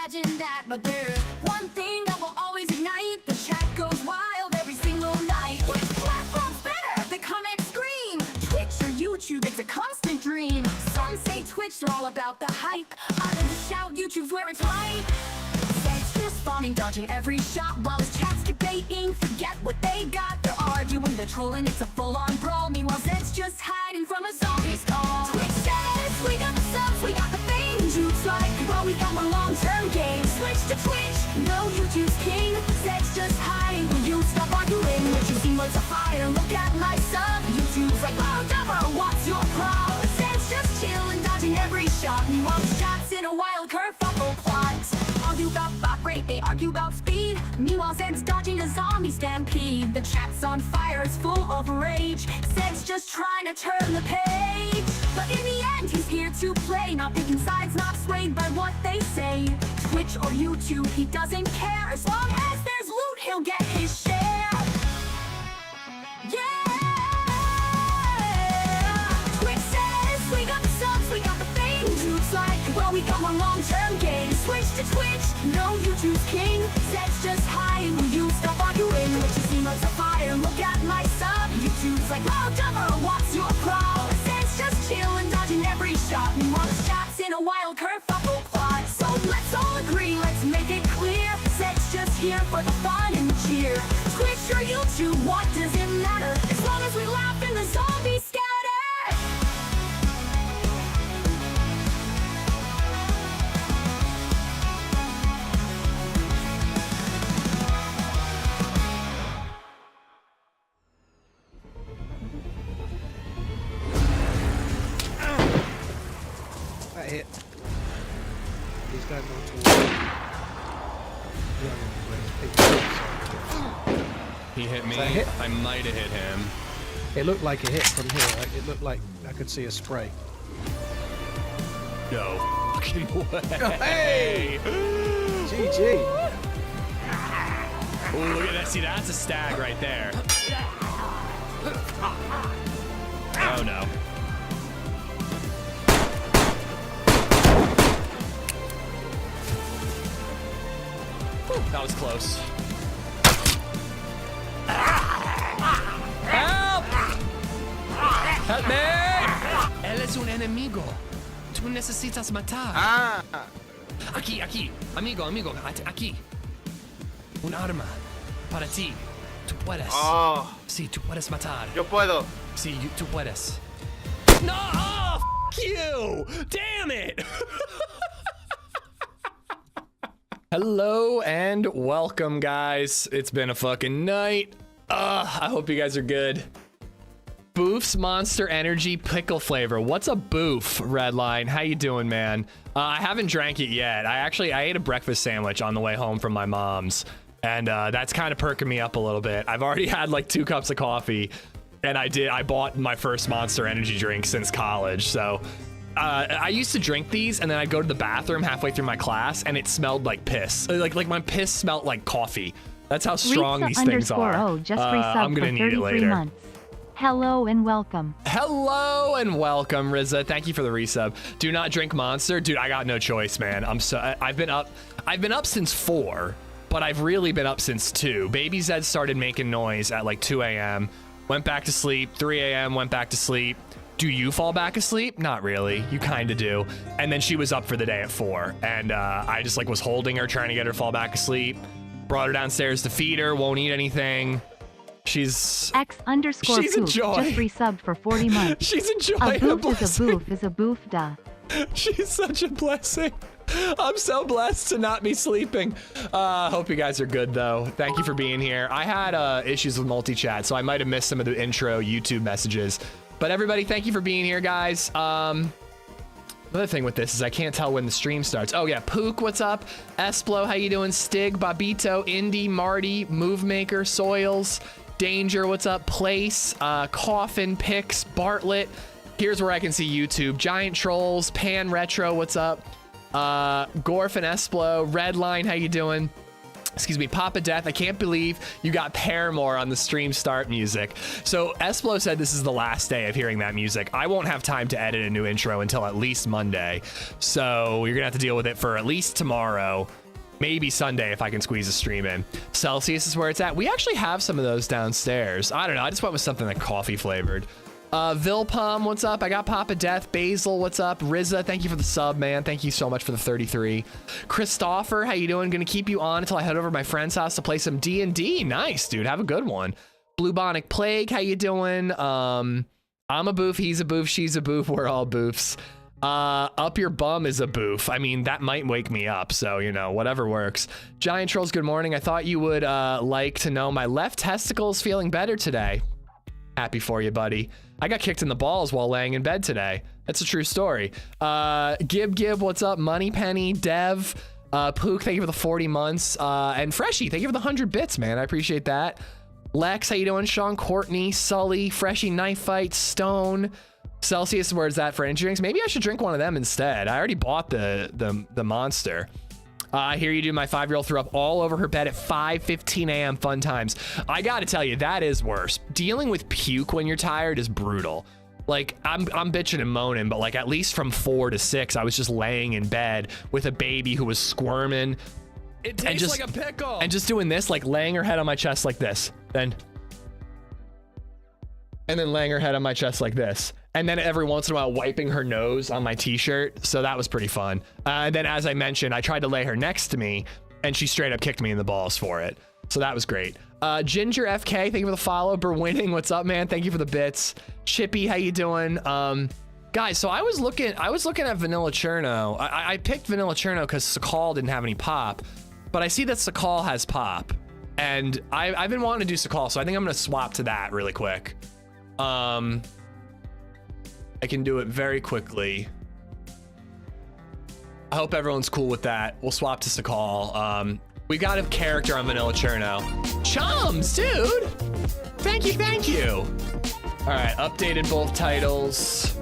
imagine that, but there's one thing that will always ignite. The chat goes wild every single night. Which platform's better? The comments scream. Twitch or YouTube, it's a constant dream. Some say Twitch, they're all about the hype. Others shout YouTube's where it's right. Zed's just bombing, dodging every shot while his chat's debating. Forget what they got, they're arguing, they're trolling, it's a full-on brawl. Meanwhile, Zed's just hiding from a zombie's call. Twitch says, we got the subs, we got the fame. YouTube's like, well, we got more long-term games. Switch to Twitch, no, YouTube's king. Zed's just hiding, will you stop arguing? Which you seem like a fire, look at my sub. YouTube's like, oh, Deborah, what's your problem? Zed's just chilling, dodging every shot. Meanwhile, shots in a wild kerfuffle plot. Argue about bot rate, they argue about speed. Meanwhile, Zed's dodging a zombie stampede. The chat's on fire, it's full of rage. Zed's just trying to turn the page. But in the end, he's here to play. Not picking sides, not swayed by what they say. Twitch or YouTube, he doesn't care. As long as there's loot, he'll get his share. Yeah! Twitch says, we got the subs, we got the fame. YouTube's like, well, we got more long-term games. Switch to Twitch, no, YouTube's king. Zed's just hiding, will you stop arguing? Which you seem like a fire, look at my sub. YouTube's like, well, Deborah, what's your problem? Zed's just chilling, dodging every shot. Meanwhile, the shots in a wild kerfuffle plot. So let's all agree, let's make it clear. Zed's just here for the fun and cheer. Twitch or YouTube, what does it matter? As long as we laugh and the zombies scatter. Hit. He's going on towards. He hit me. Hit? I might have hit him. It looked like a hit from here. Like, it looked like I could see a spray. No fucking way. Hey! GG. Oh, look at that. See, that's a stag right there. Oh no. That was close. Help! Help me! Él es un enemigo. Tú necesitas matar. Ah, Aquí, aquí. Amigo, amigo. Aquí. Un arma. Para ti. Tú puedes. oh, Sí, tú puedes matar. yo puedo. Sí, tú puedes. No! Oh, f you! Damn it! Hello and welcome, guys. It's been a fucking night. I hope you guys are good. Boof's Monster Energy Pickle Flavor. What's a boof, Redline? How you doing, man? I haven't drank it yet. I ate a breakfast sandwich on the way home from my mom's, and that's kind of perking me up a little bit. I've already had like 2 cups of coffee, and I bought my first Monster Energy drink since college, so I used to drink these, and then I'd go to the bathroom halfway through my class, and it smelled like piss. Like my piss smelled like coffee. That's how strong these things are. I'm gonna need it later. Months. Hello and welcome. Hello and welcome, Rizza. Thank you for the resub. Do not drink Monster, dude. I got no choice, man. I've been up since 4, but I've really been up since 2. Baby Zed started making noise at like 2 a.m. Went back to sleep. 3 a.m. Went back to sleep. Do you fall back asleep? Not really. You kind of do. And then she was up for the day at 4, and I just like was holding her, trying to get her to fall back asleep. Brought her downstairs to feed her. Won't eat anything. She's X_poop she's a joy. just resubbed for 40 months. She's a joy. A boof is a boof is a boof, duh. She's such a blessing. I'm so blessed to not be sleeping. Hope you guys are good, though. Thank you for being here. I had issues with multi-chat, so I might have missed some of the intro YouTube messages. But everybody, thank you for being here, guys. Another thing with this is I can't tell when the stream starts. Oh, yeah. Pook, what's up? Esplo, how you doing? Stig, Babito, Indy, Marty, Movemaker, Soils, Danger, what's up? Place, Coffin, Pix, Bartlett. Here's where I can see YouTube. Giant Trolls, Pan Retro, what's up? Gorf and Esplo, Redline, how you doing? Excuse me, Papa Death, I can't believe you got Paramore on the stream start music. So Esplo said this is the last day of hearing that music. I won't have time to edit a new intro until at least Monday. So you're gonna have to deal with it for at least tomorrow. Maybe Sunday if I can squeeze a stream in. Celsius is where it's at. We actually have some of those downstairs. I don't know. I just went with something like coffee flavored. Vilpum, what's up? I got Papa Death. Basil, what's up? Rizza, thank you for the sub, man. Thank you so much for the 33. Christopher, how you doing? Gonna keep you on until I head over to my friend's house to play some D&D. Nice, dude. Have a good one. Bluebonic Plague, how you doing? I'm a boof. He's a boof. She's a boof. We're all boofs. Up your bum is a boof. I mean, that might wake me up, so, you know, whatever works. Giant Trolls, good morning. I thought you would like to know my left testicle is feeling better today. Happy for you, buddy. I got kicked in the balls while laying in bed today. That's a true story. Gib, what's up? Money Penny, Dev, Pook, thank you for the 40 months. And Freshie, thank you for the 100 bits, man. I appreciate that. Lex, how you doing? Sean Courtney, Sully, Freshie, Knife Fight, Stone, Celsius, where's that for energy drinks? Maybe I should drink one of them instead. I already bought the monster. I hear you do. My 5-year-old threw up all over her bed at 5:15 a.m. Fun times. I gotta tell you, that is worse. Dealing with puke when you're tired is brutal. Like, I'm bitching and moaning, but like at least from 4 to 6, I was just laying in bed with a baby who was squirming. It tastes like a pickle. And just doing this, like laying her head on my chest like this, and then laying her head on my chest like this. And then every once in a while wiping her nose on my t-shirt. So that was pretty fun. And then as I mentioned, I tried to lay her next to me and she straight up kicked me in the balls for it. So that was great. Ginger FK, thank you for the follow. Berwinning, what's up, man? Thank you for the bits. Chippy, how you doing? Guys, so I was looking at Vanilla Cherno. I picked Vanilla Cherno because Sakhal didn't have any pop, but I see that Sakhal has pop. And I've been wanting to do Sakhal, so I think I'm gonna swap to that really quick. I can do it very quickly. I hope everyone's cool with that. We'll swap to Sakhal. We got a character on Vanilla Cherno. Chums, dude! Thank you. All right, updated both titles.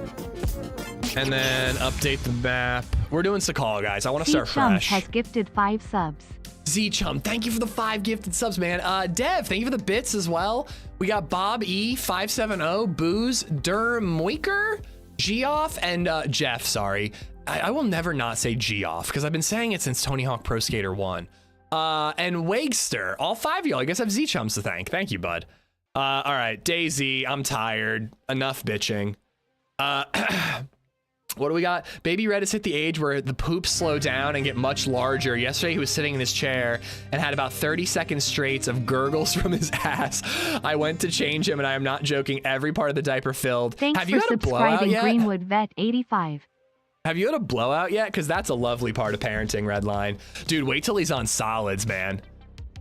And then update the map. We're doing Sakhal, guys. I want to start Chums fresh. has gifted 5 subs. Z-Chum, thank you for the 5 gifted subs, man. Dev, thank you for the bits as well. We got Bob E, 570, Booze, Dermoiker, Geoff, and Jeff, sorry. I will never not say Geoff, because I've been saying it since Tony Hawk Pro Skater 1. And Wagster, all 5 of y'all. I guess I have Z-Chums to thank. Thank you, bud. All right, DayZ, I'm tired. Enough bitching. What do we got? Baby Red has hit the age where the poops slow down and get much larger. Yesterday, he was sitting in his chair and had about 30 seconds straight of gurgles from his ass. I went to change him, and I am not joking. Every part of the diaper filled. Thanks Have you for had a blowout subscribing, yet? Greenwood Vet 85. Have you had a blowout yet? Because that's a lovely part of parenting, Redline. Dude, wait till he's on solids, man.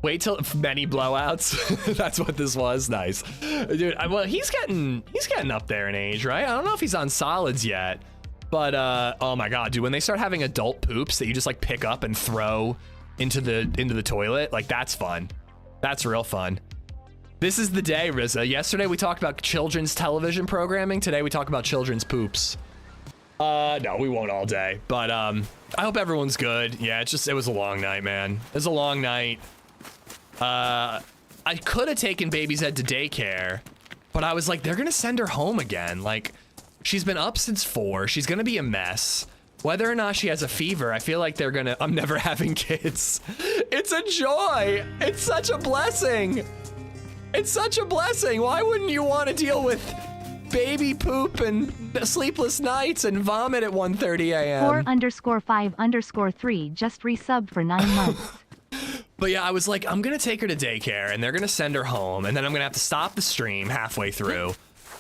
Wait till many blowouts. That's what this was. Nice. Dude, well, he's getting up there in age, right? I don't know if he's on solids yet. But, oh my God, dude, when they start having adult poops that you just like pick up and throw into the toilet, like that's fun. That's real fun. This is the day, Rizza. Yesterday we talked about children's television programming. Today we talk about children's poops. No, we won't all day, but, I hope everyone's good. Yeah, it was a long night, man. It was a long night. I could have taken BabyZed to daycare, but I was like, they're gonna send her home again. Like, she's been up since 4. She's gonna be a mess. Whether or not she has a fever, I feel like I'm never having kids. It's a joy. It's such a blessing. It's such a blessing. Why wouldn't you want to deal with baby poop and sleepless nights and vomit at 1:30 a.m.? 4_5_3 just resubbed for 9 months. But yeah, I was like, I'm gonna take her to daycare and they're gonna send her home, and then I'm gonna have to stop the stream halfway through.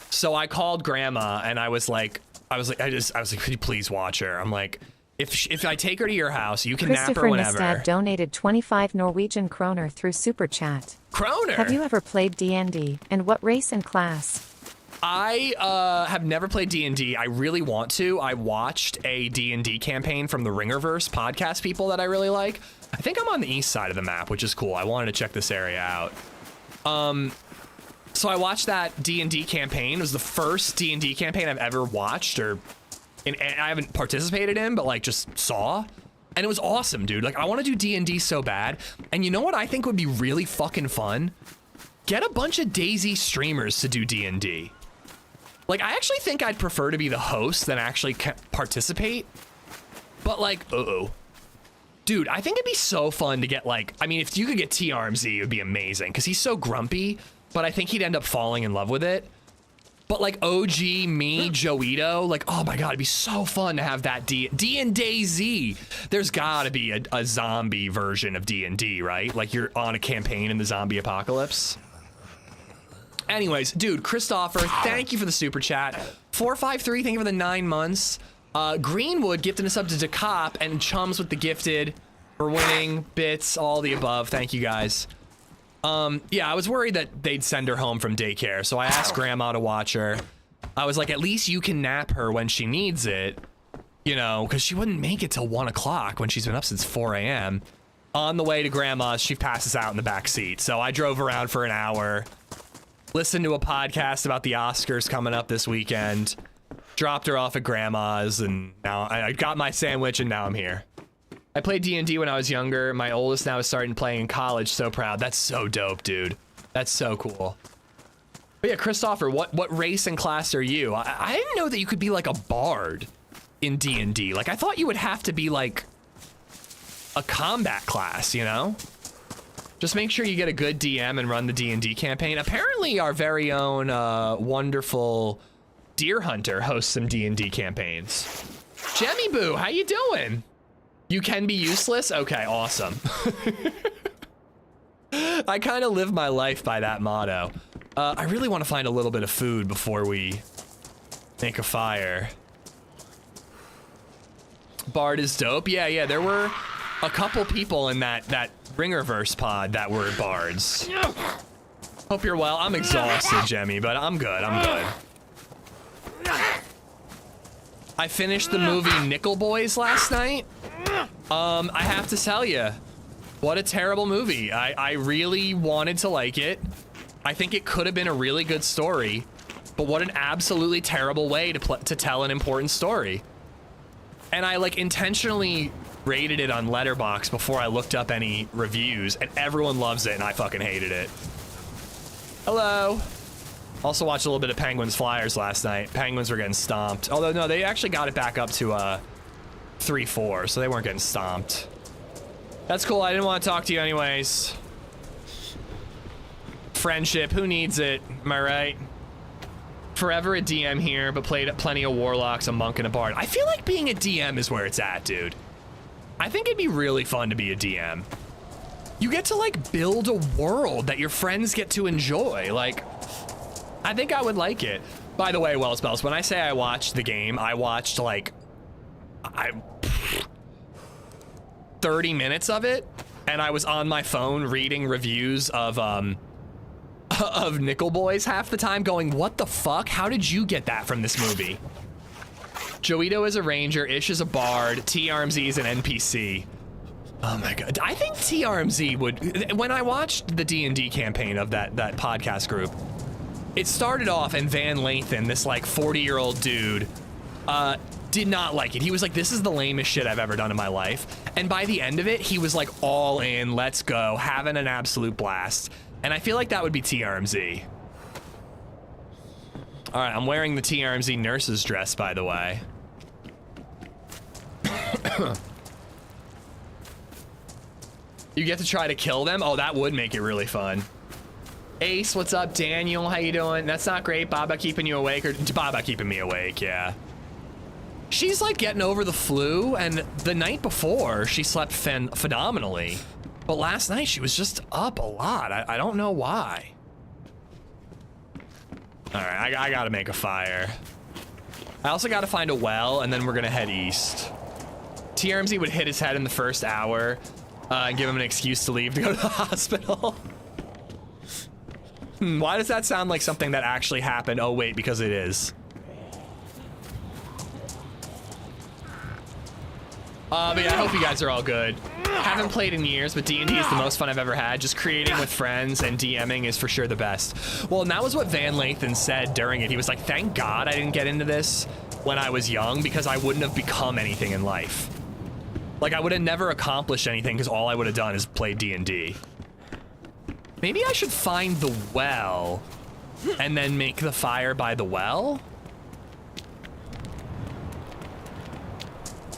So I called grandma and I was like, could you please watch her? I'm like, if I take her to your house, you can nap her whenever. Christopher Nistad donated 25 Norwegian kroner through Super Chat. Kroner? Have you ever played D&D, and what race and class? I have never played D&D. I really want to. I watched a D&D campaign from the Ringerverse podcast people that I really like. I think I'm on the east side of the map, which is cool. I wanted to check this area out. So I watched that D&D campaign. It was the first D&D campaign I've ever watched, and I haven't participated in, but like just saw. And it was awesome, dude. Like, I want to do D&D so bad. And you know what I think would be really fucking fun? Get a bunch of DayZ streamers to do D&D. Like, I actually think I'd prefer to be the host than actually participate. But like, Dude, I think it'd be so fun to get like, I mean, if you could get TRMZ, it would be amazing because he's so grumpy, but I think he'd end up falling in love with it. But like OG me, Joito, like, oh my God, it'd be so fun to have that D and DayZ. There's gotta be a zombie version of D&D, right? Like you're on a campaign in the zombie apocalypse. Anyways, dude, Christopher, thank you for the super chat. 453, thank you for the 9 months. Greenwood gifting us up to Decop and Chums with the gifted for winning bits, all the above. Thank you guys. Yeah, I was worried that they'd send her home from daycare, so I asked Grandma to watch her. I was like, at least you can nap her when she needs it, you know, because she wouldn't make it till 1 o'clock when she's been up since 4 a.m. On the way to Grandma's, she passes out in the back seat, so I drove around for an hour, listened to a podcast about the Oscars coming up this weekend, dropped her off at Grandma's, and now I got my sandwich, and now I'm here. I played D&D when I was younger. My oldest now is starting playing in college. So proud. That's so dope, dude. That's so cool. But yeah, Christopher, what race and class are you? I didn't know that you could be like a bard in D&D. Like I thought you would have to be like a combat class, you know? Just make sure you get a good DM and run the D&D campaign. Apparently our very own wonderful Deer Hunter hosts some D&D campaigns. Jemmy Boo, how you doing? You can be useless? Okay, awesome. I kind of live my life by that motto. I really want to find a little bit of food before we make a fire. Bard is dope. Yeah, there were a couple people in that Ringerverse pod that were bards. Hope you're well. I'm exhausted, Jemmy, but I'm good. I finished the movie Nickel Boys last night. I have to tell you, what a terrible movie. I really wanted to like it. I think it could have been a really good story, but what an absolutely terrible way to tell an important story. And I like intentionally rated it on Letterboxd before I looked up any reviews, and everyone loves it, and I fucking hated it. Hello. Also watched a little bit of Penguins Flyers last night. Penguins were getting stomped. Although, no, they actually got it back up to 3-4, so they weren't getting stomped. That's cool. I didn't want to talk to you anyways. Friendship, who needs it? Am I right? Forever a DM here, but played plenty of Warlocks, a Monk, and a Bard. I feel like being a DM is where it's at, dude. I think it'd be really fun to be a DM. You get to, like, build a world that your friends get to enjoy. Like, I think I would like it. By the way, Wellspells, when I say I watched the game, I watched, like, 30 minutes of it, and I was on my phone reading reviews of Nickel Boys half the time going, what the fuck? How did you get that from this movie? Joito is a ranger, Ish is a bard, TRMZ is an NPC. Oh my god. I think TRMZ would, when I watched the D&D campaign of that podcast group, it started off and Van Lathan, this like 40-year-old dude, did not like it. He was like, this is the lamest shit I've ever done in my life. And by the end of it, he was like all in, let's go, having an absolute blast. And I feel like that would be TRMZ. All right, I'm wearing the TRMZ nurse's dress, by the way. You get to try to kill them? Oh, that would make it really fun. Ace, what's up? Daniel, how you doing? That's not great. Baba keeping you awake? Or Baba keeping me awake, yeah. She's like getting over the flu, and the night before, she slept phenomenally. But last night, she was just up a lot. I don't know why. All right, I gotta make a fire. I also gotta find a well, and then we're gonna head east. TRMZ would hit his head in the first hour and give him an excuse to leave to go to the hospital. Why does that sound like something that actually happened? Oh, wait, because it is. But yeah, I hope you guys are all good. Haven't played in years, but D&D is the most fun I've ever had. Just creating with friends and DMing is for sure the best. Well, and that was what Van Lathan said during it. He was like, thank God I didn't get into this when I was young, because I wouldn't have become anything in life. Like, I would have never accomplished anything because all I would have done is play D&D. Maybe I should find the well and then make the fire by the well?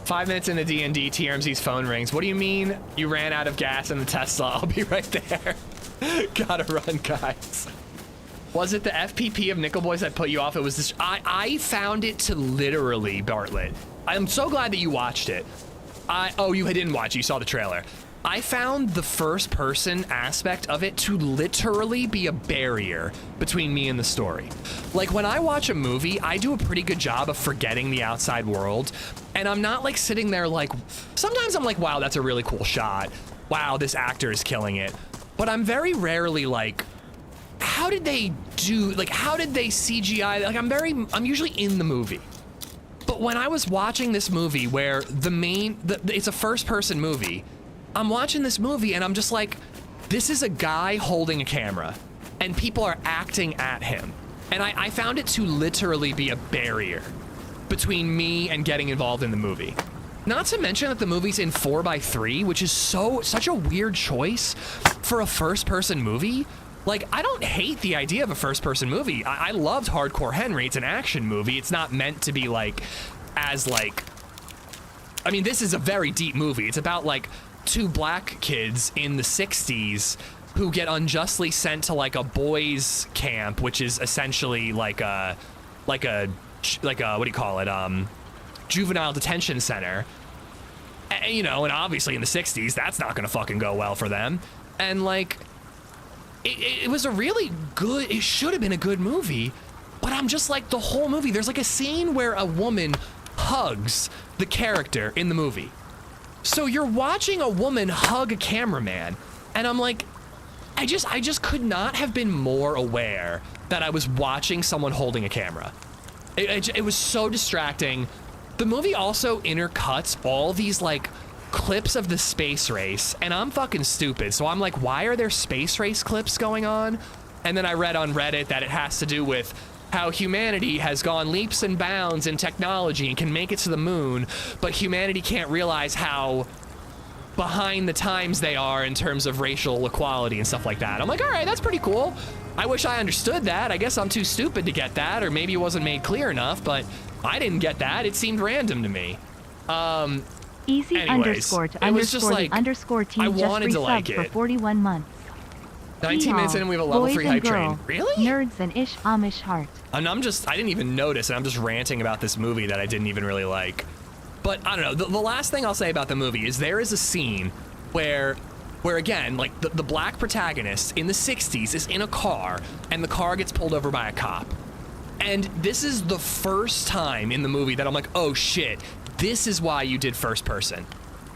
5 minutes into D&D, TRMZ's phone rings. What do you mean you ran out of gas in the Tesla? I'll be right there. Gotta run, guys. Was it the FPP of Nickel Boys that put you off? It was this. I found it to literally, Bartlett. I'm so glad that you watched it. Oh, you didn't watch it. You saw the trailer. I found the first person aspect of it to literally be a barrier between me and the story. Like when I watch a movie, I do a pretty good job of forgetting the outside world. And I'm not like sitting there like, sometimes I'm like, wow, that's a really cool shot. Wow, this actor is killing it. But I'm very rarely like, how did they do, like, how did they CGI? Like I'm usually in the movie. But when I was watching this movie where it's a first person movie, I'm watching this movie and I'm just like, this is a guy holding a camera and people are acting at him. And I found it to literally be a barrier between me and getting involved in the movie. Not to mention that the movie's in 4:3, which is such a weird choice for a first person movie. Like, I don't hate the idea of a first person movie. I loved Hardcore Henry. It's an action movie. It's not meant to be like, I mean, this is a very deep movie. It's about like 2 black kids in the 60s who get unjustly sent to like a boys camp, which is essentially like a what do you call it? Juvenile detention center. And, you know, and obviously in the 60s, that's not gonna fucking go well for them. And like, it was a really good, it should have been a good movie, but I'm just like, the whole movie, there's like a scene where a woman hugs the character in the movie. So you're watching a woman hug a cameraman, and I'm like, I just could not have been more aware that I was watching someone holding a camera. It was so distracting. The movie also intercuts all these like clips of the space race, and I'm fucking stupid. So I'm like, why are there space race clips going on? And then I read on Reddit that it has to do with how humanity has gone leaps and bounds in technology and can make it to the moon, but humanity can't realize how behind the times they are in terms of racial equality and stuff like that. I'm like, all right, that's pretty cool. I wish I understood that. I guess I'm too stupid to get that, or maybe it wasn't made clear enough, but I didn't get that. It seemed random to me. Easy Anyways, underscore to it was just underscore like, the underscore team I just wanted to like resubbed for it. 41 months. 19 minutes in and we have a level Boys 3 and hype girl, train. Really? Nerds and ish Amish heart. And I didn't even notice, and I'm just ranting about this movie that I didn't even really like. But I don't know, the last thing I'll say about the movie is there is a scene where again, like the black protagonist in the 60s is in a car and the car gets pulled over by a cop. And this is the first time in the movie that I'm like, oh shit, this is why you did first person.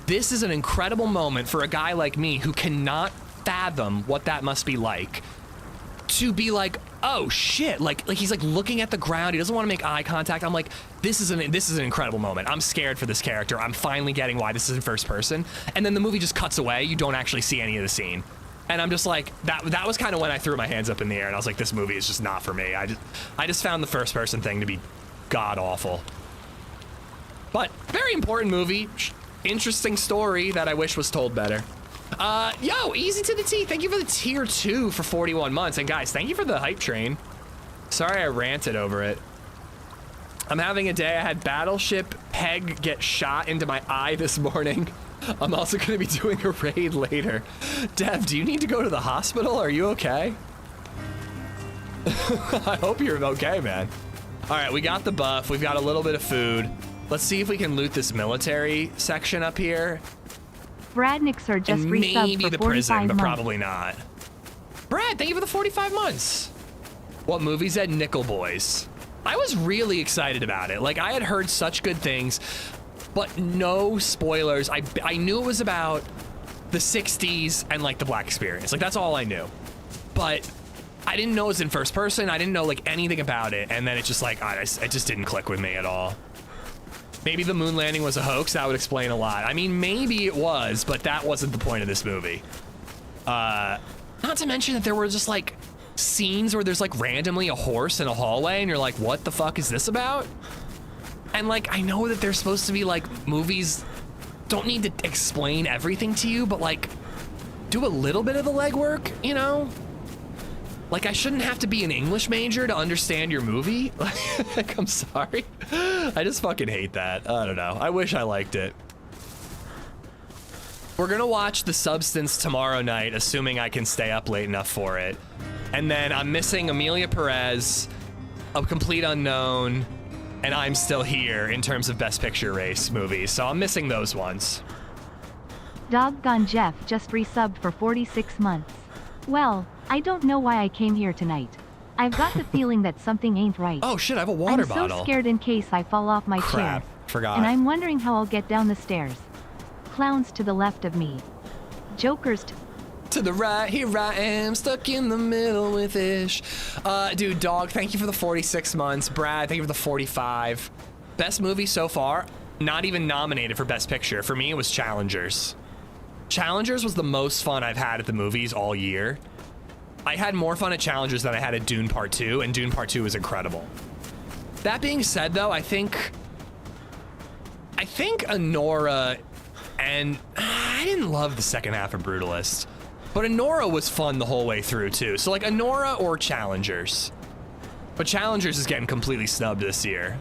This is an incredible moment for a guy like me who cannot fathom what that must be like to be like, oh shit, like he's like looking at the ground, he doesn't want to make eye contact. I'm like, this is an incredible moment. I'm scared for this character. I'm finally getting why this is in first person. And then the movie just cuts away. You don't actually see any of the scene. And I'm just like, that was kind of when I threw my hands up in the air and I was like, this movie is just not for me. I just found the first person thing to be god awful. But very important movie, interesting story that I wish was told better. Yo, Easy to the T, thank you for the tier 2 for 41 months. And guys, thank you for the hype train. Sorry I ranted over it. I'm having a day. I had Battleship Peg get shot into my eye this morning. I'm also gonna be doing a raid later. Dev, do you need to go to the hospital? Are you okay? I hope you're okay, man. All right, we got the buff. We've got a little bit of food. Let's see if we can loot this military section up here. Brad Nixer just And resubbed maybe for the 45 prison, but months. probably not. Brad, thank you for the 45 months. What movie's at Nickel Boys? I was really excited about it. Like, I had heard such good things, but no spoilers. I knew it was about the 60s and like the black experience. Like, that's all I knew. But I didn't know it was in first person. I didn't know like anything about it. And then it just like, it just didn't click with me at all. Maybe the moon landing was a hoax. That would explain a lot. I mean, maybe it was, but that wasn't the point of this movie. Not to mention that there were just like scenes where there's like randomly a horse in a hallway and you're like, what the fuck is this about? And like, I know that they're supposed to be like, movies don't need to explain everything to you, but like, do a little bit of the legwork, you know? Like, I shouldn't have to be an English major to understand your movie? Like, I'm sorry. I just fucking hate that. I don't know. I wish I liked it. We're gonna watch The Substance tomorrow night, assuming I can stay up late enough for it. And then I'm missing Amelia Perez, A Complete Unknown, and I'm Still Here in terms of Best Picture race movies. So I'm missing those ones. Doggone Jeff just resubbed for 46 months. Well, I don't know why I came here tonight. I've got the feeling that something ain't right. Oh shit, I have a water bottle. I'm so scared in case I fall off my Crap, chair. forgot. And I'm wondering how I'll get down the stairs. Clowns to the left of me. Jokers to the right, here I am, stuck in the middle with Ish. Dude, Dog, thank you for the 46 months. Brad, thank you for the 45. Best movie so far, not even nominated for Best Picture. For me, it was Challengers. Challengers was the most fun I've had at the movies all year. I had more fun at Challengers than I had at Dune Part 2, and Dune Part 2 was incredible. That being said, though, I think Anora, and I didn't love the second half of Brutalist, but Anora was fun the whole way through, too. So, like, Anora or Challengers. But Challengers is getting completely snubbed this year.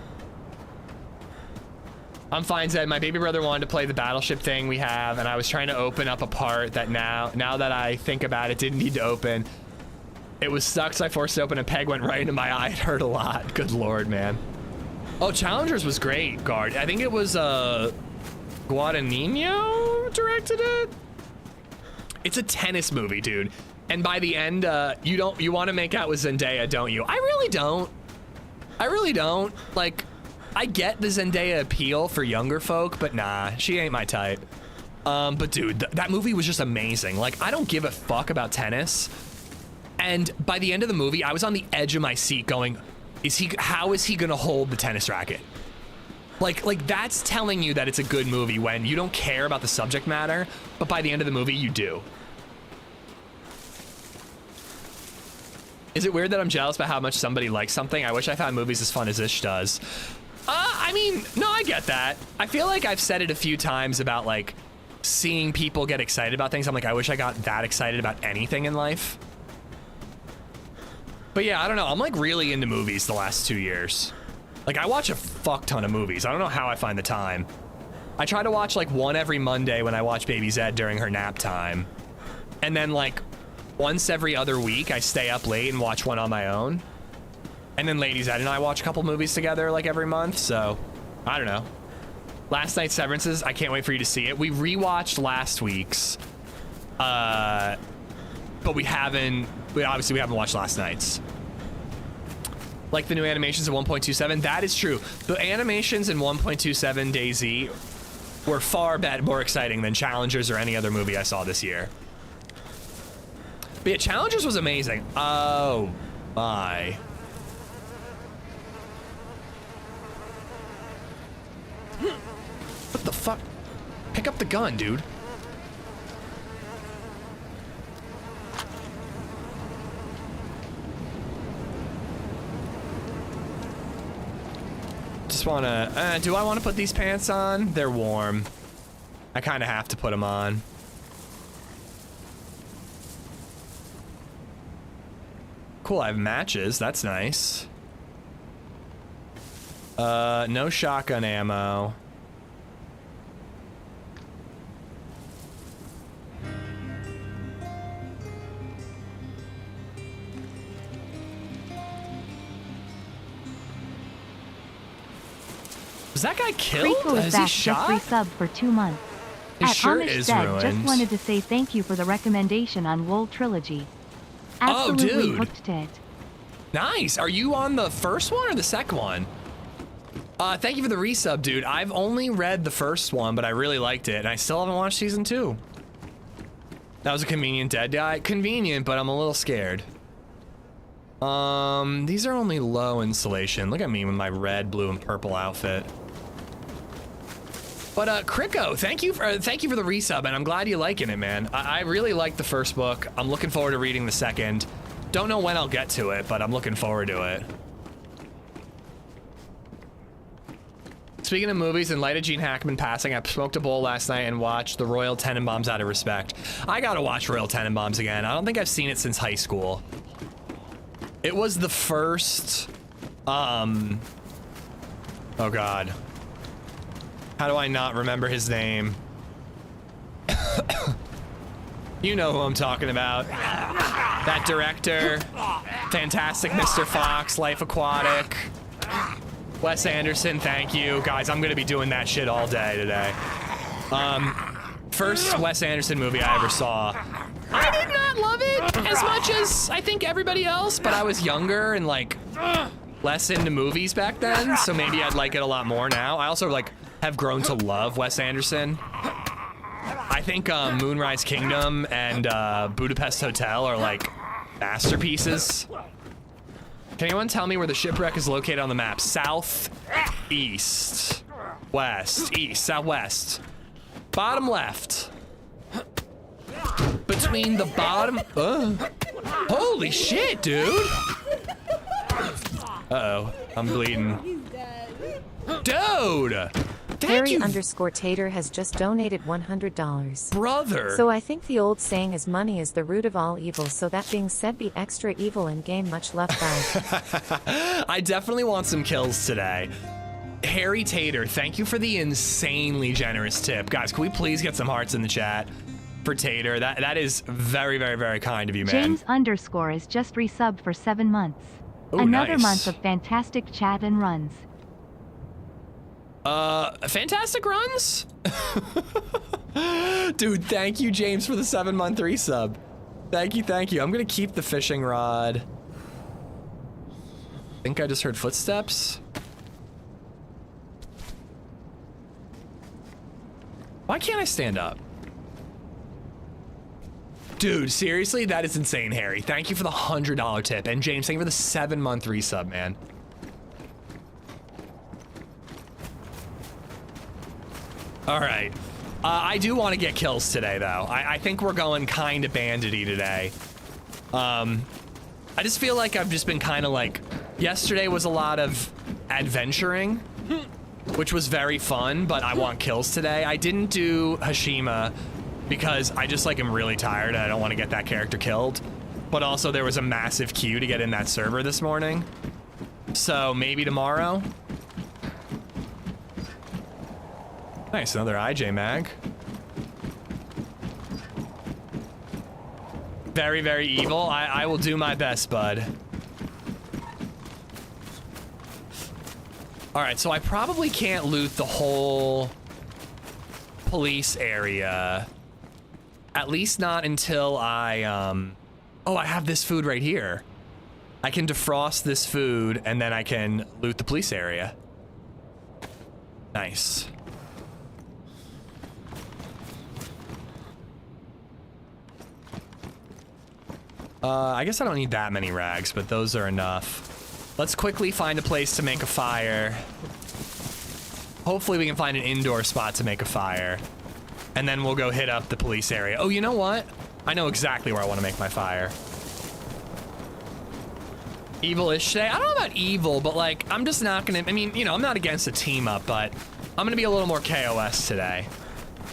I'm fine, Zed. My baby brother wanted to play the battleship thing we have, and I was trying to open up a part that now that I think about it, didn't need to open. It was stuck, so I forced it open, and Peg went right into my eye. It hurt a lot. Good Lord, man. Oh, Challengers was great, Guard. I think it was, Guadagnino directed it? It's a tennis movie, dude. And by the end, you want to make out with Zendaya, don't you? I really don't. I really don't. Like, I get the Zendaya appeal for younger folk, but nah, she ain't my type. But dude, that movie was just amazing. Like, I don't give a fuck about tennis. And by the end of the movie, I was on the edge of my seat going, how is he gonna hold the tennis racket? Like that's telling you that it's a good movie when you don't care about the subject matter, but by the end of the movie, you do. Is it weird that I'm jealous about how much somebody likes something? I wish I found movies as fun as Ish does. I mean, no, I get that. I feel like I've said it a few times about like seeing people get excited about things. I'm like, I wish I got that excited about anything in life. But yeah, I don't know. I'm like really into movies the last 2 years. Like I watch a fuck ton of movies. I don't know how I find the time. I try to watch like one every Monday when I watch LadyZed during her nap time. And then like once every other week, I stay up late and watch one on my own. And then LadyZed and I watch a couple movies together like every month. So I don't know. Last night's Severances, I can't wait for you to see it. We rewatched last week's, but we haven't watched last night's. Like the new animations in 1.27, that is true. The animations in 1.27 DayZ were far more exciting than Challengers or any other movie I saw this year. But yeah, Challengers was amazing. Oh my. What the fuck? Pick up the gun, dude. Just wanna, do I wanna put these pants on? They're warm. I kinda have to put them on. Cool, I have matches, that's nice. No shotgun ammo. Was that guy killed? Rico is Is back, he shot? just resub for 2 months. His At shirt Amish is Zed, ruined. just wanted to say thank you for the recommendation on Wool Trilogy. Absolutely dude. hooked to it. Nice. Are you on the first one or the second one? Thank you for the resub, dude. I've only read the first one, but I really liked it, and I still haven't watched season 2. That was a convenient dead guy. Convenient, but I'm a little scared. These are only low installation. Look at me with my red, blue, and purple outfit. But Kriko, thank you for the resub, and I'm glad you're liking it, man. I really like the first book. I'm looking forward to reading the second. Don't know when I'll get to it, but I'm looking forward to it. Speaking of movies, in light of Gene Hackman passing, I smoked a bowl last night and watched The Royal Tenenbaums out of respect. I gotta watch Royal Tenenbaums again. I don't think I've seen it since high school. It was the first, oh God. How do I not remember his name? You know who I'm talking about. That director. Fantastic Mr. Fox, Life Aquatic. Wes Anderson, thank you. Guys, I'm gonna be doing that shit all day today. First Wes Anderson movie I ever saw. I did not love it as much as I think everybody else, but I was younger and like less into movies back then, so maybe I'd like it a lot more now. I also like have grown to love Wes Anderson. I think Moonrise Kingdom and Budapest Hotel are like masterpieces. Can anyone tell me where the shipwreck is located on the map? South, east, west, east, southwest. Bottom left. Between the bottom, holy shit, dude. Uh-oh, I'm bleeding. Dude! Thank you, Harry_Tater has just donated $100. brother. So I think the old saying is money is the root of all evil. So that being said, be extra evil in game. Much love, guys. I definitely want some kills today. Harry Tater, thank you for the insanely generous tip. Guys, can we please get some hearts in the chat for Tater? That is very, very, very kind of you, man. James_ is just resubbed for 7 months. Ooh, Another nice. month of fantastic chat and runs. Fantastic runs? Dude, thank you, James, for the 7-month resub. Thank you, thank you. I'm gonna keep the fishing rod. I think I just heard footsteps. Why can't I stand up? Dude, seriously, that is insane, Harry. Thank you for the $100 tip. And James, thank you for the 7-month resub, man. All right. I do want to get kills today, though. I think we're going kind of bandity today. I just feel like I've just been kind of like... Yesterday was a lot of adventuring, which was very fun, but I want kills today. I didn't do Hashima because I just like am really tired and I don't want to get that character killed. But also there was a massive queue to get in that server this morning. So maybe tomorrow. Nice, another IJ mag. Very, very evil. I will do my best, bud. All right, so I probably can't loot the whole police area. At least not until I, oh, I have this food right here. I can defrost this food and then I can loot the police area. Nice. I guess I don't need that many rags, but those are enough. Let's quickly find a place to make a fire. Hopefully we can find an indoor spot to make a fire. And then we'll go hit up the police area. Oh, you know what? I know exactly where I want to make my fire. Evil-ish today? I don't know about evil, but like, I'm just not gonna, I mean, you know, I'm not against a team up, but I'm gonna be a little more KOS today.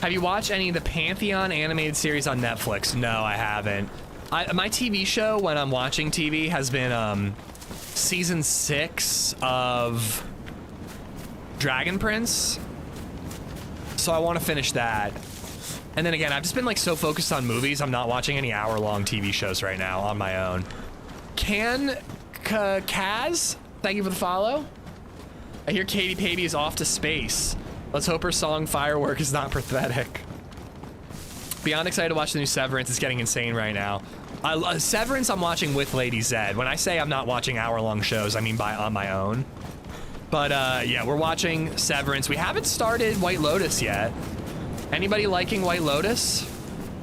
Have you watched any of the Pantheon animated series on Netflix? No, I haven't. My TV show, when I'm watching TV, has been season 6 of Dragon Prince. So I want to finish that. And then again, I've just been like so focused on movies, I'm not watching any hour-long TV shows right now on my own. Kaz, thank you for the follow. I hear Katy Perry is off to space. Let's hope her song Firework is not pathetic. Beyond excited to watch the new Severance. It's getting insane right now. Severance I'm watching with LadyZed. When I say I'm not watching hour-long shows, I mean on my own. But yeah, we're watching Severance. We haven't started White Lotus yet. Anybody liking White Lotus?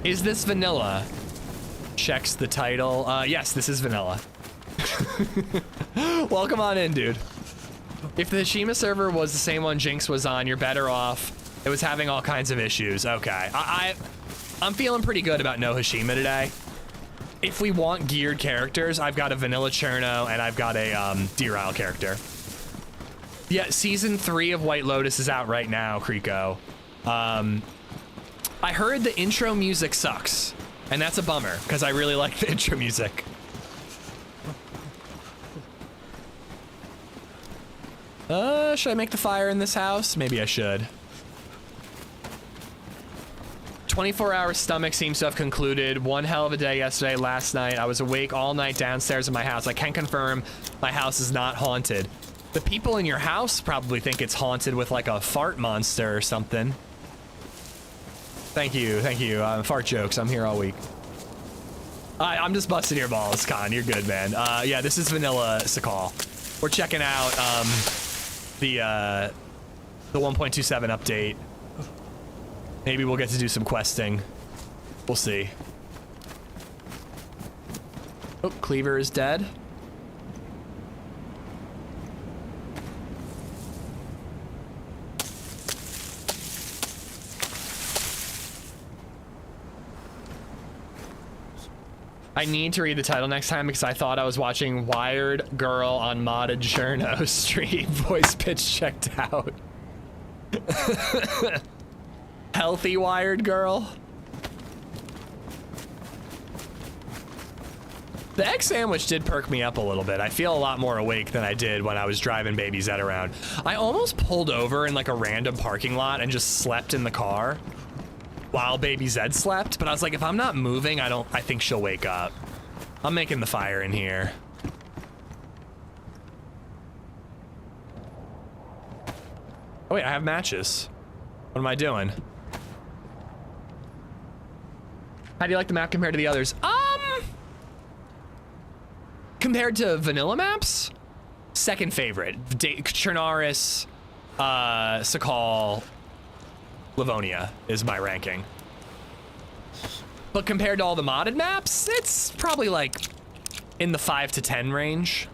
Is this vanilla? Checks the title. Yes, this is vanilla. Welcome on in, dude. If the Hashima server was the same one Jinx was on, you're better off. It was having all kinds of issues. Okay, I'm feeling pretty good about no Hashima today. If we want geared characters, I've got a vanilla Cherno and I've got a Deer Isle character. Yeah, season 3 of White Lotus is out right now, Kriko. I heard the intro music sucks, and that's a bummer because I really like the intro music. Should I make the fire in this house? Maybe I should. 24-hour stomach seems to have concluded. One hell of a day yesterday, last night. I was awake all night downstairs in my house. I can confirm my house is not haunted. The people in your house probably think it's haunted with like a fart monster or something. Thank you, thank you. Fart jokes, I'm here all week. I'm just busting your balls, Con. You're good, man. Yeah, this is Vanilla Sakhal. We're checking out the 1.27 update. Maybe we'll get to do some questing. We'll see. Oh, Cleaver is dead. I need to read the title next time because I thought I was watching Wired Girl on modded Chernarus stream. Voice pitch checked out. Healthy Wired Girl. The egg sandwich did perk me up a little bit. I feel a lot more awake than I did when I was driving LadyZed around. I almost pulled over in like a random parking lot and just slept in the car while LadyZed slept, but I was like, if I'm not moving, I think she'll wake up. I'm making the fire in here. Oh wait, I have matches. What am I doing? How do you like the map compared to the others? Compared to vanilla maps, second favorite. Chernarus, Sakhal, Livonia is my ranking. But compared to all the modded maps, it's probably like in the 5 to 10 range.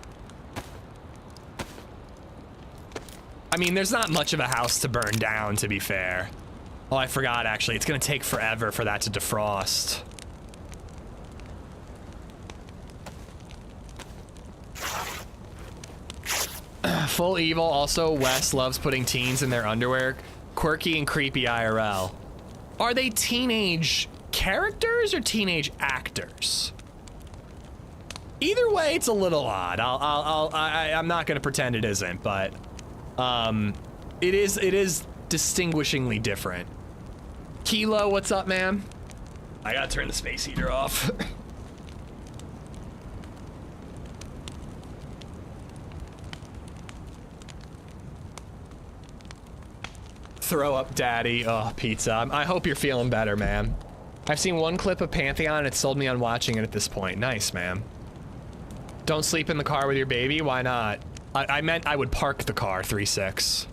I mean, there's not much of a house to burn down, to be fair. Oh, I forgot, actually. It's gonna take forever for that to defrost. Full evil. Also, Wes loves putting teens in their underwear. Quirky and creepy IRL. Are they teenage characters or teenage actors? Either way, it's a little odd. I'm not gonna pretend it isn't, but it is distinguishingly different. Kilo, what's up, man? I gotta turn the space heater off. Throw up, daddy. Oh, pizza. I hope you're feeling better, man. I've seen one clip of Pantheon and it sold me on watching it at this point. Nice, man. Don't sleep in the car with your baby? Why not? I meant I would park the car, 3-6.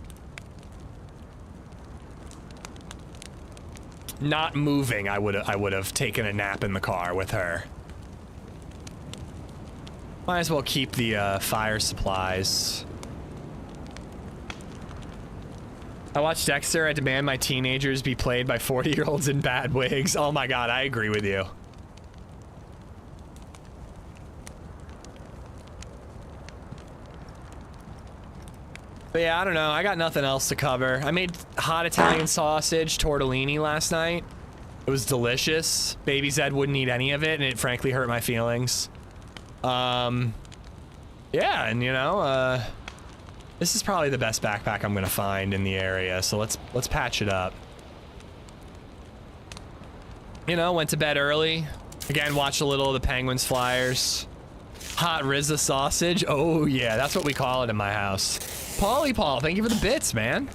Not moving, I would have taken a nap in the car with her. Might as well keep the fire supplies. I watched Dexter. I demand my teenagers be played by 40-year-olds in bad wigs. Oh my god, I agree with you. But yeah, I don't know. I got nothing else to cover. I made hot Italian sausage tortellini last night. It was delicious. LadyZed wouldn't eat any of it, and it frankly hurt my feelings. Yeah, and you know, this is probably the best backpack I'm gonna find in the area, so let's patch it up. You know, went to bed early. Again, watched a little of the Penguins Flyers. Hot Rizza sausage. Oh yeah, that's what we call it in my house. Paulie Paul, thank you for the bits, man.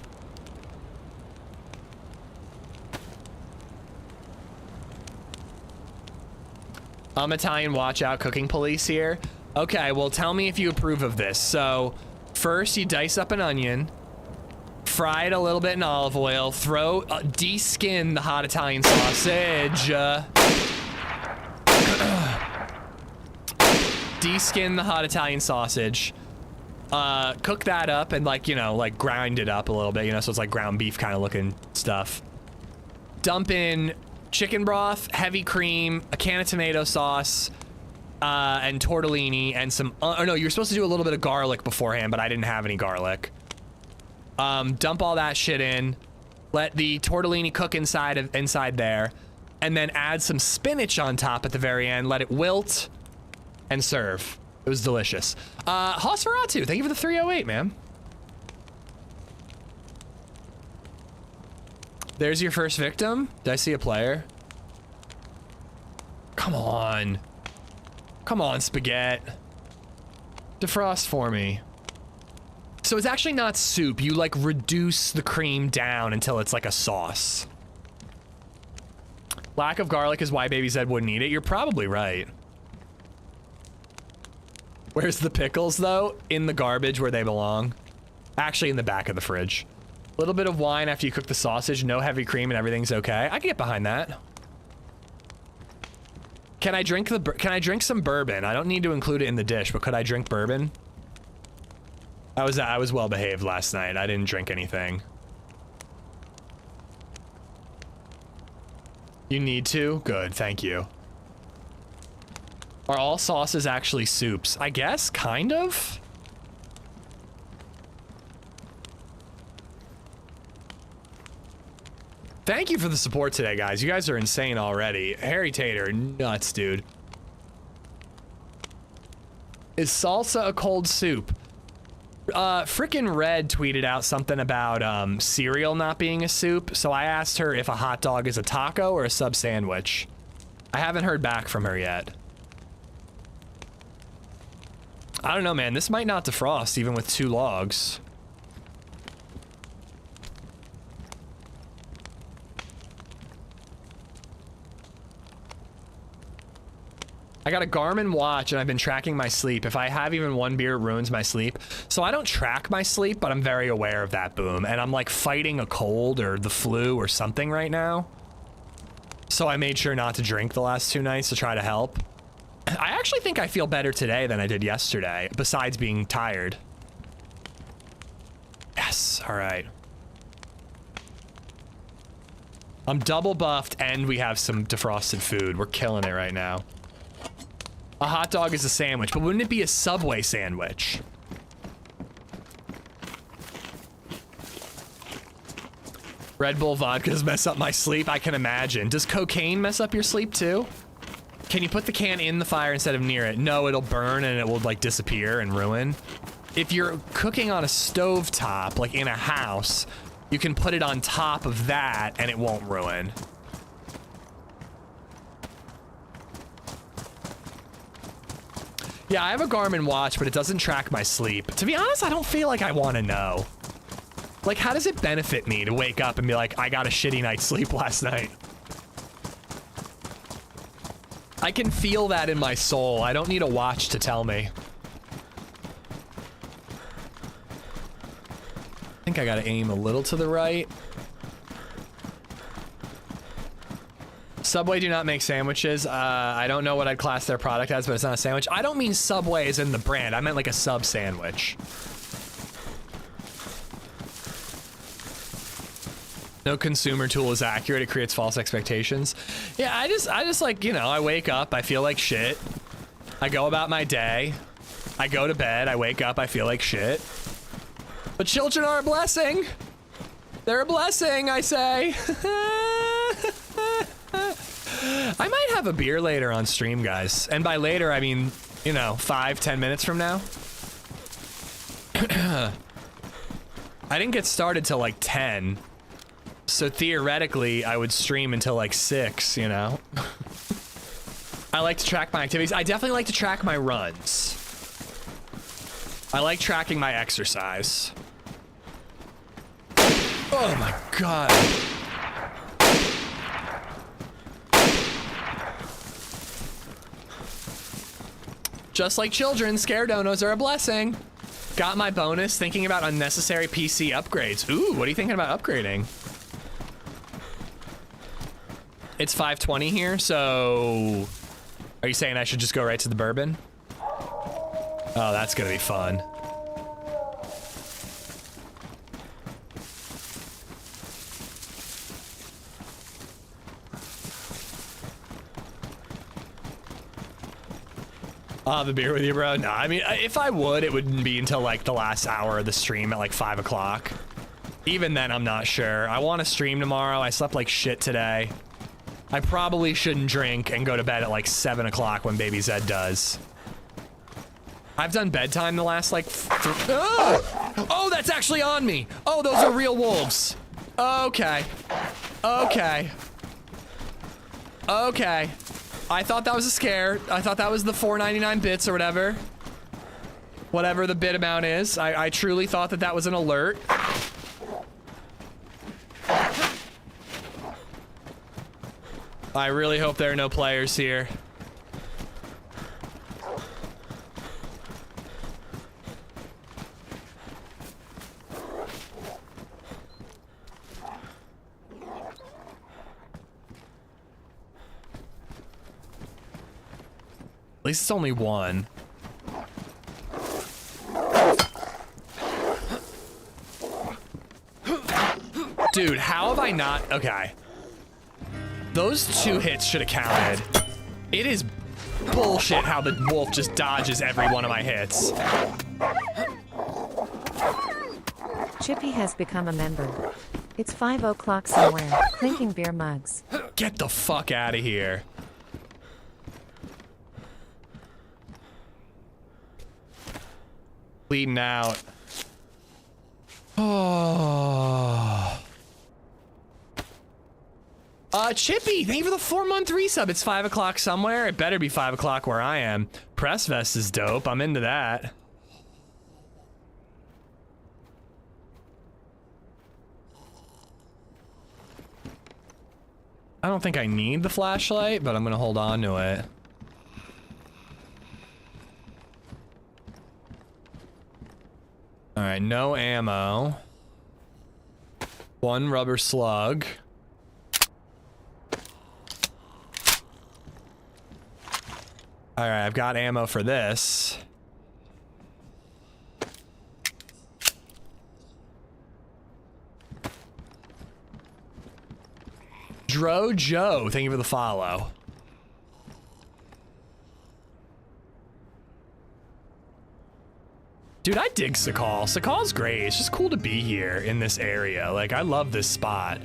I'm Italian watch out cooking police here. Okay, well tell me if you approve of this. So first you dice up an onion, fry it a little bit in olive oil, de-skin the hot Italian sausage. De-skin the hot Italian sausage. Cook that up and like, you know, like grind it up a little bit, you know, so it's like ground beef kind of looking stuff. Dump in chicken broth, heavy cream, a can of tomato sauce, and tortellini and some, oh no, you're supposed to do a little bit of garlic beforehand, but I didn't have any garlic. Dump all that shit in, let the tortellini cook inside there, and then add some spinach on top at the very end, let it wilt, and serve. It was delicious. Hosferatu, thank you for the 308, man. There's your first victim. Did I see a player? Come on. Come on, spaghetti. Defrost for me. So it's actually not soup. You like reduce the cream down until it's like a sauce. Lack of garlic is why LadyZed wouldn't eat it. You're probably right. Where's the pickles though? In the garbage where they belong. Actually in the back of the fridge. A little bit of wine after you cook the sausage, no heavy cream and everything's okay. I can get behind that. Can I drink some bourbon? I don't need to include it in the dish, but could I drink bourbon? I was well behaved last night. I didn't drink anything. You need to? Good, thank you. Are all sauces actually soups? I guess, kind of. Thank you for the support today, guys. You guys are insane already. Harry Tater, nuts, dude. Is salsa a cold soup? Frickin' Red tweeted out something about cereal not being a soup, so I asked her if a hot dog is a taco or a sub sandwich. I haven't heard back from her yet. I don't know, man. This might not defrost even with 2 logs. I got a Garmin watch and I've been tracking my sleep. If I have even 1 beer, it ruins my sleep. So I don't track my sleep, but I'm very aware of that, Boom. And I'm like fighting a cold or the flu or something right now. So I made sure not to drink the last 2 nights to try to help. I actually think I feel better today than I did yesterday, besides being tired. Yes, all right. I'm double buffed and we have some defrosted food. We're killing it right now. A hot dog is a sandwich, but wouldn't it be a Subway sandwich? Red Bull vodkas mess up my sleep, I can imagine. Does cocaine mess up your sleep too? Can you put the can in the fire instead of near it? No, it'll burn and it will like disappear and ruin. If you're cooking on a stovetop, like in a house, you can put it on top of that and it won't ruin. Yeah, I have a Garmin watch, but it doesn't track my sleep. To be honest, I don't feel like I want to know. Like, how does it benefit me to wake up and be like, I got a shitty night's sleep last night? I can feel that in my soul. I don't need a watch to tell me. I think I gotta aim a little to the right. Subway do not make sandwiches. I don't know what I'd class their product as, but it's not a sandwich. I don't mean Subway as in the brand. I meant like a sub sandwich. No consumer tool is accurate. It creates false expectations. Yeah, I just like, you know, I wake up, I feel like shit. I go about my day. I go to bed, I wake up, I feel like shit. But children are a blessing. They're a blessing, I say. I might have a beer later on stream, guys. And by later, I mean, you know, 5-10 minutes from now. I didn't get started till like 10. So theoretically, I would stream until like 6, you know? I like to track my activities. I definitely like to track my runs. I like tracking my exercise. Oh my God. Just like children, scare donos are a blessing. Got my bonus thinking about unnecessary PC upgrades. Ooh, what are you thinking about upgrading? It's 5:20 here, so are you saying I should just go right to the bourbon? Oh, that's gonna be fun. I'll have a beer with you, bro. No, I mean, if I would, it wouldn't be until like the last hour of the stream at like 5 o'clock. Even then, I'm not sure. I want to stream tomorrow. I slept like shit today. I probably shouldn't drink and go to bed at like 7 o'clock when LadyZed does. I've done bedtime the last like... Oh, that's actually on me. Oh, those are real wolves. Okay. Okay. Okay. I thought that was a scare. I thought that was the 4.99 bits or whatever. Whatever the bit amount is. I truly thought that that was an alert. I really hope there are no players here. At least it's only one. Dude, how have I not? Okay. Those 2 hits should have counted. It is bullshit how the wolf just dodges every one of my hits. Chippy has become a member. It's 5 o'clock somewhere, clinking beer mugs. Get the fuck out of here. Bleeding out. Oh. Chippy, thank you for the 4-month resub. It's 5 o'clock somewhere. It better be 5 o'clock where I am. Press vest is dope. I'm into that. I don't think I need the flashlight, but I'm gonna hold on to it. All right, no ammo. 1 rubber slug. All right, I've got ammo for this. Dro Joe, thank you for the follow. Dude, I dig Sakhal. Sakhal's great. It's just cool to be here in this area. Like, I love this spot.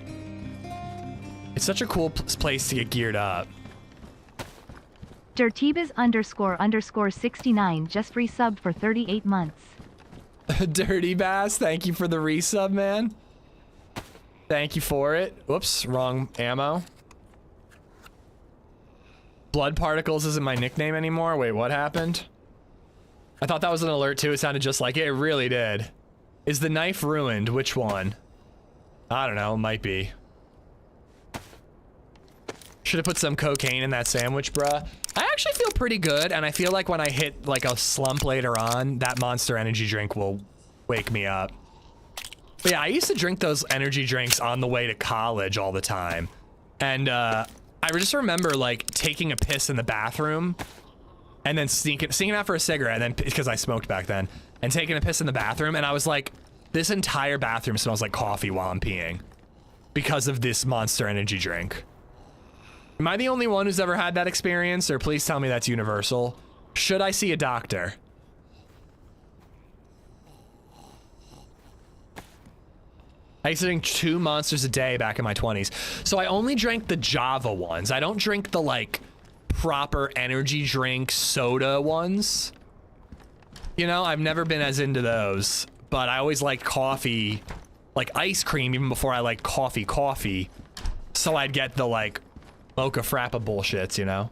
It's such a cool place to get geared up. Dirtibas __ 69 just resubbed for 38 months. Dirty Bass, thank you for the resub, man. Thank you for it. Whoops, wrong ammo. Blood Particles isn't my nickname anymore. Wait, what happened? I thought that was an alert too. It sounded just like it. It really did. Is the knife ruined? Which one? I don't know. It might be. Should have put some cocaine in that sandwich, bruh. I actually feel pretty good, and I feel like when I hit like a slump later on, that Monster energy drink will wake me up. But yeah, I used to drink those energy drinks on the way to college all the time. And I just remember like taking a piss in the bathroom and then sneaking out for a cigarette, and then because I smoked back then, and taking a piss in the bathroom, and I was like, this entire bathroom smells like coffee while I'm peeing because of this Monster energy drink. Am I the only one who's ever had that experience, or please tell me that's universal? Should I see a doctor? I used to drink 2 Monsters a day back in my 20s. So I only drank the Java ones. I don't drink the like proper energy drink soda ones. You know, I've never been as into those, but I always liked coffee, like ice cream, even before I liked coffee. So I'd get the like mocha frappa bullshits, you know?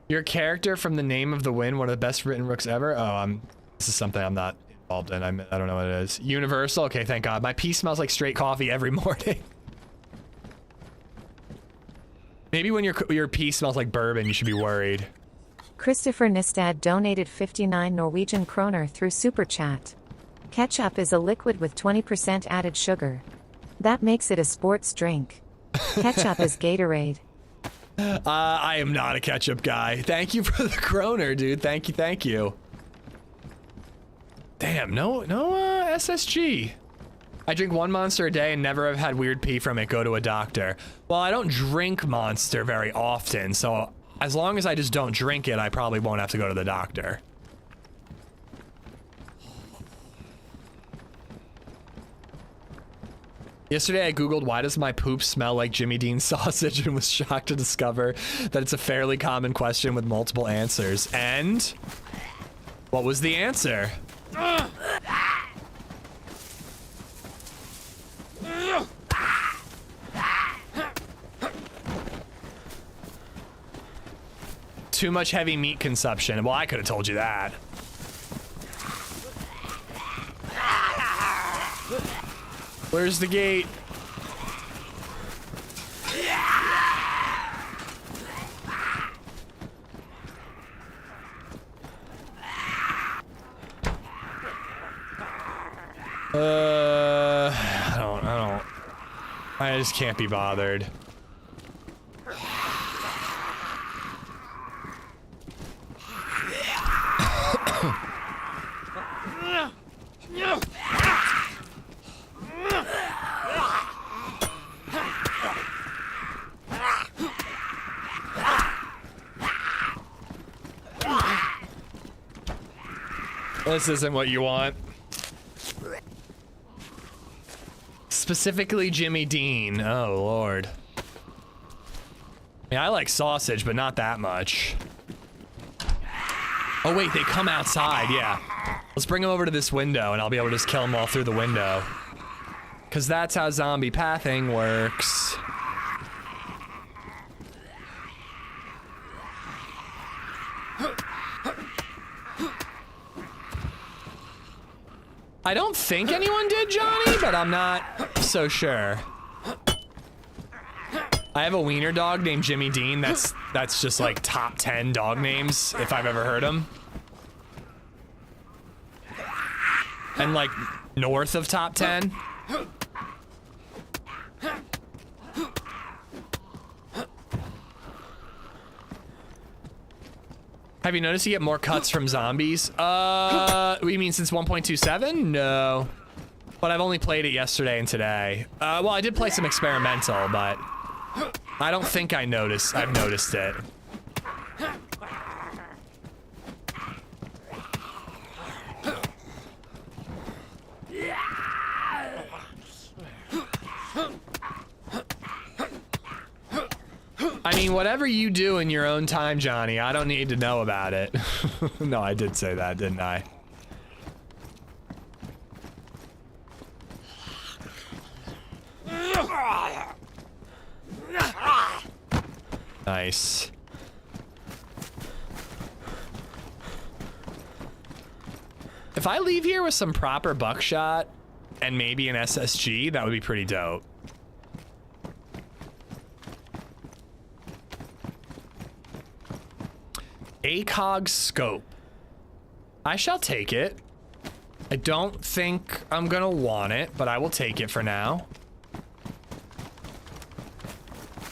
Your character from The Name of the Wind, one of the best written books ever. Oh, this is something I'm not involved in. I don't know what it is. Universal? Okay, thank God. My pee smells like straight coffee every morning. Maybe when your pee smells like bourbon, you should be worried. Christopher Nistad donated 59 Norwegian kroner through Super Chat. Ketchup is a liquid with 20% added sugar. That makes it a sports drink. Ketchup is Gatorade. I am not a ketchup guy. Thank you for the kroner, dude. Thank you. Damn, no SSG. I drink 1 Monster a day and never have had weird pee from it. Go to a doctor. Well, I don't drink Monster very often, so as long as I just don't drink it, I probably won't have to go to the doctor. Yesterday I googled why does my poop smell like Jimmy Dean sausage and was shocked to discover that it's a fairly common question with multiple answers. And what was the answer? too much heavy meat consumption. Well, I could have told you that. Where's the gate? I just can't be bothered. This isn't what you want. Specifically Jimmy Dean. Oh, Lord. I mean, I like sausage, but not that much. Oh, wait, they come outside, yeah. Let's bring them over to this window, and I'll be able to just kill them all through the window. Because that's how zombie pathing works. I don't think anyone did, Johnny, but I'm not so sure. I have a wiener dog named Jimmy Dean. That's just like top 10 dog names if I've ever heard them. And like north of top 10. Have you noticed you get more cuts from zombies? You mean since 1.27? No. But I've only played it yesterday and today. Well, I did play some experimental, but I don't think I've noticed it. I mean, whatever you do in your own time, Johnny, I don't need to know about it. No, I did say that, didn't I? Nice. If I leave here with some proper buckshot and maybe an SSG, that would be pretty dope. ACOG scope. I shall take it. I don't think I'm gonna want it, but I will take it for now.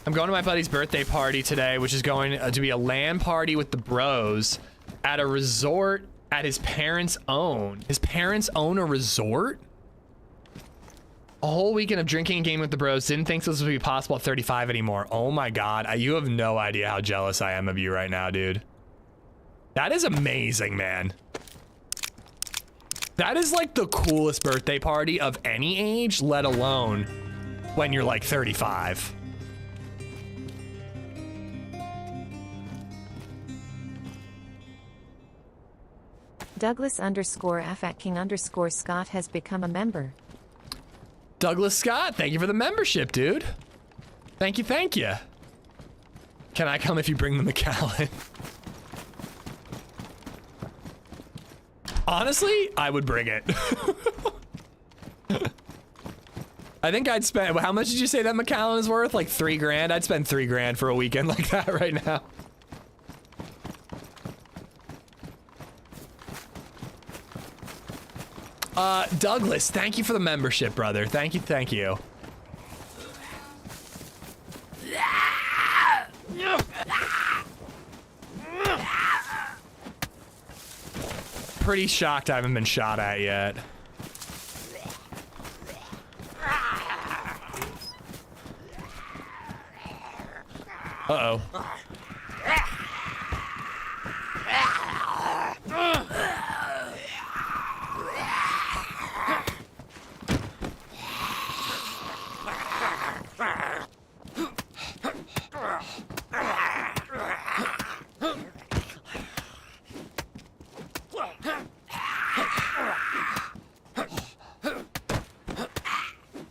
I'm going to my buddy's birthday party today, which is going to be a LAN party with the bros at a resort at his parents' own. His parents own a resort? A whole weekend of drinking and gaming with the bros. Didn't think this would be possible at 35 anymore. Oh my God, you have no idea how jealous I am of you right now, dude. That is amazing, man. That is like the coolest birthday party of any age, let alone when you're like 35. Douglas_F at King_Scott has become a member. Douglas Scott, thank you for the membership, dude. Thank you, thank you. Can I come if you bring the Macallan? Honestly, I would bring it. I think I'd spend, how much did you say that Macallan is worth? Like 3 grand? I'd spend 3 grand for a weekend like that right now. Douglas, thank you for the membership, brother. Thank you, thank you. Pretty shocked I haven't been shot at yet. Uh-oh.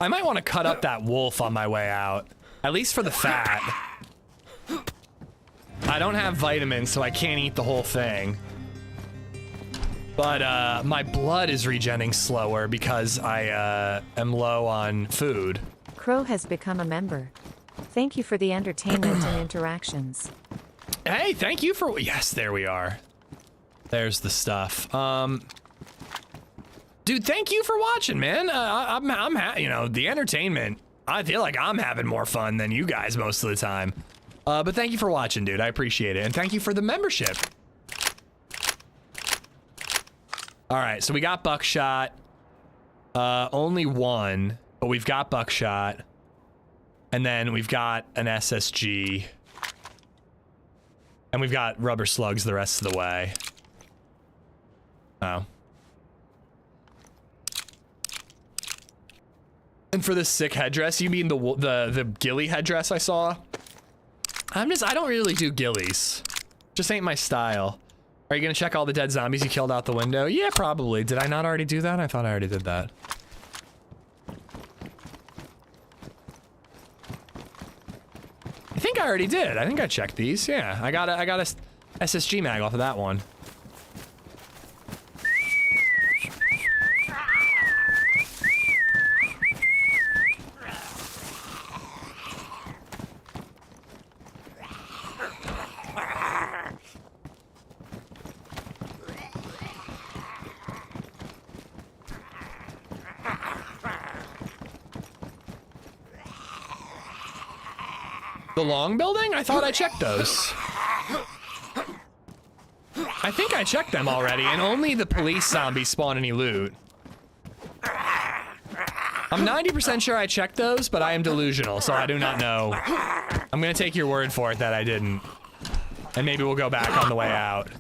I might want to cut up that wolf on my way out, at least for the fat. I don't have vitamins, so I can't eat the whole thing. But my blood is regenning slower because I am low on food. Crow has become a member. Thank you for the entertainment and interactions. Hey, thank you for... Yes, there we are. There's the stuff. Dude, thank you for watching, man. You know, the entertainment. I feel like I'm having more fun than you guys most of the time. But thank you for watching, dude. I appreciate it. And thank you for the membership. All right, so we got buckshot. Only one, but we've got buckshot. And then we've got an SSG. And we've got rubber slugs the rest of the way. Oh. And for this sick headdress, you mean the ghillie headdress I saw? I don't really do ghillies. Just ain't my style. Are you gonna check all the dead zombies you killed out the window? Yeah, probably. Did I not already do that? I thought I already did that. I think I already did. I think I checked these. Yeah, I got a SSG mag off of that one. The long building? I thought I checked those. I think I checked them already, and only the police zombies spawn any loot. I'm 90% sure I checked those, but I am delusional, so I do not know. I'm gonna take your word for it that I didn't. And maybe we'll go back on the way out.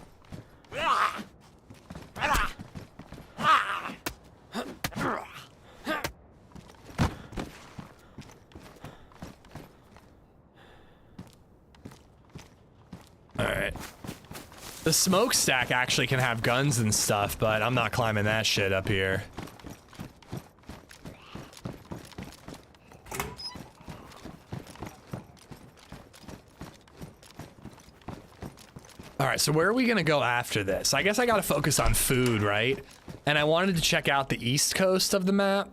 Alright. The smokestack actually can have guns and stuff, but I'm not climbing that shit up here. Alright, so where are we gonna go after this? I guess I gotta focus on food, right? And I wanted to check out the east coast of the map.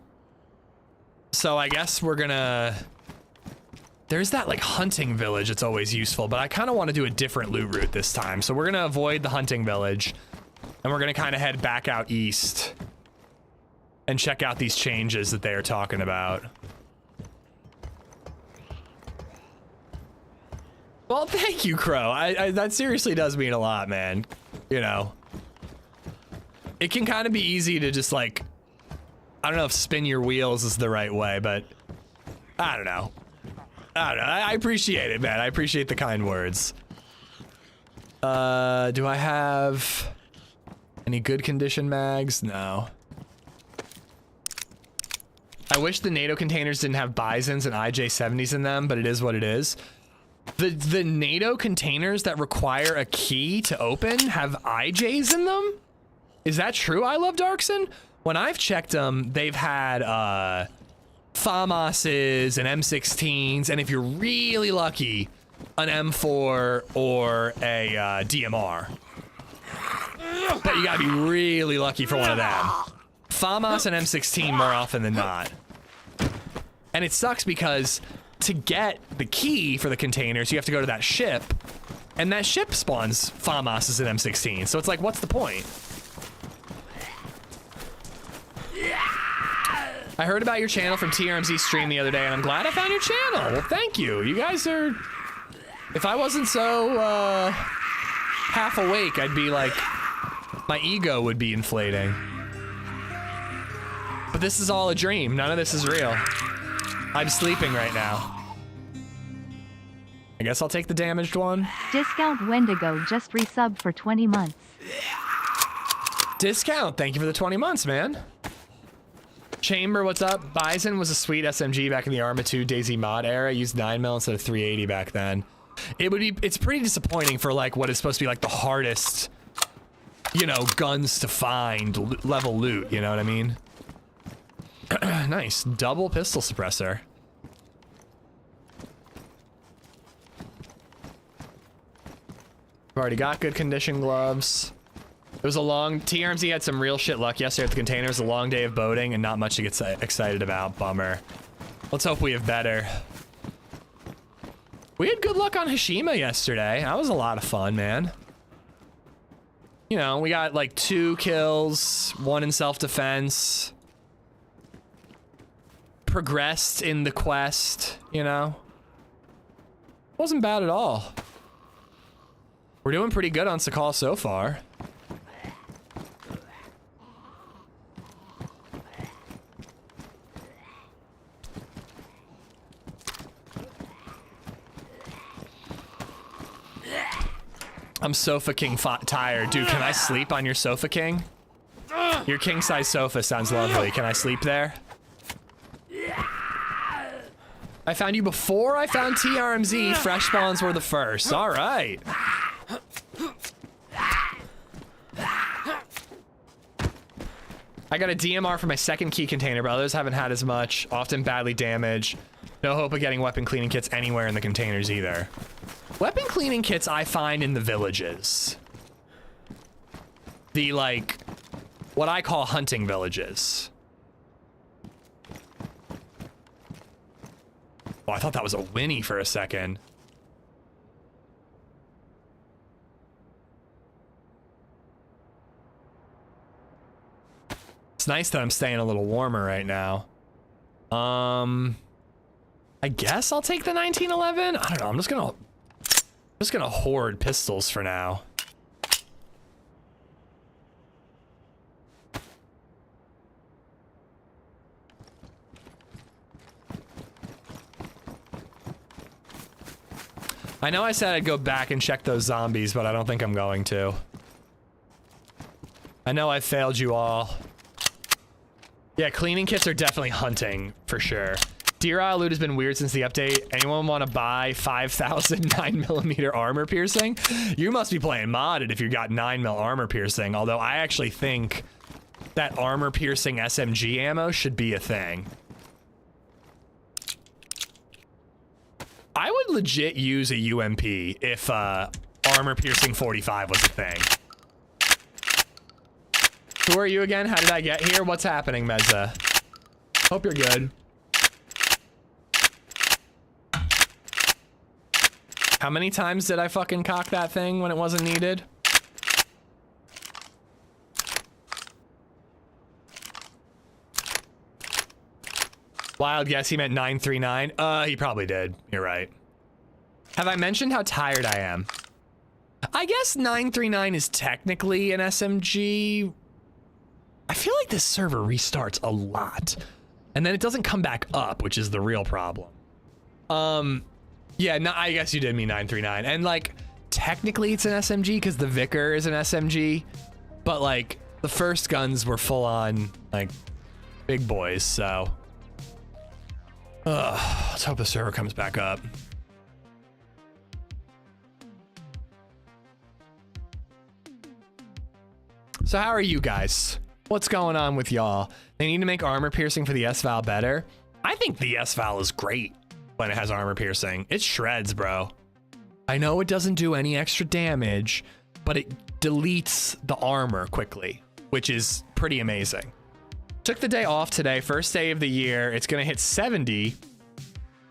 So I guess we're gonna... There's that like hunting village, it's always useful, but I kind of want to do a different loot route this time. So we're gonna avoid the hunting village and we're gonna kind of head back out east and check out these changes that they are talking about. Well, thank you, Crow. That seriously does mean a lot, man. You know, it can kind of be easy to just like, I don't know if spin your wheels is the right way, but I don't know. I appreciate it, man. I appreciate the kind words. Do I have any good condition mags? No. I wish the NATO containers didn't have Bisons and IJ-70s in them, but it is what it is. The NATO containers that require a key to open have IJs in them? Is that true, I Love Darkson? When I've checked them, they've had, FAMASs and M16s, and if you're really lucky, an M4 or a DMR. But you gotta be really lucky for one of them. FAMAS and M16 more often than not. And it sucks because to get the key for the containers, you have to go to that ship, and that ship spawns FAMASs and M16. So it's like, what's the point? I heard about your channel from TRMZ stream the other day, and I'm glad I found your channel. Well, thank you. You guys are... If I wasn't so, half awake, I'd be like... My ego would be inflating. But this is all a dream. None of this is real. I'm sleeping right now. I guess I'll take the damaged one. Discount Wendigo just resubbed for 20 months. Discount. Thank you for the 20 months, man. Chamber, what's up? Bison was a sweet SMG back in the Arma 2 DayZ mod era. I used 9mm instead of 380 back then. It's pretty disappointing for like what is supposed to be like the hardest, you know, guns to find level loot, you know what I mean? Nice. Double pistol suppressor. I've already got good condition gloves. It was a long, TRMZ had some real shit luck yesterday at the container. It was a long day of boating and not much to get excited about. Bummer. Let's hope we have better. We had good luck on Hashima yesterday. That was a lot of fun, man. You know, we got like 2 kills, 1 in self-defense. Progressed in the quest, you know. Wasn't bad at all. We're doing pretty good on Sakhal so far. I'm Sofa King tired. Dude, can I sleep on your Sofa King? Your king size sofa sounds lovely. Can I sleep there? I found you before I found TRMZ. Fresh spawns were the first. All right. I got a DMR for my second key container, but others haven't had as much. Often badly damaged. No hope of getting weapon cleaning kits anywhere in the containers either. Weapon cleaning kits I find in the villages. The, like, what I call hunting villages. Oh, I thought that was a Winnie for a second. It's nice that I'm staying a little warmer right now. I guess I'll take the 1911. I don't know. I'm just gonna hoard pistols for now. I know I said I'd go back and check those zombies, but I don't think I'm going to. I know I failed you all. Yeah, cleaning kits are definitely hunting, for sure. Deer Eye loot has been weird since the update. Anyone want to buy 5,000 9mm armor piercing? You must be playing modded if you got 9mm armor piercing, although I actually think that armor piercing SMG ammo should be a thing. I would legit use a UMP if armor piercing 45 was a thing. Who are you again? How did I get here? What's happening, Mezza? Hope you're good. How many times did I fucking cock that thing when it wasn't needed? Wild guess, he meant 939. He probably did. You're right. Have I mentioned how tired I am? I guess 939 is technically an SMG. I feel like this server restarts a lot. And then it doesn't come back up, which is the real problem. Yeah, no, I guess you did mean 939. And like, technically it's an SMG because the Vicar is an SMG. But like, the first guns were full on, like, big boys, so. Let's hope the server comes back up. So how are you guys? What's going on with y'all? They need to make armor piercing for the SVAL better. I think the SVAL is great when it has armor piercing. It shreds, bro. I know it doesn't do any extra damage, but it deletes the armor quickly, which is pretty amazing. Took the day off today, first day of the year. It's gonna hit 70.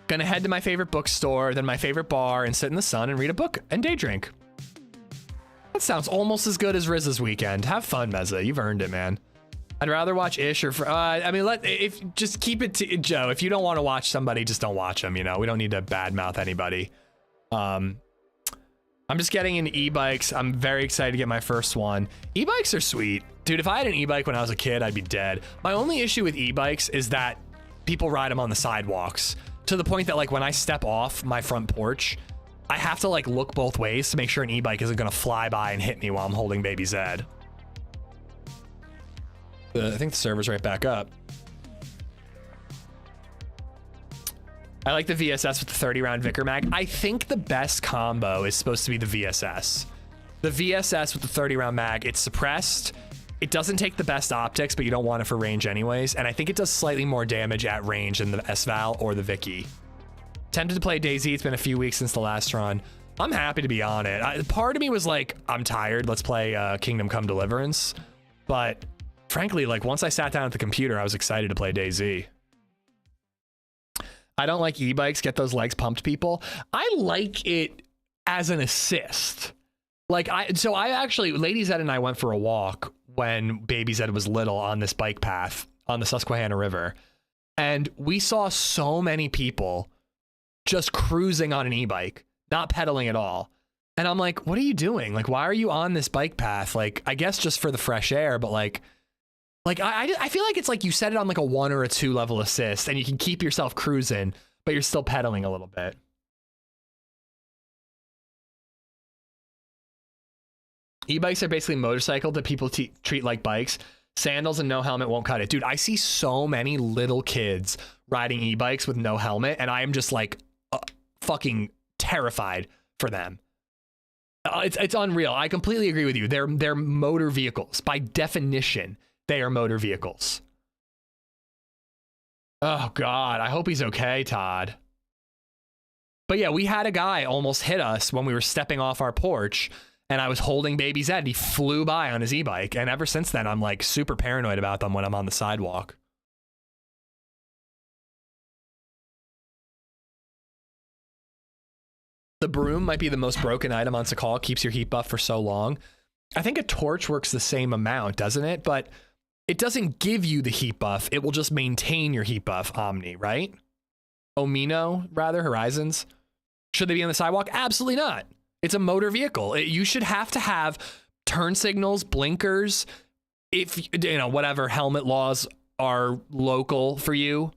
Gonna head to my favorite bookstore, then my favorite bar, and sit in the sun and read a book and day drink. That sounds almost as good as Riz's weekend. Have fun, Mezza. You've earned it, man. I'd rather watch Ish or I mean, just keep it to Joe. If you don't want to watch somebody, just don't watch them. You know, we don't need to badmouth anybody. I'm just getting into e-bikes. I'm very excited to get my first one. E-bikes are sweet. Dude, if I had an e-bike when I was a kid, I'd be dead. My only issue with e-bikes is that people ride them on the sidewalks to the point that like when I step off my front porch, I have to like look both ways to make sure an e-bike isn't gonna fly by and hit me while I'm holding baby Zed. I think the server's right back up. I like the VSS with the 30 round Vicar mag. I think the best combo is supposed to be the VSS. The VSS with the 30 round mag, it's suppressed. It doesn't take the best optics, but you don't want it for range anyways. And I think it does slightly more damage at range than the SVAL or the Vicky. Tempted to play DayZ. It's been a few weeks since the last run. I'm happy to be on it. Part of me was like, I'm tired. Let's play Kingdom Come Deliverance. But frankly, like once I sat down at the computer, I was excited to play DayZ. I don't like e-bikes. Get those legs pumped, people. I like it as an assist. Like I actually, LadyZed and I went for a walk when Baby Zed was little on this bike path on the Susquehanna River. And we saw so many people just cruising on an e-bike, not pedaling at all. And I'm like, what are you doing? Like, why are you on this bike path? Like, I guess just for the fresh air, but like I feel like it's like you set it on like a 1 or a 2 level assist and you can keep yourself cruising, but you're still pedaling a little bit. E-bikes are basically motorcycle that people treat like bikes. Sandals and no helmet won't cut it. Dude, I see so many little kids riding e-bikes with no helmet, and I am just like fucking terrified for them. It's unreal. I completely agree with you. They're motor vehicles. By definition, they are motor vehicles. Oh, God. I hope he's okay, Todd. But yeah, we had a guy almost hit us when we were stepping off our porch, and I was holding Baby Zed. He flew by on his e-bike, and ever since then, I'm like super paranoid about them when I'm on the sidewalk. The broom might be the most broken item on Sakhal. Keeps your heat buff for so long. I think a torch works the same amount, doesn't it? But it doesn't give you the heat buff. It will just maintain your heat buff, Omni, right? Omino, rather, Horizons. Should they be on the sidewalk? Absolutely not. It's a motor vehicle. You should have to have turn signals, blinkers, if, you know, whatever helmet laws are local for you.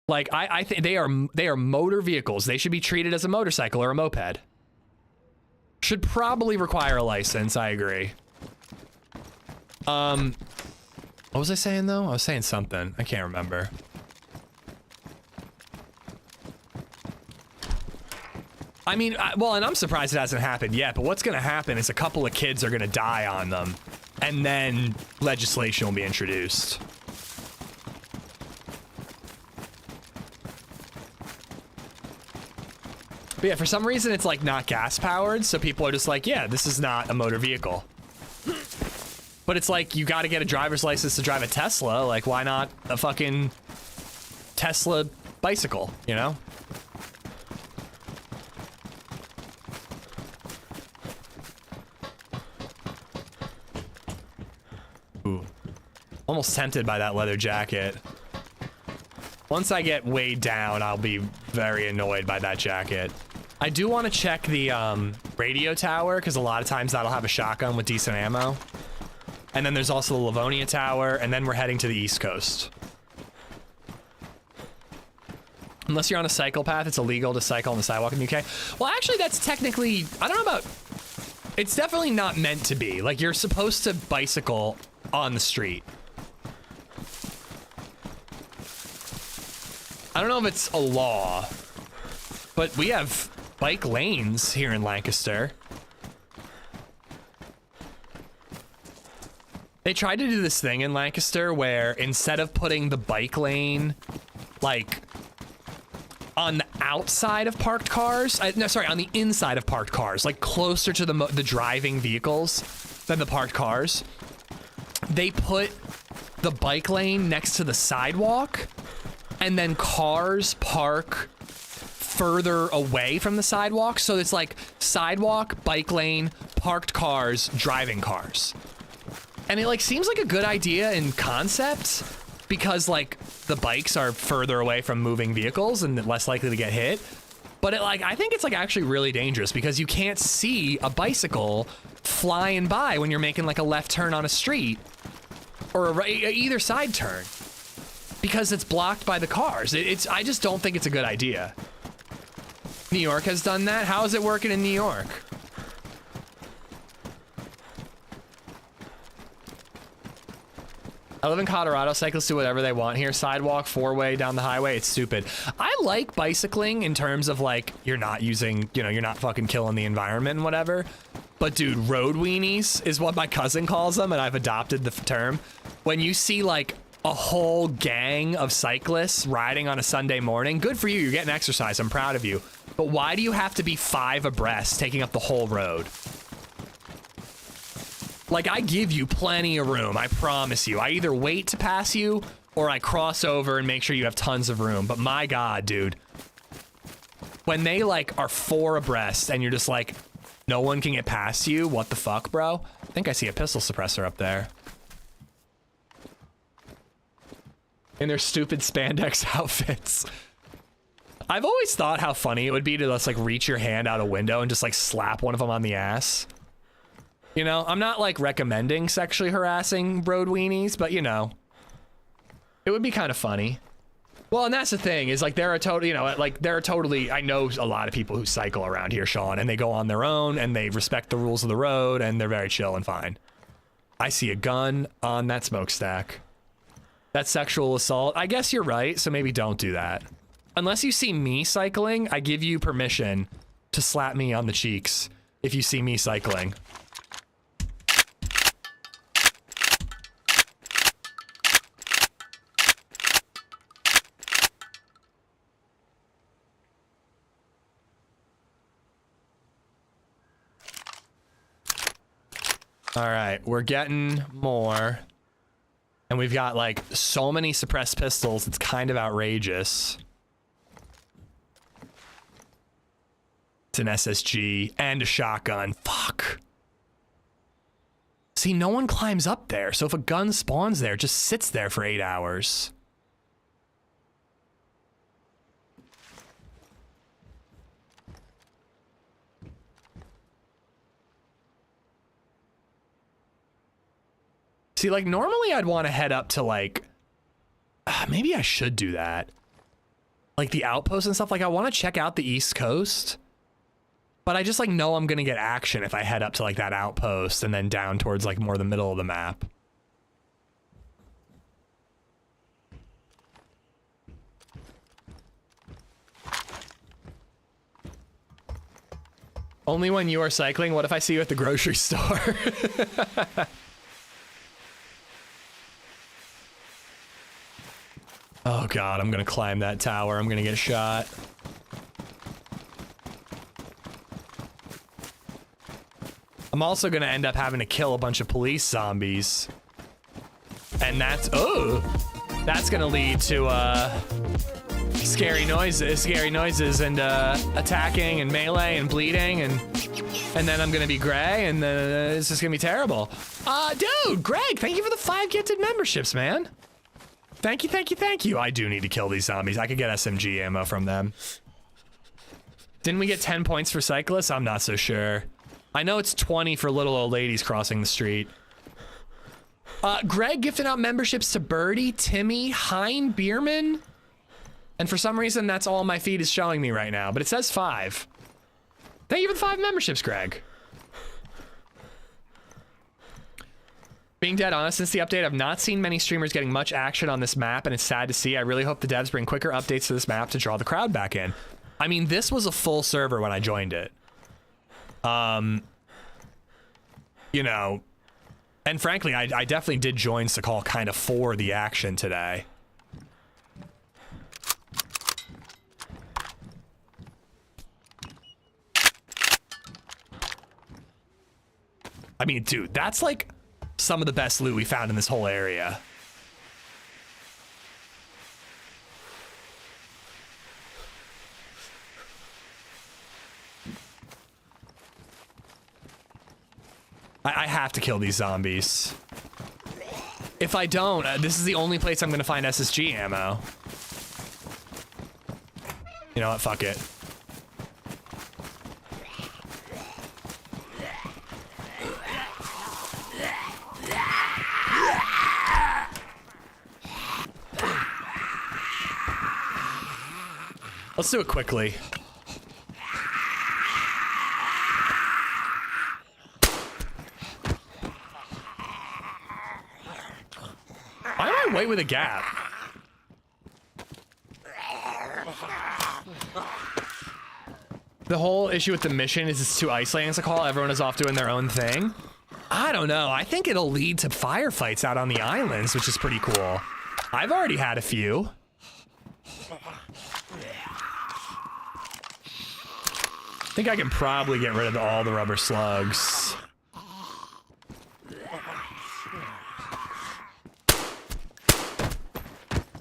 Like, I think they are motor vehicles. They should be treated as a motorcycle or a moped. Should probably require a license, I agree. What was I saying, though? I was saying something. I can't remember. I mean, well, and I'm surprised it hasn't happened yet, but what's going to happen is a couple of kids are going to die on them, and then legislation will be introduced. But yeah, for some reason, it's like not gas powered, so people are just like, yeah, this is not a motor vehicle. But it's like, you got to get a driver's license to drive a Tesla. Like, why not a fucking Tesla bicycle, you know? Ooh. Almost tempted by that leather jacket. Once I get weighed down, I'll be very annoyed by that jacket. I do want to check the radio tower, because a lot of times that'll have a shotgun with decent ammo. And then there's also the Livonia Tower, and then we're heading to the East Coast. Unless you're on a cycle path, it's illegal to cycle on the sidewalk in the UK. Well, actually, that's technically, I don't know about, it's definitely not meant to be. Like, you're supposed to bicycle on the street. I don't know if it's a law, but we have bike lanes here in Lancaster. They tried to do this thing in Lancaster where instead of putting the bike lane, like, on the outside of parked cars, no, sorry, on the inside of parked cars, like closer to the driving vehicles than the parked cars, they put the bike lane next to the sidewalk, and then cars park further away from the sidewalk. So it's like sidewalk, bike lane, parked cars, driving cars. And it like seems like a good idea in concept because like the bikes are further away from moving vehicles and less likely to get hit. But it like, I think it's like actually really dangerous because you can't see a bicycle flying by when you're making like a left turn on a street or a either side turn. Because it's blocked by the cars. I just don't think it's a good idea. New York has done that. How is it working in New York? I live in Colorado. Cyclists do whatever they want here. Sidewalk, four-way down the highway. It's stupid. I like bicycling in terms of like, you're not using, you know, you're not fucking killing the environment and whatever. But dude, road weenies is what my cousin calls them, and I've adopted the term. When you see like a whole gang of cyclists riding on a Sunday morning. Good for you. You're getting exercise. I'm proud of you. But why do you have to be 5 abreast, taking up the whole road? Like, I give you plenty of room. I promise you. I either wait to pass you or I cross over and make sure you have tons of room. But my God, dude. When they, like, are 4 abreast and you're just like, no one can get past you, what the fuck, bro? I think I see a pistol suppressor up there. In their stupid spandex outfits. I've always thought how funny it would be to just, like, reach your hand out a window and just, like, slap one of them on the ass. You know, I'm not, like, recommending sexually harassing broad weenies, but, you know, it would be kind of funny. Well, and that's the thing, is, like, there are totally, you know, like, there are totally, I know a lot of people who cycle around here, Sean, and they go on their own, and they respect the rules of the road, and they're very chill and fine. I see a gun on that smokestack. That's sexual assault. I guess you're right, so maybe don't do that. Unless you see me cycling, I give you permission to slap me on the cheeks if you see me cycling. All right, we're getting more. And we've got, like, so many suppressed pistols, it's kind of outrageous. It's an SSG and a shotgun. Fuck. See, no one climbs up there, so if a gun spawns there, it just sits there for 8 hours. See, like, normally I'd want to head up to, like, maybe I should do that. Like, the outposts and stuff. Like, I want to check out the East Coast. But I just, like, know I'm going to get action if I head up to, like, that outpost and then down towards, like, more the middle of the map. Only when you are cycling? What if I see you at the grocery store? Oh God, I'm gonna climb that tower. I'm gonna get shot. I'm also gonna end up having to kill a bunch of police zombies. And that's, that's gonna lead to, scary noises and, attacking and melee and bleeding and then I'm gonna be Greg and then it's just gonna be terrible. Dude, Greg, thank you for the 5 gifted memberships, man. Thank you, thank you, thank you. I do need to kill these zombies. I could get SMG ammo from them. Didn't we get 10 points for cyclists? I'm not so sure. I know it's 20 for little old ladies crossing the street. Greg gifted out memberships to Birdie, Timmy, Hein, Bierman. And for some reason, that's all my feed is showing me right now, but it says 5. Thank you for the 5 memberships, Greg. Being dead honest, since the update, I've not seen many streamers getting much action on this map, and it's sad to see. I really hope the devs bring quicker updates to this map to draw the crowd back in. I mean, this was a full server when I joined it. You know, and frankly, I definitely did join Sakhal kind of for the action today. I mean, dude, that's like some of the best loot we found in this whole area. I have to kill these zombies. If I don't, this is the only place I'm gonna find SSG ammo. You know what? Fuck it. Let's do it quickly. Why am I white with a gap? The whole issue with the mission is it's too isolating. It's a call. Everyone is off doing their own thing. I don't know. I think it'll lead to firefights out on the islands, which is pretty cool. I've already had a few. I think I can probably get rid of all the rubber slugs.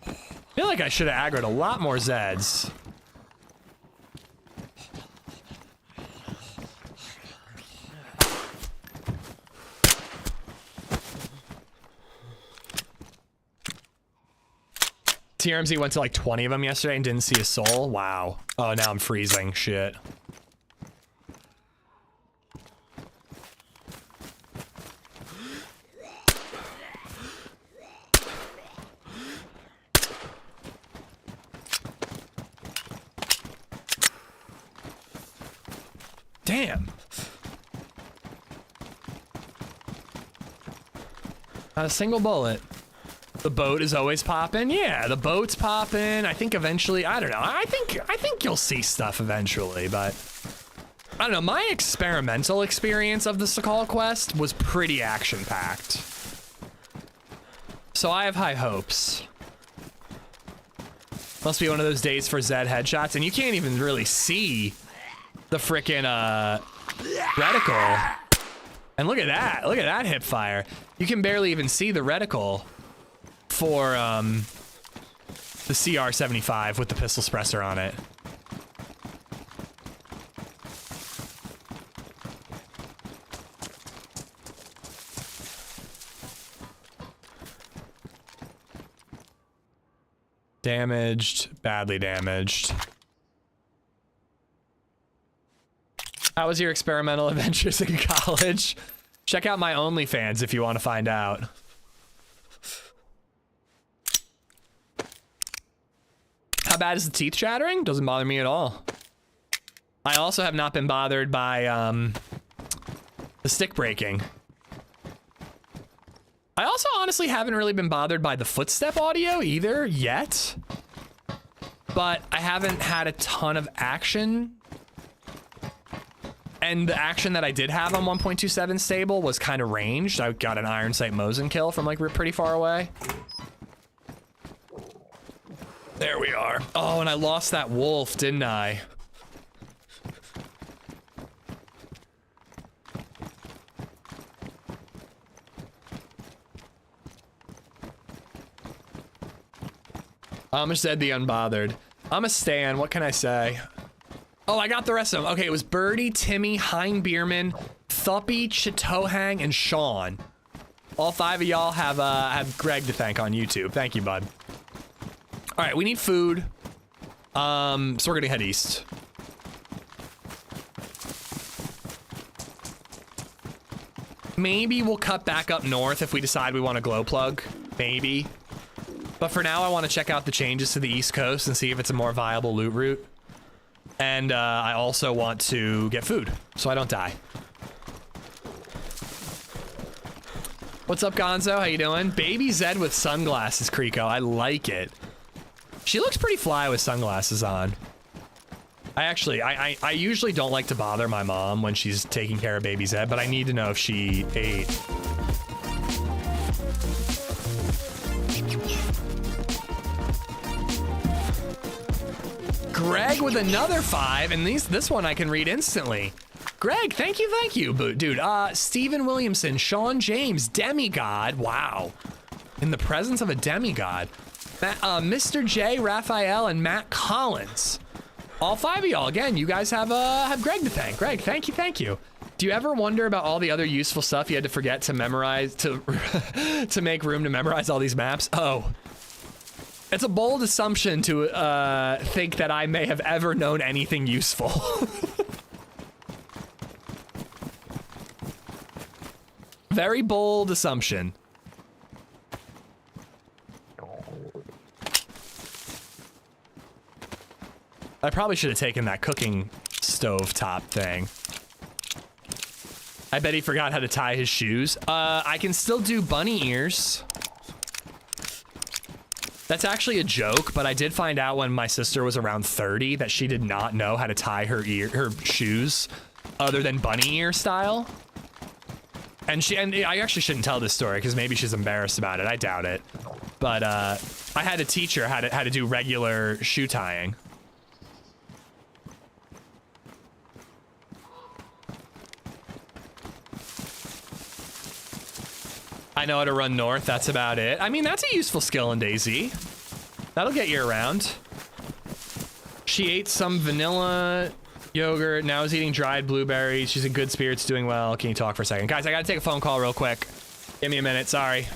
I feel like I should have aggroed a lot more Zeds. TRMZ went to like 20 of them yesterday and didn't see a soul. Wow. Oh, now I'm freezing. Shit. Damn. Not a single bullet. The boat is always popping. Yeah, the boat's popping. I think eventually, I don't know. I think you'll see stuff eventually, but I don't know. My experimental experience of the Sakhal quest was pretty action-packed. So I have high hopes. Must be one of those days for Zed headshots, and you can't even really see the frickin' reticle. And look at that hip fire. You can barely even see the reticle for the CR-75 with the pistol suppressor on it. Damaged, badly damaged. How was your experimental adventures in college? Check out my OnlyFans if you want to find out. How bad is the teeth chattering? Doesn't bother me at all. I also have not been bothered by the stick breaking. I also honestly haven't really been bothered by the footstep audio either yet. But I haven't had a ton of action. And the action that I did have on 1.27 stable was kind of ranged. I got an iron sight Mosin kill from like pretty far away. There we are. Oh, and I lost that wolf, didn't I? Amish said the unbothered. I'm a stan, what can I say? Oh, I got the rest of them. Okay, it was Birdie, Timmy, Hein Bierman, Thuppy, Chitohang, and Sean. All 5 of y'all have Greg to thank on YouTube. Thank you, bud. All right, we need food. So we're gonna head east. Maybe we'll cut back up north if we decide we want a glow plug. Maybe. But for now, I want to check out the changes to the East Coast and see if it's a more viable loot route. And I also want to get food, so I don't die. What's up, Gonzo? How you doing? Baby Zed with sunglasses, Kriko. I like it. She looks pretty fly with sunglasses on. I usually don't like to bother my mom when she's taking care of baby Zed, but I need to know if she ate. Greg with another 5, and this one I can read instantly. Greg, thank you, dude. Steven Williamson, Sean James, Demigod, wow. In the presence of a demigod. Mr. J, Raphael, and Matt Collins. All 5 of y'all, again, you guys have Greg to thank. Greg, thank you. Do you ever wonder about all the other useful stuff you had to forget to memorize, to make room to memorize all these maps? Oh. It's a bold assumption to think that I may have ever known anything useful. Very bold assumption. I probably should have taken that cooking stove top thing. I bet he forgot how to tie his shoes. I can still do bunny ears. That's actually a joke, but I did find out when my sister was around 30 that she did not know how to tie her shoes other than bunny ear style. And I actually shouldn't tell this story because maybe she's embarrassed about it. I doubt it. but I had to teach her how to do regular shoe tying. I know how to run north, that's about it. I mean, that's a useful skill in DayZ. That'll get you around. She ate some vanilla yogurt, now is eating dried blueberries. She's in good spirits, doing well. Can you talk for a second? Guys, I gotta take a phone call real quick. Give me a minute, sorry.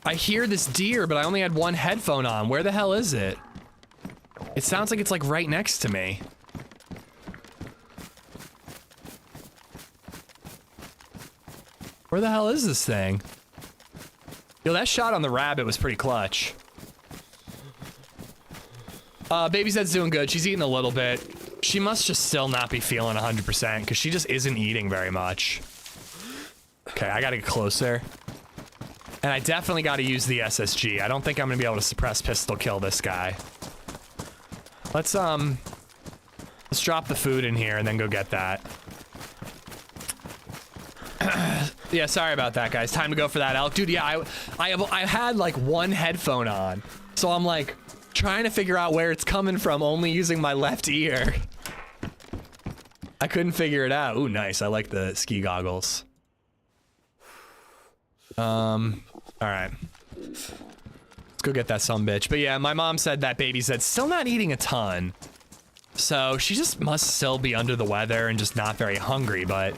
I hear this deer, but I only had one headphone on. Where the hell is it? It sounds like it's like right next to me. Where the hell is this thing? Yo, that shot on the rabbit was pretty clutch. LadyZed's doing good. She's eating a little bit. She must just still not be feeling 100% because she just isn't eating very much. Okay, I gotta get closer. And I definitely gotta use the SSG. I don't think I'm gonna be able to suppress pistol kill this guy. Let's drop the food in here and then go get that. Yeah, sorry about that, guys. Time to go for that elk. Dude, yeah, I had like one headphone on. So I'm like trying to figure out where it's coming from only using my left ear. I couldn't figure it out. Ooh, nice. I like the ski goggles. All right. Let's go get that sumbitch. But yeah, my mom said that LadyZed's still not eating a ton. So she just must still be under the weather and just not very hungry, but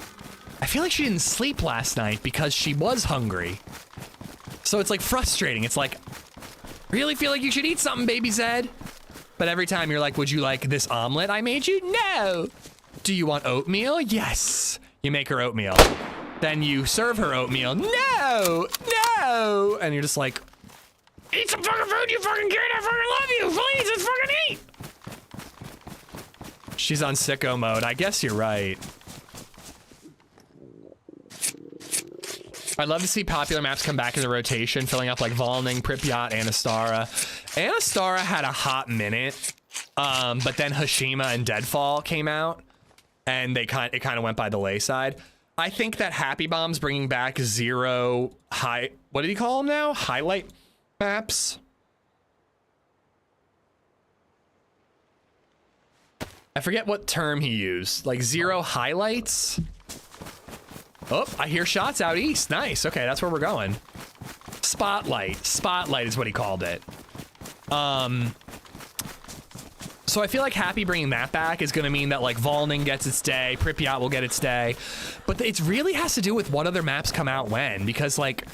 I feel like she didn't sleep last night because she was hungry. So it's like frustrating. It's like, really feel like you should eat something, LadyZed. But every time you're like, would you like this omelet I made you? No. Do you want oatmeal? Yes. You make her oatmeal. Then you serve her oatmeal. No, no. And you're just like, eat some fucking food, you fucking kid. I fucking love you. Please, let's fucking eat. She's on sicko mode. I guess you're right. I'd love to see popular maps come back in the rotation, filling up like Volning, Pripyat, Anastara. Anastara had a hot minute, but then Hashima and Deadfall came out, and it kind of went by the wayside. I think that Happy Bomb's bringing back what did he call them now? Highlight maps? I forget what term he used. Like 0 highlights? Oh, I hear shots out east. Nice. Okay, that's where we're going. Spotlight. Spotlight is what he called it. So I feel like Happy bringing that back is going to mean that like Volning gets its day, Pripyat will get its day. But it really has to do with what other maps come out when, because like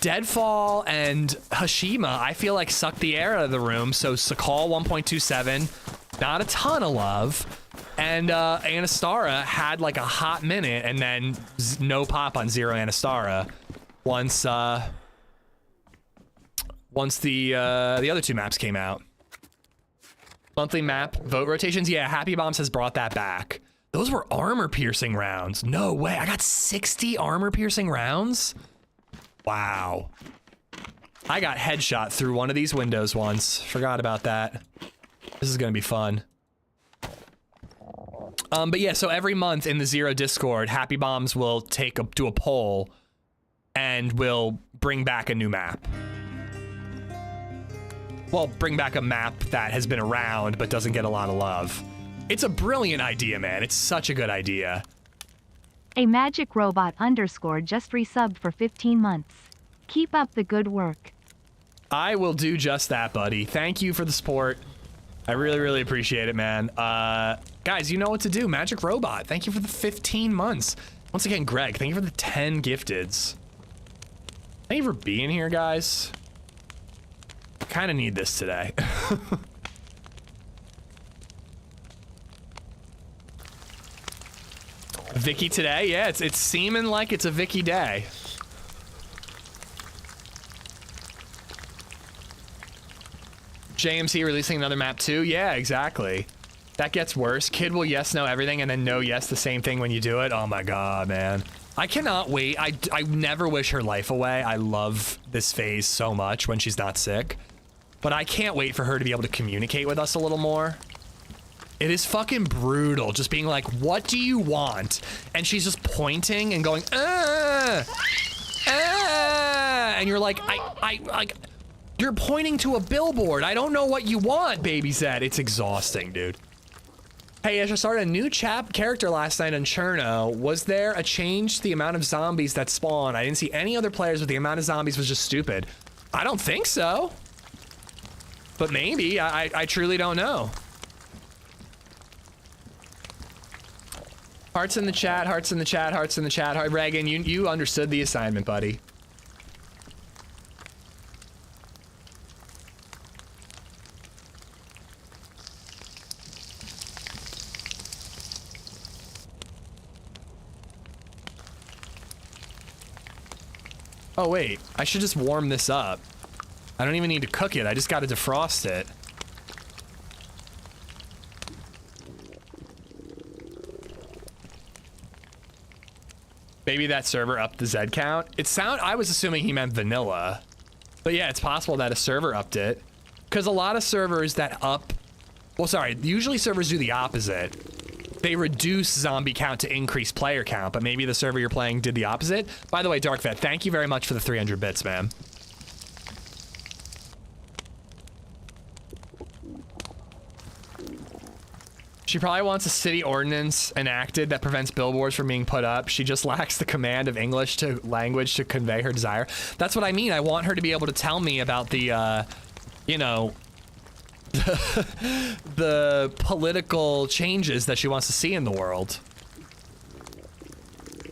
Deadfall and Hashima, I feel like sucked the air out of the room. So Sakhal 1.27, not a ton of love. And Anastara had like a hot minute and then no pop on 0 Anastara once the other two maps came out. Monthly map vote rotations. Yeah, Happy Bombs has brought that back. Those were armor piercing rounds. No way. I got 60 armor piercing rounds. Wow. I got headshot through one of these windows once. Forgot about that. This is going to be fun. But yeah, so every month in the 0 Discord, Happy Bombs will do a poll and will bring back a new map. Well, bring back a map that has been around but doesn't get a lot of love. It's a brilliant idea, man. It's such a good idea. A magic robot _ just resubbed for 15 months. Keep up the good work. I will do just that, buddy. Thank you for the support. I really, really appreciate it, man. Guys, you know what to do. Magic Robot, thank you for the 15 months. Once again, Greg, thank you for the 10 gifteds. Thank you for being here, guys. Kind of need this today. Vicky today? Yeah, it's seeming like it's a Vicky day. JMC releasing another map too? Yeah, exactly. That gets worse. Kid will yes, no everything, and then no, yes, the same thing when you do it. Oh my god, man. I cannot wait. I never wish her life away. I love this phase so much when she's not sick. But I can't wait for her to be able to communicate with us a little more. It is fucking brutal, just being like, what do you want? And she's just pointing and going, and you're like, you're pointing to a billboard. I don't know what you want, LadyZed. It's exhausting, dude. Hey, I started a new character last night on Cherno. Was there a change to the amount of zombies that spawn? I didn't see any other players, but the amount of zombies was just stupid. I don't think so. But maybe. I truly don't know. Hearts in the chat, hearts in the chat, hearts in the chat. Reagan, you understood the assignment, buddy. Oh wait, I should just warm this up. I don't even need to cook it, I just gotta defrost it. Maybe that server upped the Z count. I was assuming he meant vanilla. But yeah, it's possible that a server upped it. Because a lot of servers that up... Well, sorry, usually servers do the opposite. They reduce zombie count to increase player count, but maybe the server you're playing did the opposite. By the way, DarkVet, thank you very much for the 300 bits, man. She probably wants a city ordinance enacted that prevents billboards from being put up. She just lacks the command of English to language to convey her desire. That's what I mean. I want her to be able to tell me about the, you know, the political changes that she wants to see in the world.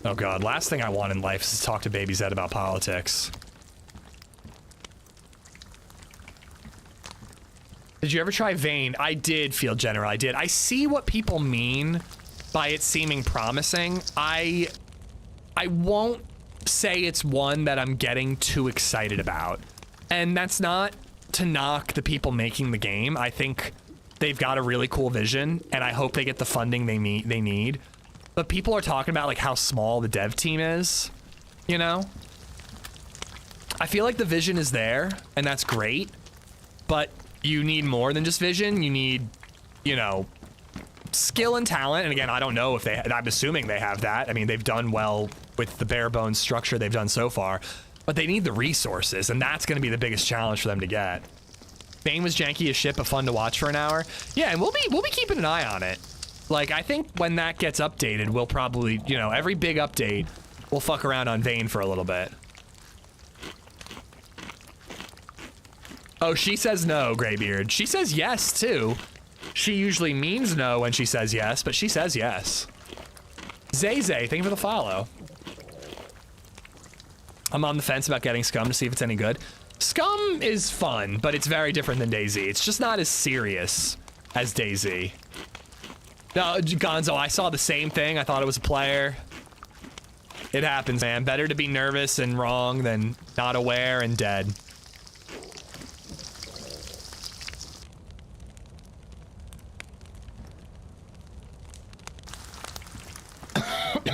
Oh God, last thing I want in life is to talk to LadyZed about politics. Did you ever try Vane? I did, Field General, I did. I see what people mean by it seeming promising. I won't say it's one that I'm getting too excited about. And that's not to knock the people making the game. I think they've got a really cool vision, and I hope they get the funding they need. But people are talking about like how small the dev team is, you know? I feel like the vision is there, and that's great, but you need more than just vision. You need, you know, skill and talent. And again, I don't know if I'm assuming they have that. I mean, they've done well with the bare bones structure they've done so far, but they need the resources, and that's going to be the biggest challenge for them to get. Bane was janky as shit, but fun to watch for an hour. Yeah, and we'll be keeping an eye on it. Like, I think when that gets updated, we'll probably, you know, every big update, we'll fuck around on Vane for a little bit. Oh, she says no, Graybeard. She says yes, too. She usually means no when she says yes, but she says yes. Zay, thank you for the follow. I'm on the fence about getting Scum to see if it's any good. Scum is fun, but it's very different than DayZ. It's just not as serious as DayZ. No, Gonzo, I saw the same thing. I thought it was a player. It happens, man. Better to be nervous and wrong than not aware and dead.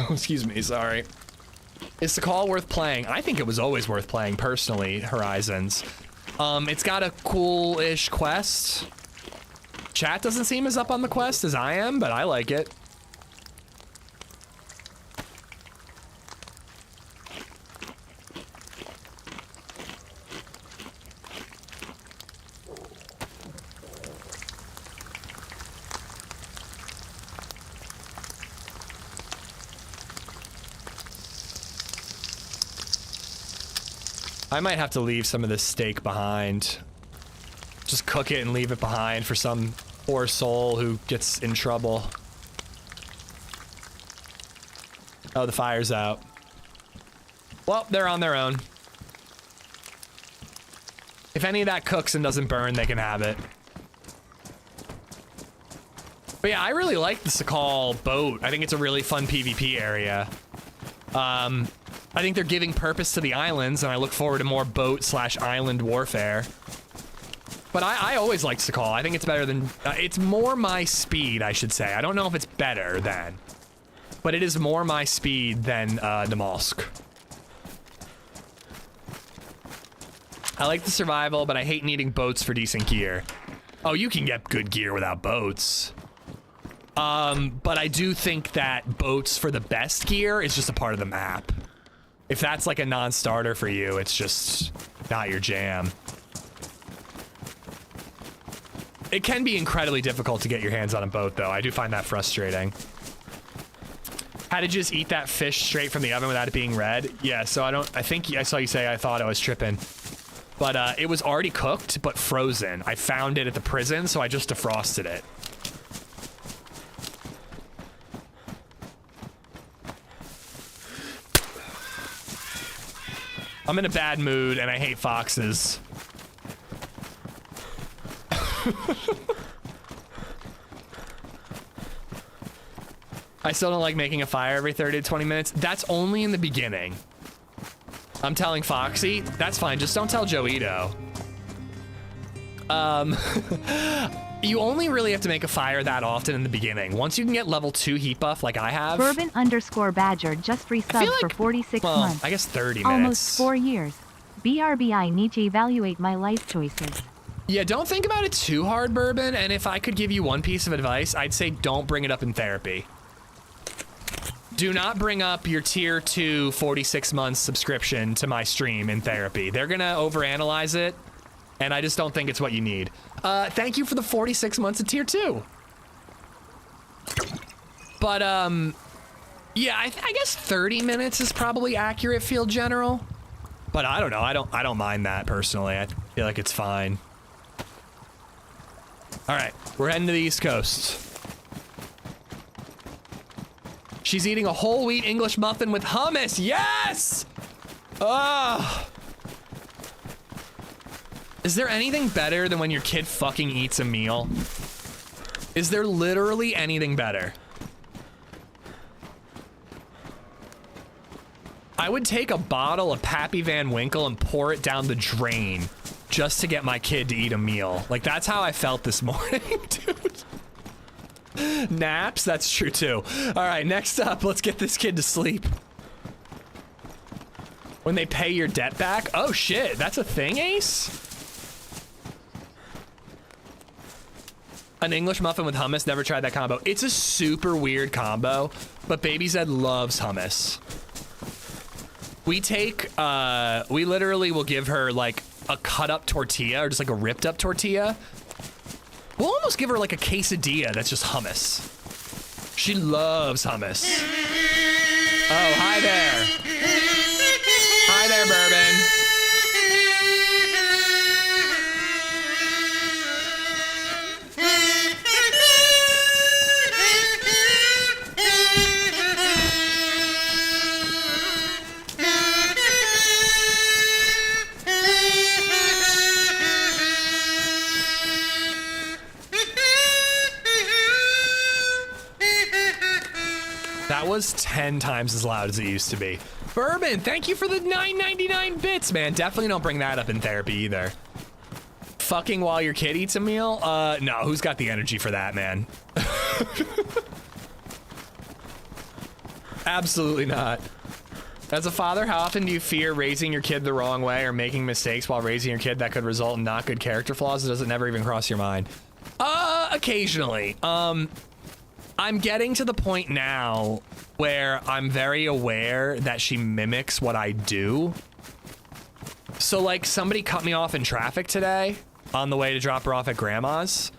Excuse me, sorry. Is Sakhal worth playing? I think it was always worth playing, personally, Horizons. It's got a cool-ish quest. Chat doesn't seem as up on the quest as I am, but I like it. I might have to leave some of this steak behind. Just cook it and leave it behind for some poor soul who gets in trouble. Oh, the fire's out. Well, they're on their own. If any of that cooks and doesn't burn, they can have it. But yeah, I really like the Sakhal boat. I think it's a really fun PvP area. I think they're giving purpose to the islands, and I look forward to more boat/island warfare. But I always liked Sakhal. I think it's better than... it's more my speed, I should say. I don't know if it's better than, but it is more my speed than Namalsk. I like the survival, but I hate needing boats for decent gear. Oh, you can get good gear without boats. But I do think that boats for the best gear is just a part of the map. If that's like a non-starter for you, it's just not your jam. It can be incredibly difficult to get your hands on a boat, though. I do find that frustrating. How did you just eat that fish straight from the oven without it being red? Yeah, so I think I saw you say I thought I was tripping. But it was already cooked, but frozen. I found it at the prison, so I just defrosted it. I'm in a bad mood, and I hate foxes. I still don't like making a fire every 30 to 20 minutes. That's only in the beginning. I'm telling Foxy, that's fine. Just don't tell Joito. You only really have to make a fire that often in the beginning. Once you can get level 2 heat buff like I have. Bourbon_Badger just resubbed like, for 46 well, months. I guess 30 minutes. Almost 4 years. BRB, I need to evaluate my life choices. Yeah, don't think about it too hard, Bourbon. And if I could give you one piece of advice, I'd say don't bring it up in therapy. Do not bring up your tier 2 46 months subscription to my stream in therapy. They're gonna overanalyze it, and I just don't think it's what you need. Thank you for the 46 months of tier 2. But, yeah, I guess 30 minutes is probably accurate field general. But I don't know. I don't mind that personally. I feel like it's fine. All right, we're heading to the East Coast. She's eating a whole wheat English muffin with hummus. Yes! Ah. Is there anything better than when your kid fucking eats a meal? Is there literally anything better? I would take a bottle of Pappy Van Winkle and pour it down the drain just to get my kid to eat a meal. Like, that's how I felt this morning, dude. Naps, that's true too. All right, next up, let's get this kid to sleep. When they pay your debt back? Oh shit, that's a thing, Ace? An English muffin with hummus, never tried that combo. It's a super weird combo, but LadyZed loves hummus. We take, we literally will give her like a cut up tortilla or just like a ripped up tortilla. We'll almost give her like a quesadilla that's just hummus. She loves hummus. Oh, hi there. Hi there, Bourbon. That was 10 times as loud as it used to be. Bourbon, thank you for the 9.99 bits, man. Definitely don't bring that up in therapy either. Fucking while your kid eats a meal? No, who's got the energy for that, man? Absolutely not. As a father, how often do you fear raising your kid the wrong way or making mistakes while raising your kid that could result in not good character flaws? Or does it never even cross your mind? Occasionally. I'm getting to the point now where I'm very aware that she mimics what I do. So like somebody cut me off in traffic today on the way to drop her off at grandma's.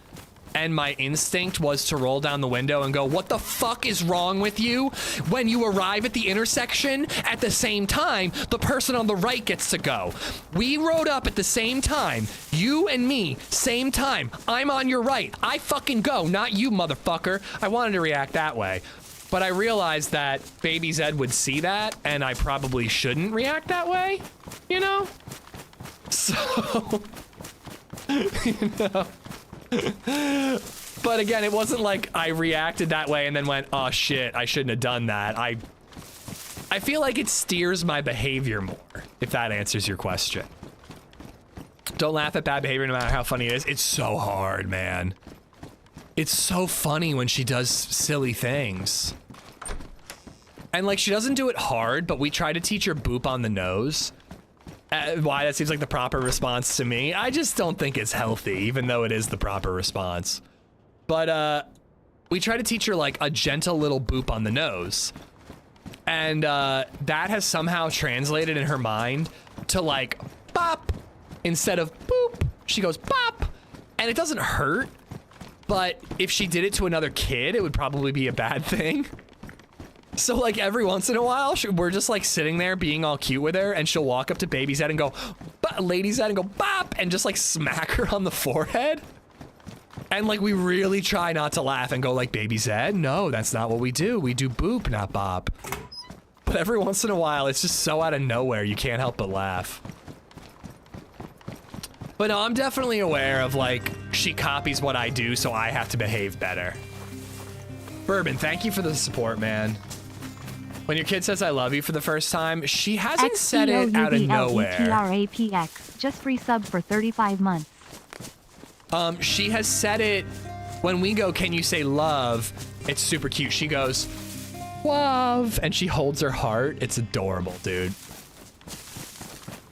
And my instinct was to roll down the window and go, what the fuck is wrong with you? When you arrive at the intersection at the same time, the person on the right gets to go. We rode up at the same time. You and me, same time. I'm on your right. I fucking go, not you, motherfucker. I wanted to react that way. But I realized that LadyZed would see that and I probably shouldn't react that way, you know? So, you know. But again, it wasn't like I reacted that way and then went, oh shit, I shouldn't have done that. I feel like it steers my behavior more, if that answers your question. Don't laugh at bad behavior no matter how funny it is. It's so hard, man. It's so funny when she does silly things. And like, she doesn't do it hard, but we try to teach her boop on the nose. Why that seems like the proper response to me. I just don't think it's healthy, even though it is the proper response. But we try to teach her like a gentle little boop on the nose. And that has somehow translated in her mind to like bop instead of boop. She goes bop, and it doesn't hurt. But if she did it to another kid, it would probably be a bad thing. So like every once in a while, we're just like sitting there being all cute with her, and she'll walk up to LadyZed and go, LadyZed and go bop, and just like smack her on the forehead. And like we really try not to laugh and go like, LadyZed, no, that's not what we do. We do boop, not bop. But every once in a while, it's just so out of nowhere, you can't help but laugh. But no, I'm definitely aware of like, she copies what I do, so I have to behave better. Bourbon, thank you for the support, man. When your kid says I love you for the first time, she hasn't said it out of nowhere. XPOUBLETRAPX, just resub for 35 months. She has said it when we go, can you say love? It's super cute. She goes, love, and she holds her heart. It's adorable, dude.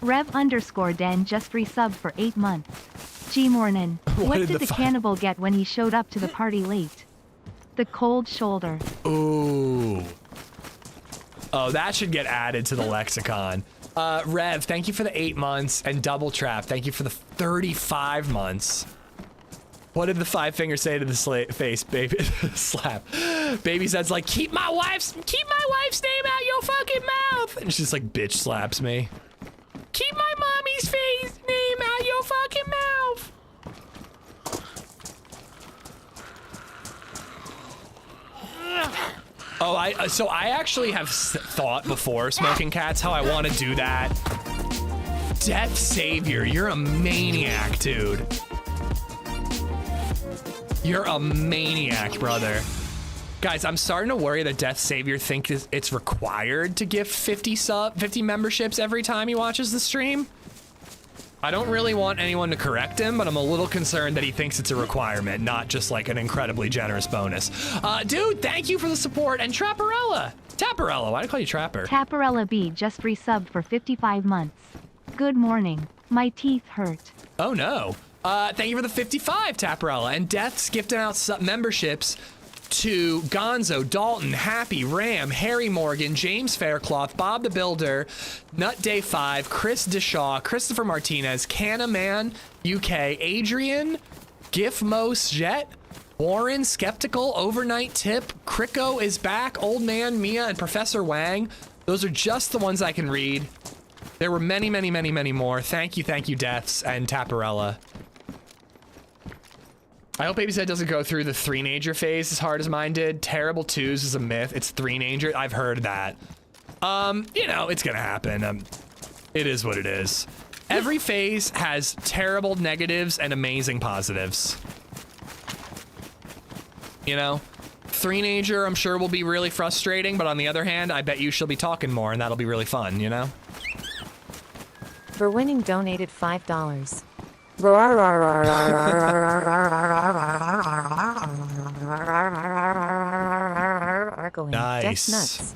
Rev_Den just resub for 8 months. G Mornin. What did the cannibal get when he showed up to the party late? The cold shoulder. Ooh. Oh, that should get added to the lexicon. Rev, thank you for the 8 months, and Double Trap, thank you for the 35 months. What did the 5 finger say to the face, baby? Slap. Baby Zed's like, keep my wife's name out your fucking mouth. And she's like, bitch slaps me. Keep my mommy's face name out your fucking mouth. Oh, so I actually have thought before, Smoking Cats, how I want to do that. Death Savior, you're a maniac, dude. You're a maniac, brother. Guys, I'm starting to worry that Death Savior thinks it's required to give 50 memberships every time he watches the stream. I don't really want anyone to correct him, but I'm a little concerned that he thinks it's a requirement, not just like an incredibly generous bonus. Dude, thank you for the support. And Trapperella. Tapperella, why do I call you Trapper? Tapperella B just resubbed for 55 months. Good morning. My teeth hurt. Oh no. Thank you for the 55, Tapperella. And Death's gifting out memberships to Gonzo, Dalton, Happy, Ram, Harry Morgan, James Faircloth, Bob the Builder, Nut Day 5, Chris Deshaw, Christopher Martinez, Canna Man, UK, Adrian, Gif Mos Jet, Warren, Skeptical, Overnight Tip, Kriko is back, Old Man, Mia, and Professor Wang. Those are just the ones I can read. There were many, many, many, many more. Thank you, Deaths and Tapperella. I hope BabyZed doesn't go through the 3-nager phase as hard as mine did. Terrible 2s is a myth. It's 3-nager. I've heard that. You know, it's gonna happen. It is what it is. Every phase has terrible negatives and amazing positives. You know? 3-nager, I'm sure will be really frustrating, but on the other hand, I bet you she'll be talking more and that'll be really fun, you know? For winning donated $5. Nice. Nuts.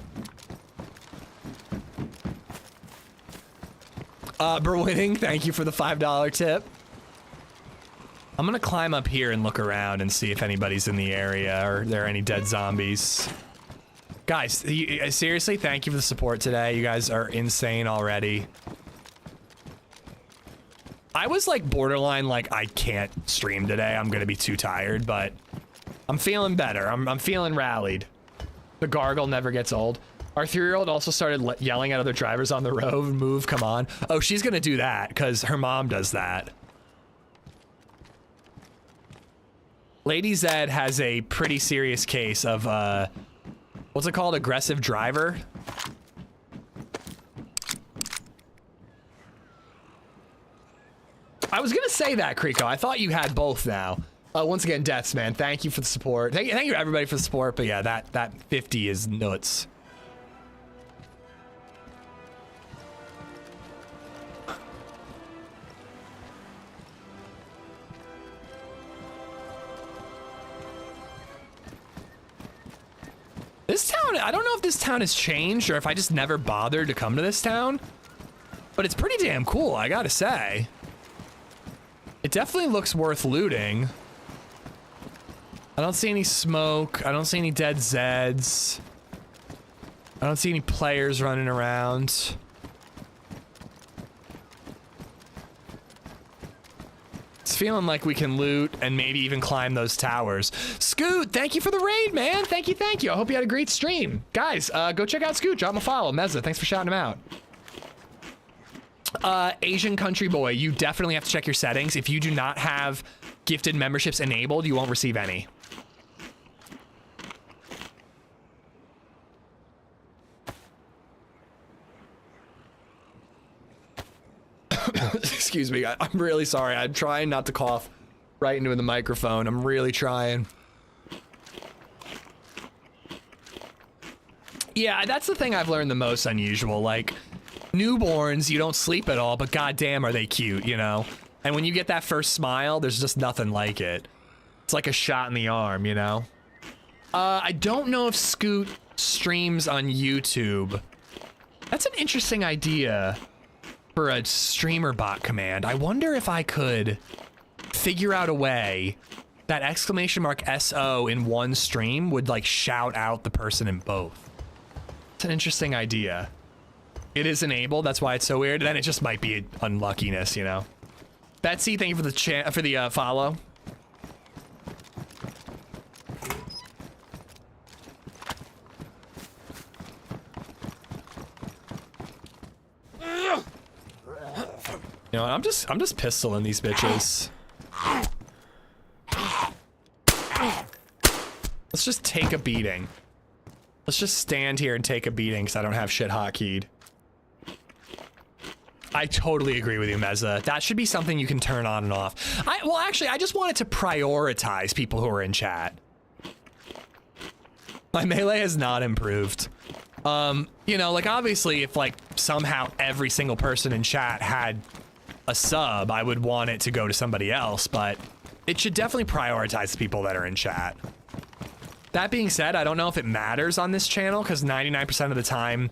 Berwinning, thank you for the $5 tip. I'm gonna climb up here and look around and see if anybody's in the area or there are any dead zombies. Guys, seriously, thank you for the support today. You guys are insane already. I was like borderline like I can't stream today. I'm gonna be too tired, but I'm feeling better. I'm feeling rallied. The gargle never gets old. Our 3-year-old also started yelling at other drivers on the road. Move, come on. Oh, she's gonna do that because her mom does that. LadyZed has a pretty serious case of what's it called? Aggressive driver. I was gonna say that, Kriko. I thought you had both now. Once again, Deaths, man. Thank you for the support. Thank you everybody for the support. But yeah, that 50 is nuts. This town, I don't know if this town has changed or if I just never bothered to come to this town, but it's pretty damn cool, I gotta say. It definitely looks worth looting. I don't see any smoke. I don't see any dead Zeds. I don't see any players running around. It's feeling like we can loot and maybe even climb those towers. Scoot, thank you for the raid, man. Thank you, thank you. I hope you had a great stream. Guys, go check out Scoot. Drop him a follow. Mezza, thanks for shouting him out. Asian country boy, you definitely have to check your settings. If you do not have gifted memberships enabled, you won't receive any. Excuse me, I'm really sorry. I'm trying not to cough right into the microphone. I'm really trying. Yeah, that's the thing I've learned the most unusual. Like, newborns, you don't sleep at all, but goddamn are they cute, you know? And when you get that first smile, there's just nothing like it. It's like a shot in the arm, you know? I don't know if Scoot streams on YouTube. That's an interesting idea for a streamer bot command. I wonder if I could figure out a way that !SO in one stream would like shout out the person in both. It's an interesting idea. It is enabled, that's why it's so weird. Then it just might be unluckiness, you know. Betsy, thank you for the follow. You know, I'm just pistoling these bitches. Let's just take a beating. Let's just stand here and take a beating because I don't have shit hotkeyed. I totally agree with you, Meza. That should be something you can turn on and off. Well, actually, I just wanted to prioritize people who are in chat. My melee has not improved. You know, like obviously if like somehow every single person in chat had a sub, I would want it to go to somebody else, but it should definitely prioritize the people that are in chat. That being said, I don't know if it matters on this channel because 99% of the time,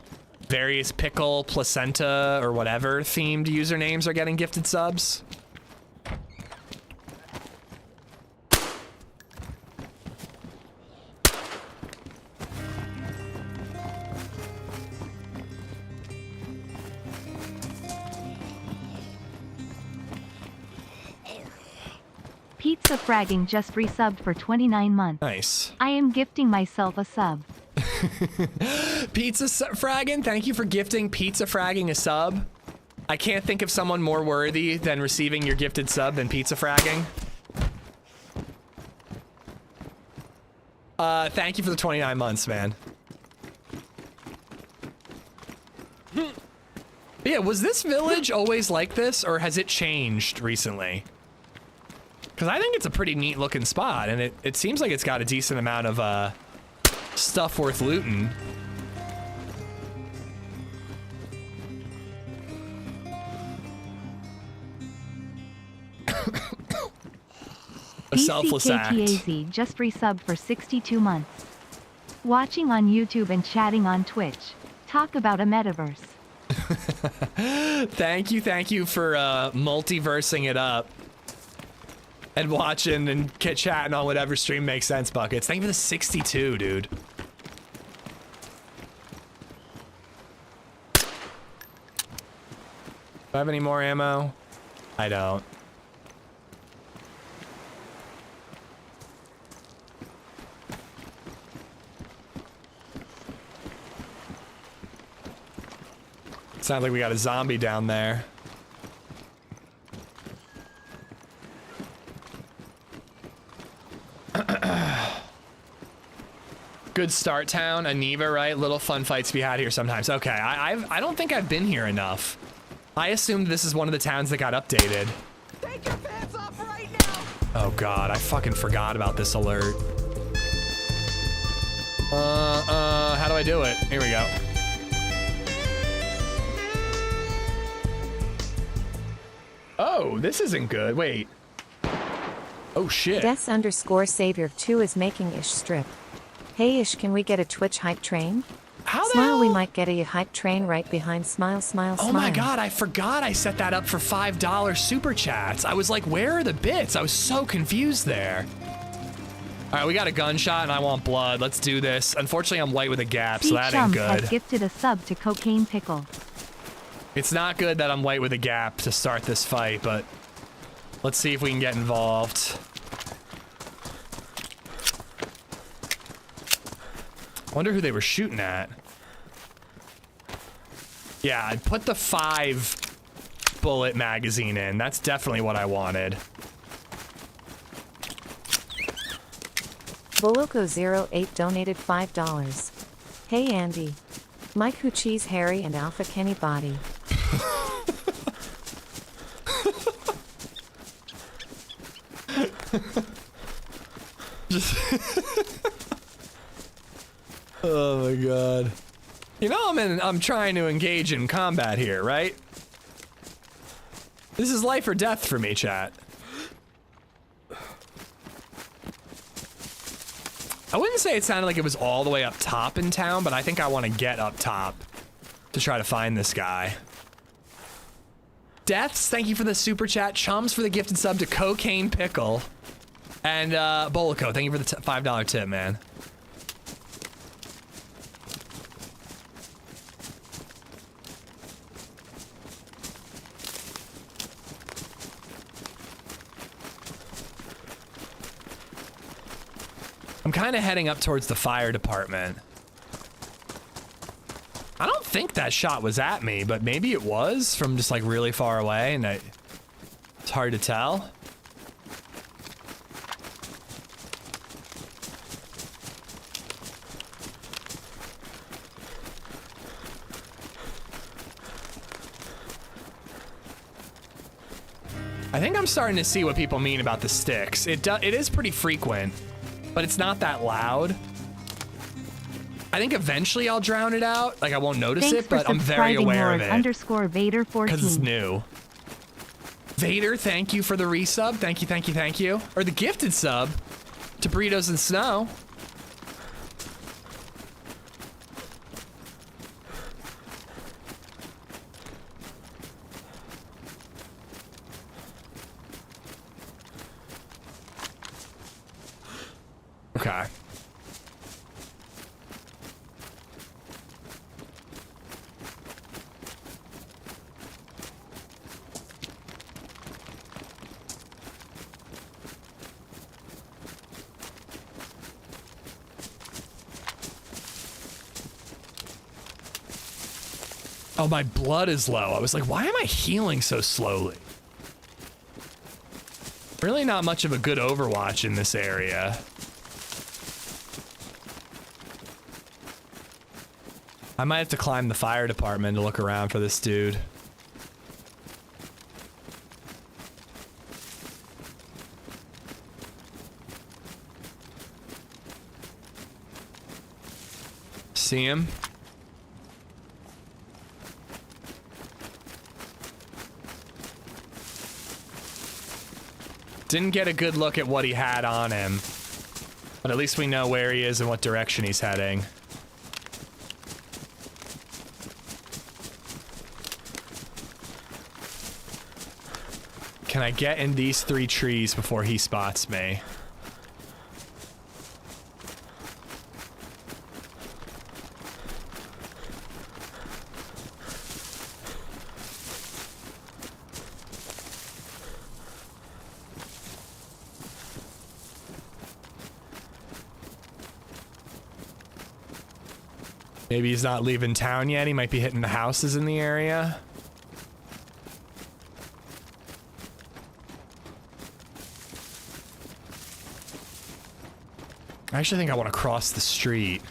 various pickle, placenta, or whatever themed usernames are getting gifted subs. Pizza Fragging just resubbed for 29 months. Nice. I am gifting myself a sub. Pizza Fragging, thank you for gifting Pizza Fragging a sub. I can't think of someone more worthy than receiving your gifted sub than Pizza Fragging. Thank you for the 29 months, man. Yeah, was this village always like this, or has it changed recently? Because I think it's a pretty neat looking spot, and it seems like it's got a decent amount of stuff worth looting. A selfless act. BCKTAZ just resubbed for 62 months. Watching on YouTube and chatting on Twitch. Talk about a metaverse. Thank you for multiversing it up. And watching and chatting on whatever stream makes sense, Buckets. Thank you for the 62, dude. Do I have any more ammo? I don't. Sounds like we got a zombie down there. Good start town, Aniva, right? Little fun fights to be had here sometimes. Okay, I don't think I've been here enough. I assumed this is one of the towns that got updated. Take your pants off right now. Oh god, I fucking forgot about this alert. How do I do it? Here we go. Oh, this isn't good. Wait. Oh shit. Des_Savior2 is making Ish strip. Hey Ish, can we get a Twitch hype train? How the Smile, hell? we might get a hype train right behind Smile, Smile, Smile. Oh my god, I forgot I set that up for $5 super chats. I was like, where are the bits? I was so confused there. All right, we got a gunshot and I want blood. Let's do this. Unfortunately, I'm white with a gap, so that ain't Chums has good. gifted a sub to Cocaine Pickle. It's not good that I'm white with a gap to start this fight, but let's see if we can get involved. Wonder who they were shooting at. Yeah, I put the 5-bullet magazine in. That's definitely what I wanted. Boloco08 donated $5. Hey Andy. Mike Who Cheese Harry and Alpha Kenny Body. Oh my god. You know I'm trying to engage in combat here, right? This is life or death for me, chat. I wouldn't say it sounded like it was all the way up top in town, but I think I want to get up top to try to find this guy. Deaths, thank you for the super chat. Chums for the gifted sub to Cocaine Pickle. And Bolico, thank you for the $5 tip, man. I'm kind of heading up towards the fire department. I don't think that shot was at me, but maybe it was from just like really far away, and hard to tell. I think I'm starting to see what people mean about the sticks. It is pretty frequent, but it's not that loud. I think eventually I'll drown it out. Like I won't notice it, but I'm very aware of it. _Vader14. Because it's new. Vader, thank you for the resub. Thank you, thank you, thank you. Or the gifted sub to Burritos and Snow. Okay. Oh, my blood is low. I was like, why am I healing so slowly? Really not much of a good Overwatch in this area. I might have to climb the fire department to look around for this dude. See him? Didn't get a good look at what he had on him, but at least we know where he is and what direction he's heading. Can I get in these 3 trees before he spots me? Maybe he's not leaving town yet. He might be hitting the houses in the area. I actually think I want to cross the street.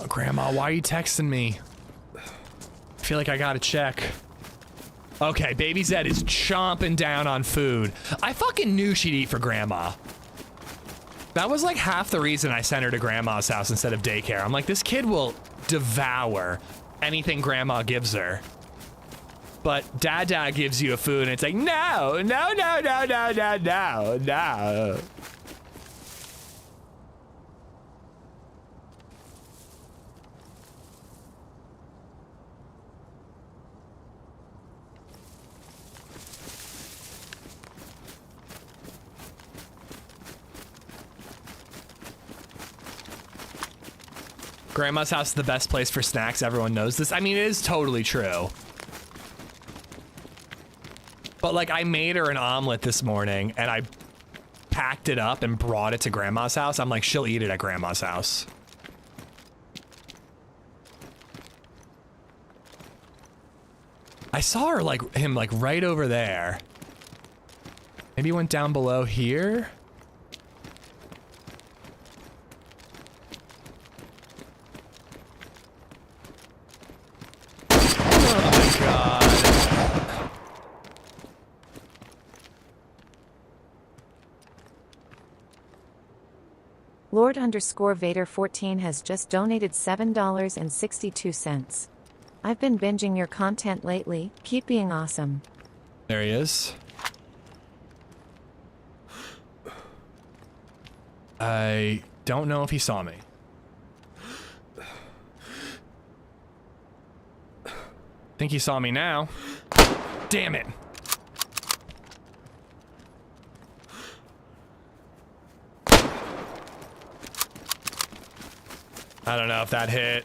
Grandma, why are you texting me? I feel like I gotta check. Okay, Baby Zed is chomping down on food. I fucking knew she'd eat for Grandma. That was like half the reason I sent her to Grandma's house instead of daycare. I'm like, this kid will devour anything Grandma gives her. But Dada gives you a food and it's like, no, no, no, no, no, no, no, no. Grandma's house is the best place for snacks. Everyone knows this. I mean, it is totally true. But like, I made her an omelet this morning and I packed it up and brought it to Grandma's house. I'm like, she'll eat it at Grandma's house. I saw her like him like right over there. Maybe he went down below here. Oh my God. Lord_Vader14 has just donated $7.62. I've been binging your content lately. Keep being awesome. There he is. I don't know if he saw me. Think he saw me now. Damn it. I don't know if that hit.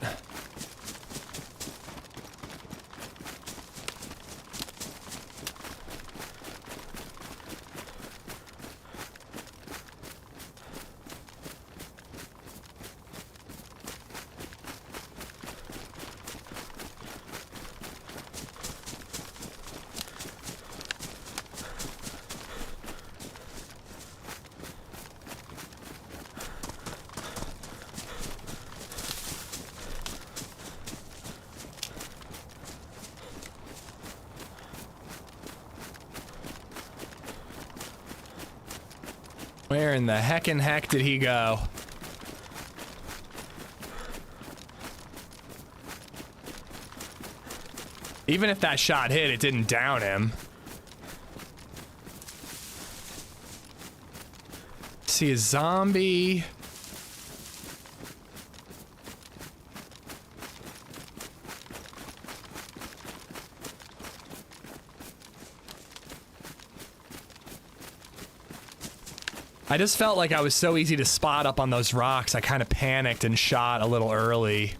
Where in the heckin' heck did he go? Even if that shot hit, it didn't down him. See a zombie. I just felt like I was so easy to spot up on those rocks, I kind of panicked and shot a little early.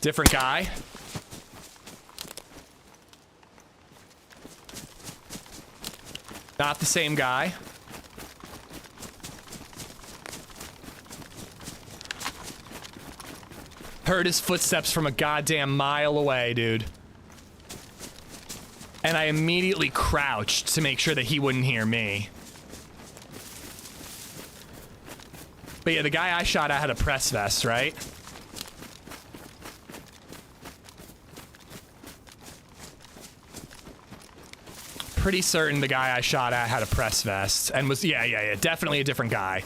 Different guy. Not the same guy. Heard his footsteps from a goddamn mile away, dude. And I immediately crouched to make sure that he wouldn't hear me. But yeah, the guy I shot at had a press vest, right? Pretty certain the guy I shot at had a press vest and was, yeah, definitely a different guy.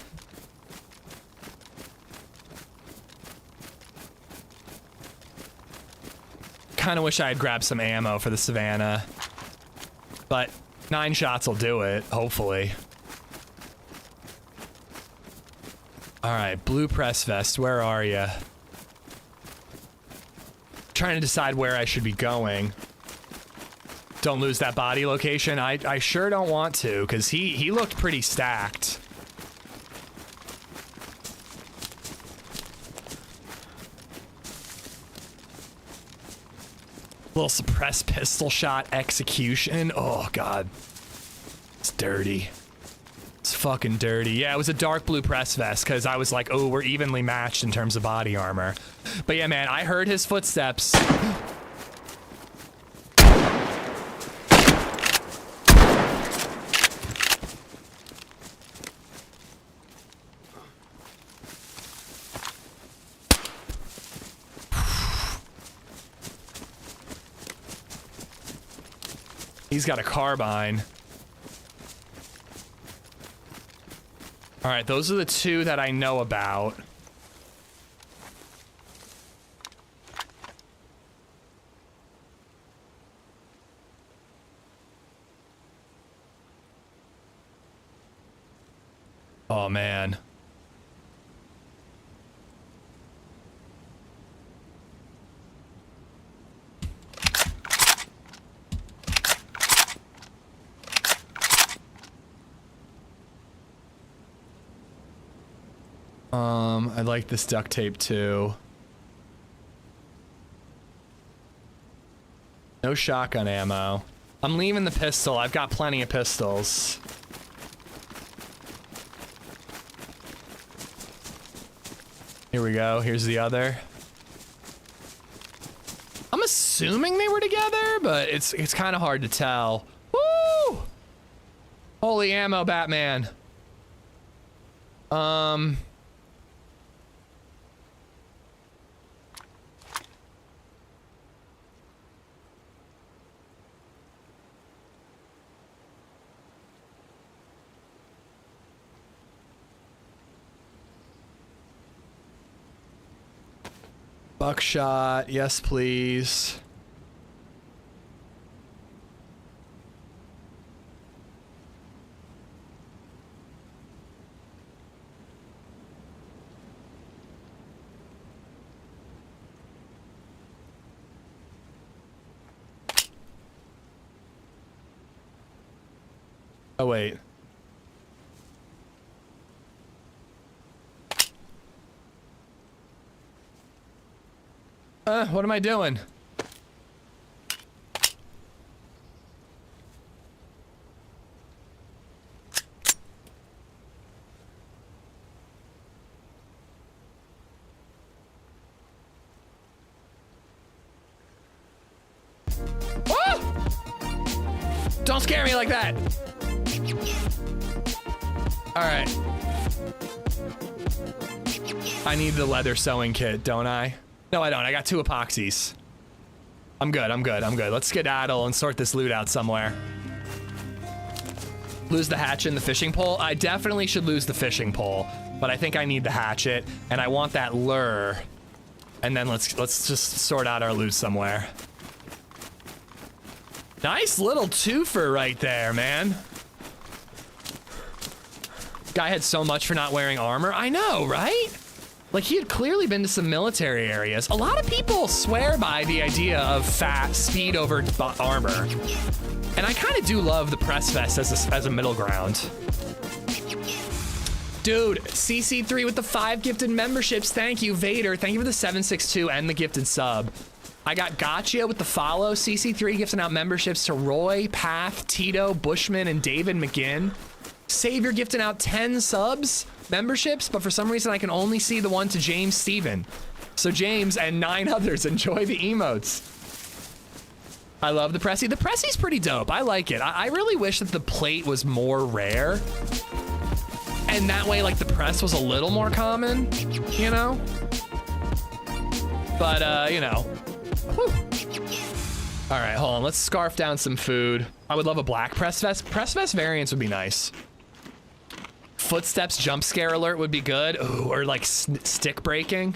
Kind of wish I had grabbed some ammo for the Savannah, but 9 shots will do it, hopefully. All right, blue press vest, where are you? Trying to decide where I should be going. Don't lose that body location. I sure don't want to, because he looked pretty stacked. Little suppressed pistol shot execution. Oh, God. It's dirty. It's fucking dirty. Yeah, it was a dark blue press vest, because I was like, oh, we're evenly matched in terms of body armor. But yeah, man, I heard his footsteps. He's got a carbine. All right, those are the 2 that I know about. Oh, man. I like this duct tape too. No shotgun ammo. I'm leaving the pistol. I've got plenty of pistols. Here we go. Here's the other. I'm assuming they were together, but it's kind of hard to tell. Woo! Holy ammo, Batman. Buckshot, yes please. Oh wait. What am I doing? Oh! Don't scare me like that. All right. I need the leather sewing kit, don't I? No, I don't. I got 2 epoxies. I'm good. Let's skedaddle and sort this loot out somewhere. Lose the hatchet and the fishing pole? I definitely should lose the fishing pole, but I think I need the hatchet, and I want that lure. And then let's just sort out our loot somewhere. Nice little twofer right there, man. Guy had so much for not wearing armor. I know, right? Like, he had clearly been to some military areas. A lot of people swear by the idea of fat speed over armor. And I kind of do love the press vest as a middle ground. Dude, CC3 with the 5 gifted memberships. Thank you, Vader. Thank you for the 762 and the gifted sub. I got Gotcha with the follow. CC3 gifting out memberships to Roy, Path, Tito, Bushman, and David McGinn. Savior gifting out 10 subs, memberships, but for some reason I can only see the one to James Steven. So James and 9 others, enjoy the emotes. I love the Pressy. The Pressy's pretty dope. I like it. I really wish that the plate was more rare. And that way, like, the press was a little more common, you know? But, you know. Whew. All right, hold on. Let's scarf down some food. I would love a black press vest. Press vest variants would be nice. Footsteps jump scare alert would be good. Ooh, or like stick breaking.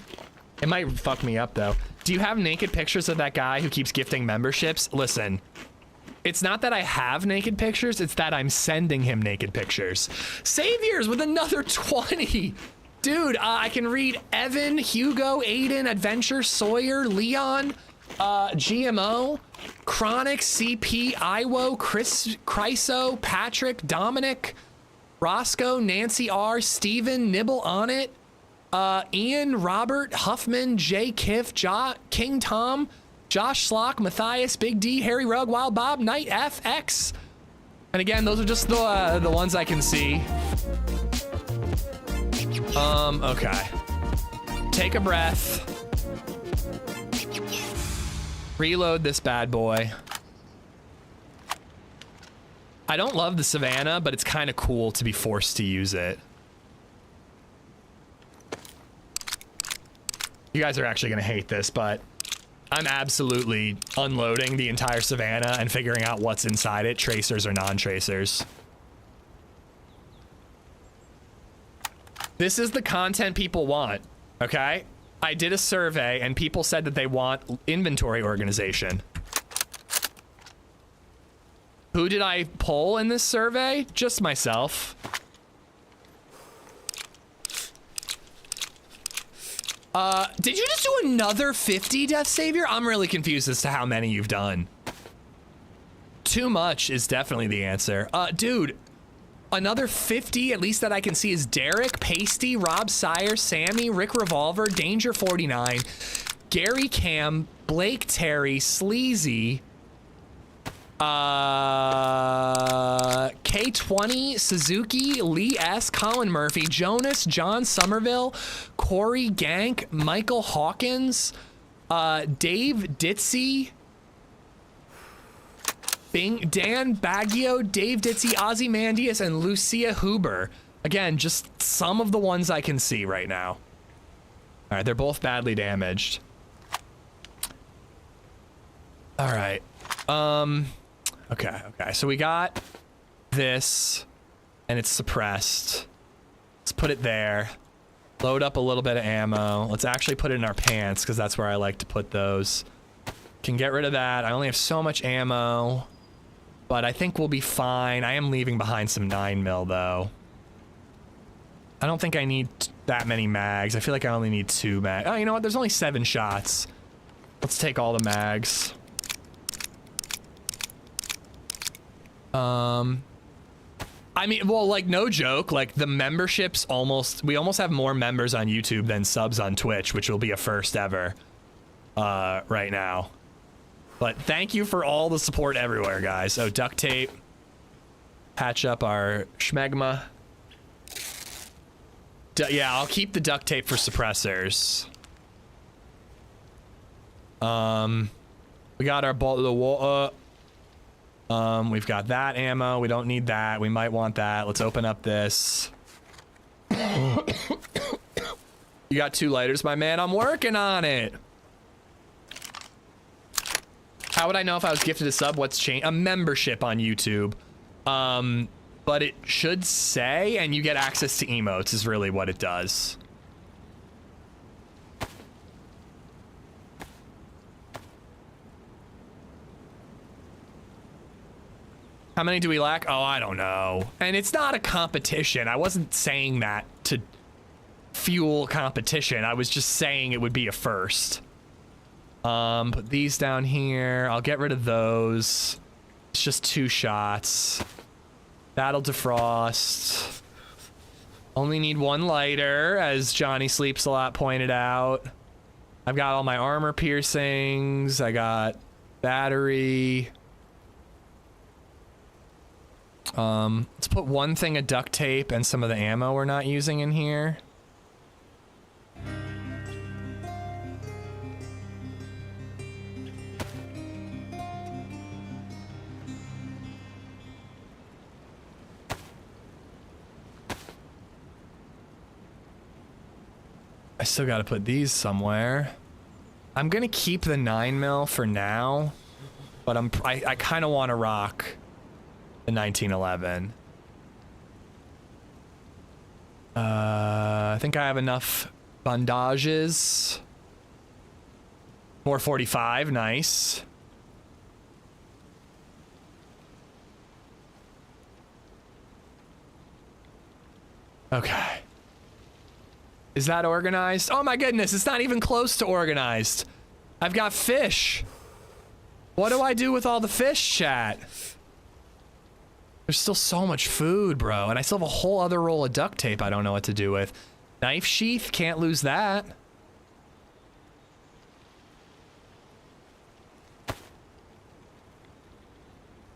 It might fuck me up though. Do you have naked pictures of that guy who keeps gifting memberships? Listen, it's not that I have naked pictures, it's that I'm sending him naked pictures. Saviors with another 20. Dude, I can read Evan, Hugo, Aiden, Adventure, Sawyer, Leon, GMO, Chronic, CP, Iwo, Chris, Chryso, Patrick, Dominic, Roscoe, Nancy R, Steven, Nibble on it, Ian, Robert, Huffman, Jay Kiff, King Tom, Josh Slock, Matthias, Big D, Harry Rugg, Wild Bob, Knight FX. And again, those are just the ones I can see. Okay. Take a breath. Reload this bad boy. I don't love the Savannah, but it's kind of cool to be forced to use it. You guys are actually going to hate this, but I'm absolutely unloading the entire Savannah and figuring out what's inside it, tracers or non-tracers. This is the content people want, okay? I did a survey and people said that they want inventory organization. Who did I poll in this survey? Just myself. Did you just do another 50, Death Savior? I'm really confused as to how many you've done. Too much is definitely the answer. Dude, another 50, at least that I can see, is Derek, Pasty, Rob Sire, Sammy, Rick Revolver, Danger 49, Gary Cam, Blake Terry, Sleazy, K20, Suzuki, Lee S, Colin Murphy, Jonas, John Somerville, Corey Gank, Michael Hawkins, Dave Ditzy, Dan Baggio, Dave Ditzy, Ozymandias, and Lucia Huber. Again, just some of the ones I can see right now. All right, they're both badly damaged. All right. Okay, so we got this, and it's suppressed. Let's put it there. Load up a little bit of ammo. Let's actually put it in our pants, because that's where I like to put those. Can get rid of that. I only have so much ammo, but I think we'll be fine. I am leaving behind some 9mm, though. I don't think I need that many mags. I feel like I only need 2 mags. Oh, you know what? There's only 7 shots. Let's take all the mags. I mean, well, like, no joke, like, the memberships we almost have more members on YouTube than subs on Twitch, which will be a first ever, right now. But thank you for all the support everywhere, guys. Oh, duct tape. Patch up our schmegma. Yeah, I'll keep the duct tape for suppressors. We got our we've got that ammo. We don't need that. We might want that. Let's open up this. You You got 2 lighters, my man. I'm working on it. How would I know if I was gifted a sub? What's changed? A membership on YouTube. But it should say, and you get access to emotes is really what it does. How many do we lack? Oh, I don't know. And it's not a competition. I wasn't saying that to fuel competition. I was just saying it would be a first. Put these down here. I'll get rid of those. It's just 2 shots. That'll defrost. Only need 1 lighter, as Johnny Sleeps a Lot pointed out. I've got all my armor piercings. I got battery. Let's put 1 thing of duct tape and some of the ammo we're not using in here. I still got to put these somewhere. I'm gonna keep the 9mm for now, but I kind of want to rock the 1911. I think I have enough bandages. More 45, nice. Okay. Is that organized? Oh my goodness, it's not even close to organized. I've got fish. What do I do with all the fish, chat? There's still so much food, bro. And I still have a whole other roll of duct tape I don't know what to do with. Knife sheath, can't lose that.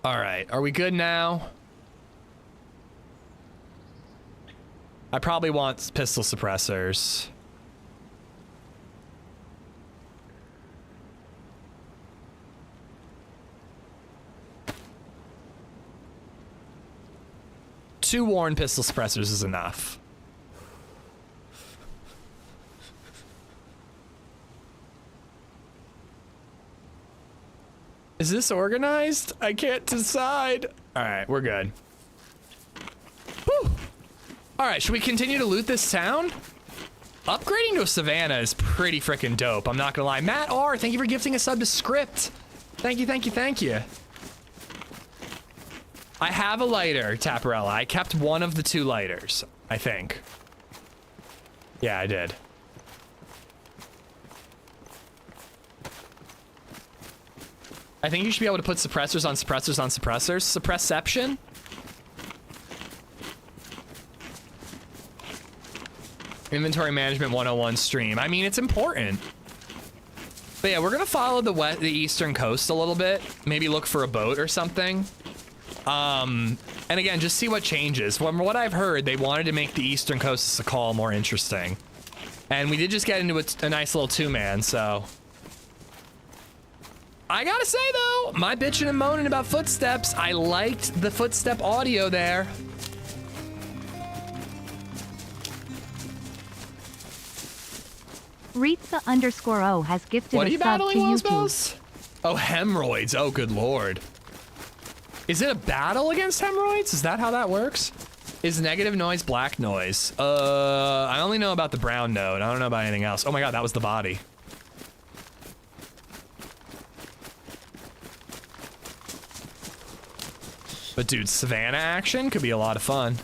All right, are we good now? I probably want pistol suppressors. Two worn pistol suppressors is enough. Is this organized? I can't decide. All right, we're good. Whew. All right, should we continue to loot this town? Upgrading to a Savannah is pretty freaking dope. I'm not gonna lie. Matt R, thank you for gifting a sub to Script. Thank you, thank you, thank you. I have a lighter, Taparella. I kept one of the 2 lighters, I think. Yeah, I did. I think you should be able to put suppressors on suppressors on suppressors. Suppressception? Inventory Management 101 stream. I mean, it's important. But yeah, we're gonna follow the eastern coast a little bit. Maybe look for a boat or something. And again, just see what changes. From what I've heard, they wanted to make the eastern coast of Sakhal more interesting. And we did just get into a nice little 2-man, so... I gotta say though, my bitching and moaning about footsteps, I liked the footstep audio there. Ritza_O has gifted What are a you sub battling, to Wells YouTube. Bells? Oh, hemorrhoids. Oh, good lord. Is it a battle against hemorrhoids? Is that how that works? Is negative noise black noise? I only know about the brown node. I don't know about anything else. Oh my god, that was the body. But dude, Savannah action could be a lot of fun.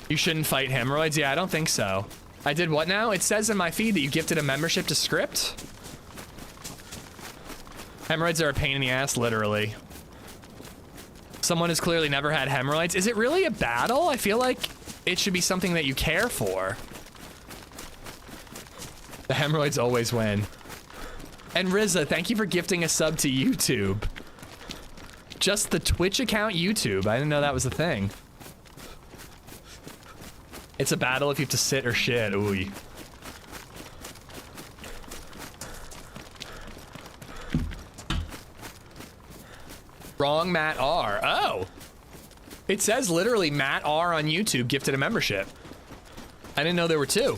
You shouldn't fight hemorrhoids? Yeah, I don't think so. I did what now? It says in my feed that you gifted a membership to Script. Hemorrhoids are a pain in the ass, literally. Someone has clearly never had hemorrhoids. Is it really a battle? I feel like it should be something that you care for. The hemorrhoids always win. And Rizza, thank you for gifting a sub to YouTube. Just the Twitch account YouTube. I didn't know that was a thing. It's a battle if you have to sit or shit. Ooh. Wrong Matt R. Oh. It says literally Matt R on YouTube gifted a membership. I didn't know there were 2.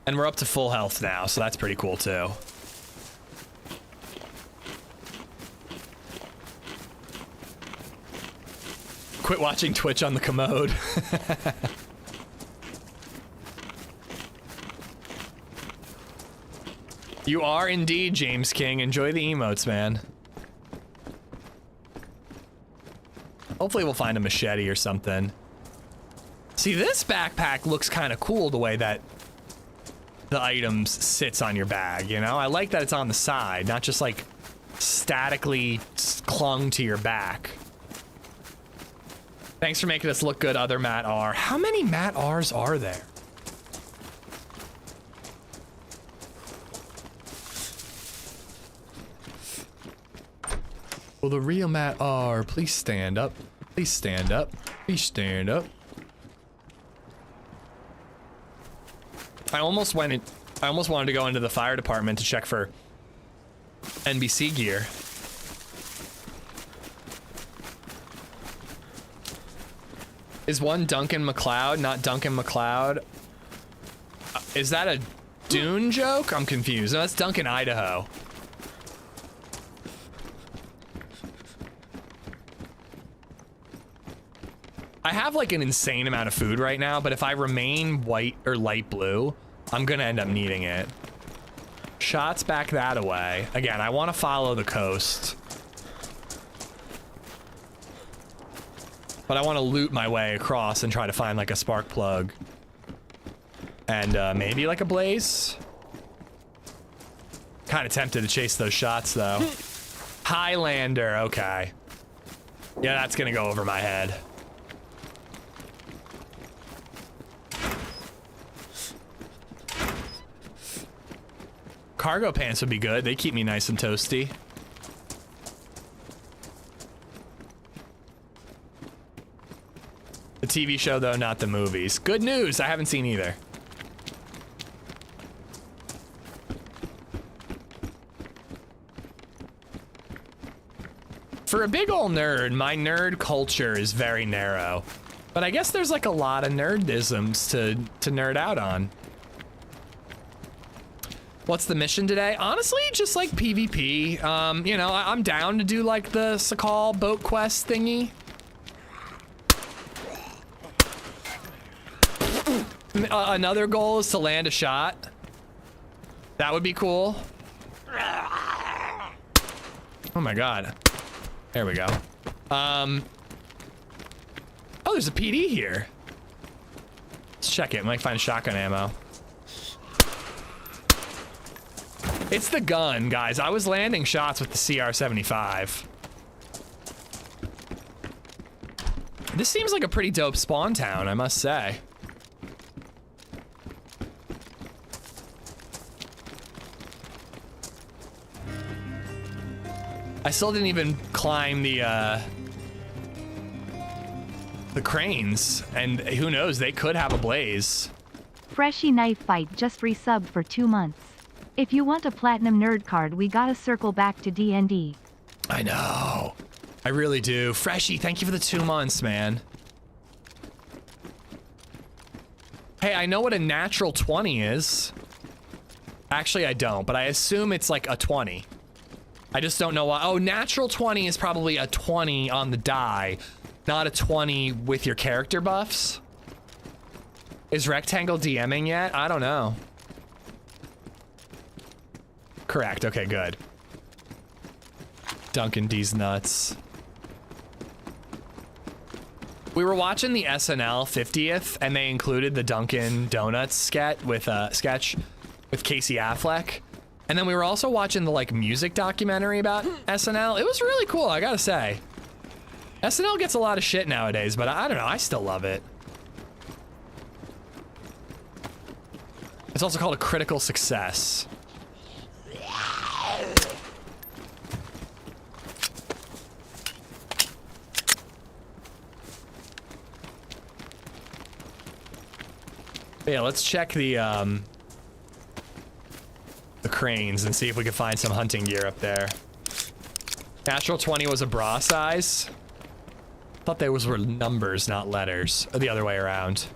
And we're up to full health now, so that's pretty cool too. Quit watching Twitch on the commode. You are indeed, James King. Enjoy the emotes, man. Hopefully we'll find a machete or something. See, this backpack looks kind of cool the way that the items sits on your bag, you know? I like that it's on the side, not just like statically clung to your back. Thanks for making us look good, other Matt R. How many Matt R's are there? Will the real Matt R please stand up? Please stand up. Please stand up. I almost wanted to go into the fire department to check for NBC gear. Is one Duncan MacLeod, not Duncan MacLeod? Is that a Dune joke? I'm confused. No, that's Duncan, Idaho. I have like an insane amount of food right now, but if I remain white or light blue, I'm gonna end up needing it. Shots back that away. Again, I want to follow the coast. But I want to loot my way across and try to find like a spark plug. And maybe like a blaze. Kind of tempted to chase those shots though. Highlander, okay. Yeah, that's gonna go over my head. Cargo pants would be good. They keep me nice and toasty. The TV show, though, not the movies. Good news. I haven't seen either. For a big ol' nerd, my nerd culture is very narrow. But I guess there's like a lot of nerdisms to nerd out on. What's the mission today? Honestly, just like PvP. You know, I'm down to do like the Sakhal boat quest thingy. Another goal is to land a shot. That would be cool. Oh my god. There we go. Oh, there's a PD here. Let's check it. Might find shotgun ammo. It's the gun, guys. I was landing shots with the CR-75. This seems like a pretty dope spawn town, I must say. I still didn't even climb the cranes, and who knows, they could have a blaze. Freshy Knife Fight just resubbed for 2 months. If you want a platinum nerd card, we gotta circle back to D&D. I know. I really do. Freshy, thank you for the 2 months, man. Hey, I know what a natural 20 is. Actually, I don't, but I assume it's like a 20. I just don't know why. Oh, natural 20 is probably a 20 on the die, not a 20 with your character buffs. Is Rectangle DMing yet? I don't know. Correct. Okay, good. Duncan D's nuts. We were watching the SNL 50th, and they included the Dunkin' Donuts sketch with Casey Affleck. And then we were also watching the like music documentary about SNL. It was really cool, I gotta say. SNL gets a lot of shit nowadays, but I don't know, I still love it. It's also called a critical success. Yeah, let's check the cranes and see if we can find some hunting gear up there. Natural 20 was a bra size. Thought those were numbers, not letters. Or the other way around.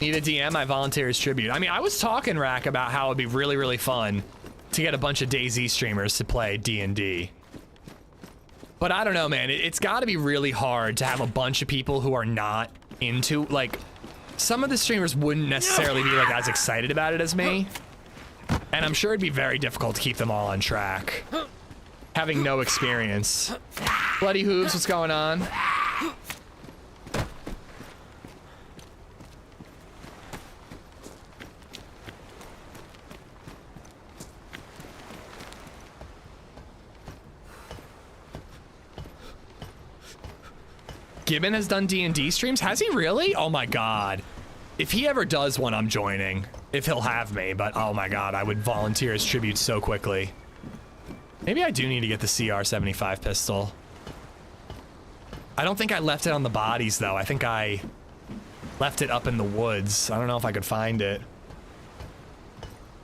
Need a DM? I volunteer as tribute. I mean, I was talking, Rack, about how it'd be really, really fun to get a bunch of DayZ streamers to play D&D. But I don't know, man. It's got to be really hard to have a bunch of people who are not into, like, some of the streamers wouldn't necessarily be, like, as excited about it as me. And I'm sure it'd be very difficult to keep them all on track. Having no experience. Bloody Hooves, what's going on? Gibbon has done D&D streams? Has he really? Oh my god. If he ever does one, I'm joining. If he'll have me, but oh my god, I would volunteer as tribute so quickly. Maybe I do need to get the CR75 pistol. I don't think I left it on the bodies though. I think I left it up in the woods. I don't know if I could find it.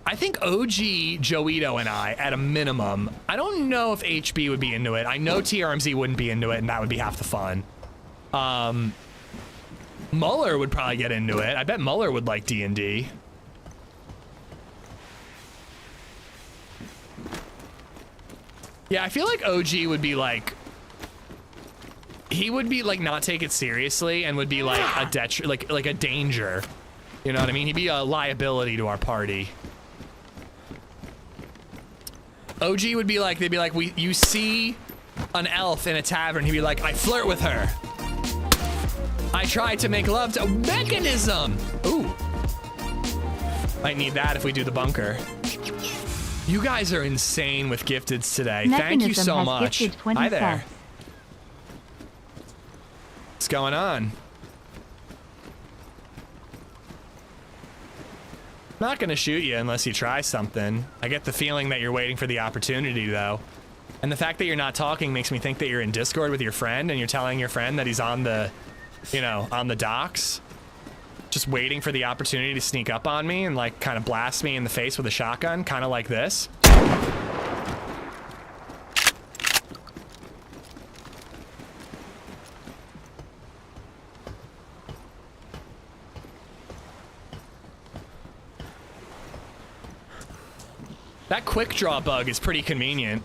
I think OG Joito and I, at a minimum, I don't know if HB would be into it. I know TRMZ wouldn't be into it, and that would be half the fun. Muller would probably get into it. I bet Muller would like D&D. Yeah, I feel like OG would be like, he would be like not take it seriously and would be like a like a danger. You know what I mean? He'd be a liability to our party. OG would be like, they'd be like, you see an elf in a tavern, he'd be like, I flirt with her. I tried to make love to mechanism. Ooh. Might need that if we do the bunker. You guys are insane with gifteds today. Mechanism Thank you so has much. gifted 20 Hi there. subs. What's going on? I'm not gonna shoot you unless you try something. I get the feeling that you're waiting for the opportunity though. And the fact that you're not talking makes me think that you're in Discord with your friend and you're telling your friend that he's on the, you know, on the docks. Just waiting for the opportunity to sneak up on me and like kind of blast me in the face with a shotgun, kind of like this. That quick draw bug is pretty convenient.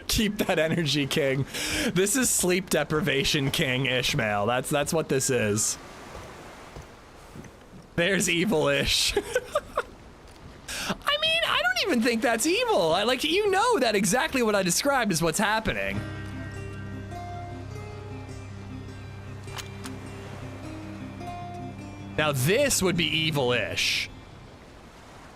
Keep that energy, King. This is sleep deprivation, King Ishmael. That's what this is. There's evil-ish. I mean, I don't even think that's evil. Like, you know that exactly what I described is what's happening. Now this would be evil-ish.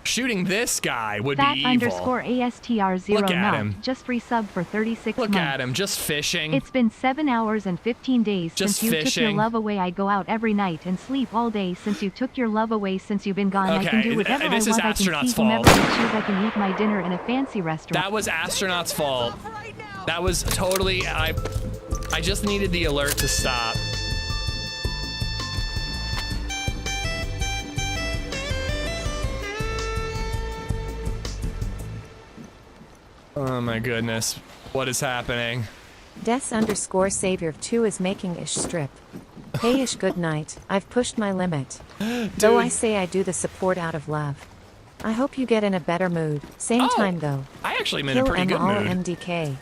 Shooting this guy would be evil. _ASTR0 Look at him. just resub for 36 Look months. at him, just fishing. It's been 7 hours and 15 days Just since you took your fishing. love away. I go out every night and sleep all day since you took your love away. Since you've been gone, I can Okay, do whatever I this is want. I can Astronaut's see whomever fault. I choose. I can eat my dinner in a fancy restaurant. That was Astronaut's fault. That was totally, I just needed the alert to stop. Oh my goodness, what is happening? Des_Savior2 is making ish strip. Hey ish, good night. I've pushed my limit. Though I say I do the support out of love. I hope you get in a better mood. Same time though. I actually am in a Kill pretty good all mood. MDK.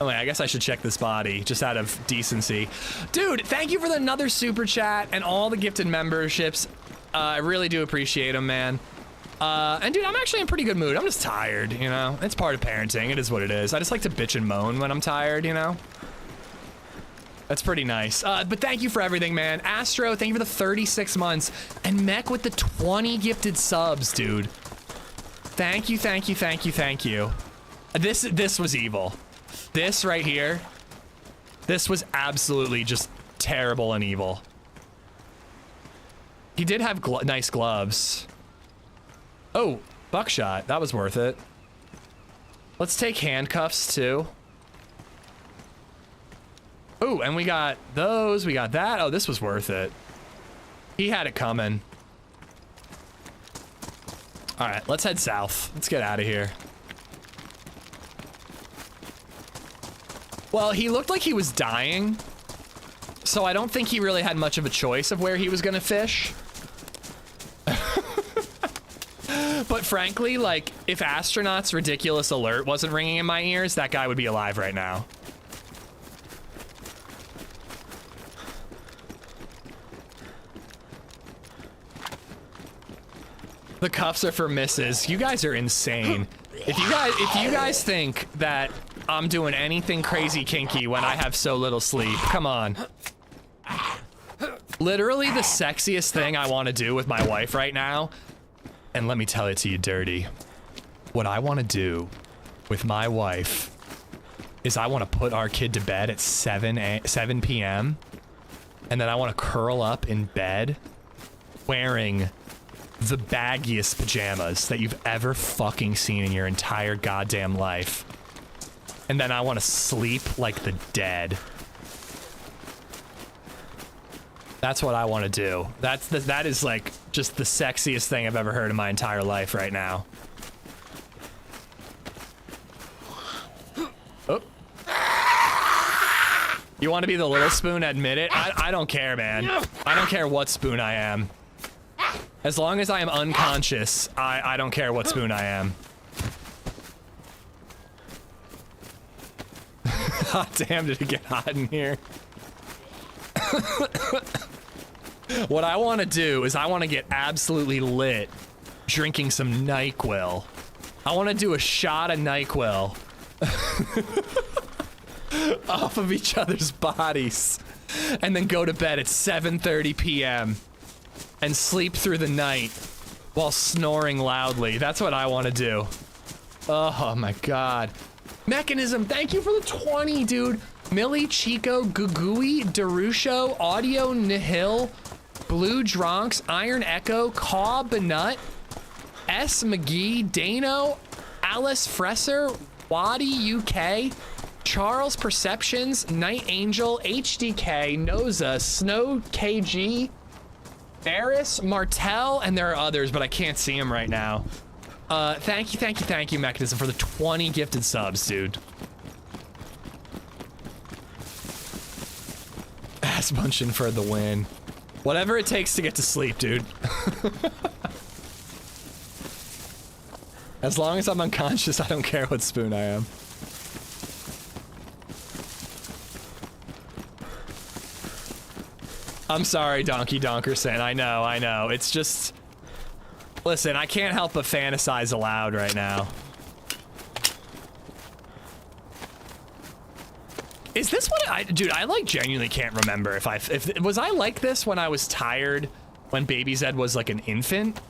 Oh wait, I guess I should check this body, just out of decency. Dude, thank you for another super chat and all the gifted memberships. I really do appreciate them, man. And dude, I'm actually in a pretty good mood. I'm just tired, you know? It's part of parenting. It is what it is. I just like to bitch and moan when I'm tired, you know? That's pretty nice. But thank you for everything, man. Astro, thank you for the 36 months. And Mech with the 20 gifted subs, dude. Thank you, thank you, thank you, thank you. This was evil. This right here, this was absolutely just terrible and evil. He did have nice gloves. Oh, buckshot. That was worth it. Let's take handcuffs too. Oh, and we got those. We got that. Oh, this was worth it. He had it coming. All right, let's head south. Let's get out of here. Well, he looked like he was dying, so I don't think he really had much of a choice of where he was gonna fish. But frankly, like, if Astronaut's ridiculous alert wasn't ringing in my ears, that guy would be alive right now. The cuffs are for misses. You guys are insane. If you guys think that I'm doing anything crazy kinky when I have so little sleep, come on. Literally the sexiest thing I want to do with my wife right now, and let me tell it to you dirty, what I want to do with my wife is I want to put our kid to bed at 7 p.m. and then I want to curl up in bed wearing the baggiest pajamas that you've ever fucking seen in your entire goddamn life. And then I want to sleep like the dead. That's what I want to do. That is like just the sexiest thing I've ever heard in my entire life right now. Oh. You want to be the little spoon? Admit it. I don't care, man. I don't care what spoon I am. As long as I am unconscious, I don't care what spoon I am. Hot damn, did it get hot in here? What I want to do is I want to get absolutely lit drinking some NyQuil. I want to do a shot of NyQuil off of each other's bodies and then go to bed at 7:30 p.m. and sleep through the night while snoring loudly. That's what I want to do. Oh my god. Mechanism, thank you for the 20, dude. Millie, Chico, Gugui, Darusho, Audio, Nihil, Blue Dronks, Iron Echo, Caw, Benut, S. McGee, Dano, Alice Fresser, Waddy UK, Charles Perceptions, Night Angel, HDK, Noza, Snow KG, Eris, Martell, and there are others, but I can't see them right now. Thank you, Mechanism, for the 20 gifted subs, dude. Ass bunching for the win. Whatever it takes to get to sleep, dude. As long as I'm unconscious, I don't care what spoon I am. I'm sorry, Donkey Donkerson. I know. It's just... Listen, I can't help but fantasize aloud right now. Is this what dude, I like genuinely can't remember if was I like this when I was tired when DayZ was like an infant?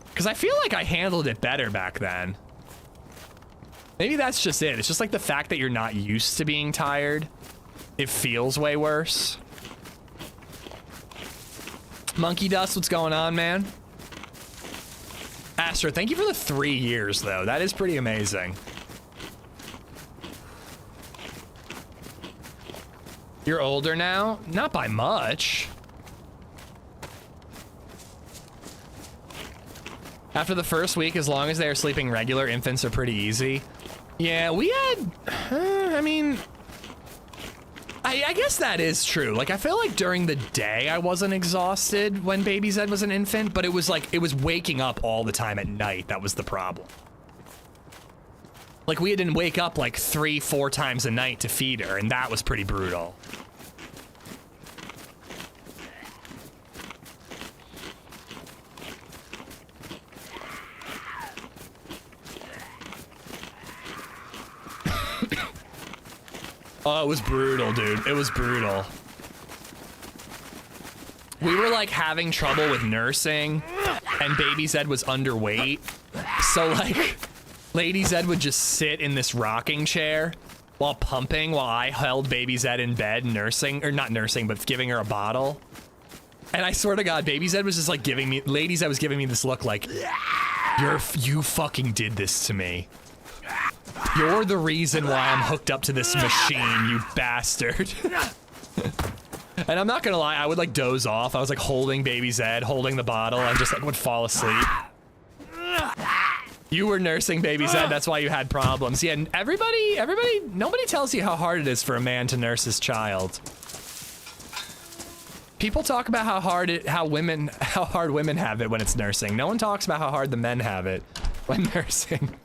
Because I feel like I handled it better back then. Maybe that's just it. It's just like the fact that you're not used to being tired. It feels way worse. Monkey Dust, what's going on, man? Astro, thank you for the 3 years, though. That is pretty amazing. You're older now? Not by much. After the first week, as long as they are sleeping regular, infants are pretty easy. Yeah, we had... I mean... I guess that is true. Like, I feel like during the day I wasn't exhausted when DayZ was an infant, but it was like, it was waking up all the time at night that was the problem. Like, we didn't wake up like 3-4 times a night to feed her, and that was pretty brutal. Oh, it was brutal, dude. It was brutal. We were like having trouble with nursing, and DayZ was underweight. So like, LadyZed would just sit in this rocking chair while pumping while I held baby Zed in bed nursing, or not nursing, but giving her a bottle. And I swear to God, baby Zed was just like giving me, Lady Zed was giving me this look like, you fucking did this to me. You're the reason why I'm hooked up to this machine, you bastard. And I'm not gonna lie, I would like doze off. I was like holding baby Zed, holding the bottle, and just like would fall asleep. You were nursing baby Zed, that's why you had problems. Yeah, and nobody tells you how hard it is for a man to nurse his child. People talk about how hard women have it when it's nursing. No one talks about how hard the men have it when nursing.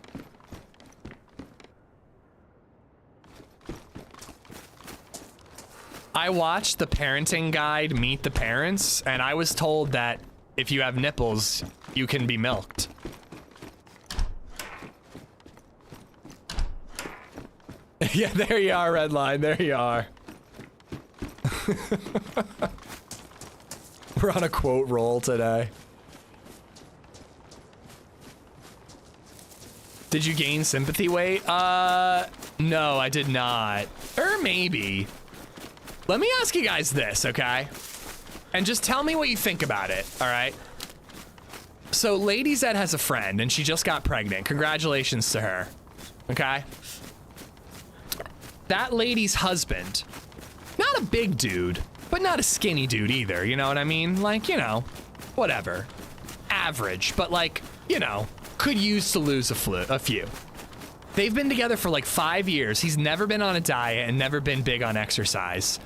I watched the parenting guide, Meet the Parents, and I was told that if you have nipples, you can be milked. Yeah, there you are, Redline, there you are. We're on a quote roll today. Did you gain sympathy weight? No, I did not. Or maybe. Let me ask you guys this, okay? And just tell me what you think about it, all right? So LadyZed has a friend and she just got pregnant. Congratulations to her, okay? That lady's husband, not a big dude, but not a skinny dude either, you know what I mean? Like, you know, whatever. Average, but like, you know, could use to lose a few. They've been together for like 5 years. He's never been on a diet and never been big on exercise.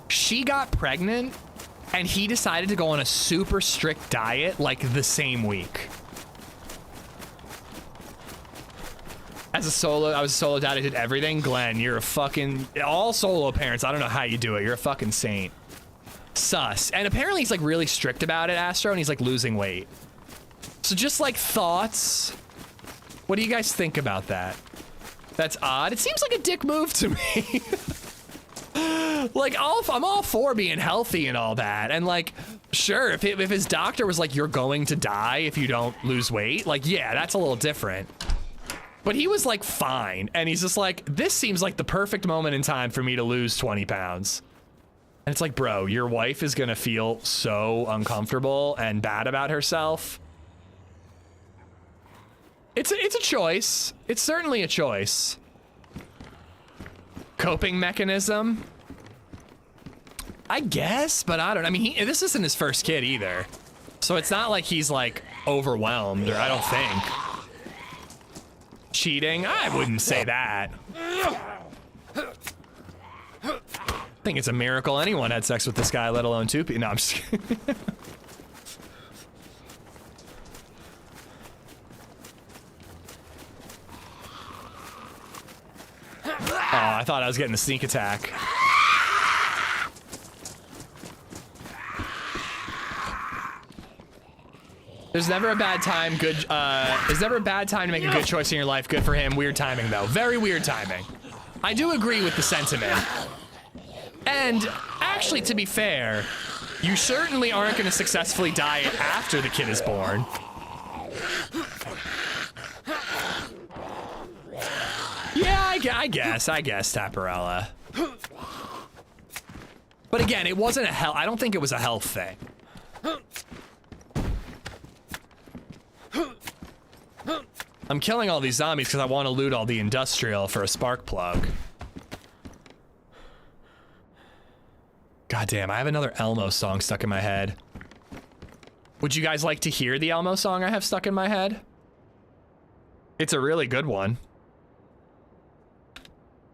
She got pregnant and he decided to go on a super strict diet like the same week. I was a solo dad, I did everything. Glenn, you're a fucking, all solo parents, I don't know how you do it. You're a fucking saint. Sus. And apparently he's like really strict about it, Astro, and he's like losing weight. So just like thoughts, what do you guys think about that? That's odd. It seems like a dick move to me. Like, I'm all for being healthy and all that. And like, sure, if his doctor was like, you're going to die if you don't lose weight, like, yeah, that's a little different. But he was like, fine. And he's just like, this seems like the perfect moment in time for me to lose 20 pounds. And it's like, bro, your wife is gonna feel so uncomfortable and bad about herself. It's a choice. It's certainly a choice. Coping mechanism? I guess, but I don't know. I mean, this isn't his first kid either. So it's not like he's like overwhelmed, or I don't think. Cheating? I wouldn't say that. I think it's a miracle anyone had sex with this guy, let alone two people. No, I'm just kidding. Oh, I thought I was getting a sneak attack. There's never a bad time. There's never a bad time to make a good choice in your life. Good for him. Weird timing, though. Very weird timing. I do agree with the sentiment. And actually, to be fair, you certainly aren't going to successfully die after the kid is born. Yeah, I guess, Taparella. But again, it wasn't I don't think it was a health thing. I'm killing all these zombies because I want to loot all the industrial for a spark plug. God damn, I have another Elmo song stuck in my head. Would you guys like to hear the Elmo song I have stuck in my head? It's a really good one.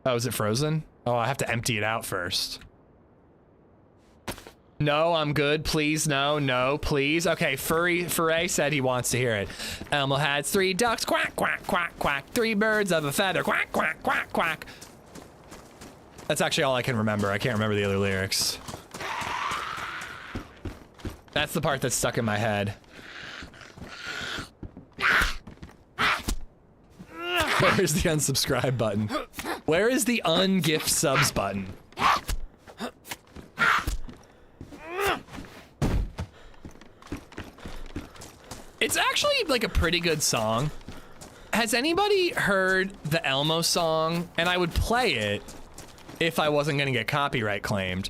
Oh, is it frozen? Oh, I have to empty it out first. No, I'm good. Please, no, please. Okay, Foray said he wants to hear it. Elmo had 3 ducks, quack, quack, quack, quack. 3 birds of a feather, quack, quack, quack, quack. That's actually all I can remember. I can't remember the other lyrics. That's the part that's stuck in my head. Where's the unsubscribe button? Where is the ungift subs button? It's actually like a pretty good song. Has anybody heard the Elmo song? And I would play it if I wasn't gonna get copyright claimed.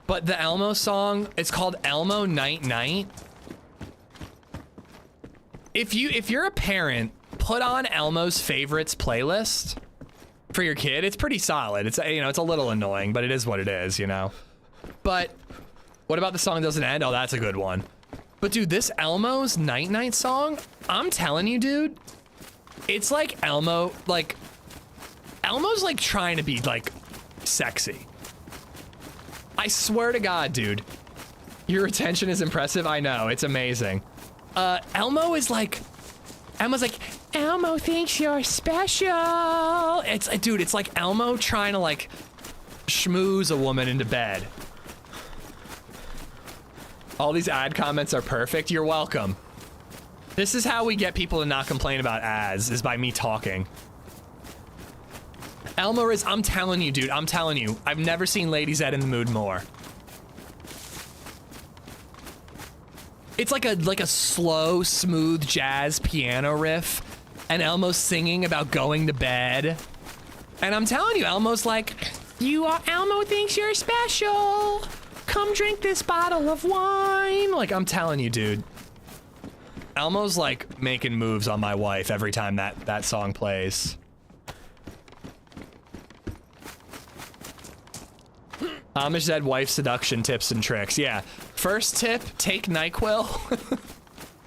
But the Elmo song, it's called Elmo Night Night. If you're a parent, put on Elmo's favorites playlist for your kid. It's pretty solid. It's, you know, it's a little annoying, but it is what it is, you know. But what about the song doesn't end? Oh, that's a good one. But dude, this Elmo's Night Night song, I'm telling you, dude, it's like Elmo's like trying to be like sexy. I swear to God, dude, your retention is impressive. I know, it's amazing. Elmo's like, Elmo thinks you're special. Dude, it's like Elmo trying to like schmooze a woman into bed. All these ad comments are perfect. You're welcome. This is how we get people to not complain about ads, is by me talking. Elmo is, I'm telling you, dude, I'm telling you, I've never seen LadyZed in the mood more. It's like a slow, smooth jazz piano riff, and Elmo's singing about going to bed. And I'm telling you, Elmo's like, Elmo thinks you're special. Come drink this bottle of wine. Like, I'm telling you, dude. Elmo's like making moves on my wife every time that song plays. Amish Zed wife seduction tips and tricks. Yeah. First tip, take NyQuil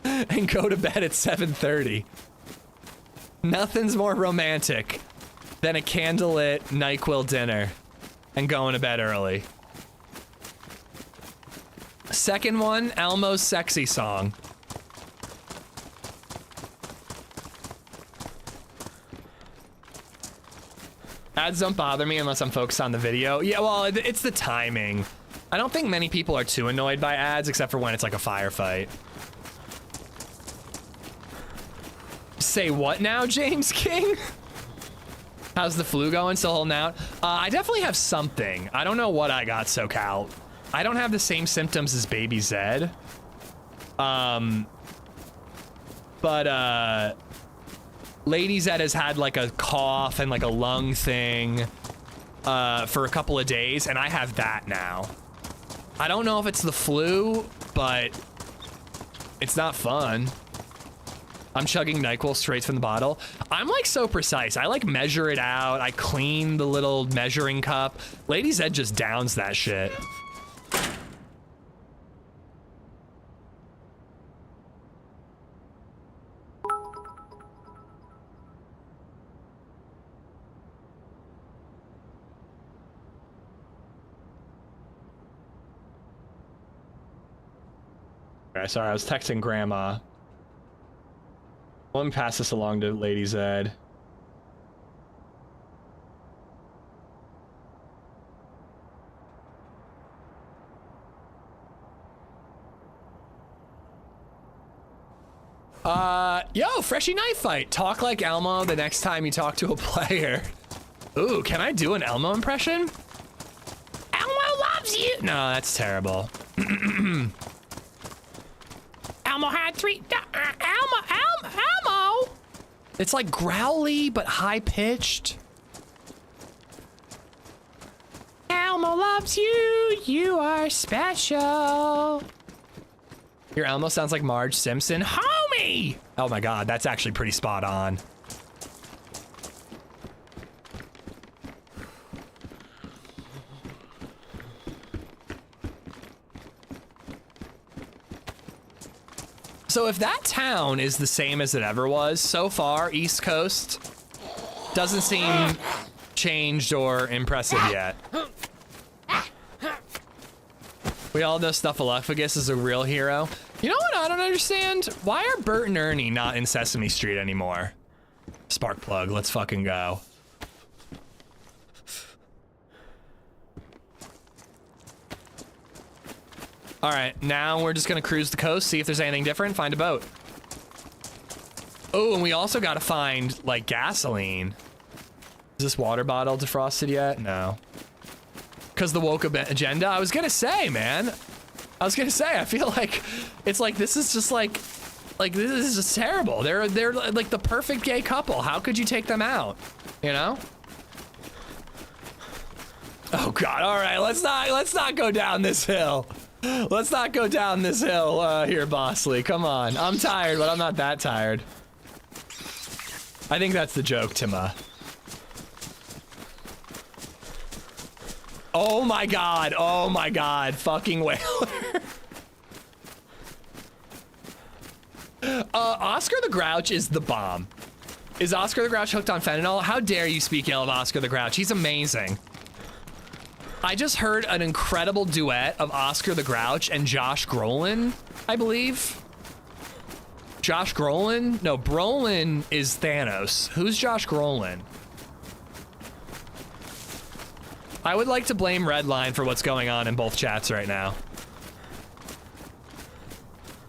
and go to bed at 7:30. Nothing's more romantic than a candlelit NyQuil dinner and going to bed early. Second one, Elmo's sexy song. Ads don't bother me unless I'm focused on the video. Yeah, well, it's the timing. I don't think many people are too annoyed by ads except for when it's like a firefight. Say what now, James King? How's the flu going? Still holding out? I definitely have something. I don't know what I got, SoCal. I don't have the same symptoms as Baby Zed. But LadyZed has had like a cough and like a lung thing for a couple of days, and I have that now. I don't know if it's the flu, but it's not fun. I'm chugging NyQuil straight from the bottle. I'm like so precise. I like measure it out. I clean the little measuring cup. LadyZed just downs that shit. Sorry, I was texting Grandma. Let me pass this along to LadyZed. Yo, Freshie Knife Fight. Talk like Elmo the next time you talk to a player. Ooh, can I do an Elmo impression? Elmo loves you. No, that's terrible. Elmo had three. Elmo. It's like growly but high pitched. Elmo loves you. You are special. Your Elmo sounds like Marge Simpson. Homie! Oh my God, that's actually pretty spot on. So if that town is the same as it ever was, so far, East Coast doesn't seem changed or impressive yet. We all know Snuffleupagus is a real hero. You know what I don't understand? Why are Bert and Ernie not in Sesame Street anymore? Sparkplug, let's fucking go. All right, now we're just gonna cruise the coast, see if there's anything different, find a boat. Oh, and we also gotta find, like, gasoline. Is this water bottle defrosted yet? No. Because the woke agenda? I was gonna say, man. I was gonna say, I feel like, it's like, this is just like Like, this is just terrible. They're like the perfect gay couple. How could you take them out? You know? Oh God! All right, let's not go down this hill. Let's not go down this hill here, Bosley. Come on. I'm tired, but I'm not that tired. I think that's the joke, Tima. Oh my God! Oh my God! Fucking whaler. Oscar the Grouch is the bomb. Is Oscar the Grouch hooked on fentanyl? How dare you speak ill of Oscar the Grouch? He's amazing. I just heard an incredible duet of Oscar the Grouch and Josh Brolin, I believe. Josh Brolin? No, Brolin is Thanos. Who's Josh Brolin? I would like to blame Redline for what's going on in both chats right now.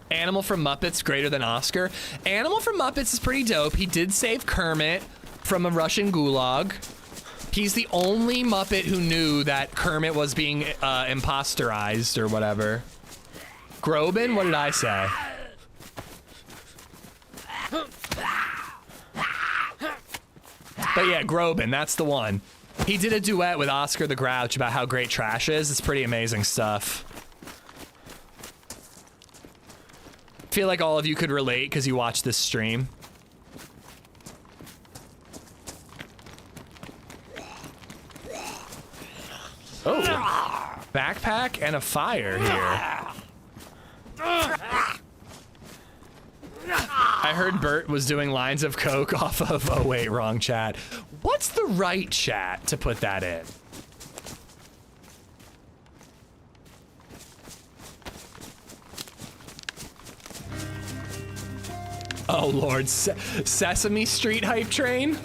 Animal from Muppets greater than Oscar. Animal from Muppets is pretty dope. He did save Kermit from a Russian gulag. He's the only Muppet who knew that Kermit was being imposterized or whatever. Groban? What did I say? But yeah, Groban, that's the one. He did a duet with Oscar the Grouch about how great trash is. It's pretty amazing stuff. Feel like all of you could relate because you watch this stream. Oh, backpack and a fire here. I heard Bert was doing lines of coke off of, oh wait, wrong chat. What's the right chat to put that in? Oh Lord, Sesame Street hype train?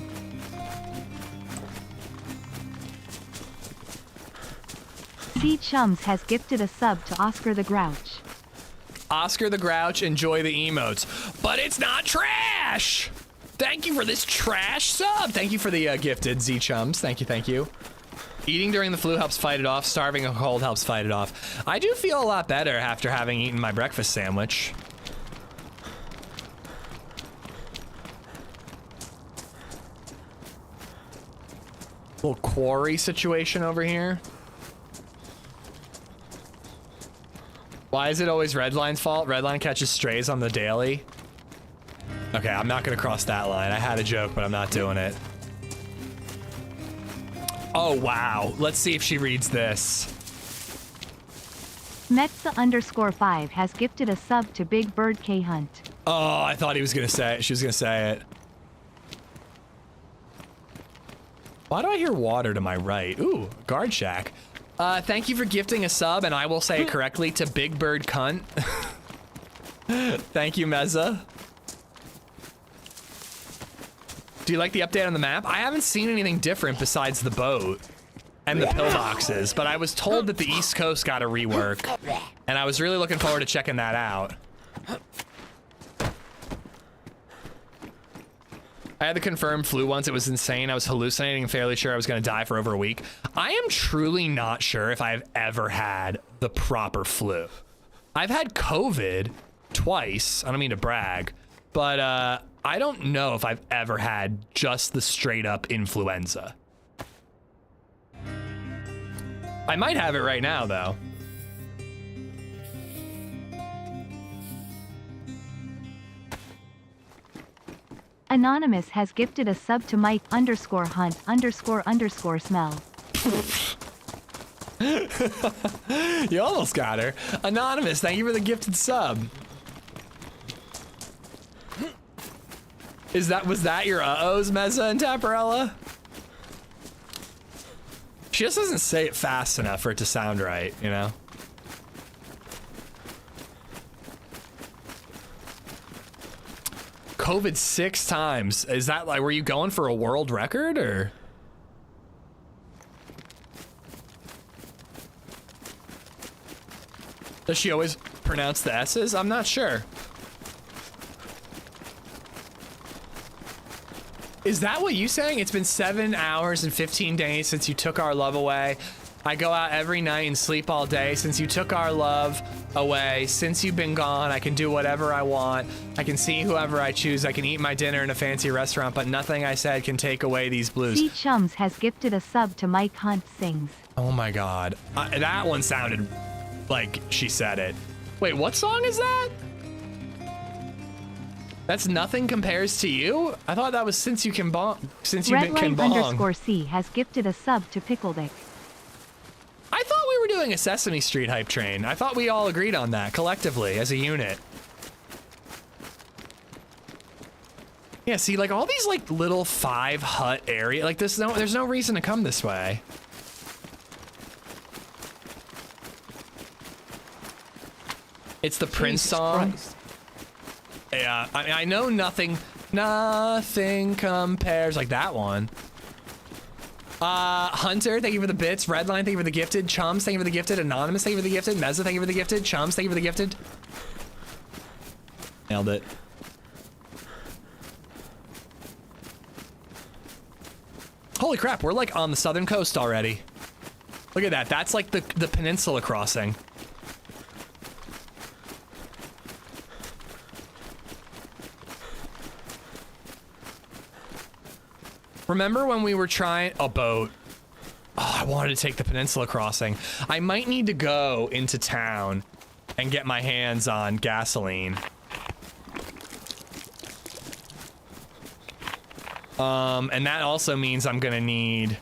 C Chums has gifted a sub to Oscar the Grouch. Oscar the Grouch, enjoy the emotes. But it's not trash! Thank you for this trash sub. Thank you for the gifted Z Chums. Thank you, thank you. Eating during the flu helps fight it off. Starving a cold helps fight it off. I do feel a lot better after having eaten my breakfast sandwich. Little quarry situation over here. Why is it always Redline's fault? Redline catches strays on the daily. Okay, I'm not gonna cross that line. I had a joke, but I'm not doing it. Oh, wow. Let's see if she reads this. Metza_5 has gifted a sub to Big Bird K Hunt. Oh, I thought he was gonna say it. She was gonna say it. Why do I hear water to my right? Ooh, guard shack. Thank you for gifting a sub, and I will say it correctly, to Big Bird Cunt. Thank you, Mezza. Do you like the update on the map? I haven't seen anything different besides the boat and the pillboxes, but I was told that the East Coast got a rework, and I was really looking forward to checking that out. I had the confirmed flu once. It was insane. I was hallucinating and fairly sure I was going to die for over a week. I am truly not sure if I've ever had the proper flu. I've had COVID twice. I don't mean to brag, but I don't know if I've ever had just the straight up influenza. I might have it right now, though. Anonymous has gifted a sub to Mike_Hunt__smell. You almost got her. Anonymous, thank you for the gifted sub. Was that your uh-ohs, Mezza and Taparella? She just doesn't say it fast enough for it to sound right, you know? COVID 6 times. Is that like, were you going for a world record or? Does she always pronounce the S's? I'm not sure. Is that what you saying? It's been 7 hours and 15 days since you took our love away. I go out every night and sleep all day. Since you took our love away, since you've been gone, I can do whatever I want. I can see whoever I choose. I can eat my dinner in a fancy restaurant, but nothing I said can take away these blues. C Chums has gifted a sub to Mike Hunt Sings. Oh my God. That one sounded like she said it. Wait, what song is that? That's Nothing Compares to You? I thought that was Since You Can Bong. Since You Can Bong. Redline_C has gifted a sub to Pickle Dick. I thought we were doing a Sesame Street hype train. I thought we all agreed on that collectively as a unit. Yeah, see, like all these like little 5-hut area, like there's no reason to come this way. It's the Prince song. Christ. Yeah, I mean, I know nothing compares, like that one. Hunter, thank you for the bits. Redline, thank you for the gifted. Chums, thank you for the gifted. Anonymous, thank you for the gifted. Mezza, thank you for the gifted. Chums, thank you for the gifted. Nailed it. Holy crap, we're like on the southern coast already. Look at that, that's like the peninsula crossing. Remember when we were trying a boat? Oh, I wanted to take the peninsula crossing. I might need to go into town and get my hands on gasoline. And that also means I'm gonna need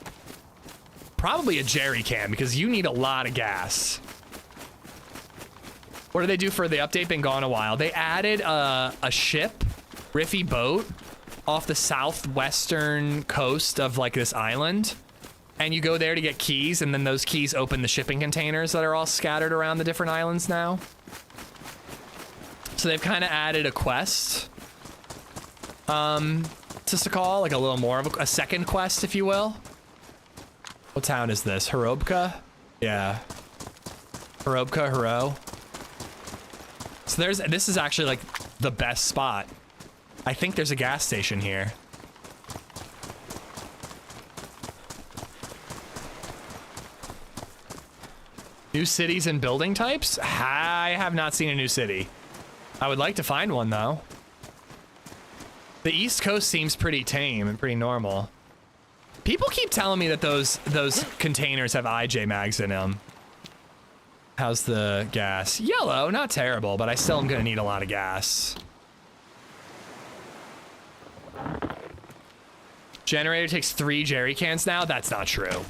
probably a jerry can because you need a lot of gas. What do they do for the update? Been gone a while. They added a ship, Riffy boat, off the southwestern coast of like this island, and you go there to get keys, and then those keys open the shipping containers that are all scattered around the different islands now. So they've kind of added a quest to Sakhal, like a little more of a second quest, if you will. What town is this? Hrobka? Yeah. Hrobka, Hro. So this is actually like the best spot. I think there's a gas station here. New cities and building types? I have not seen a new city. I would like to find one though. The East Coast seems pretty tame and pretty normal. People keep telling me that those containers have IJ mags in them. How's the gas? Yellow, not terrible, but I still am gonna need a lot of gas. Generator takes 3 jerry cans now? That's not true.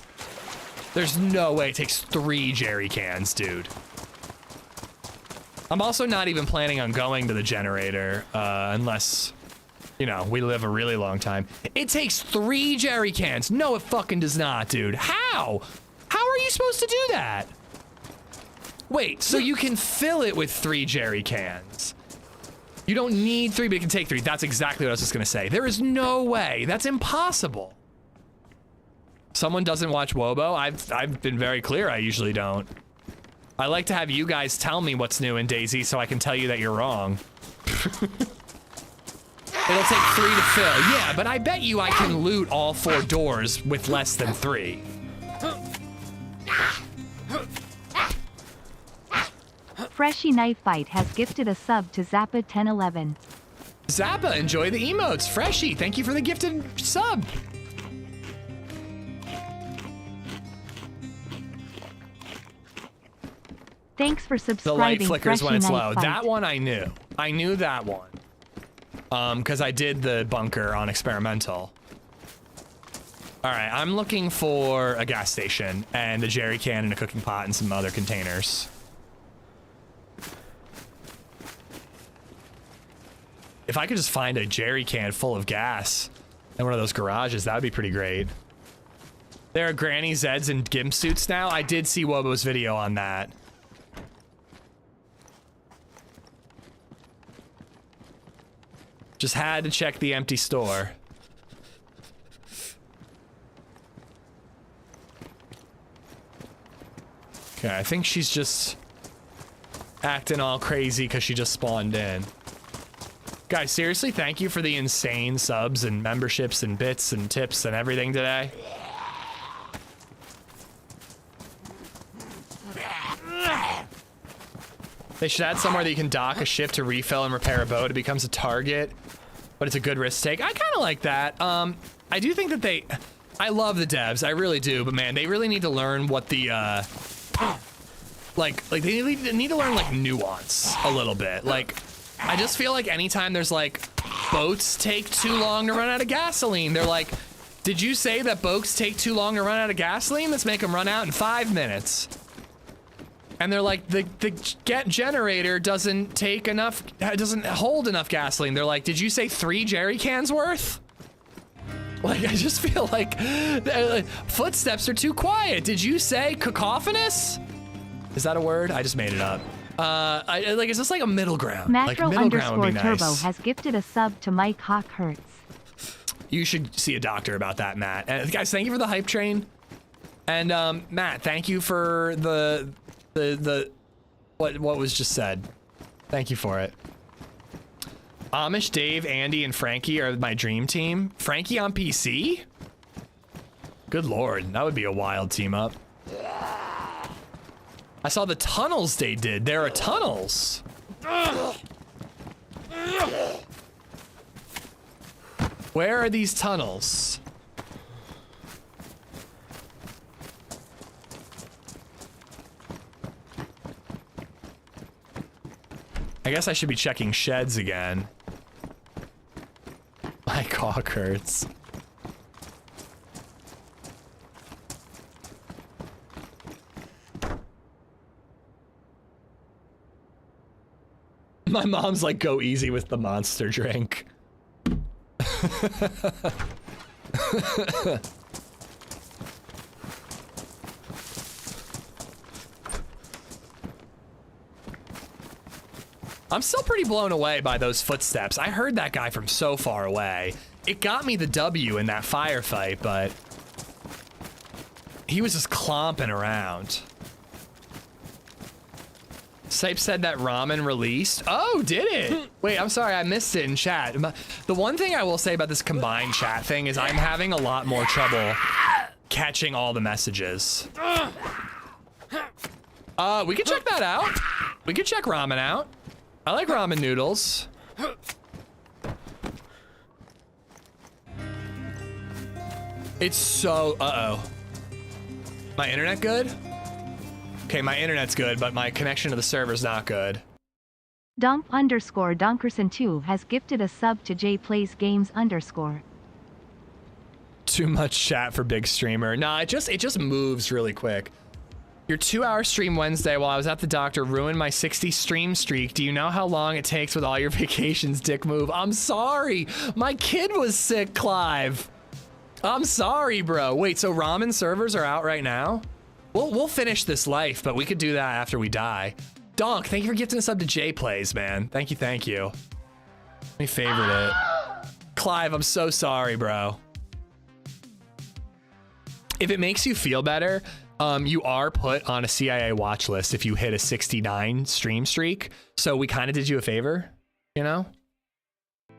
There's no way it takes 3 jerry cans, dude. I'm also not even planning on going to the generator, unless, you know, we live a really long time. It takes 3 jerry cans. No, it fucking does not, dude. How? How are you supposed to do that? Wait, so you can fill it with 3 jerry cans. You don't need 3, but it can take 3. That's exactly what I was just gonna say. There is no way. That's impossible. Someone doesn't watch Wobo? I've been very clear I usually don't. I like to have you guys tell me what's new in DayZ so I can tell you that you're wrong. It'll take 3 to fill. Yeah, but I bet you I can loot all 4 doors with less than 3. Freshy Knife Bite has gifted a sub to Zappa1011. Zappa, enjoy the emotes. Freshy, thank you for the gifted sub. Thanks for The subscribing. light flickers Freshy when it's Knife low. Bite. That one I knew. I knew that one. Because I did the bunker on experimental. All right, I'm looking for a gas station and a jerry can and a cooking pot and some other containers. If I could just find a jerry can full of gas in one of those garages, that would be pretty great. There are Granny Zeds and Gimp suits now. I did see Wobo's video on that. Just had to check the empty store. Okay, I think she's just acting all crazy because she just spawned in. Guys, seriously, thank you for the insane subs and memberships and bits and tips and everything today. They should add somewhere that you can dock a ship to refill and repair a boat. It becomes a target, but it's a good risk take. I kind of like that. I do think that I love the devs, I really do, but man, they really need to learn what the, like they need to learn like nuance a little bit. Like, I just feel like anytime there's like, boats take too long to run out of gasoline, they're like, did you say that boats take too long to run out of gasoline? Let's make them run out in 5 minutes. And they're like, the generator doesn't hold enough gasoline. They're like, did you say 3 jerry cans worth? Like, I just feel like footsteps are too quiet. Did you say cacophonous? Is that a word? I just made it up. Like, is this like a middle ground? Macro like, middle ground would be Turbo nice. has gifted a sub to Mike Hawk Hurts. You should see a doctor about that, Matt. And guys, thank you for the hype train. And Matt, thank you for what was just said. Thank you for it. Amish, Dave, Andy, and Frankie are my dream team. Frankie on PC? Good lord, that would be a wild team up. I saw the tunnels they did. There are tunnels. Where are these tunnels? I guess I should be checking sheds again. My cock hurts. My mom's like, go easy with the monster drink. I'm still pretty blown away by those footsteps. I heard that guy from so far away. It got me the W in that firefight, but he was just clomping around. Sipe said that ramen released. Oh, did it? Wait, I'm sorry, I missed it in chat. The one thing I will say about this combined chat thing is I'm having a lot more trouble catching all the messages. We could check that out. We could check ramen out. I like ramen noodles. It's so, uh-oh. My internet good? Okay, my internet's good, but my connection to the server's not good. Dump_Donkerson2 has gifted a sub to JPlaysGames_. Too much chat for big streamer. Nah, it just moves really quick. Your 2-hour stream Wednesday while I was at the doctor ruined my 60 stream streak. Do you know how long it takes with all your vacations, dick move? I'm sorry. My kid was sick, Clive. I'm sorry, bro. Wait, so ramen servers are out right now? We'll finish this life, but we could do that after we die. Donk, thank you for gifting us up to J-Plays, man. Thank you, thank you. Let me favorite it. Clive, I'm so sorry, bro. If it makes you feel better, you are put on a CIA watch list if you hit a 69 stream streak. So we kind of did you a favor, you know?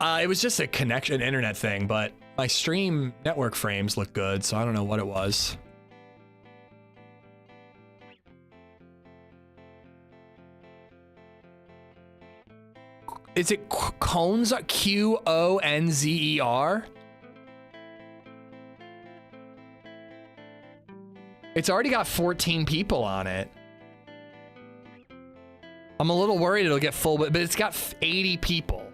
It was just a connection, internet thing, but my stream network frames look good, so I don't know what it was. Is it Conzer? Qonzer? It's already got 14 people on it. I'm a little worried it'll get full, but it's got 80 people.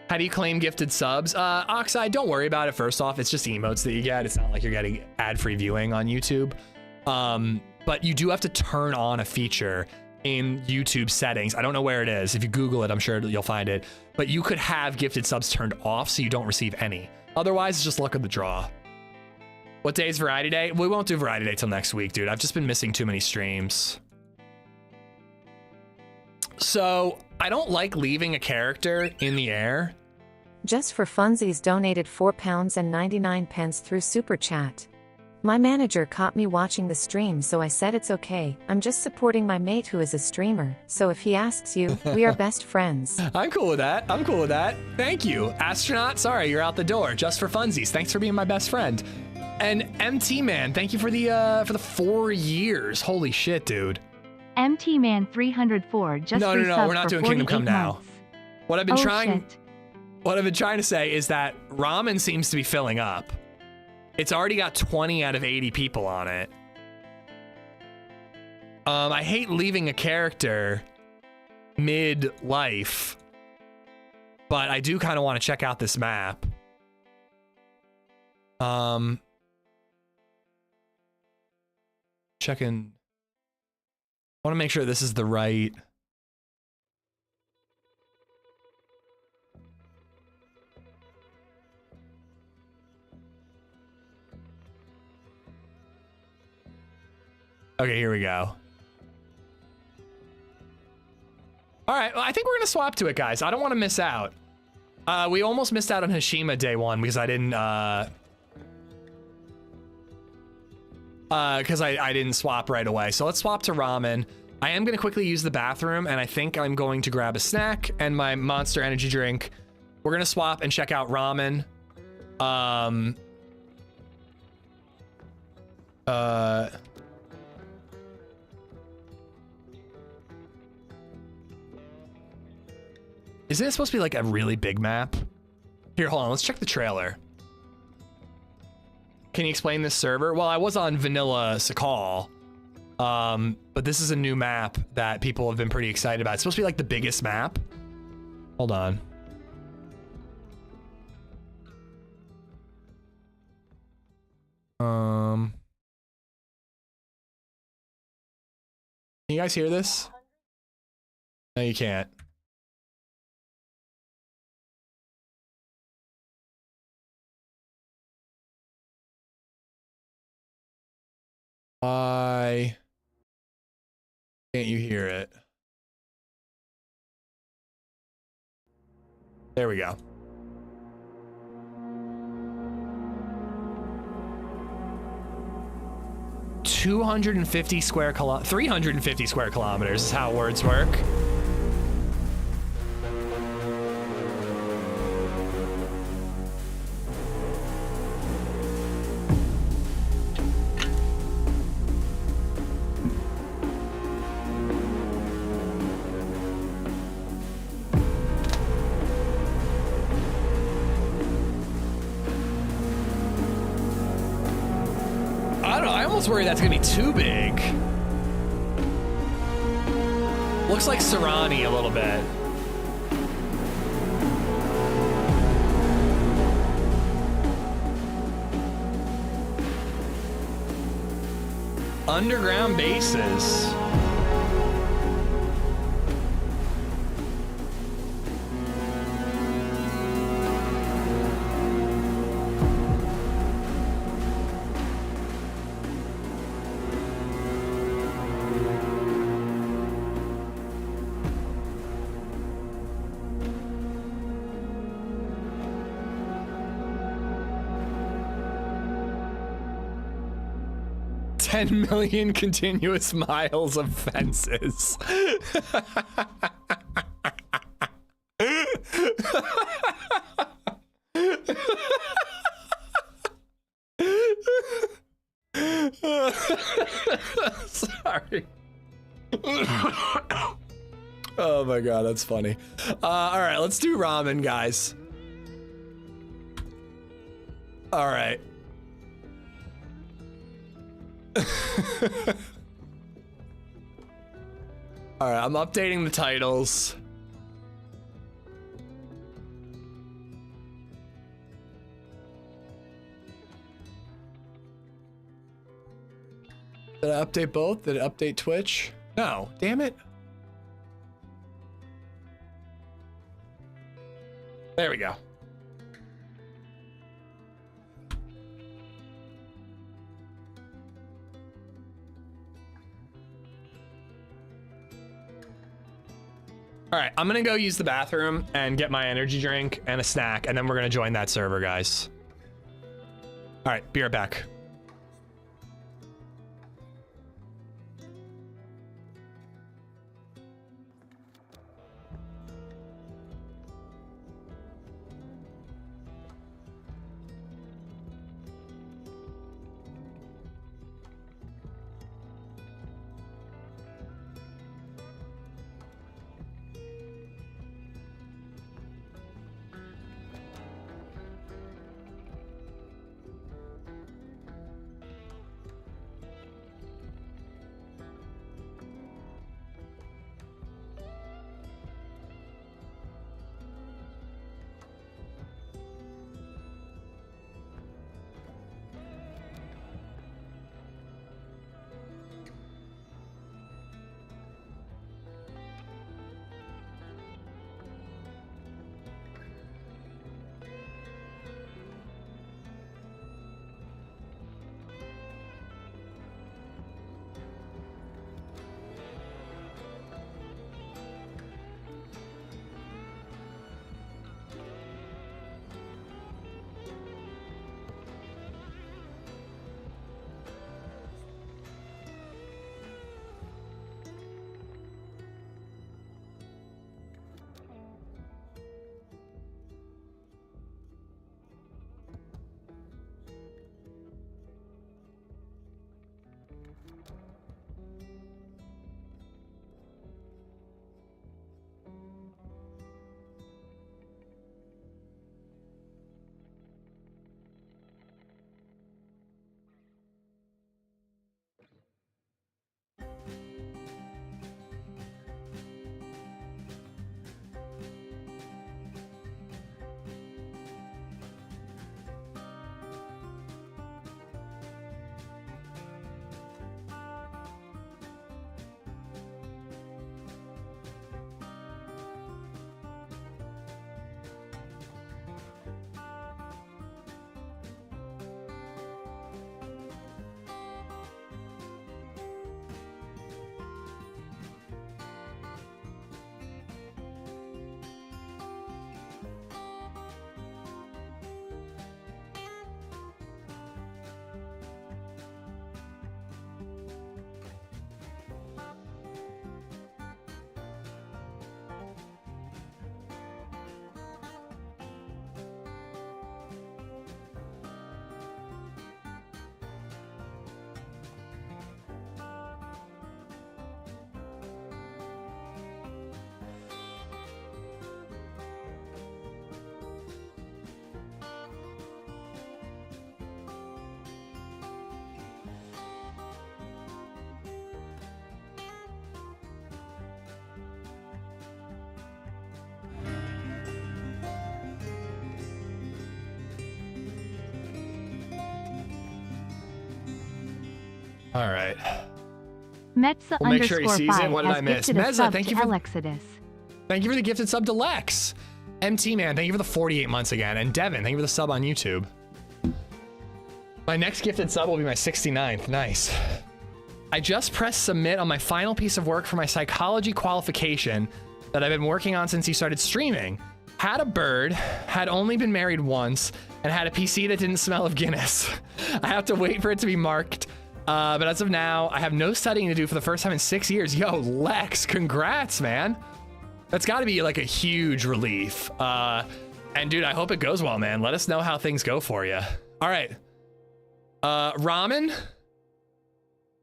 How do you claim gifted subs? Oxide, don't worry about it. First off, it's just emotes that you get. It's not like you're getting ad-free viewing on YouTube. But you do have to turn on a feature in YouTube settings. I don't know where it is. If you Google it, I'm sure you'll find it. But you could have gifted subs turned off so you don't receive any. Otherwise, it's just luck of the draw. What day is Variety Day? We won't do Variety Day till next week, dude. I've just been missing too many streams. So, I don't like leaving a character in the air. Just for funsies donated £4.99 through Super Chat. My manager caught me watching the stream, so I said it's okay. I'm just supporting my mate who is a streamer, so if he asks you, we are best friends. I'm cool with that. I'm cool with that. Thank you. Astronaut, sorry, you're out the door. Just for funsies. Thanks for being my best friend. And MT Man, thank you for the 4 years. Holy shit, dude. MT Man 304 just No, resubbed we're not for doing Kingdom 48 Come Now. months. What I've been Oh, trying shit. what I've been trying to say is that ramen seems to be filling up. It's already got 20 out of 80 people on it. I hate leaving a character mid-life, but I do kind of want to check out this map. Checking. I want to make sure this is the right. Okay, here we go. All right, well, I think we're gonna swap to it, guys. I don't want to miss out. We almost missed out on Hashima day one because I didn't, I didn't swap right away. So let's swap to ramen. I am gonna quickly use the bathroom, and I think I'm going to grab a snack and my Monster energy drink. We're gonna swap and check out ramen. Isn't it supposed to be like a really big map? Here, hold on, let's check the trailer. Can you explain this server? Well, I was on vanilla Sakhal, but this is a new map that people have been pretty excited about. It's supposed to be like the biggest map. Hold on. Can you guys hear this? No, you can't. Why can't you hear it? There we go. $350 square kilometers is how words work. I was worried that's gonna be too big. Looks like Serrani a little bit. Underground bases. $10 million continuous miles of fences. Sorry. Oh my god, that's funny. All right, let's do ramen, guys. All right. All right, I'm updating the titles. Did I update both? Did it update Twitch? No, damn it. There we go. All right, I'm gonna go use the bathroom and get my energy drink and a snack, and then we're gonna join that server, guys. All right, be right back. All right. Metza We'll make sure he underscore sees it. 5 What did has I miss? gifted a Mezza, sub thank to you for- Alexidus. Thank you for the gifted sub to Lex. MT Man, thank you for the 48 months again. And Devin, thank you for the sub on YouTube. My next gifted sub will be my 69th. Nice. I just pressed submit on my final piece of work for my psychology qualification that I've been working on since you started streaming. Had a bird, had only been married once, and had a PC that didn't smell of Guinness. I have to wait for it to be marked. But as of now, I have no studying to do for the first time in 6 years. Yo, Lex, congrats, man. That's got to be like a huge relief. And dude, I hope it goes well, man. Let us know how things go for you. All right. Ramen,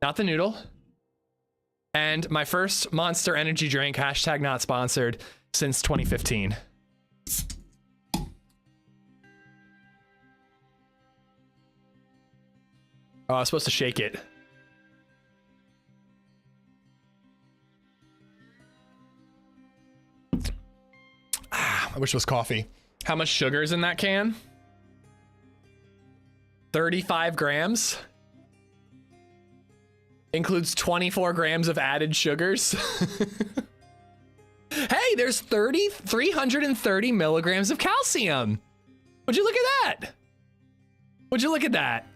not the noodle. And my first Monster energy drink, hashtag not sponsored, since 2015. Oh, I was supposed to shake it. I wish it was coffee. How much sugar is in that can? 35 grams. Includes 24 grams of added sugars. Hey, there's 330 milligrams of calcium. Would you look at that? Would you look at that?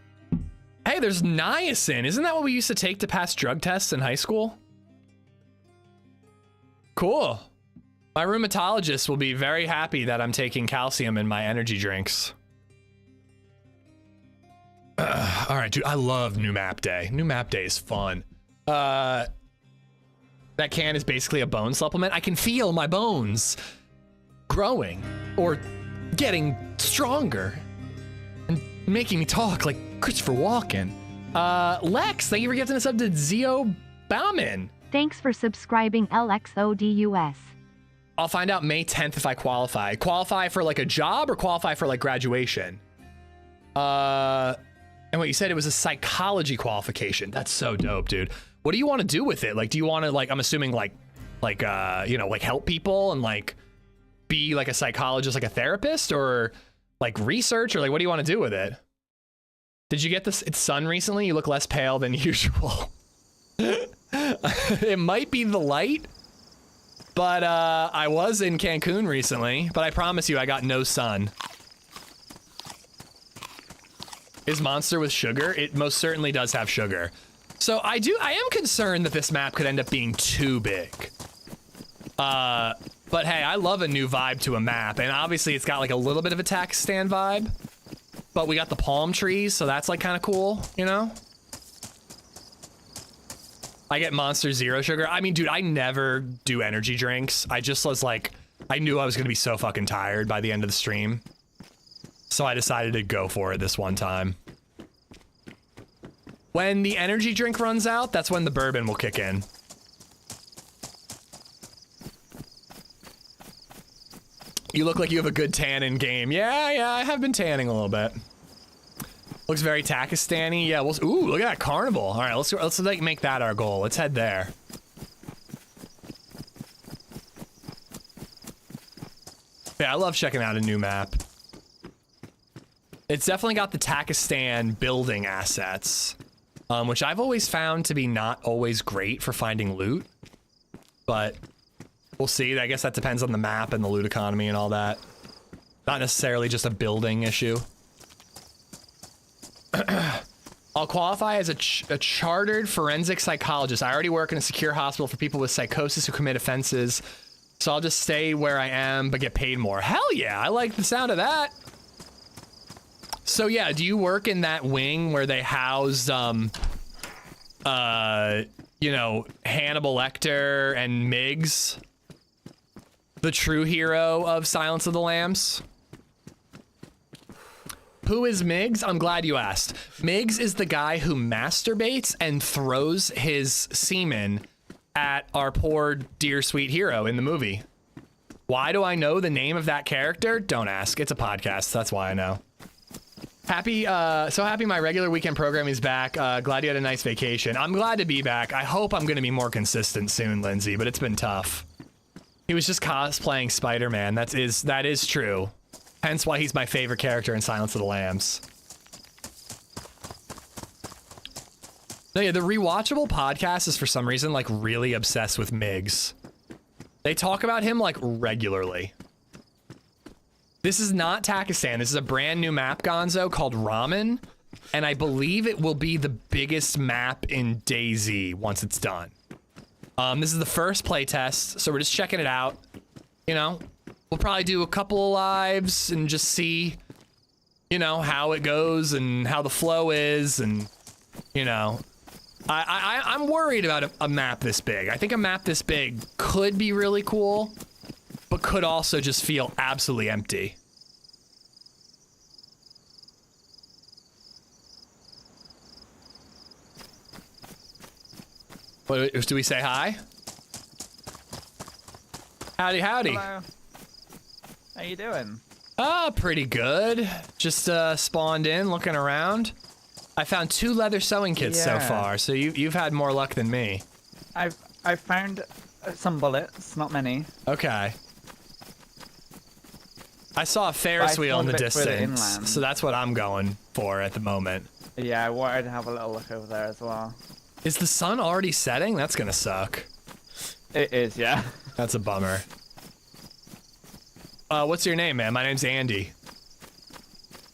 Hey, there's niacin. Isn't that what we used to take to pass drug tests in high school? Cool. My rheumatologist will be very happy that I'm taking calcium in my energy drinks. All right, dude, I love New Map Day. New Map Day is fun. That can is basically a bone supplement. I can feel my bones growing or getting stronger and making me talk like Christopher Walken. Lex, thank you for gifting us up to Zio Bauman. Thanks for subscribing LXODUS. I'll find out May 10th if I qualify. Qualify for like a job or qualify for like graduation? And what you said, it was a psychology qualification. That's so dope, dude. What do you want to do with it? Like, do you want to like, I'm assuming like, you know, like help people and like be like a psychologist, like a therapist, or like research, or like, what do you want to do with it? Did you get this? It's sun recently? You look less pale than usual. It might be the light, but I was in Cancun recently, but I promise you I got no sun. Is Monster with sugar? It most certainly does have sugar. So I am concerned that this map could end up being too big. But hey, I love a new vibe to a map, and obviously it's got like a little bit of a tax stand vibe, but we got the palm trees, so that's like kind of cool, you know? I get Monster Zero sugar. I mean, dude, I never do energy drinks. I just was like, I knew I was gonna be so fucking tired by the end of the stream. So I decided to go for it this one time. When the energy drink runs out, that's when the bourbon will kick in. You look like you have a good tan in game. Yeah, I have been tanning a little bit. Looks very Takistani. Yeah, ooh, look at that carnival. All right, let's like make that our goal. Let's head there. Yeah, I love checking out a new map. It's definitely got the Takistan building assets, which I've always found to be not always great for finding loot, but we'll see. I guess that depends on the map and the loot economy and all that. Not necessarily just a building issue. I'll qualify as a chartered forensic psychologist. I already work in a secure hospital for people with psychosis who commit offenses, so I'll just stay where I am but get paid more. Hell yeah, I like the sound of that. So yeah, do you work in that wing where they house, you know, Hannibal Lecter and Miggs, the true hero of Silence of the Lambs? Who is Miggs? I'm glad you asked. Miggs is the guy who masturbates and throws his semen at our poor dear sweet hero in the movie. Why do I know the name of that character? Don't ask. It's a podcast. That's why I know. Happy, so happy my regular weekend programming is back. Glad you had a nice vacation. I'm glad to be back. I hope I'm going to be more consistent soon, Lindsay, but it's been tough. He was just cosplaying Spider-Man. That is true. Hence why he's my favorite character in Silence of the Lambs. No, yeah, the rewatchable podcast is for some reason like really obsessed with Migs. They talk about him like regularly. This is not Takistan. This is a brand new map, Gonzo, called Ramen. And I believe it will be the biggest map in DayZ once it's done. This is the first playtest, so we're just checking it out. You know, we'll probably do a couple of lives and just see, you know, how it goes and how the flow is, and, you know. I'm worried about a map this big. I think a map this big could be really cool, but could also just feel absolutely empty. What, do we say hi? Howdy, howdy. Hello. How you doing? Pretty good. Just spawned in, looking around. I found 2 leather sewing kits so far, so you've had more luck than me. I've found some bullets, not many. Okay. I saw a Ferris wheel in the distance, so that's what I'm going for at the moment. Yeah, I wanted to have a little look over there as well. Is the sun already setting? That's gonna suck. It is, yeah. That's a bummer. What's your name, man? My name's Andy.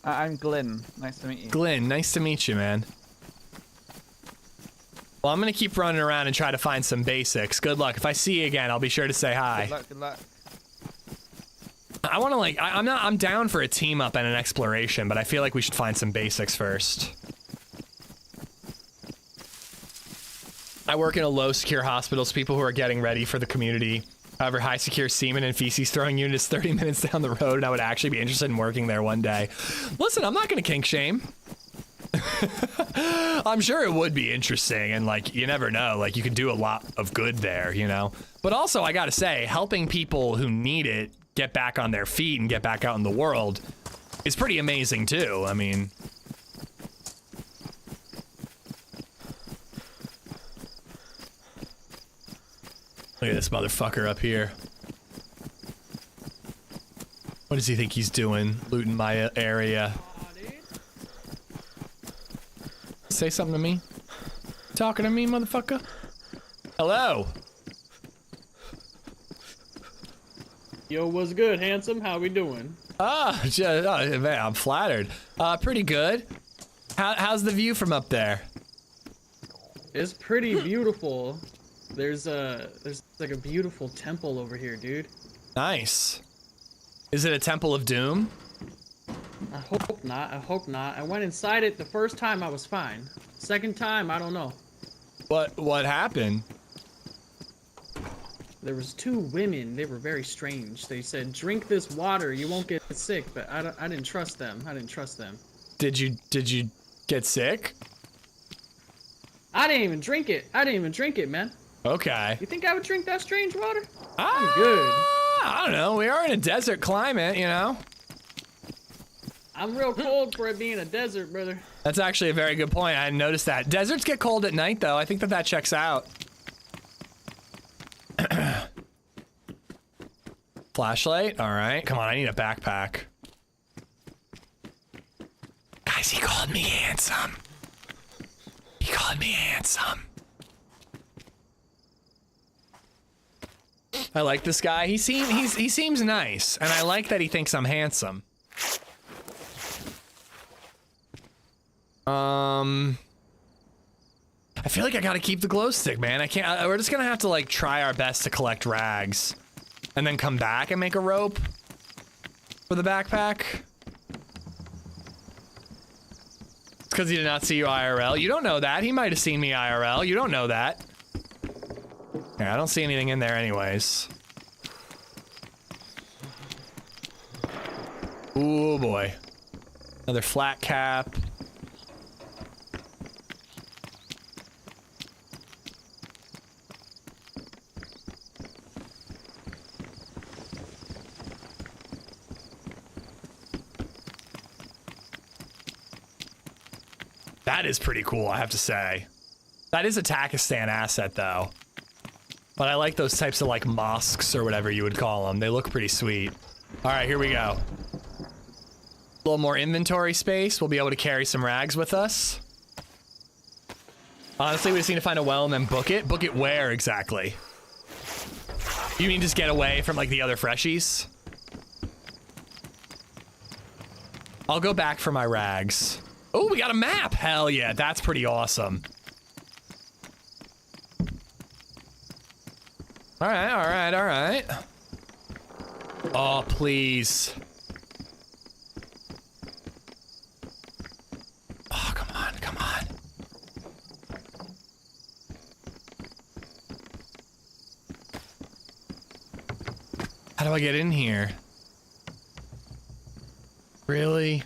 I'm Glyn. Nice to meet you. Glyn, nice to meet you, man. Well, I'm gonna keep running around and try to find some basics. Good luck. If I see you again, I'll be sure to say hi. Good luck, good luck. I wanna like, I'm down for a team up and an exploration, but I feel like we should find some basics first. I work in a low secure hospital, so people who are getting ready for the community. However, high secure semen and feces throwing unit is 30 minutes down the road, and I would actually be interested in working there one day. Listen, I'm not gonna kink shame. I'm sure it would be interesting, and like, you never know, like you could do a lot of good there, you know? But also, I gotta say, helping people who need it get back on their feet and get back out in the world is pretty amazing too. I mean, look at this motherfucker up here. What does he think he's doing? Looting my area. Say something to me? Talking to me, motherfucker? Hello. Yo, what's good, handsome? How we doing? Man, I'm flattered. Pretty good. How's the view from up there? It's pretty beautiful. There's like a beautiful temple over here, dude. Nice. Is it a temple of doom? I hope not. I hope not. I went inside it the first time. I was fine. Second time, I don't know. What happened? There was 2 women. They were very strange. They said, "Drink this water. You won't get sick." But I didn't trust them. I didn't trust them. Did you get sick? I didn't even drink it. I didn't even drink it, man. Okay. You think I would drink that strange water? I'm good. I don't know. We are in a desert climate, you know? I'm real cold for it being a desert, brother. That's actually a very good point. I hadn't noticed that. Deserts get cold at night, though. I think that checks out. Flashlight? All right. Come on, I need a backpack. Guys, he called me handsome. He called me handsome. I like this guy. He seems nice, and I like that he thinks I'm handsome. I feel like I gotta keep the glow stick, man. I can't. We're just gonna have to like try our best to collect rags, and then come back and make a rope for the backpack. It's because he did not see you IRL. You don't know that. He might have seen me IRL. You don't know that. Yeah, I don't see anything in there anyways. Ooh boy. Another flat cap. That is pretty cool, I have to say. That is a Takistan asset, though. But I like those types of, like, mosques or whatever you would call them. They look pretty sweet. All right, here we go. A little more inventory space. We'll be able to carry some rags with us. Honestly, we just need to find a well and then book it. Book it where exactly? You mean just get away from like the other freshies? I'll go back for my rags. Oh, we got a map. Hell yeah, that's pretty awesome. All right, all right, all right. Oh, please. Oh, come on, come on. How do I get in here? Really?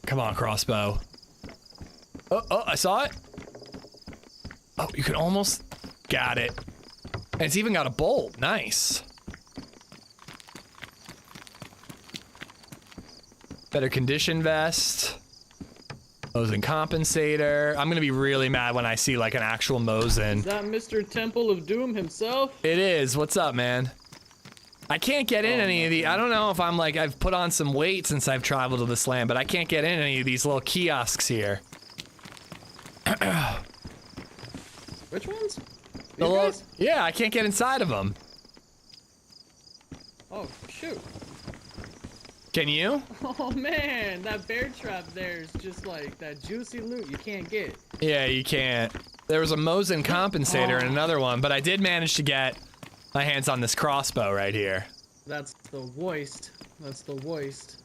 Come on, crossbow. Oh, I saw it. Oh, you can almost... Got it. And it's even got a bolt. Nice. Better condition vest. Mosin compensator. I'm gonna be really mad when I see like an actual Mosin. Is that Mr. Temple of Doom himself? It is. What's up, man? I can't get in any of the... I don't know if I'm like... I've put on some weight since I've traveled to this land, but I can't get in any of these little kiosks here. Which ones? The These little, guys? yeah, I can't get inside of them. Oh, shoot. Can you? Oh, man. That bear trap there is just like that juicy loot you can't get. Yeah, you can't. There was a Mosin compensator and another one, but I did manage to get my hands on this crossbow right here. That's the worst. That's the worst.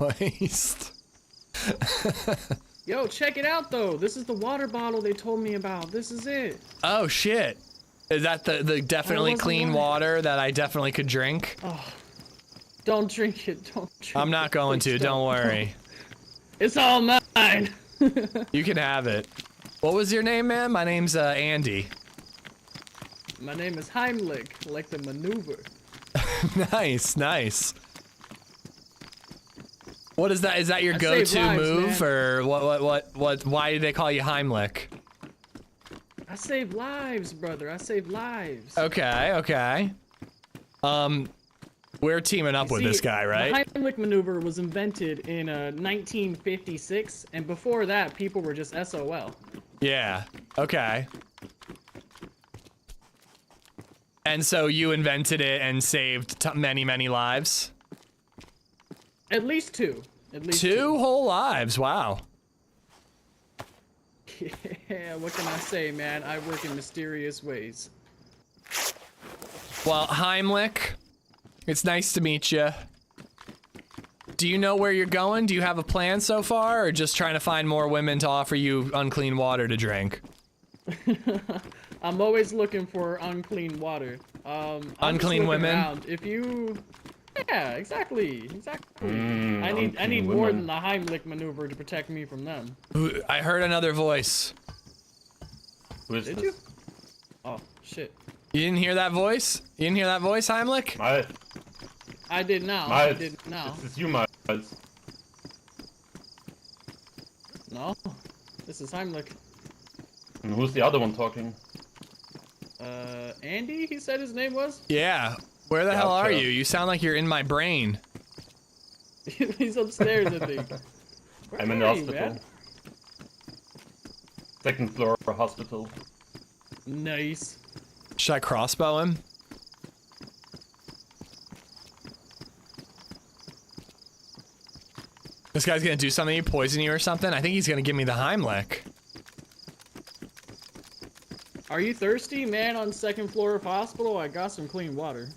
Waste. Yo, check it out, though. This is the water bottle they told me about. This is it. Oh, shit. Is that the definitely wasn't clean right. water that I definitely could drink? Oh, don't drink it. Don't drink I'm not it. going Please to, don't worry. It's all mine. You can have it. What was your name, man? My name's Andy. My name is Heimlich, like the maneuver. Nice, nice. What is that? Is that your I go-to save lives, move, man. or what? Why do they call you Heimlich? I save lives, brother. I save lives. Okay, okay. We're teaming up with See, this guy, right? The Heimlich maneuver was invented in 1956, and before that, people were just SOL. Yeah. Okay. And so you invented it and saved many, many lives? At least two. At least Two whole lives. Wow. Yeah, what can I say, man? I work in mysterious ways. Well, Heimlich, it's nice to meet you. Do you know where you're going? Do you have a plan so far, or just trying to find more women to offer you unclean water to drink? I'm always looking for unclean water. I'm just Unclean looking women? around. If you... Yeah, exactly. I need unclean more women. than the Heimlich maneuver to protect me from them. Ooh, I heard another voice. Who is Did this? you? Oh, shit. You didn't hear that voice? You didn't hear that voice, Heimlich? Miles. I did now. I Miles. did now. This is you, Miles. No. This is Heimlich. And who's the other one talking? Andy, he said his name was? Yeah. Where the hell are Gotcha. you? You sound like you're in my brain. He's upstairs, I think. Where I'm in the are you, hospital. man? Second floor hospital. Nice. Should I crossbow him? This guy's gonna do something, poison you or something? I think he's gonna give me the Heimlich. Are you thirsty, man, on second floor of hospital? I got some clean water.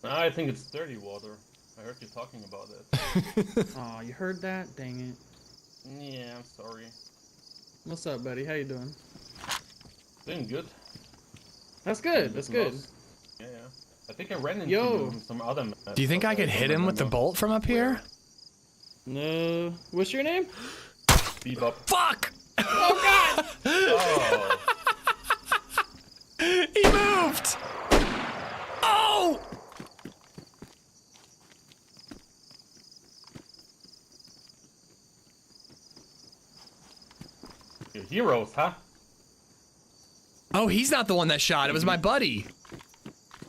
I think it's dirty water. I heard you talking about it. Aw, you heard that? Dang it. Yeah, I'm sorry. What's up, buddy? How you doing? Doing good. That's good. That's good. Yeah, yeah. I think I ran into Yo. you in some other map. Do you think I could hit him with the bolt from up here? No. What's your name? Bebop. Fuck! Oh, God! Oh. He moved! Oh! You're heroes, huh? Oh, he's not the one that shot. It was my buddy.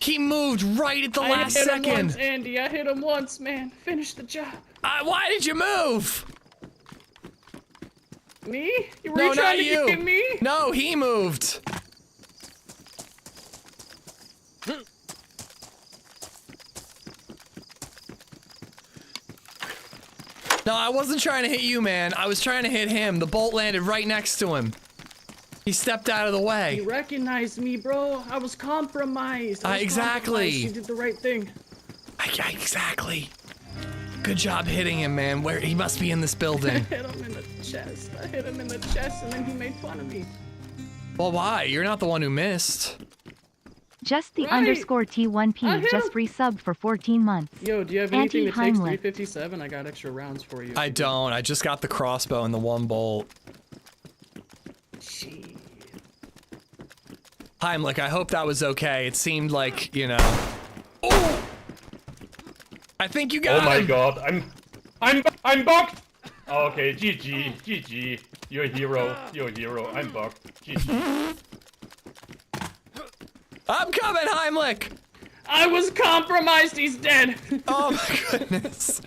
He moved right at the last I hit him second. once, Andy. I hit him once, man. Finish the job. Why did you move? Me? Were No, you trying not to you. get me? No, he moved. No, I wasn't trying to hit you, man. I was trying to hit him. The bolt landed right next to him. He stepped out of the He way. recognized me, bro. I was compromised. Exactly. You did the right thing. Exactly. Good job hitting him, man. Where he must be in this I building. hit him in the chest. I hit him in the chest, and then he made fun of me. Well, why? You're not the one who missed. Just the Right. _T1P I hit just him. resubbed for 14 months. Yo, do you have anything that takes Anti-Heimlich. 357? I got extra rounds for you. I don't. I just got the crossbow and the one bolt. Gee. Heimlich, I hope that was okay. It seemed like, you know. Oh! I think you got Oh my him. god, I'm bugged! Okay, GG. You're a hero. I'm bugged. GG. I'm coming, Heimlich! I was compromised. He's dead. Oh my goodness.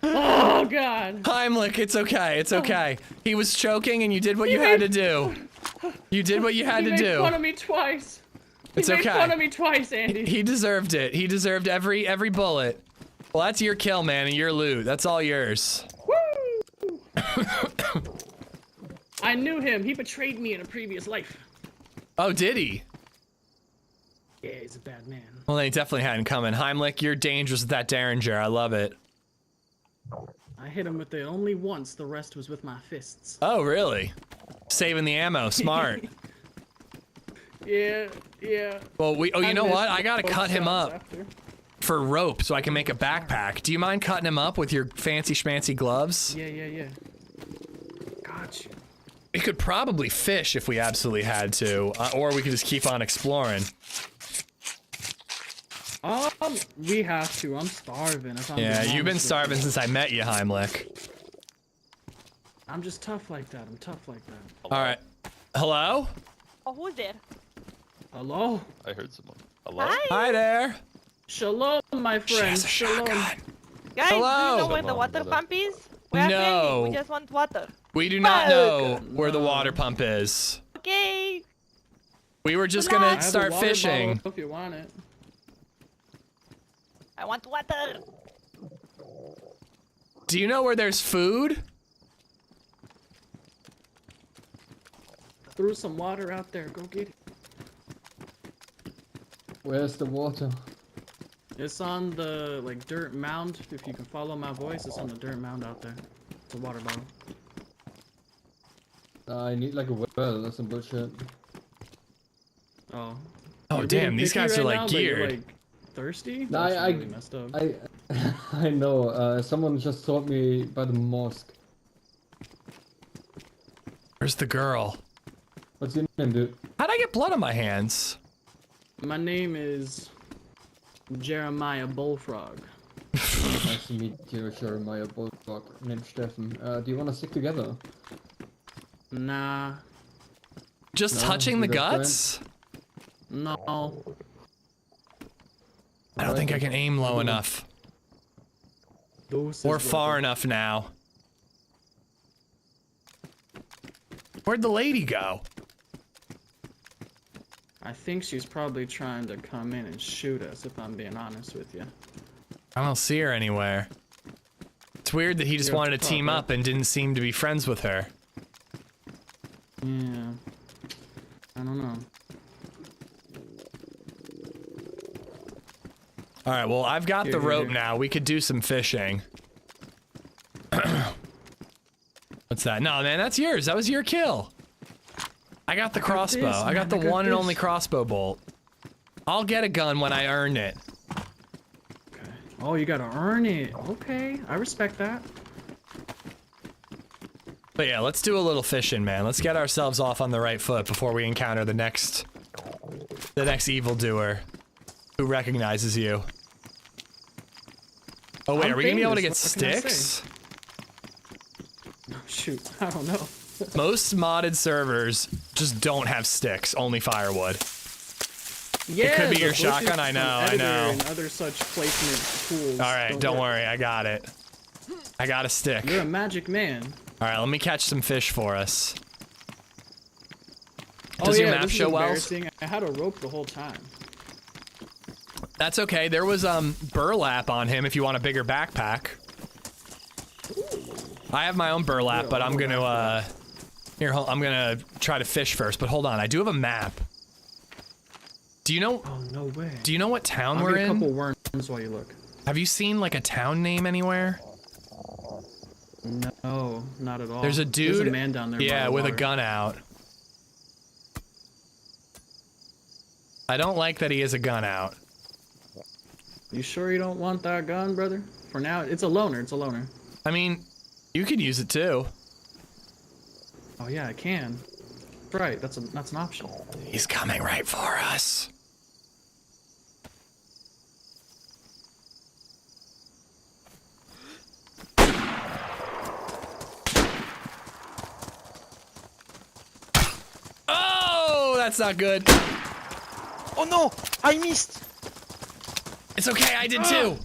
Oh god. Heimlich, it's okay. It's okay. He was choking and you did what you had to do. You did what you had He to made fun do. of me twice. It's He made okay. fun of me twice, Andy. He deserved it. He deserved every bullet. Well, that's your kill, man, and your loot. That's all yours. Woo! I knew him. He betrayed me in a previous life. Oh, did he? Yeah, he's a bad man. Well, they definitely hadn't coming. Heimlich, you're dangerous with that Derringer. I love it. I hit him with it only once. The rest was with my fists. Oh, really? Saving the ammo. Smart. Yeah. Well, you know missed what? I gotta both cut him shots up after. for rope so I can make a backpack. Do you mind cutting him up with your fancy schmancy gloves? Yeah. Got you. We could probably fish if we absolutely had to, or we could just keep on exploring. We have to. I'm starving. If I'm Yeah, being you've been honest with starving you. since I met you, Heimlich. I'm just tough like that. I'm tough like that. All right. Hello? Oh, who's there? Hello? I heard someone. Hello? Hi. Hi there. Shalom, my She friend. has a Shalom. shotgun. Guys, do you Hello. know where the Hello, water brother. pump is? We're No. friendly. We just want water. We do not know Welcome. where the water pump is. Okay. We were just I gonna have a start water fishing. bottle if you want it. I want water. Do you know where there's food? Threw some water out there. Go get it. Where's the water? It's on the dirt mound. If you can follow my voice, it's on the dirt mound out there. It's a water bottle. I need like a well, that's some bullshit. Oh. Oh, You're damn, being these picky guys are right like now, but you're, geared. thirsty? No, That's I really messed up. I know, someone just told me by the mosque. Where's the girl? What's your name, dude? How'd I get blood on my hands? My name is Jeremiah Bullfrog. Nice to meet you, Jeremiah Bullfrog. Name's Stefan. Do you want to stick together? Nah. Just No, touching the you got guts? No. I don't think I can aim low enough. Deuces, Or far brother. enough now. Where'd the lady go? I think she's probably trying to come in and shoot us, if I'm being honest with you. I don't see her anywhere. It's weird that he just You're wanted to up top, team right? up and didn't seem to be friends with her. Yeah. I don't know. Alright, well, I've got the Here, rope here. now. We could do some fishing. What's that? No, man, that's yours. That was your kill. I got the crossbow. this, I got the man. I got one and this. only crossbow bolt. I'll get a gun when I earn it. Okay. Oh, you gotta earn it. Okay, I respect that. But yeah, let's do a little fishing, man. Let's get ourselves off on the right foot before we encounter the next evildoer who recognizes you. Oh wait, I'm are we gonna be able to get famous, what can I say? sticks? Oh, shoot, I don't know. Most modded servers just don't have sticks, only firewood. Yeah, it could be the your bushes shotgun, I from know, I Editor know. And other such placement tools. All right, don't worry, I got it. I got a stick. You're a magic man. All right, let me catch some fish for us. Oh, Does yeah, your map this is show wells? embarrassing. I had a rope the whole time. That's okay. There was burlap on him if you want a bigger backpack. I have my own burlap, but I'm gonna I'm gonna try to fish first. But hold on, I do have a map. Do you know? Oh no way. Do you know what town I'll we're get in? a couple worms while you look. Have you seen like a town name anywhere? No, not at all. There's a dude. There's a man down there. Yeah, by the with a water. gun out. I don't like that he has a gun out. You sure you don't want that gun, brother? For now, it's a loner. It's a loner. I mean, you could use it too. Oh yeah, I can. Right, that's an option. He's coming right for us. Oh, that's not good. Oh no! I missed! It's okay, I did too.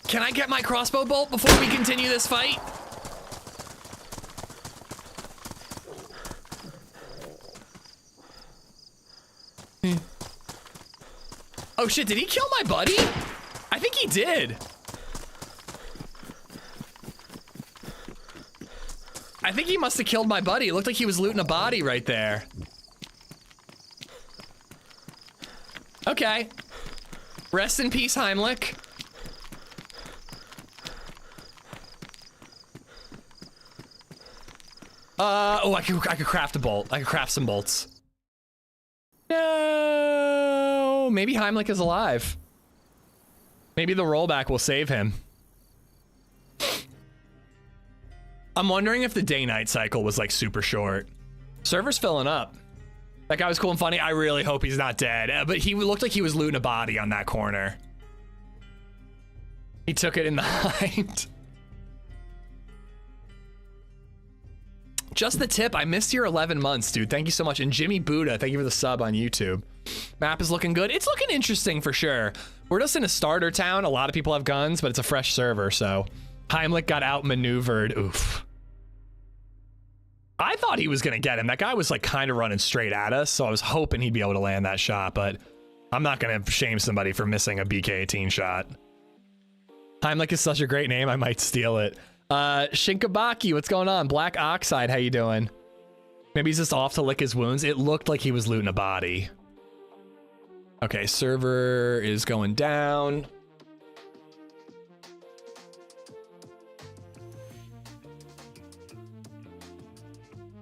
Can I get my crossbow bolt before we continue this fight? Oh shit, did he kill my buddy? I think he did. I think he must have killed my buddy. It looked like he was looting a body right there. Okay. Rest in peace, Heimlich. Oh, I could craft a bolt. I could craft some bolts. No, maybe Heimlich is alive. Maybe the rollback will save him. I'm wondering if the day-night cycle was like super short. Server's filling up. That guy was cool and funny. I really hope he's not dead. But he looked like he was looting a body on that corner. He took it in the hind. Just the tip. I missed your 11 months, dude. Thank you so much. And Jimmy Buddha, thank you for the sub on YouTube. Map is looking good. It's looking interesting for sure. We're just in a starter town. A lot of people have guns, but it's a fresh server, so Heimlich got outmaneuvered. Oof. I thought he was gonna get him. That guy was like kind of running straight at us, so I was hoping he'd be able to land that shot, but I'm not gonna shame somebody for missing a BK-18 shot. Heimlich is such a great name, I might steal it. Shinkabaki, what's going on? Black Oxide, how you doing? Maybe he's just off to lick his wounds. It looked like he was looting a body. Okay, server is going down.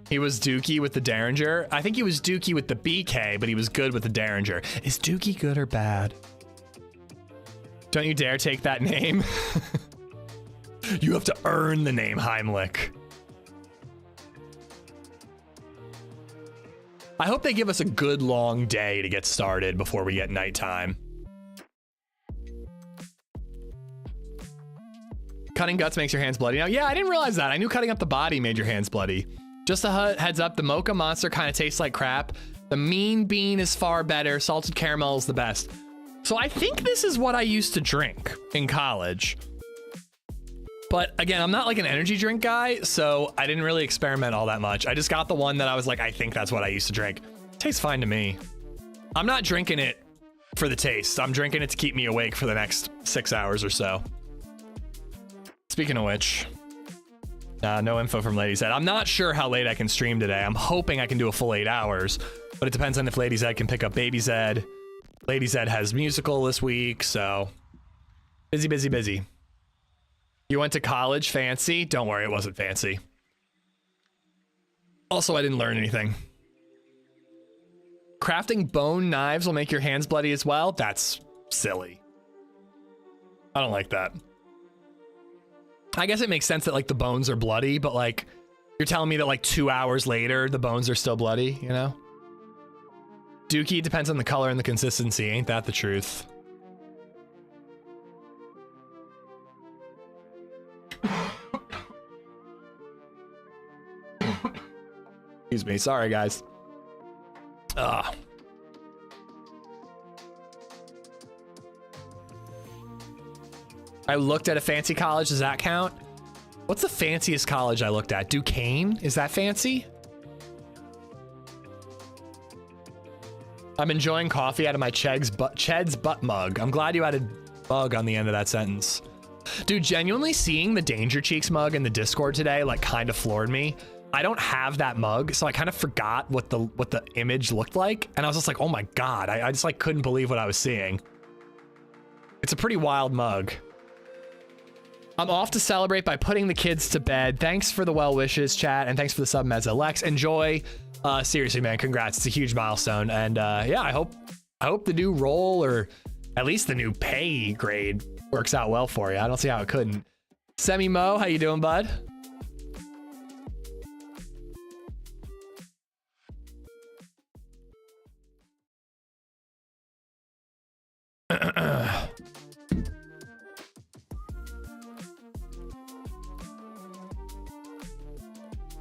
He was Dookie with the Derringer. I think he was Dookie with the BK, but he was good with the Derringer. Is Dookie good or bad? Don't you dare take that name. You have to earn the name Heimlich. I hope they give us a good long day to get started before we get nighttime. Cutting guts makes your hands bloody. Now, yeah, I didn't realize that. I knew cutting up the body made your hands bloody. Just a heads up, the Mocha Monster kind of tastes like crap. The Mean Bean is far better. Salted caramel is the best. So I think this is what I used to drink in college. But again, I'm not like an energy drink guy, so I didn't really experiment all that much. I just got the one that I was like, I think that's what I used to drink. Tastes fine to me. I'm not drinking it for the taste. I'm drinking it to keep me awake for the next 6 hours or so. Speaking of which, no info from LadyZed. I'm not sure how late I can stream today. I'm hoping I can do a full 8 hours, but it depends on if LadyZed can pick up BabyZed. LadyZed has musical this week, so busy, busy, busy. You went to college, fancy? Don't worry, it wasn't fancy. Also, I didn't learn anything. Crafting bone knives will make your hands bloody as well? That's silly. I don't like that. I guess it makes sense that like the bones are bloody, but like you're telling me that like 2 hours later the bones are still bloody, you know? Dookie depends on the color and the consistency, ain't that the truth? Excuse me. Sorry, guys. Ugh. I looked at a fancy college. Does that count? What's the fanciest college I looked at? Duquesne? Is that fancy? I'm enjoying coffee out of my Ched's butt mug. I'm glad you added mug on the end of that sentence. Dude, genuinely seeing the Danger Cheeks mug in the Discord today, like, kind of floored me. I don't have that mug, so I kind of forgot what the image looked like. And I was just like, oh my God, I just like couldn't believe what I was seeing. It's a pretty wild mug. I'm off to celebrate by putting the kids to bed. Thanks for the well wishes, chat, and thanks for the sub, Mezza. Lex, enjoy. Seriously, man, congrats. It's a huge milestone. And yeah, I hope the new role, or at least the new pay grade, works out well for you. I don't see how it couldn't. Semi Mo, how you doing, bud?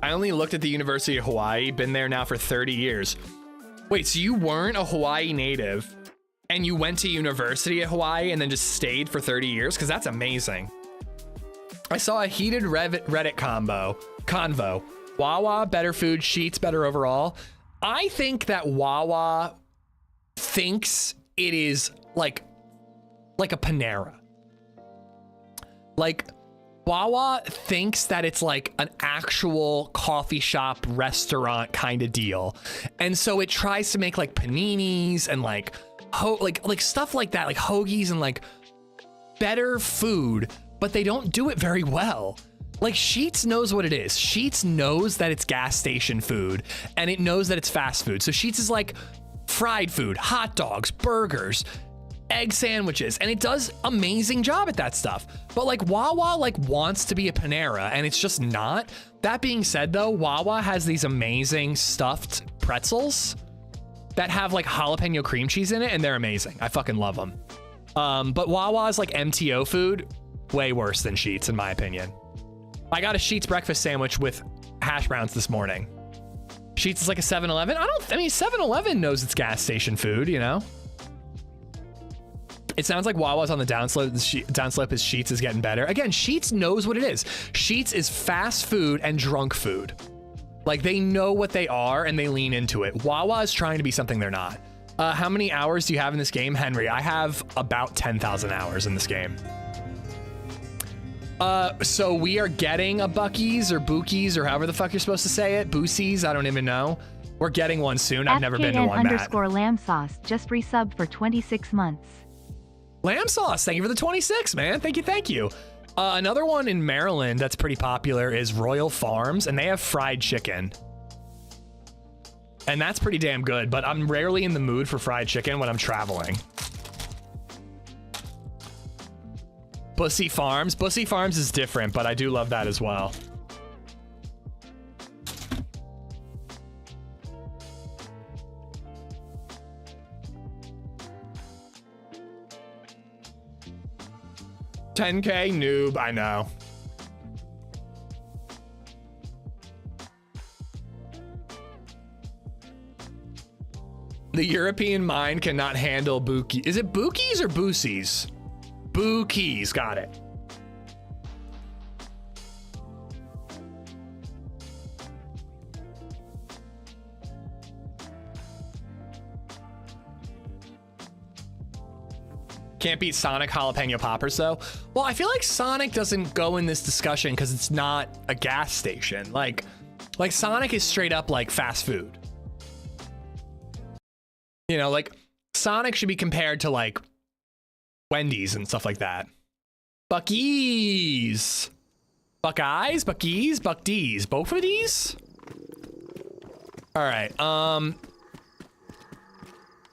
I only looked at the University of Hawaii, been there now for 30 years. Wait, so you weren't a Hawaii native and you went to university at Hawaii and then just stayed for 30 years? Because that's amazing. I saw a heated Reddit convo. Wawa, better food, Sheets, better overall. I think that Wawa thinks it is like a Panera. Like, Wawa thinks that it's like an actual coffee shop restaurant kind of deal. And so it tries to make like paninis and like stuff like that, like hoagies and like better food, but they don't do it very well. Like Sheets knows what it is. Sheets knows that it's gas station food and it knows that it's fast food. So Sheets is like fried food, hot dogs, burgers, egg sandwiches, and it does amazing job at that stuff. But like Wawa like wants to be a Panera and it's just not. That being said though, Wawa has these amazing stuffed pretzels that have like jalapeno cream cheese in it, and they're amazing. I fucking love them. But Wawa's like MTO food, way worse than Sheets in my opinion. I got a Sheets breakfast sandwich with hash browns this morning. Sheets is like a 7-Eleven. I mean 7-Eleven knows it's gas station food, you know? It sounds like Wawa's on the downslope. Downslope is Sheets is getting better. Again, Sheets knows what it is. Sheets is fast food and drunk food. Like they know what they are and they lean into it. Wawa is trying to be something they're not. How many hours do you have in this game, Henry? I have about 10,000 hours in this game. So we are getting a Buc-ee's or Bookies or however the fuck you're supposed to say it. Boosies, I don't even know. We're getting one soon. I've never been to one, Matt. _lamb sauce just resubbed for 26 months. Lamb sauce, thank you for the 26, man. Thank you. Another one in Maryland that's pretty popular is Royal Farms, and they have fried chicken. And that's pretty damn good, but I'm rarely in the mood for fried chicken when I'm traveling. Bussy Farms is different, but I do love that as well. $10K noob, I know. The European mind cannot handle Buki. Is it Bookies or Boosies? Bookies, got it. Can't beat Sonic jalapeno poppers though. Well, I feel like Sonic doesn't go in this discussion because it's not a gas station. Like Sonic is straight up like fast food. You know, like Sonic should be compared to like Wendy's and stuff like that. Buc-ee's. Buckeyes, Buc-ee's, Buc-dee's. Both of these? All right. I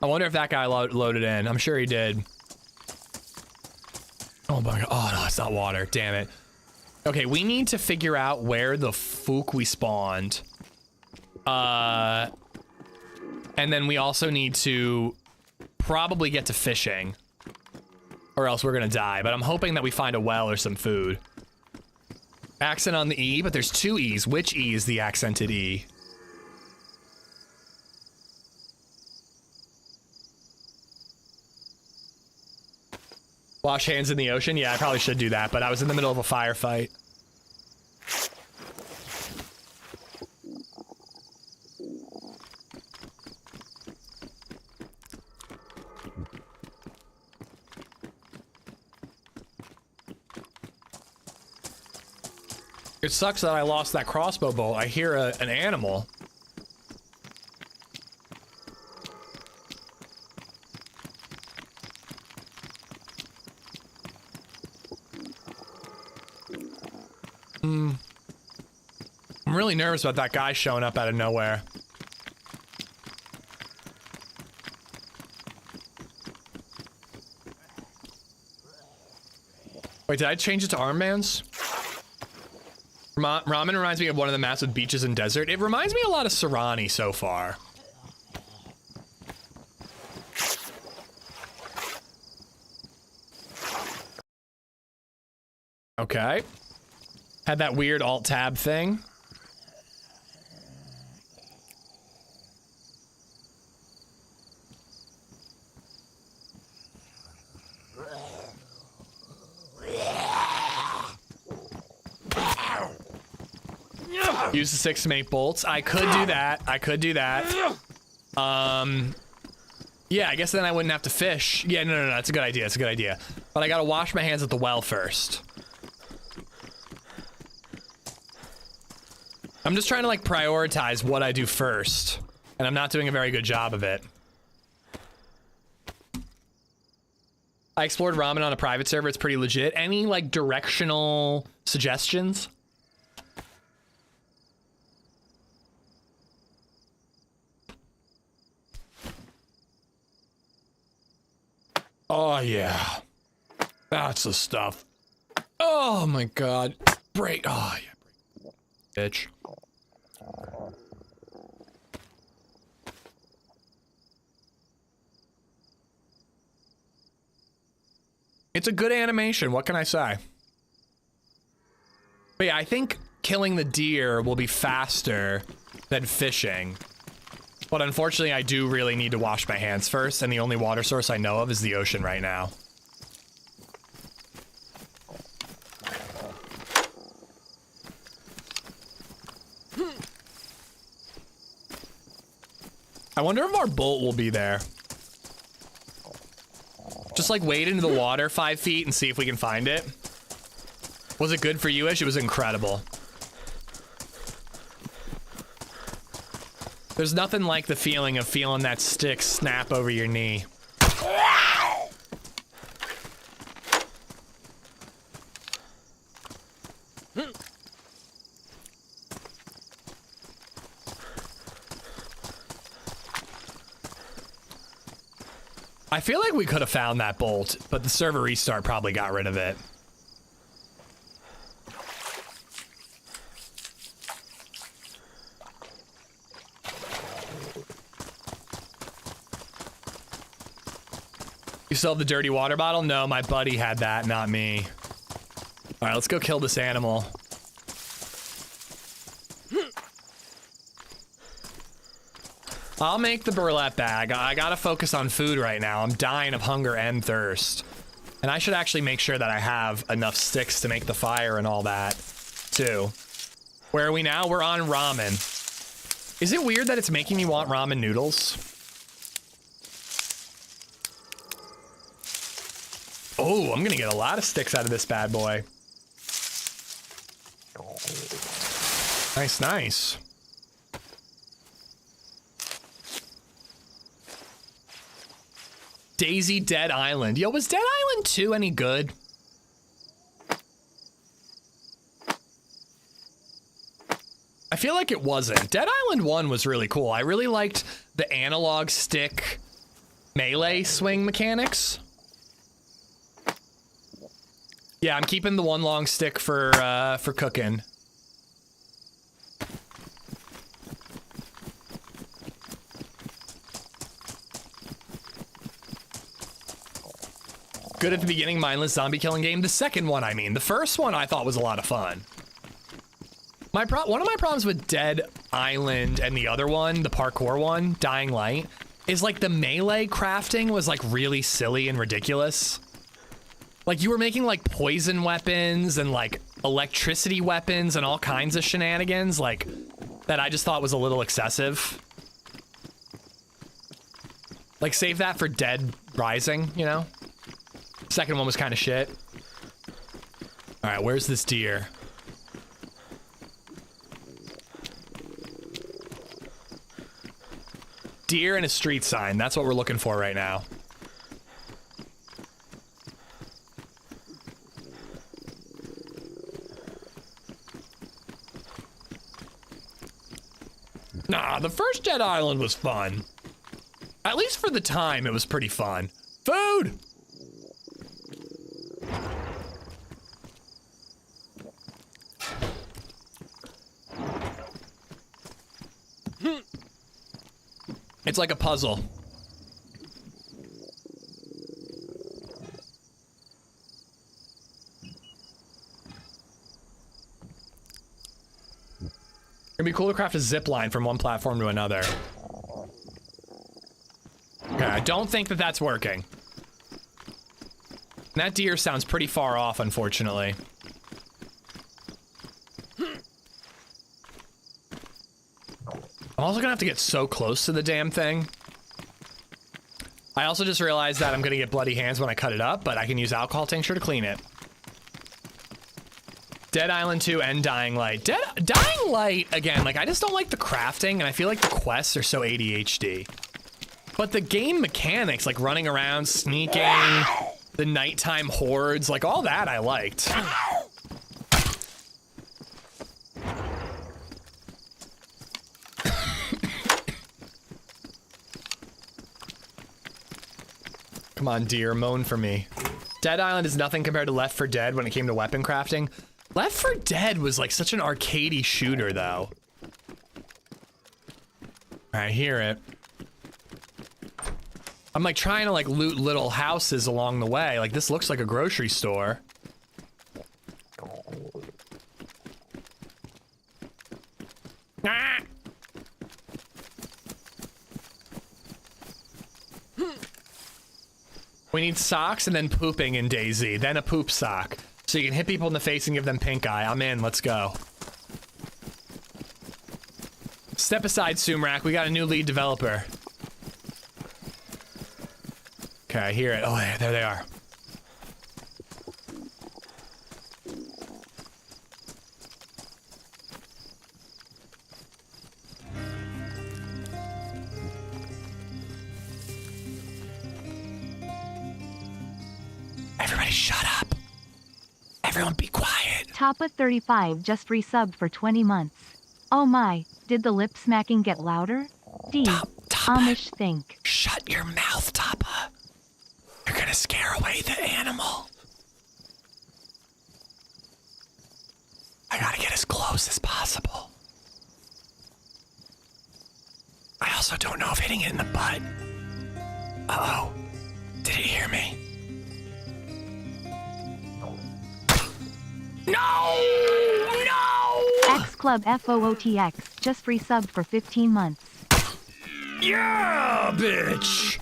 wonder if that guy loaded in. I'm sure he did. Oh my god. Oh no, it's not water. Damn it. Okay, we need to figure out where the fuck we spawned. And then we also need to probably get to fishing. Or else we're gonna die. But I'm hoping that we find a well or some food. Accent on the E, but there's two E's. Which E is the accented E? Wash hands in the ocean? Yeah, I probably should do that, but I was in the middle of a firefight. It sucks that I lost that crossbow bolt. I hear an animal. I'm really nervous about that guy showing up out of nowhere. Wait, did I change it to armbands? Ramen reminds me of one of the massive beaches and desert. It reminds me a lot of Serrani so far. Okay. Had that weird alt-tab thing. Use the 6 to make bolts. I could do that. I could do that. Yeah, I guess then I wouldn't have to fish. Yeah, no, that's a good idea. It's a good idea. But I gotta wash my hands at the well first. I'm just trying to like prioritize what I do first, and I'm not doing a very good job of it. I explored ramen on a private server. It's pretty legit. Any like directional suggestions? Oh yeah, that's the stuff. Oh my god, break. Oh yeah, bitch. It's a good animation, what can I say? But yeah, I think killing the deer will be faster than fishing. But unfortunately, I do really need to wash my hands first, and the only water source I know of is the ocean right now. I wonder if our bolt will be there. Just like wade into the water 5 feet and see if we can find it. Was it good for you, Ish? It was incredible. There's nothing like the feeling of feeling that stick snap over your knee. I feel like we could have found that bolt, but the server restart probably got rid of it. You still have the dirty water bottle? No, my buddy had that, not me. All right, let's go kill this animal. I'll make the burlap bag. I gotta focus on food right now. I'm dying of hunger and thirst. And I should actually make sure that I have enough sticks to make the fire and all that, too. Where are we now? We're on ramen. Is it weird that it's making me want ramen noodles? Oh, I'm gonna get a lot of sticks out of this bad boy. Nice, nice. DayZ Dead Island. Yo, was Dead Island 2 any good? I feel like it wasn't. Dead Island 1 was really cool. I really liked the analog stick melee swing mechanics. Yeah, I'm keeping the one long stick for cooking. Good at the beginning, mindless zombie killing game. The second one, I mean. The first one I thought was a lot of fun. One of my problems with Dead Island and the other one, the parkour one, Dying Light, is like the melee crafting was like really silly and ridiculous. Like, you were making, like, poison weapons and, like, electricity weapons and all kinds of shenanigans, like, that I just thought was a little excessive. Like, save that for Dead Rising, you know? Second one was kind of shit. All right, where's this deer? Deer and a street sign. That's what we're looking for right now. Nah, the first Dead Island was fun. At least for the time, it was pretty fun. Food! It's like a puzzle. It'd be cool to craft a zip line from one platform to another. Okay, I don't think that that's working. That deer sounds pretty far off, unfortunately. I'm also gonna have to get so close to the damn thing. I also just realized that I'm gonna get bloody hands when I cut it up, but I can use alcohol tincture to clean it. Dead Island 2 and Dying Light. Dying Light, again, like, I just don't like the crafting, and I feel like the quests are so ADHD. But the game mechanics, like running around, sneaking, the nighttime hordes, like, all that I liked. Come on, dear, moan for me. Dead Island is nothing compared to Left 4 Dead when it came to weapon crafting. Left 4 Dead was like such an arcadey shooter, though. I hear it. I'm like trying to like loot little houses along the way. Like, this looks like a grocery store. Ah! We need socks and then pooping in DayZ, then a poop sock. So you can hit people in the face and give them pink eye. I'm in, let's go. Step aside, Sumrak, we got a new lead developer. Okay, I hear it. Oh, there they are. Everybody shut up. Everyone be quiet. Tapa35 just resubbed for 20 months. Oh my, did the lip smacking get louder? D. Amish think. Shut your mouth, Tapa. You're gonna scare away the animal. I gotta get as close as possible. I also don't know if hitting it in the butt. Uh-oh. Did it hear me? No! No! X Club FOOTX just resubbed for 15 months. Yeah, bitch!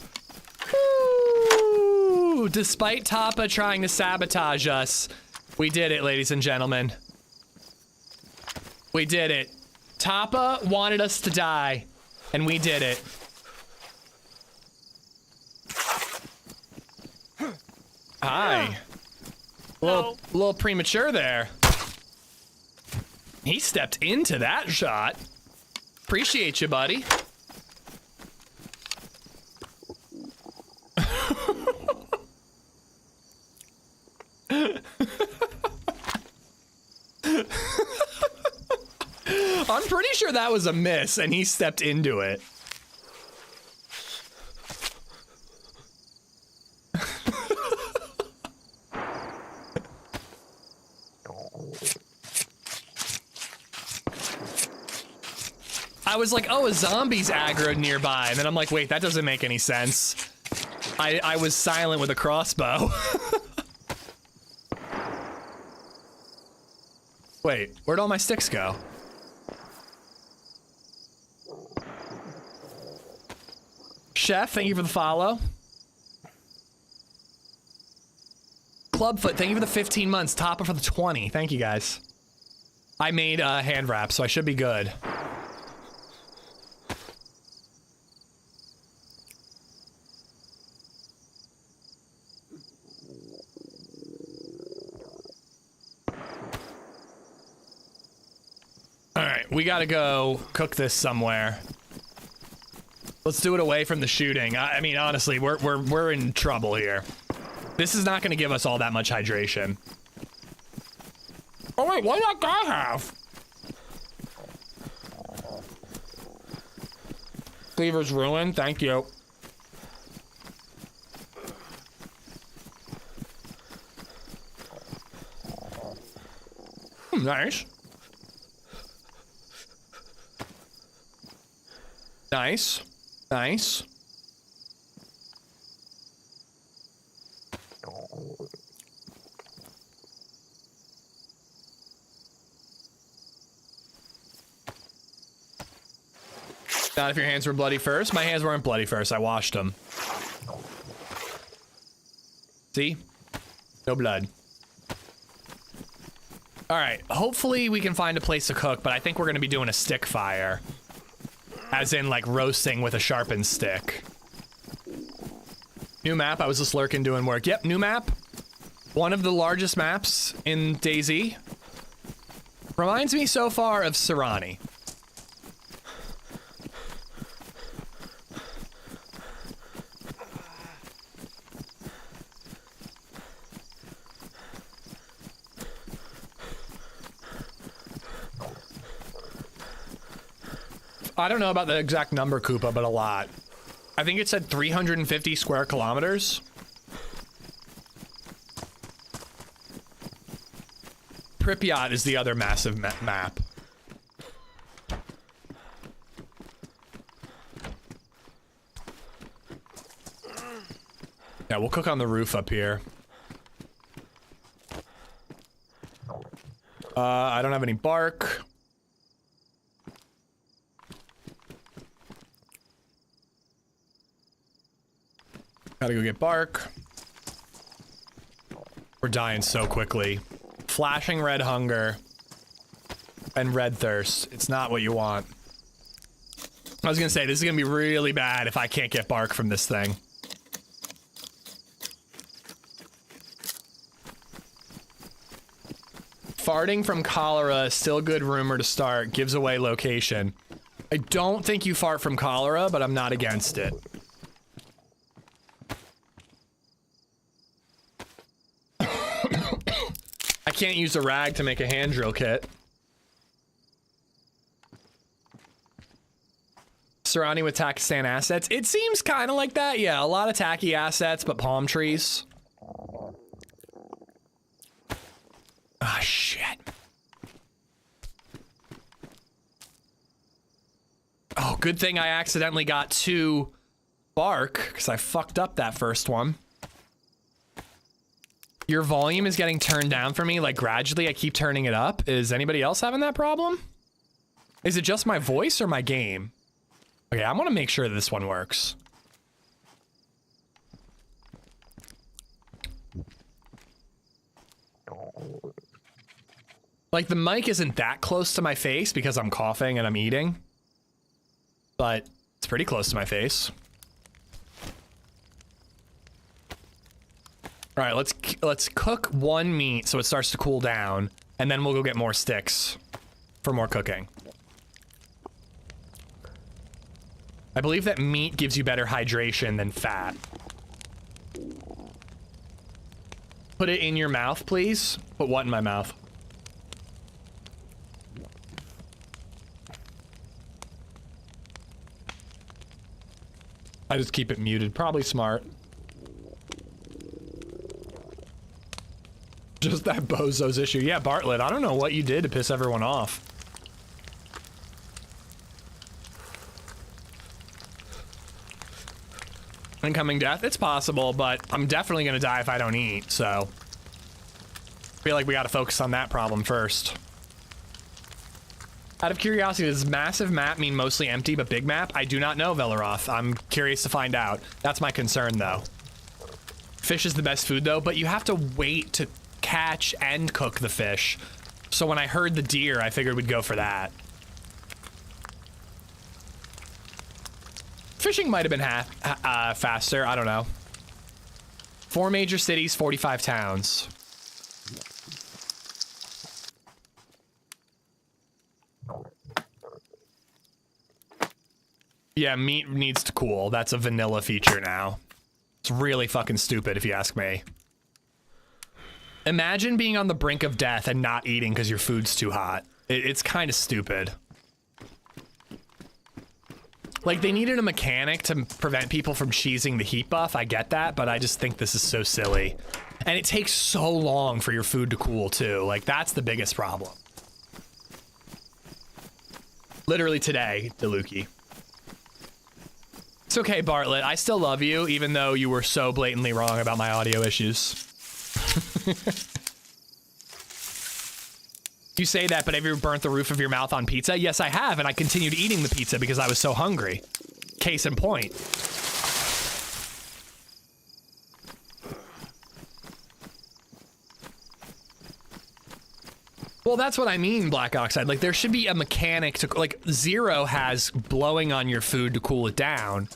Woo! Despite Tapa trying to sabotage us, we did it, ladies and gentlemen. We did it. Tapa wanted us to die, and we did it. Hi. A little premature there. He stepped into that shot. Appreciate you, buddy. I'm pretty sure that was a miss, and he stepped into it. I was like, oh, a zombie's aggroed nearby. And then I'm like, wait, that doesn't make any sense. I was silent with a crossbow. Wait, where'd all my sticks go? Chef, thank you for the follow. Clubfoot, thank you for the 15 months. Topper for the 20. Thank you, guys. I made hand wraps, so I should be good. All right, we gotta go cook this somewhere. Let's do it away from the shooting. I mean, honestly, we're in trouble here. This is not gonna give us all that much hydration. Oh wait, what did that guy have? Cleaver's ruined, thank you. Nice. Nice. Nice. Not if your hands were bloody first. My hands weren't bloody first. I washed them. See? No blood. All right. Hopefully we can find a place to cook, but I think we're going to be doing a stick fire. As in, like, roasting with a sharpened stick. New map. I was just lurking doing work. Yep, new map. One of the largest maps in DayZ. Reminds me so far of Serani. I don't know about the exact number, Koopa, but a lot. I think it said 350 square kilometers. Pripyat is the other massive map. Yeah, we'll cook on the roof up here. I don't have any bark. Gotta go get bark. We're dying so quickly. Flashing red hunger and red thirst. It's not what you want. I was gonna say, this is gonna be really bad if I can't get bark from this thing. Farting from cholera is still a good rumor to start. Gives away location. I don't think you fart from cholera, but I'm not against it. I can't use a rag to make a hand drill kit. Serani with Pakistan assets. It seems kind of like that. Yeah, a lot of tacky assets, but palm trees. Ah, shit. Oh, good thing I accidentally got 2 bark, because I fucked up that first one. Your volume is getting turned down for me, like gradually I keep turning it up. Is anybody else having that problem? Is it just my voice or my game? Okay, I want to make sure this one works. Like the mic isn't that close to my face because I'm coughing and I'm eating, but it's pretty close to my face. All right, let's cook 1 meat so it starts to cool down, and then we'll go get more sticks for more cooking. I believe that meat gives you better hydration than fat. Put it in your mouth, please. Put what in my mouth? I just keep it muted. Probably smart. Just that bozo's issue. Yeah, Bartlett, I don't know what you did to piss everyone off. Incoming death? It's possible, but I'm definitely gonna die if I don't eat, so... I feel like we gotta focus on that problem first. Out of curiosity, does massive map mean mostly empty but big map? I do not know, Velaroth. I'm curious to find out. That's my concern, though. Fish is the best food though, but you have to wait to catch and cook the fish. So when I heard the deer, I figured we'd go for that. Fishing might have been faster, I don't know. 4 major cities, 45 towns. Yeah, meat needs to cool. That's a vanilla feature now. It's really fucking stupid if you ask me. Imagine being on the brink of death and not eating because your food's too hot. It's kind of stupid. Like, they needed a mechanic to prevent people from cheesing the heat buff. I get that, but I just think this is so silly. And it takes so long for your food to cool, too. Like, that's the biggest problem. Literally today, Deluki. It's okay, Bartlett. I still love you, even though you were so blatantly wrong about my audio issues. You say that, but have you ever burnt the roof of your mouth on pizza? Yes, I have, and I continued eating the pizza because I was so hungry. Case in point. Well, that's what I mean, Black Oxide. Like, there should be a mechanic to, like, Zero has blowing on your food to cool it down.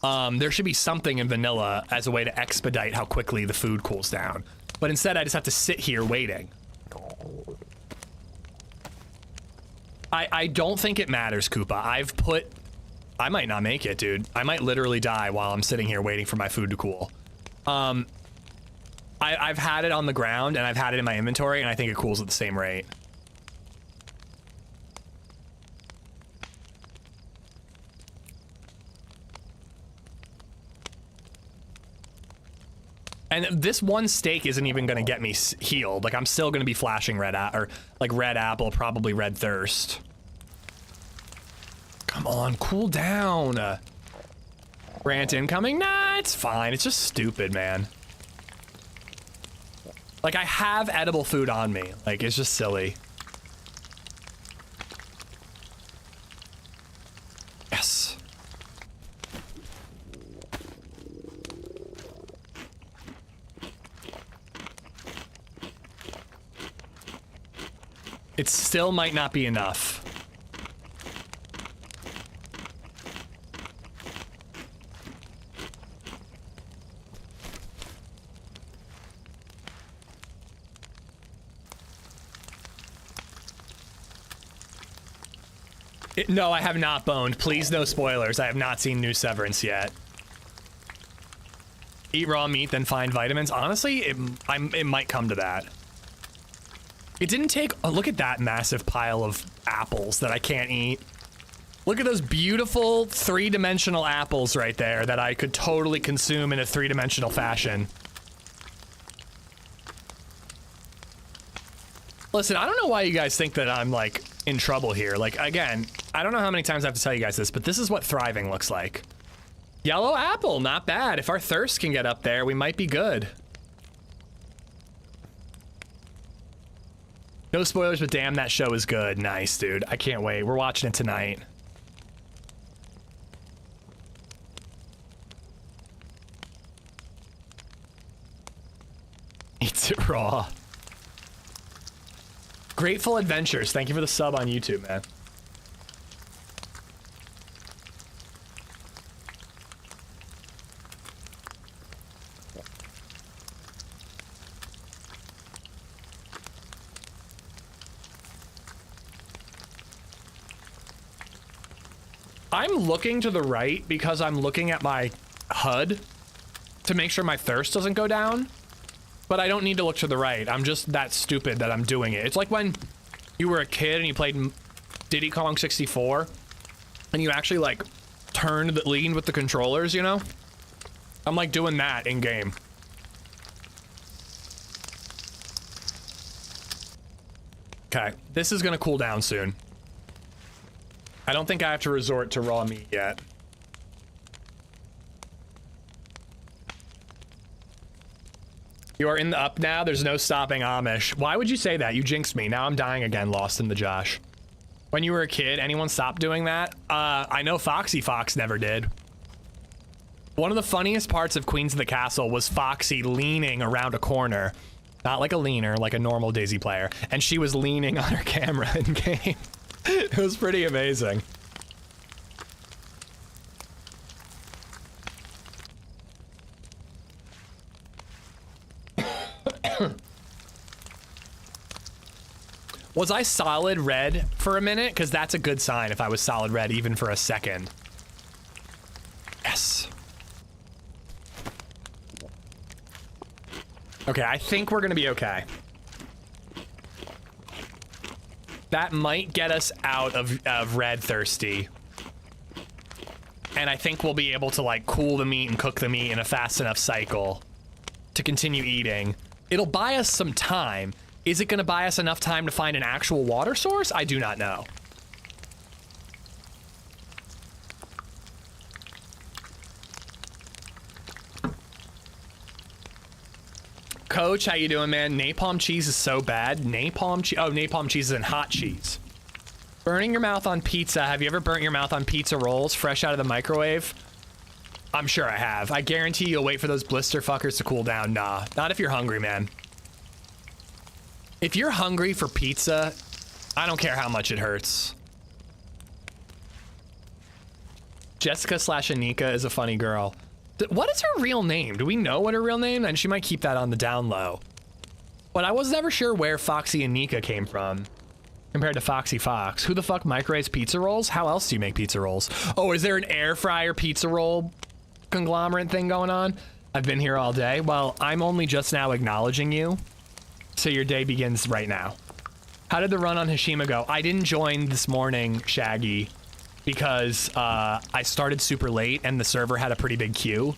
There should be something in vanilla as a way to expedite how quickly the food cools down. But instead, I just have to sit here waiting. I don't think it matters, Koopa. I might not make it, dude. I might literally die while I'm sitting here waiting for my food to cool. I've had it on the ground and I've had it in my inventory and I think it cools at the same rate. And this one steak isn't even gonna get me healed. Like, I'm still gonna be flashing red apple, probably red thirst. Come on, cool down. Rant incoming? Nah, it's fine. It's just stupid, man. Like, I have edible food on me. Like, it's just silly. Yes. It still might not be enough. No, I have not boned. Please, no spoilers. I have not seen New Severance yet. Eat raw meat, then find vitamins. Honestly, it might come to that. It didn't take... Oh, look at that massive pile of apples that I can't eat. Look at those beautiful 3-dimensional apples right there that I could totally consume in a 3-dimensional fashion. Listen, I don't know why you guys think that I'm, like, in trouble here. Like, again, I don't know how many times I have to tell you guys this, but this is what thriving looks like. Yellow apple, not bad. If our thirst can get up there, we might be good. No spoilers, but damn, that show is good. Nice, dude. I can't wait. We're watching it tonight. Eats it raw. Grateful Adventures. Thank you for the sub on YouTube, man. I'm looking to the right because I'm looking at my HUD to make sure my thirst doesn't go down. But I don't need to look to the right. I'm just that stupid that I'm doing it. It's like when you were a kid and you played Diddy Kong 64 and you actually like leaned with the controllers, you know? I'm like doing that in game. Okay, this is gonna cool down soon. I don't think I have to resort to raw meat yet. You are in the up now. There's no stopping Amish. Why would you say that? You jinxed me. Now I'm dying again, lost in the Josh. When you were a kid, anyone stopped doing that? I know Foxy Fox never did. One of the funniest parts of Queens of the Castle was Foxy leaning around a corner. Not like a leaner, like a normal DayZ player. And she was leaning on her camera in game. It was pretty amazing. Was I solid red for a minute? Because that's a good sign if I was solid red even for a second. Yes. Okay, I think we're gonna be okay. That might get us out of red thirsty. And I think we'll be able to like cool the meat and cook the meat in a fast enough cycle to continue eating. It'll buy us some time. Is it gonna buy us enough time to find an actual water source? I do not know. Coach, how you doing, man? Napalm cheese is so bad. Napalm cheese. Oh, napalm cheese is in hot cheese. Burning your mouth on pizza. Have you ever burnt your mouth on pizza rolls fresh out of the microwave? I'm sure I have. I guarantee you'll wait for those blister fuckers to cool down. Nah, not if you're hungry, man. If you're hungry for pizza, I don't care how much it hurts. Jessica / Anika is a funny girl. What is her real name? Do we know what her real name? And she might keep that on the down low. But I was never sure where Foxy and Nika came from compared to Foxy Fox. Who the fuck microwaves pizza rolls? How else do you make pizza rolls? Oh, is there an air fryer pizza roll conglomerate thing going on? I've been here all day. Well, I'm only just now acknowledging you. So your day begins right now. How did the run on Hashima go? I didn't join this morning, Shaggy, because I started super late and the server had a pretty big queue.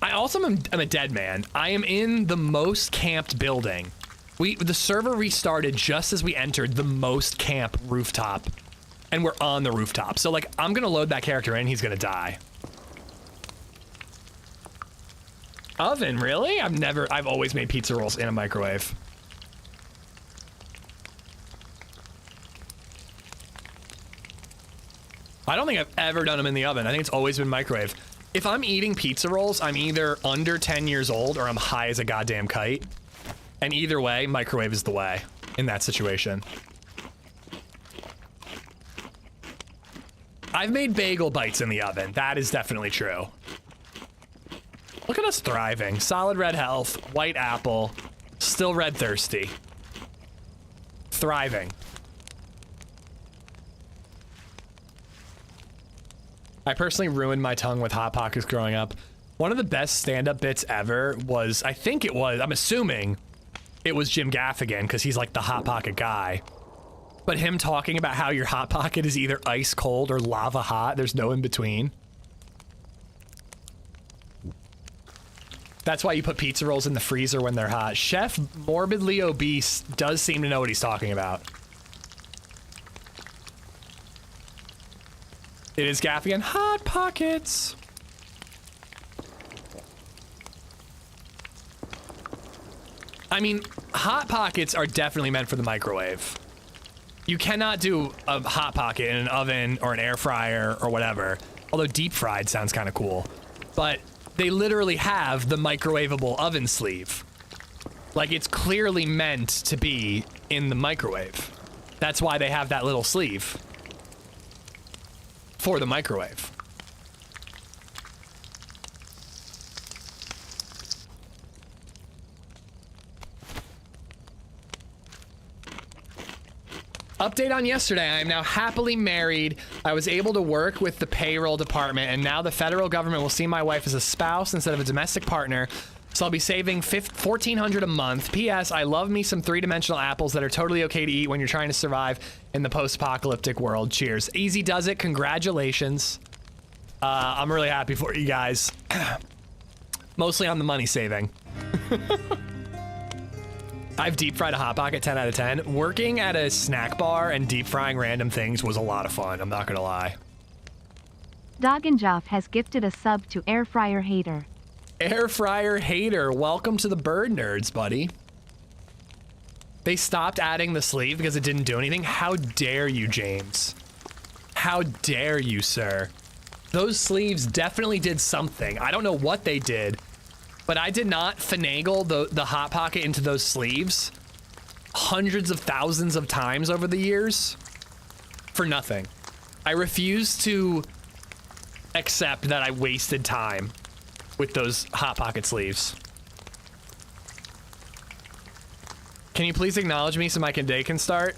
I also am a dead man. I am in the most camped building. The server restarted just as we entered the most camp rooftop, and we're on the rooftop. So like, I'm gonna load that character in, he's gonna die. Oven, really? I've always made pizza rolls in a microwave. I don't think I've ever done them in the oven. I think it's always been microwave. If I'm eating pizza rolls, I'm either under 10 years old or I'm high as a goddamn kite. And either way, microwave is the way in that situation. I've made bagel bites in the oven. That is definitely true. Look at us thriving. Solid red health, white apple, still red thirsty. Thriving. I personally ruined my tongue with Hot Pockets growing up. One of the best stand-up bits ever was, I'm assuming it was Jim Gaffigan, because he's like the Hot Pocket guy. But him talking about how your Hot Pocket is either ice cold or lava hot, there's no in between. That's why you put pizza rolls in the freezer when they're hot. Chef Morbidly Obese does seem to know what he's talking about. It is Gaffigan. Hot Pockets. I mean, Hot Pockets are definitely meant for the microwave. You cannot do a Hot Pocket in an oven or an air fryer or whatever. Although deep fried sounds kind of cool. But they literally have the microwavable oven sleeve. Like, it's clearly meant to be in the microwave. That's why they have that little sleeve. For the microwave. Update on yesterday, I am now happily married. I was able to work with the payroll department, and now the federal government will see my wife as a spouse instead of a domestic partner. So I'll be saving $1,400 a month. P.S. I love me some three-dimensional apples that are totally okay to eat when you're trying to survive in the post-apocalyptic world. Cheers. Easy does it. Congratulations. I'm really happy for you guys. Mostly on the money saving. I've deep fried a Hot Pocket 10 out of 10. Working at a snack bar and deep frying random things was a lot of fun. I'm not gonna lie. Doggenjoff has gifted a sub to Air Fryer Hater. Air Fryer Hater, welcome to the Bird Nerds, buddy. They stopped adding the sleeve because it didn't do anything. How dare you, James? How dare you, sir? those sleeves definitely did something. I don't know what they did, but I did not finagle the Hot Pocket into those sleeves hundreds of thousands of times over the years for nothing. I refuse to accept that I wasted time with those Hot Pocket sleeves. Can you please acknowledge me so my day can start?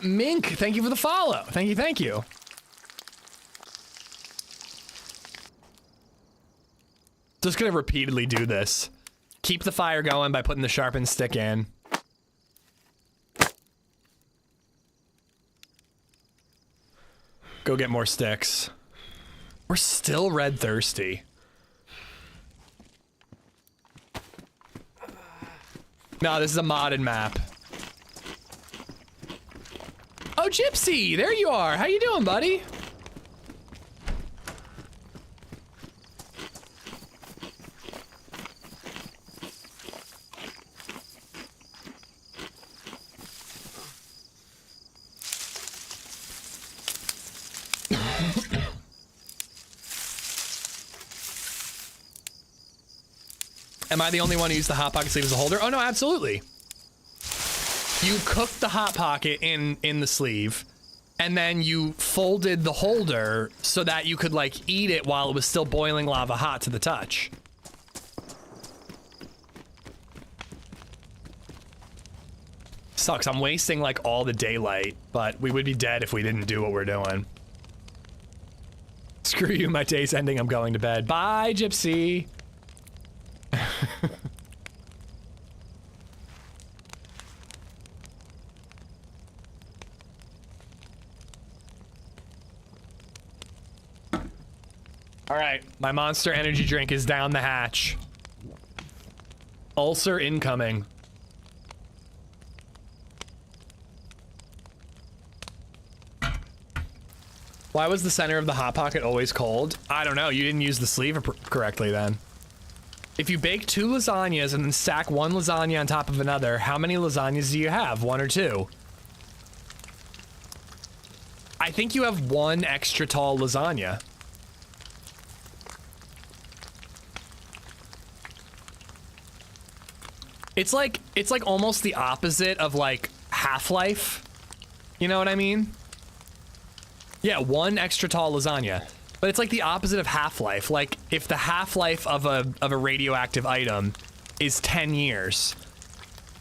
Mink, thank you for the follow. Thank you. Just gonna repeatedly do this. Keep the fire going by putting the sharpened stick in. Go get more sticks. We're still red thirsty. No, this is a modded map. Oh, Gypsy, there you are. How you doing, buddy? Am I the only one who used the Hot Pocket sleeve as a holder? Oh no, absolutely. You cooked the Hot Pocket in the sleeve, and then you folded the holder so that you could like eat it while it was still boiling lava hot to the touch. Sucks, I'm wasting like all the daylight, but we would be dead if we didn't do what we're doing. Screw you, my day's ending, I'm going to bed. Bye, Gypsy. All right, my Monster energy drink is down the hatch. Ulcer incoming. Why was the center of the Hot Pocket always cold? I don't know, you didn't use the sleeve correctly then. If you bake 2 lasagnas and then stack 1 lasagna on top of another, how many lasagnas do you have? 1 or 2? I think you have 1 extra tall lasagna. It's like almost the opposite of like Half-Life. You know what I mean? Yeah, 1 extra tall lasagna. But it's like the opposite of Half-Life. Like if the half-life of a radioactive item is 10 years,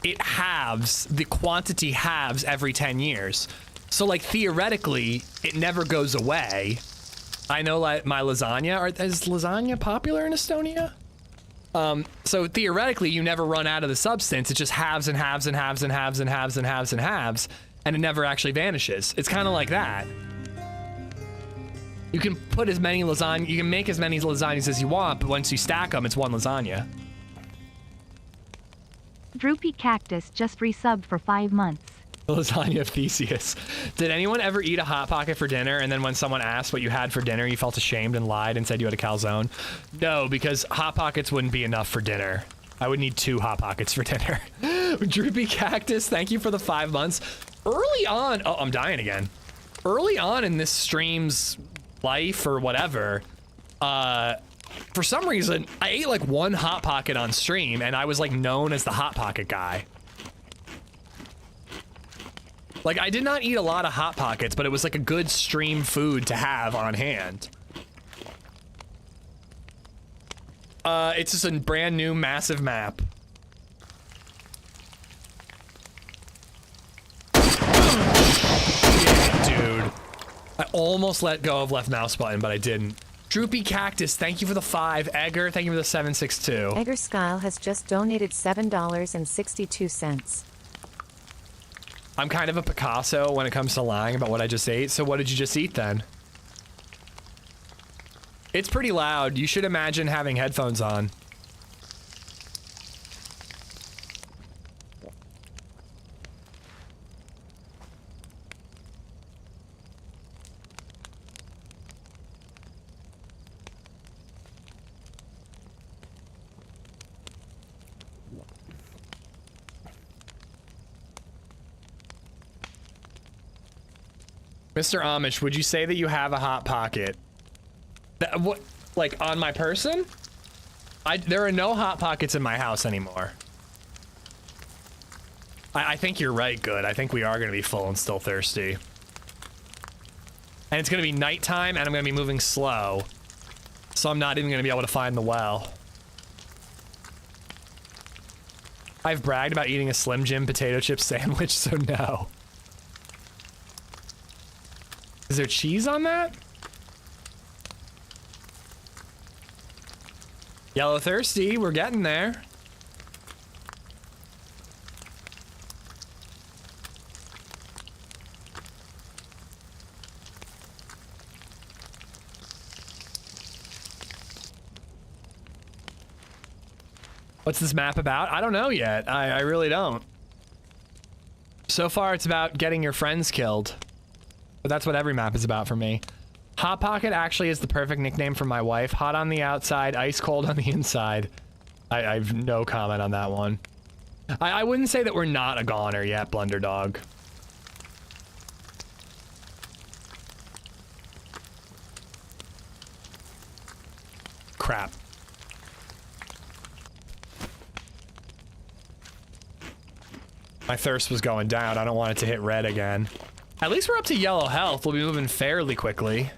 it halves, the quantity halves every 10 years. So like theoretically, it never goes away. I know like my lasagna, is lasagna popular in Estonia? So theoretically, you never run out of the substance. It just halves and halves and halves and halves and halves and halves and halves, and it never actually vanishes. It's kind of like that. You can put as many lasagna, you can make as many lasagnas as you want, but once you stack them, it's 1 lasagna. Droopy Cactus just resubbed for 5 months. The lasagna of Theseus. Did anyone ever eat a Hot Pocket for dinner, and then when someone asked what you had for dinner, you felt ashamed and lied and said you had a calzone? No, because Hot Pockets wouldn't be enough for dinner. I would need 2 Hot Pockets for dinner. Droopy Cactus, thank you for the 5 months. Early on, oh, I'm dying again. Early on in this stream's life or whatever, for some reason, I ate like 1 Hot Pocket on stream, and I was like known as the Hot Pocket guy. Like, I did not eat a lot of Hot Pockets, but it was like a good stream food to have on hand. It's just a brand new massive map. Yeah, dude. I almost let go of left mouse button, but I didn't. Droopy Cactus, thank you for the 5. Egger, thank you for the 762. Egger Skyle has just donated $7.62. I'm kind of a Picasso when it comes to lying about what I just ate, so what did you just eat then? It's pretty loud. You should imagine having headphones on. Mr. Amish, would you say that you have a hot pocket? What, like on my person? There are no hot pockets in my house anymore. I think you're right, Good. I think we are gonna be full and still thirsty. And it's gonna be nighttime and I'm gonna be moving slow. So I'm not even gonna be able to find the well. I've bragged about eating a Slim Jim potato chip sandwich, so no. Is there cheese on that? Yellow thirsty, we're getting there. What's this map about? I don't know yet. I really don't. So far, it's about getting your friends killed. But that's what every map is about for me. Hot Pocket actually is the perfect nickname for my wife. Hot on the outside, ice cold on the inside. I have no comment on that one. I wouldn't say that we're not a goner yet, Blunder Dog. Crap. My thirst was going down. I don't want it to hit red again. At least we're up to yellow health. We'll be moving fairly quickly.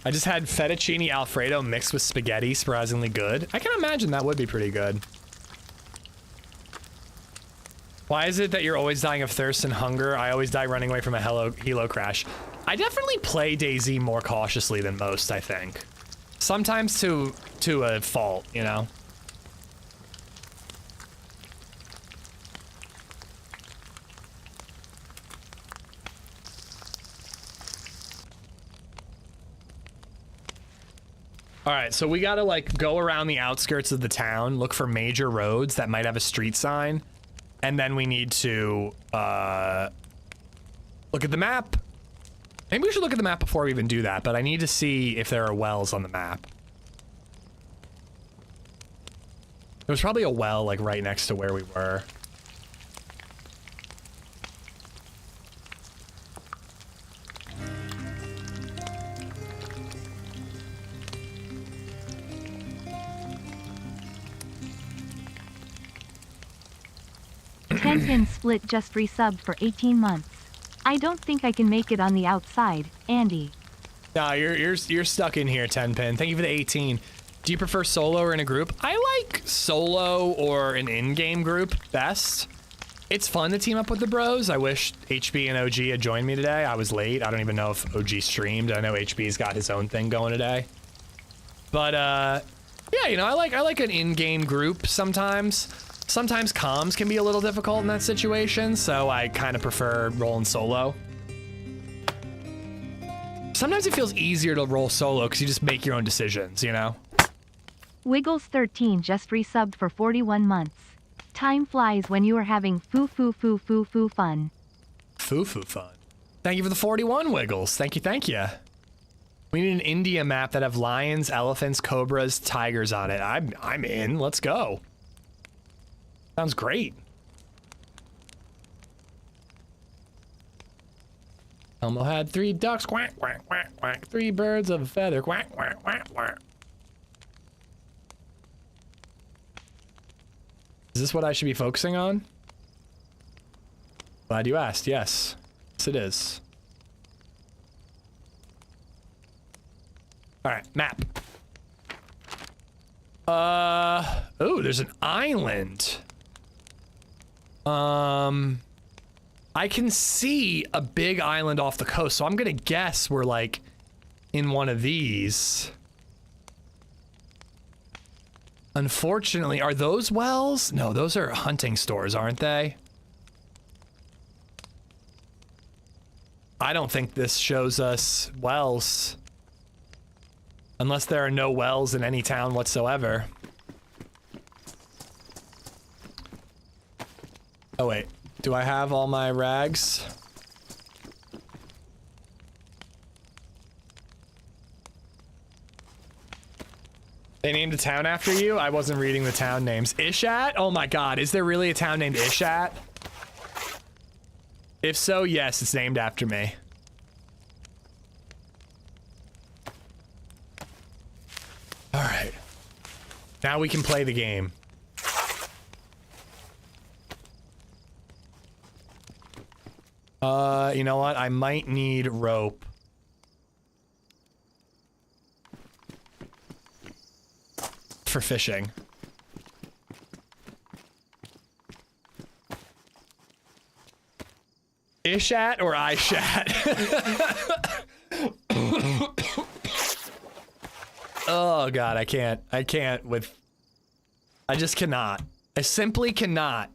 I just had fettuccine Alfredo mixed with spaghetti, surprisingly good. I can imagine that would be pretty good. Why is it that you're always dying of thirst and hunger? I always die running away from a helo crash. I definitely play DayZ more cautiously than most, I think. Sometimes to a fault, you know? All right, so we gotta like go around the outskirts of the town, look for major roads that might have a street sign, and then we need to look at the map. Maybe we should look at the map before we even do that, but I need to see if there are wells on the map. There was probably a well like right next to where we were. Tenpin Split just resubbed for 18 months. I don't think I can make it on the outside, Andy. Nah, you're stuck in here, Tenpin. Thank you for the 18. Do you prefer solo or in a group? I like solo or an in-game group best. It's fun to team up with the bros. I wish HB and OG had joined me today. I was late. I don't even know if OG streamed. I know HB's got his own thing going today. But yeah, you know, I like an in-game group sometimes. Sometimes comms can be a little difficult in that situation, so I kind of prefer rolling solo. Sometimes it feels easier to roll solo because you just make your own decisions, you know? Wiggles13 just resubbed for 41 months. Time flies when you are having foo fun. Foo fun. Thank you for the 41, Wiggles. Thank you, thank you. We need an India map that have lions, elephants, cobras, tigers on it. I'm in. Let's go. Sounds great. Elmo had 3 ducks, quack, quack, quack, quack. 3 birds of a feather, quack, quack, quack, quack. Is this what I should be focusing on? Glad you asked, yes. Yes, it is. All right, map. Oh, there's an island. I can see a big island off the coast, so I'm gonna guess we're like in one of these. Unfortunately, are those wells? No, those are hunting stores, aren't they? I don't think this shows us wells. Unless there are no wells in any town whatsoever. Oh wait, do I have all my rags? They named a town after you? I wasn't reading the town names. Ishat? Oh my god, is there really a town named Ishat? If so, yes, it's named after me. Alright. Now we can play the game. You know what? I might need rope. For fishing. Ishat or Ishat? Oh god, I can't with... I just cannot. I simply cannot.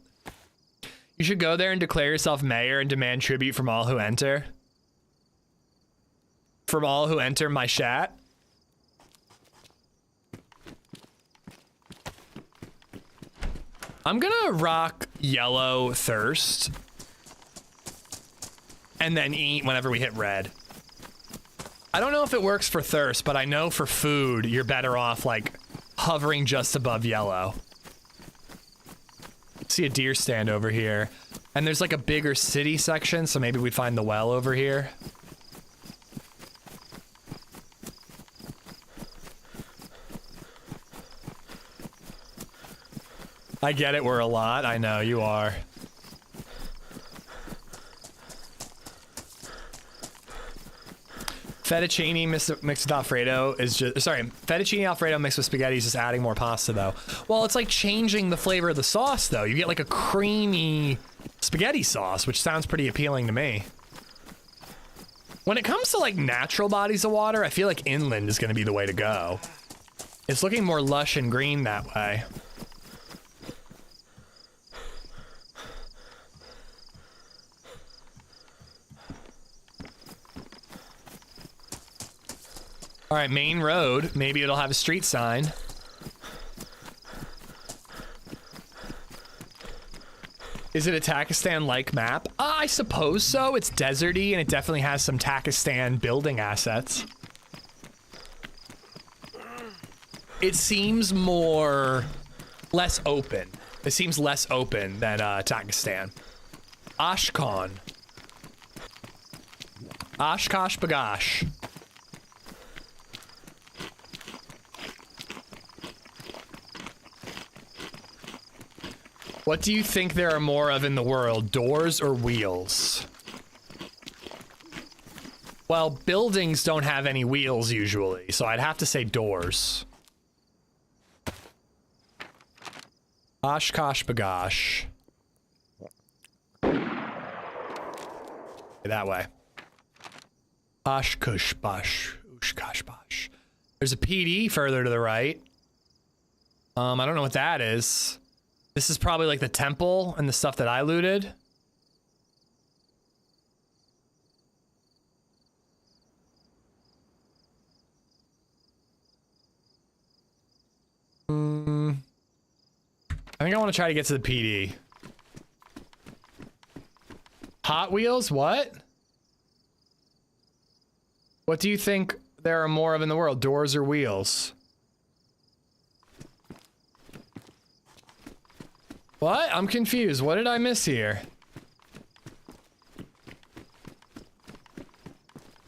You should go there and declare yourself mayor and demand tribute from all who enter. From all who enter my chat. I'm gonna rock yellow thirst. And then eat whenever we hit red. I don't know if it works for thirst, but I know for food, you're better off, like, hovering just above yellow. See a deer stand over here. And there's, like, a bigger city section, so maybe we'd find the well over here. I get it, we're a lot. I know, you are. Fettuccine mixed with Alfredo is just... Sorry, fettuccine Alfredo mixed with spaghetti is just adding more pasta, though. Well, it's like changing the flavor of the sauce, though. You get like a creamy spaghetti sauce, which sounds pretty appealing to me. When it comes to like natural bodies of water, I feel like inland is going to be the way to go. It's looking more lush and green that way. All right, main road. Maybe it'll have a street sign. Is it a Takistan-like map? I suppose so. It's deserty, and it definitely has some Takistan building assets. It seems less open. It seems less open than Takistan. Ashkan. Oshkosh Bagosh. What do you think there are more of in the world, doors or wheels? Well, buildings don't have any wheels usually, so I'd have to say doors. Oshkosh Bagosh. That way. Oshkosh Bash. Oshkosh Bash. There's a PD further to the right. I don't know what that is. This is probably like the temple and the stuff that I looted. I think I want to try to get to the PD. Hot Wheels? What? What do you think there are more of in the world, doors or wheels? What? I'm confused. What did I miss here?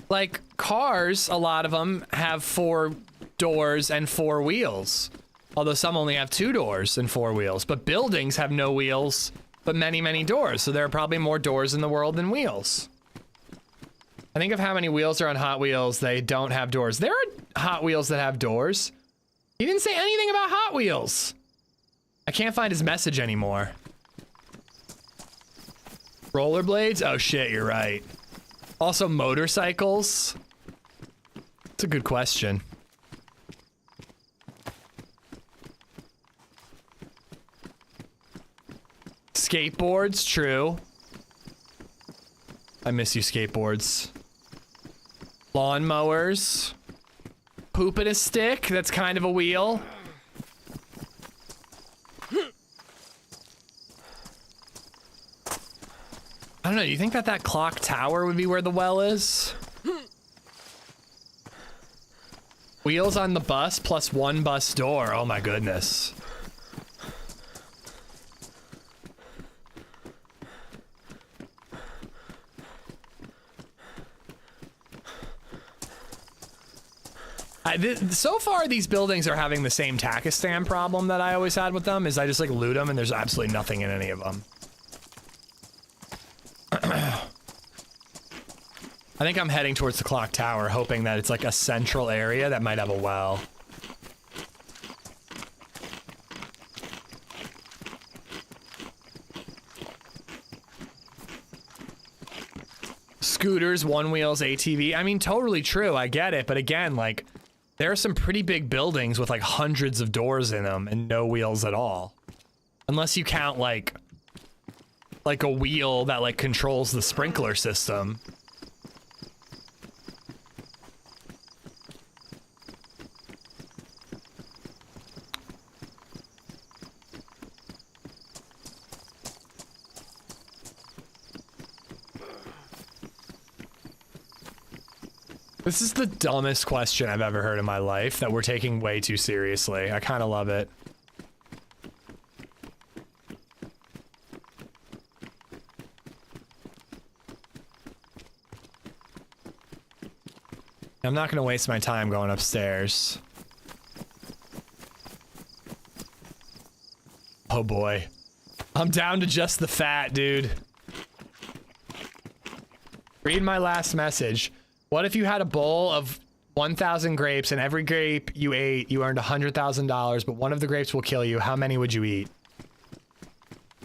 Like, cars, a lot of them have 4 doors and 4 wheels. Although some only have 2 doors and 4 wheels. But buildings have no wheels, but many, many doors. So there are probably more doors in the world than wheels. I think of how many wheels are on Hot Wheels, they don't have doors. There are Hot Wheels that have doors. He didn't say anything about Hot Wheels. I can't find his message anymore. Rollerblades? Oh shit, you're right. Also motorcycles? It's a good question. Skateboards, true. I miss you, skateboards. Lawnmowers. Poop in a stick, that's kind of a wheel. don't know. Do you think that that clock tower would be where the well is? Wheels on the bus plus 1 bus door. Oh my goodness. So far, these buildings are having the same Takistan problem that I always had with them, is I just like loot them and there's absolutely nothing in any of them. I think I'm heading towards the clock tower, hoping that it's like a central area that might have a well. Scooters, one wheels, ATV. I mean, totally true. I get it. But again, like, there are some pretty big buildings with like hundreds of doors in them and no wheels at all. Unless you count like a wheel that like controls the sprinkler system. This is the dumbest question I've ever heard in my life that we're taking way too seriously. I kind of love it. I'm not going to waste my time going upstairs. Oh boy. I'm down to just the fat, dude. Read my last message. What if you had a bowl of 1,000 grapes and every grape you ate, you earned $100,000, but one of the grapes will kill you? How many would you eat?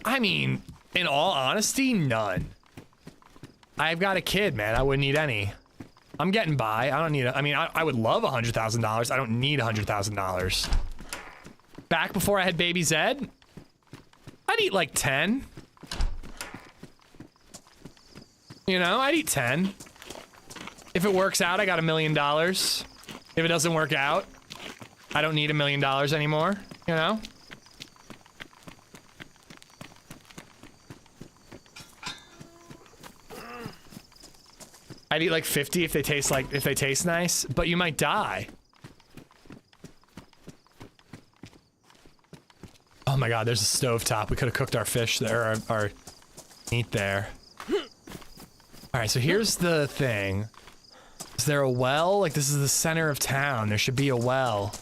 I mean, in all honesty, none. I've got a kid, man. I wouldn't eat any. I'm getting by. I don't need I mean, I would love $100,000. I don't need $100,000. Back before I had baby Zed, I'd eat like 10. You know, I'd eat 10. If it works out, I got $1 million. If it doesn't work out, I don't need $1 million anymore, you know? I'd eat like 50 if they taste nice, but you might die. Oh my god, there's a stovetop. We could have cooked our fish there, our meat there. Alright, so here's the thing. Is there a well? Like, this is the center of town. There should be a well.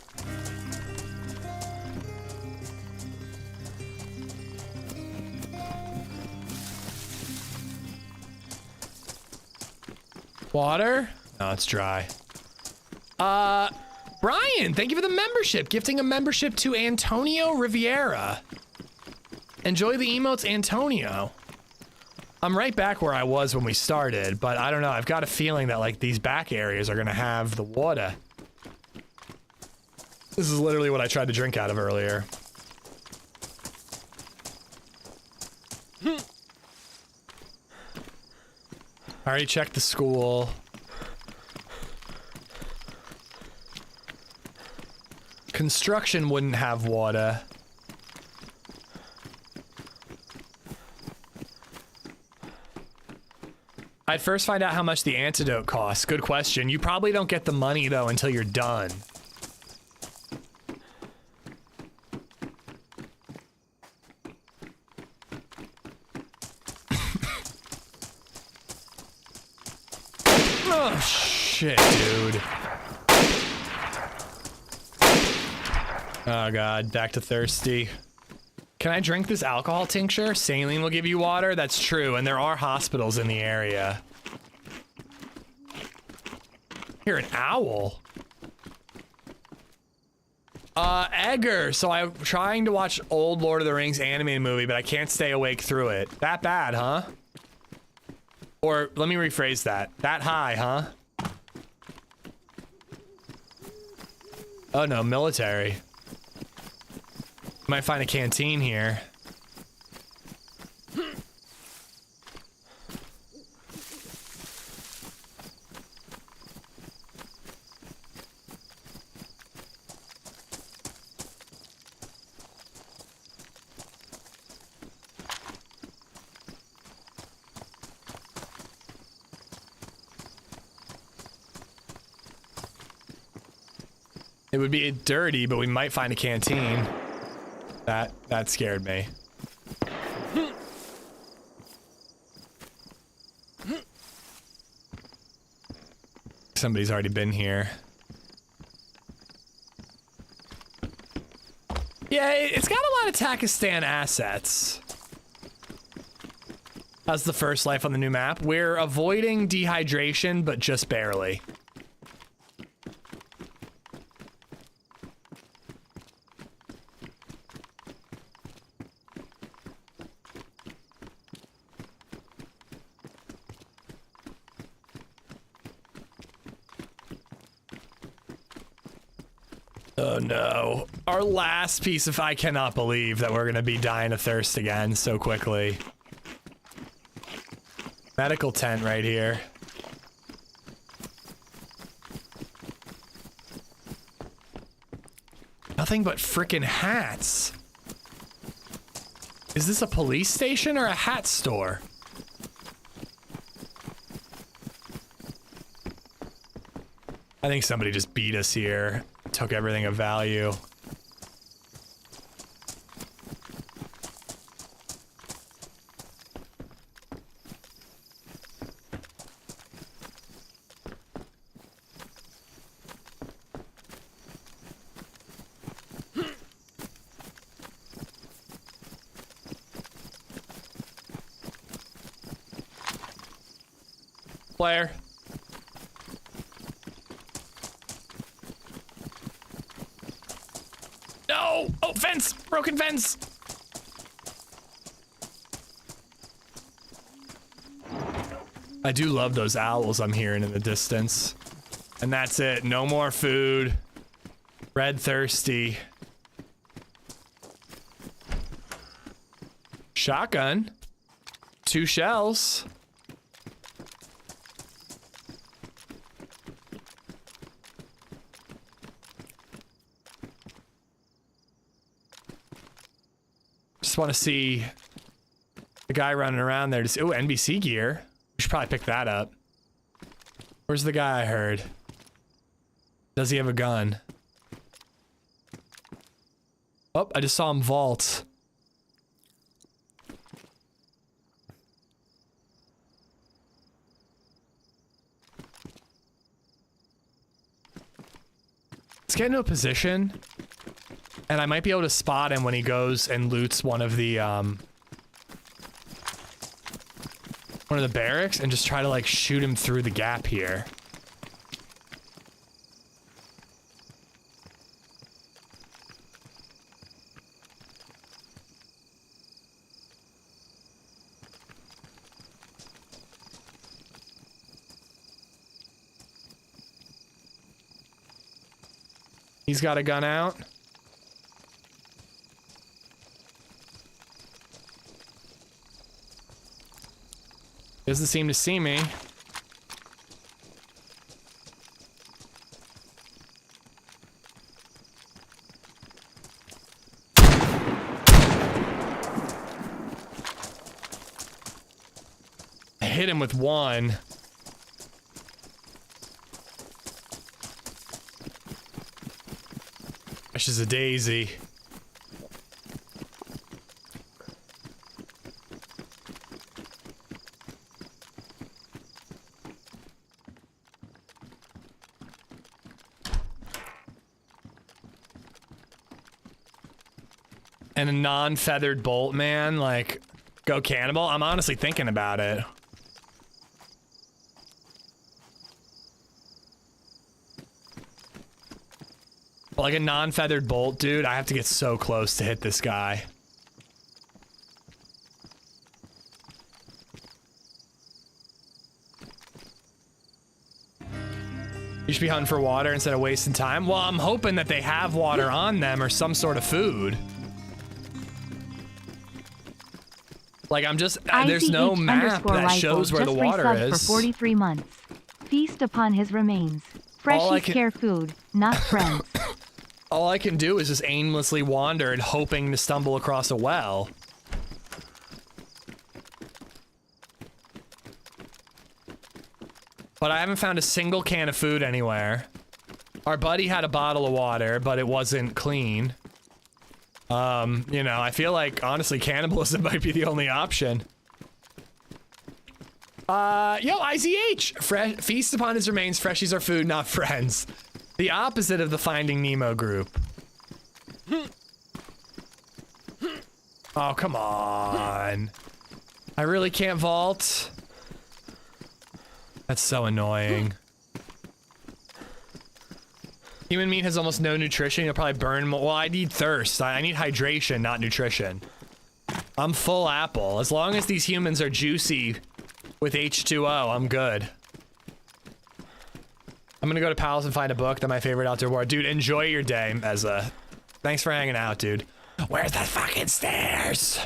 Water? No, it's dry. Brian, thank you for the membership. Gifting a membership to Antonio Riviera. Enjoy the emotes, Antonio. I'm right back where I was when we started, but I don't know. I've got a feeling that like these back areas are gonna have the water. This is literally what I tried to drink out of earlier. I already checked the school. Construction wouldn't have water. I'd first find out how much the antidote costs. Good question. You probably don't get the money though until you're done. Oh shit, dude. Oh god, back to thirsty. Can I drink this alcohol tincture? Saline will give you water? That's true, and there are hospitals in the area. You're an owl. Edgar. So I'm trying to watch old Lord of the Rings animated movie, but I can't stay awake through it. That bad, huh? Or let me rephrase that. That high, huh? Oh no, military. Might find a canteen here. It would be dirty, but we might find a canteen. That scared me. Somebody's already been here. Yeah, it's got a lot of Takistan assets. That's the first life on the new map. We're avoiding dehydration, but just barely. Oh no. Our last piece of... I cannot believe that we're gonna be dying of thirst again so quickly. Medical tent right here. Nothing but frickin' hats. Is this a police station or a hat store? I think somebody just beat us here. Took everything of value. Player. No! Oh, fence! Broken fence! I do love those owls I'm hearing in the distance. And that's it. No more food. Red thirsty. Shotgun. 2 shells. Just want to see the guy running around there. Just, oh, NBC gear. We should probably pick that up. Where's the guy I heard? Does he have a gun? Oh, I just saw him vault. Let's get into a position. And I might be able to spot him when he goes and loots one of the barracks and just try to like shoot him through the gap here. He's got a gun out. Doesn't seem to see me. I hit him with one. That's just a daisy. And a non-feathered bolt, man, like, go cannibal? I'm honestly thinking about it. But like a non-feathered bolt, dude, I have to get so close to hit this guy. You should be hunting for water instead of wasting time. Well, I'm hoping that they have water on them or some sort of food. Like, I'm just, there's no map that shows where the water is. For 43 months. Feast upon his remains. Freshly care food, not friends. All I can do is just aimlessly wander and hoping to stumble across a well. But I haven't found a single can of food anywhere. Our buddy had a bottle of water, but it wasn't clean. You know, I feel like, honestly, cannibalism might be the only option. Yo, IZH! Feast upon his remains, freshies are food, not friends. The opposite of the Finding Nemo group. Oh, come on. I really can't vault. That's so annoying. Human meat has almost no nutrition. You'll probably burn more. Well, I need thirst. I need hydration, not nutrition. I'm full apple. As long as these humans are juicy with H2O, I'm good. I'm gonna go to Palace and find a book. That's my favorite outdoor war. Dude, enjoy your day, Ezza. Thanks for hanging out, dude. Where's the fucking stairs?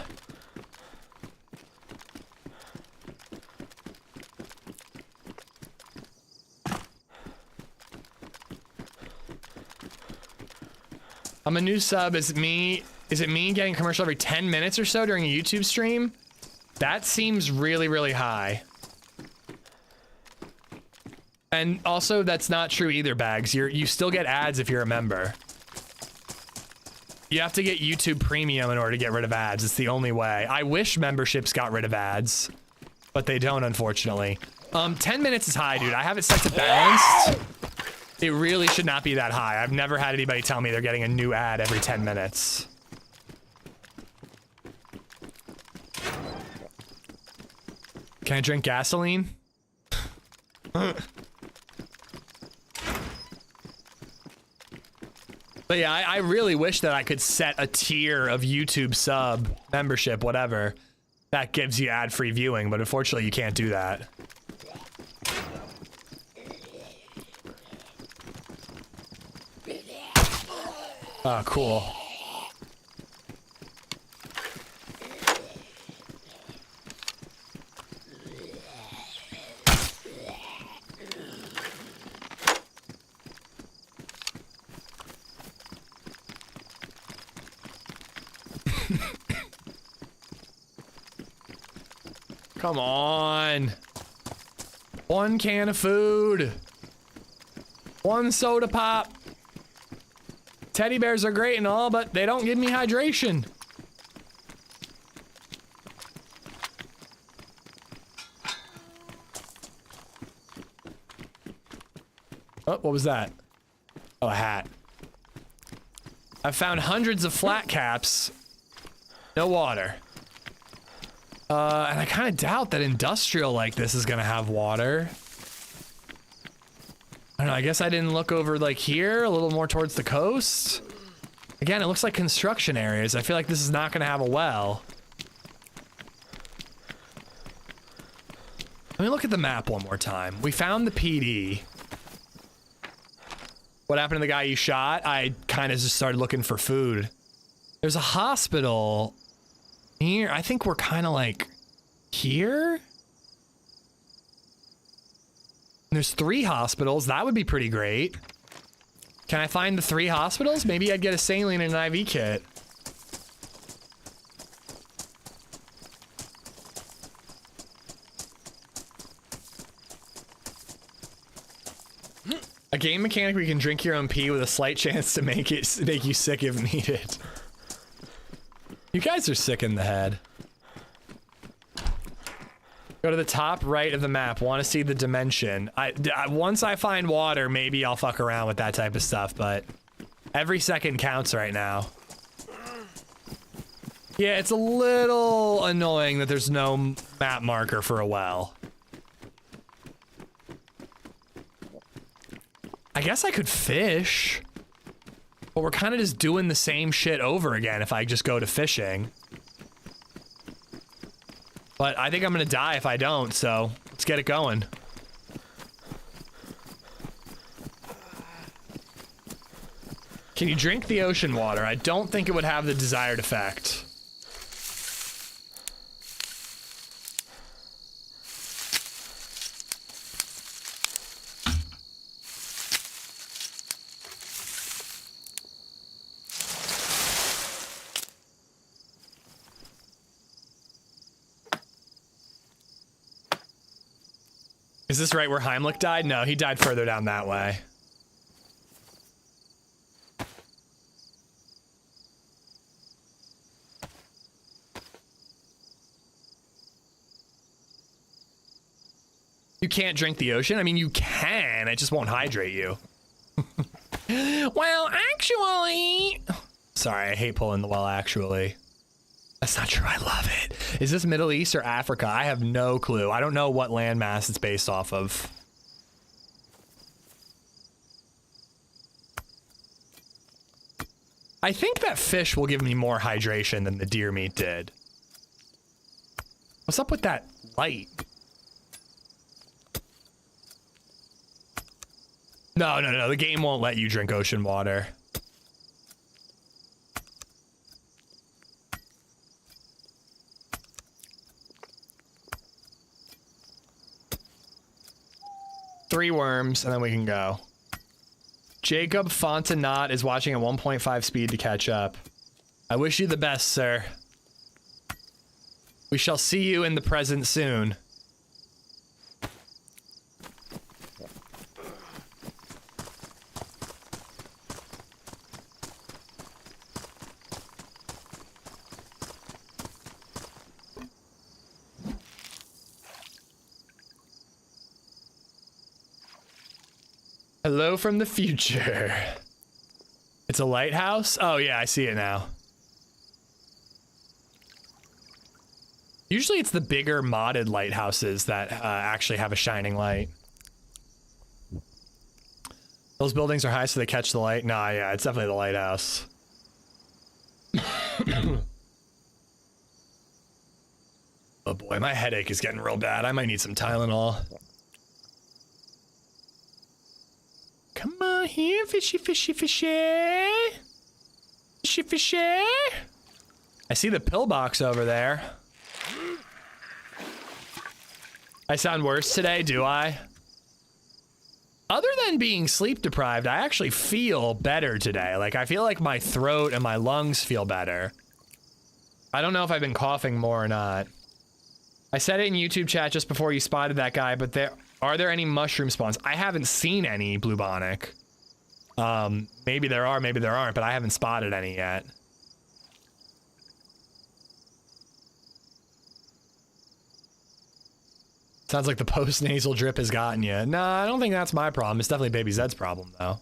I'm a new sub. Is it me getting a commercial every 10 minutes or so during a YouTube stream? That seems really, really high. And also, that's not true either, Bags. You still get ads if you're a member. You have to get YouTube Premium in order to get rid of ads. It's the only way. I wish memberships got rid of ads, but they don't, unfortunately. 10 minutes is high, dude. I have it set to balanced. It really should not be that high. I've never had anybody tell me they're getting a new ad every 10 minutes. Can I drink gasoline? But yeah, I really wish that I could set a tier of YouTube sub, membership, whatever, that gives you ad-free viewing, but unfortunately you can't do that. Oh, cool. Come on. One can of food. One soda pop. Teddy bears are great and all, but they don't give me hydration. Oh, what was that? Oh, a hat. I've found hundreds of flat caps. No water. And I kind of doubt that industrial like this is gonna have water. I don't know, I guess I didn't look over like here, a little more towards the coast. Again, it looks like construction areas. I feel like this is not gonna have a well. Let me look at the map one more time. We found the PD. What happened to the guy you shot? I kind of just started looking for food. There's a hospital here. I think we're kind of like here. There's 3 hospitals. That would be pretty great. Can I find the 3 hospitals? Maybe I'd get a saline and an IV kit. A game mechanic where you can drink your own pee with a slight chance to make you sick if needed. You guys are sick in the head. Go to the top right of the map. Want to see the dimension. Once I find water, maybe I'll fuck around with that type of stuff, but every second counts right now. Yeah, it's a little annoying that there's no map marker for a well. I guess I could fish, but we're kind of just doing the same shit over again if I just go to fishing. But I think I'm gonna die if I don't, so let's get it going. Can you drink the ocean water? I don't think it would have the desired effect. Is this right where Heimlich died? No, he died further down that way. You can't drink the ocean? I mean, you can, it just won't hydrate you. Well, actually... Sorry, I hate pulling the well, actually. That's not true, I love it. Is this Middle East or Africa? I have no clue. I don't know what landmass it's based off of. I think that fish will give me more hydration than the deer meat did. What's up with that light? No, no, no, the game won't let you drink ocean water. Three worms, and then we can go. Jacob Fontenot is watching at 1.5 speed to catch up. I wish you the best, sir. We shall see you in the present soon. Hello from the future. It's a lighthouse? Oh yeah, I see it now. Usually it's the bigger modded lighthouses that actually have a shining light. Those buildings are high so they catch the light? Nah, yeah, it's definitely the lighthouse. Oh boy, my headache is getting real bad. I might need some Tylenol. Come on here, fishy, fishy, fishy. Fishy, fishy. I see the pillbox over there. I sound worse today, do I? Other than being sleep deprived, I actually feel better today. Like, I feel like my throat and my lungs feel better. I don't know if I've been coughing more or not. I said it in YouTube chat just before you spotted that guy, but are there any mushroom spawns? I haven't seen any, Bluebonic. Maybe there are, maybe there aren't, but I haven't spotted any yet. Sounds like the post-nasal drip has gotten you. No, I don't think that's my problem. It's definitely Baby Zed's problem, though.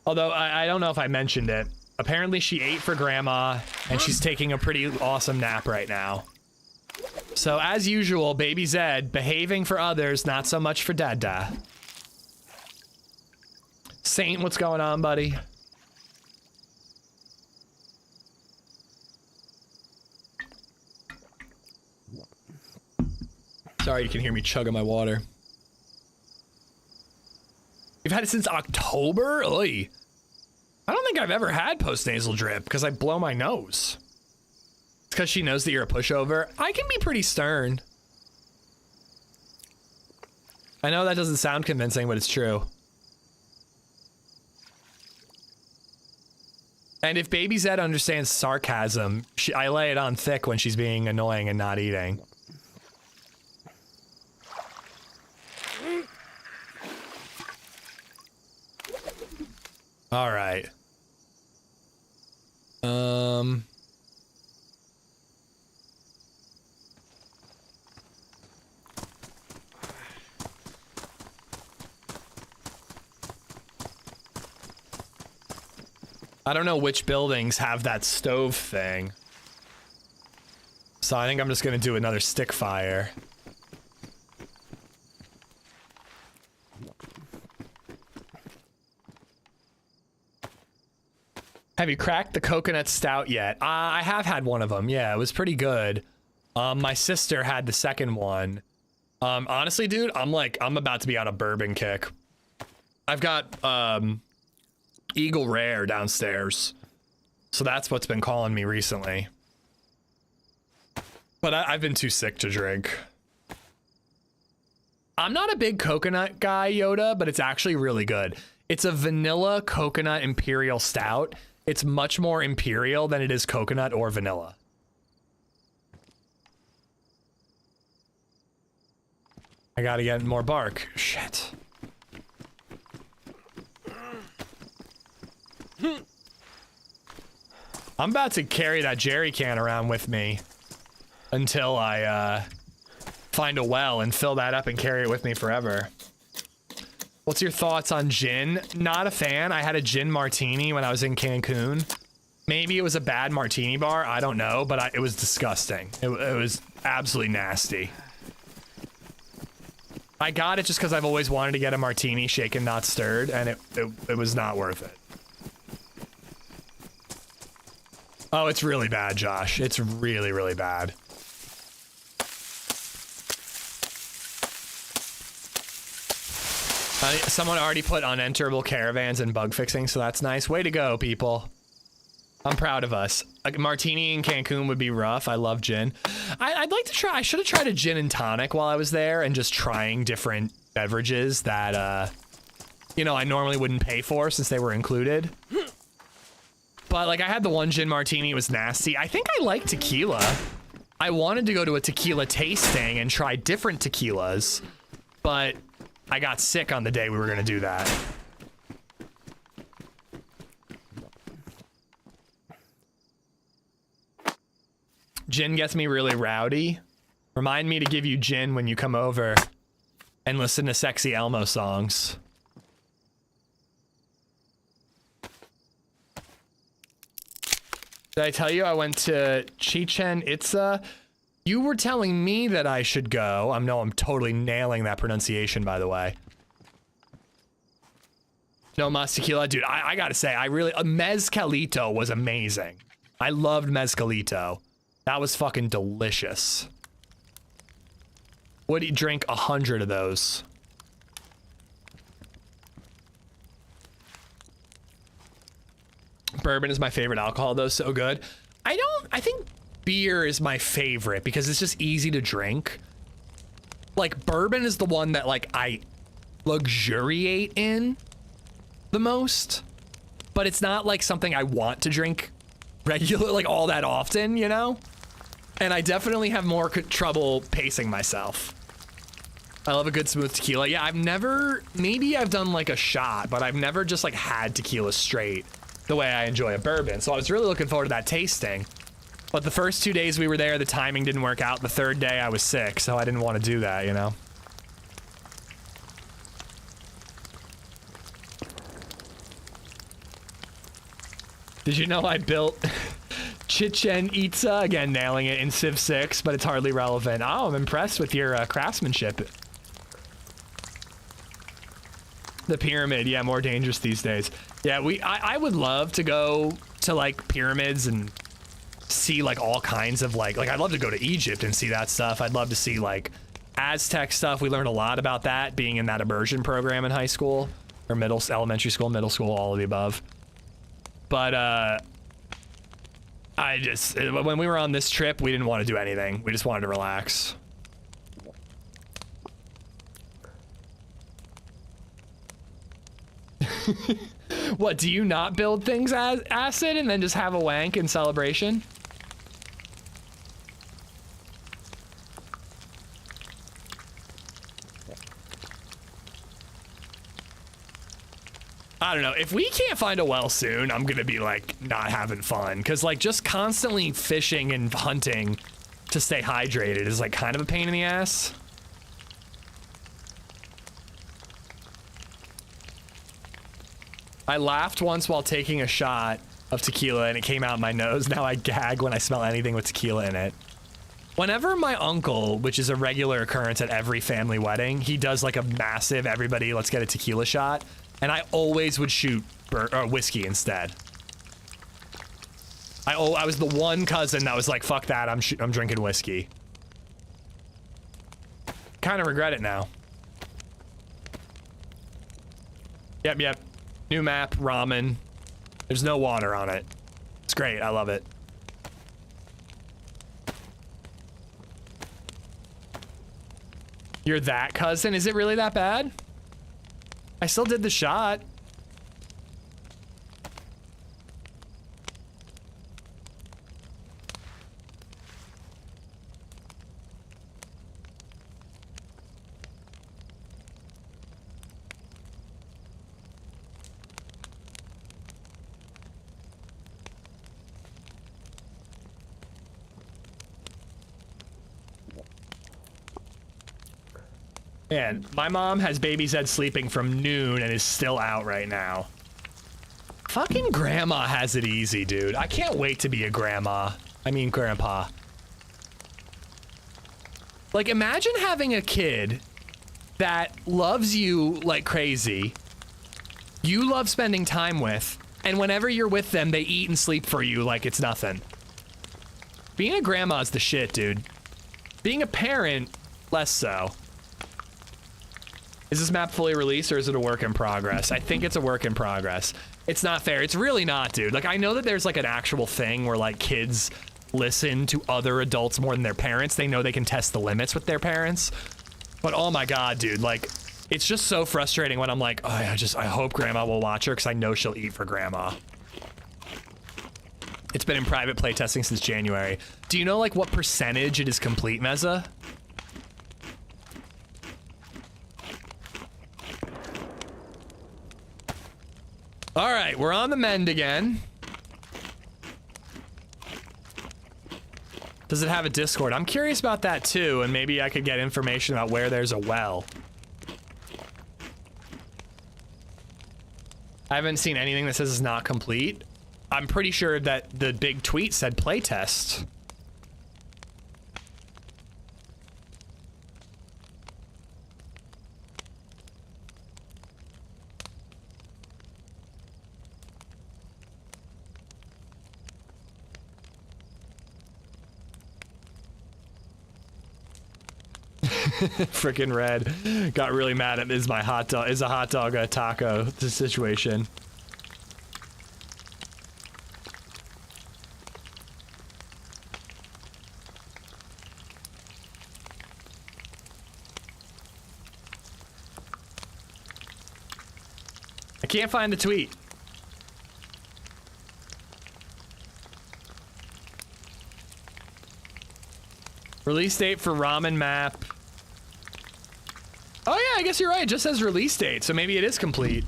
Although, I don't know if I mentioned it. Apparently, she ate for Grandma, and she's taking a pretty awesome nap right now. So, as usual, Baby Zed, behaving for others, not so much for Dada. Saint, what's going on, buddy? Sorry, you can hear me chugging my water. You've had it since October? Oy. I don't think I've ever had post-nasal drip because I blow my nose. It's because she knows that you're a pushover. I can be pretty stern. I know that doesn't sound convincing, but it's true. And if Baby Zed understands sarcasm, I lay it on thick when she's being annoying and not eating. All right. I don't know which buildings have that stove thing. So I think I'm just gonna do another stick fire. Have you cracked the coconut stout yet? I have had one of them. Yeah, it was pretty good. My sister had the second one. Honestly, dude, I'm about to be on a bourbon kick. I've got, Eagle Rare downstairs. So that's what's been calling me recently. But I've been too sick to drink. I'm not a big coconut guy, Yoda, but it's actually really good. It's a vanilla coconut imperial stout. It's much more imperial than it is coconut or vanilla. I gotta get more bark. Shit. I'm about to carry that jerry can around with me until I find a well and fill that up and carry it with me forever. What's your thoughts on gin? Not a fan. I had a gin martini when I was in Cancun. Maybe it was a bad martini bar. I don't know, but it was disgusting. It was absolutely nasty. I got it just because I've always wanted to get a martini shaken, not stirred, and it was not worth it. Oh, it's really bad, Josh. It's really, really bad. Someone already put unenterable caravans and bug fixing, so that's nice. Way to go, people. I'm proud of us. A martini in Cancun would be rough. I love gin. I'd like to try. I should have tried a gin and tonic while I was there and just trying different beverages that, you know, I normally wouldn't pay for since they were included. But like I had the one gin martini, it was nasty. I think I like tequila. I wanted to go to a tequila tasting and try different tequilas, but I got sick on the day we were gonna do that. Gin gets me really rowdy. Remind me to give you gin when you come over and listen to sexy Elmo songs. Did I tell you I went to Chichen Itza? You were telling me that I should go. I'm totally nailing that pronunciation, by the way. No mas tequila, dude. I gotta say, Mezcalito was amazing. I loved Mezcalito. That was fucking delicious. Would he drink 100 of those? Bourbon is my favorite alcohol, though. So good. I think beer is my favorite because it's just easy to drink. Like bourbon is the one that like I luxuriate in the most, but it's not like something I want to drink regular, like all that often, you know? And I definitely have more trouble pacing myself. I love a good smooth tequila. Yeah, maybe I've done like a shot, but I've never just like had tequila straight the way I enjoy a bourbon. So I was really looking forward to that tasting. But the first 2 days we were there, the timing didn't work out. The third day I was sick, so I didn't want to do that, you know? Did you know I built Chichen Itza? Again, nailing it in Civ 6, but it's hardly relevant. Oh, I'm impressed with your craftsmanship. The pyramid, yeah, more dangerous these days. Yeah, I would love to go to like pyramids and see like all kinds of like I'd love to go to Egypt and see that stuff. I'd love to see like Aztec stuff. We learned a lot about that being in that immersion program in high school or elementary school, middle school, all of the above. But when we were on this trip, we didn't want to do anything. We just wanted to relax. What, do you not build things as acid and then just have a wank in celebration? I don't know. If we can't find a well soon, I'm gonna be like not having fun. Cause like just constantly fishing and hunting to stay hydrated is like kind of a pain in the ass. I laughed once while taking a shot of tequila and it came out my nose. Now I gag when I smell anything with tequila in it. Whenever my uncle, which is a regular occurrence at every family wedding, he does like a massive, everybody let's get a tequila shot. And I always would shoot whiskey instead. I was the one cousin that was like, fuck that, I'm drinking whiskey. Kind of regret it now. Yep. New map, ramen. There's no water on it. It's great, I love it. You're that cousin? Is it really that bad? I still did the shot. Man, my mom has LadyZed sleeping from noon and is still out right now. Fucking grandma has it easy, dude. I can't wait to be a grandma. I mean, grandpa. Like, imagine having a kid that loves you like crazy, you love spending time with, and whenever you're with them, they eat and sleep for you like it's nothing. Being a grandma is the shit, dude. Being a parent, less so. Is this map fully released or is it a work in progress? I think it's a work in progress. It's not fair. It's really not, dude. Like, I know that there's like an actual thing where like kids listen to other adults more than their parents. They know they can test the limits with their parents. But oh my God, dude, like, it's just so frustrating when I'm like, oh, I hope grandma will watch her because I know she'll eat for grandma. It's been in private playtesting since January. Do you know like what percentage it is complete, Meza? All right, we're on the mend again. Does it have a Discord? I'm curious about that too, and maybe I could get information about where there's a well. I haven't seen anything that says it's not complete. I'm pretty sure that the big tweet said playtest. Frickin' Red got really mad at is a hot dog a taco situation. I can't find the tweet. Release date for ramen map. Oh yeah, I guess you're right. It just says release date, so maybe it is complete.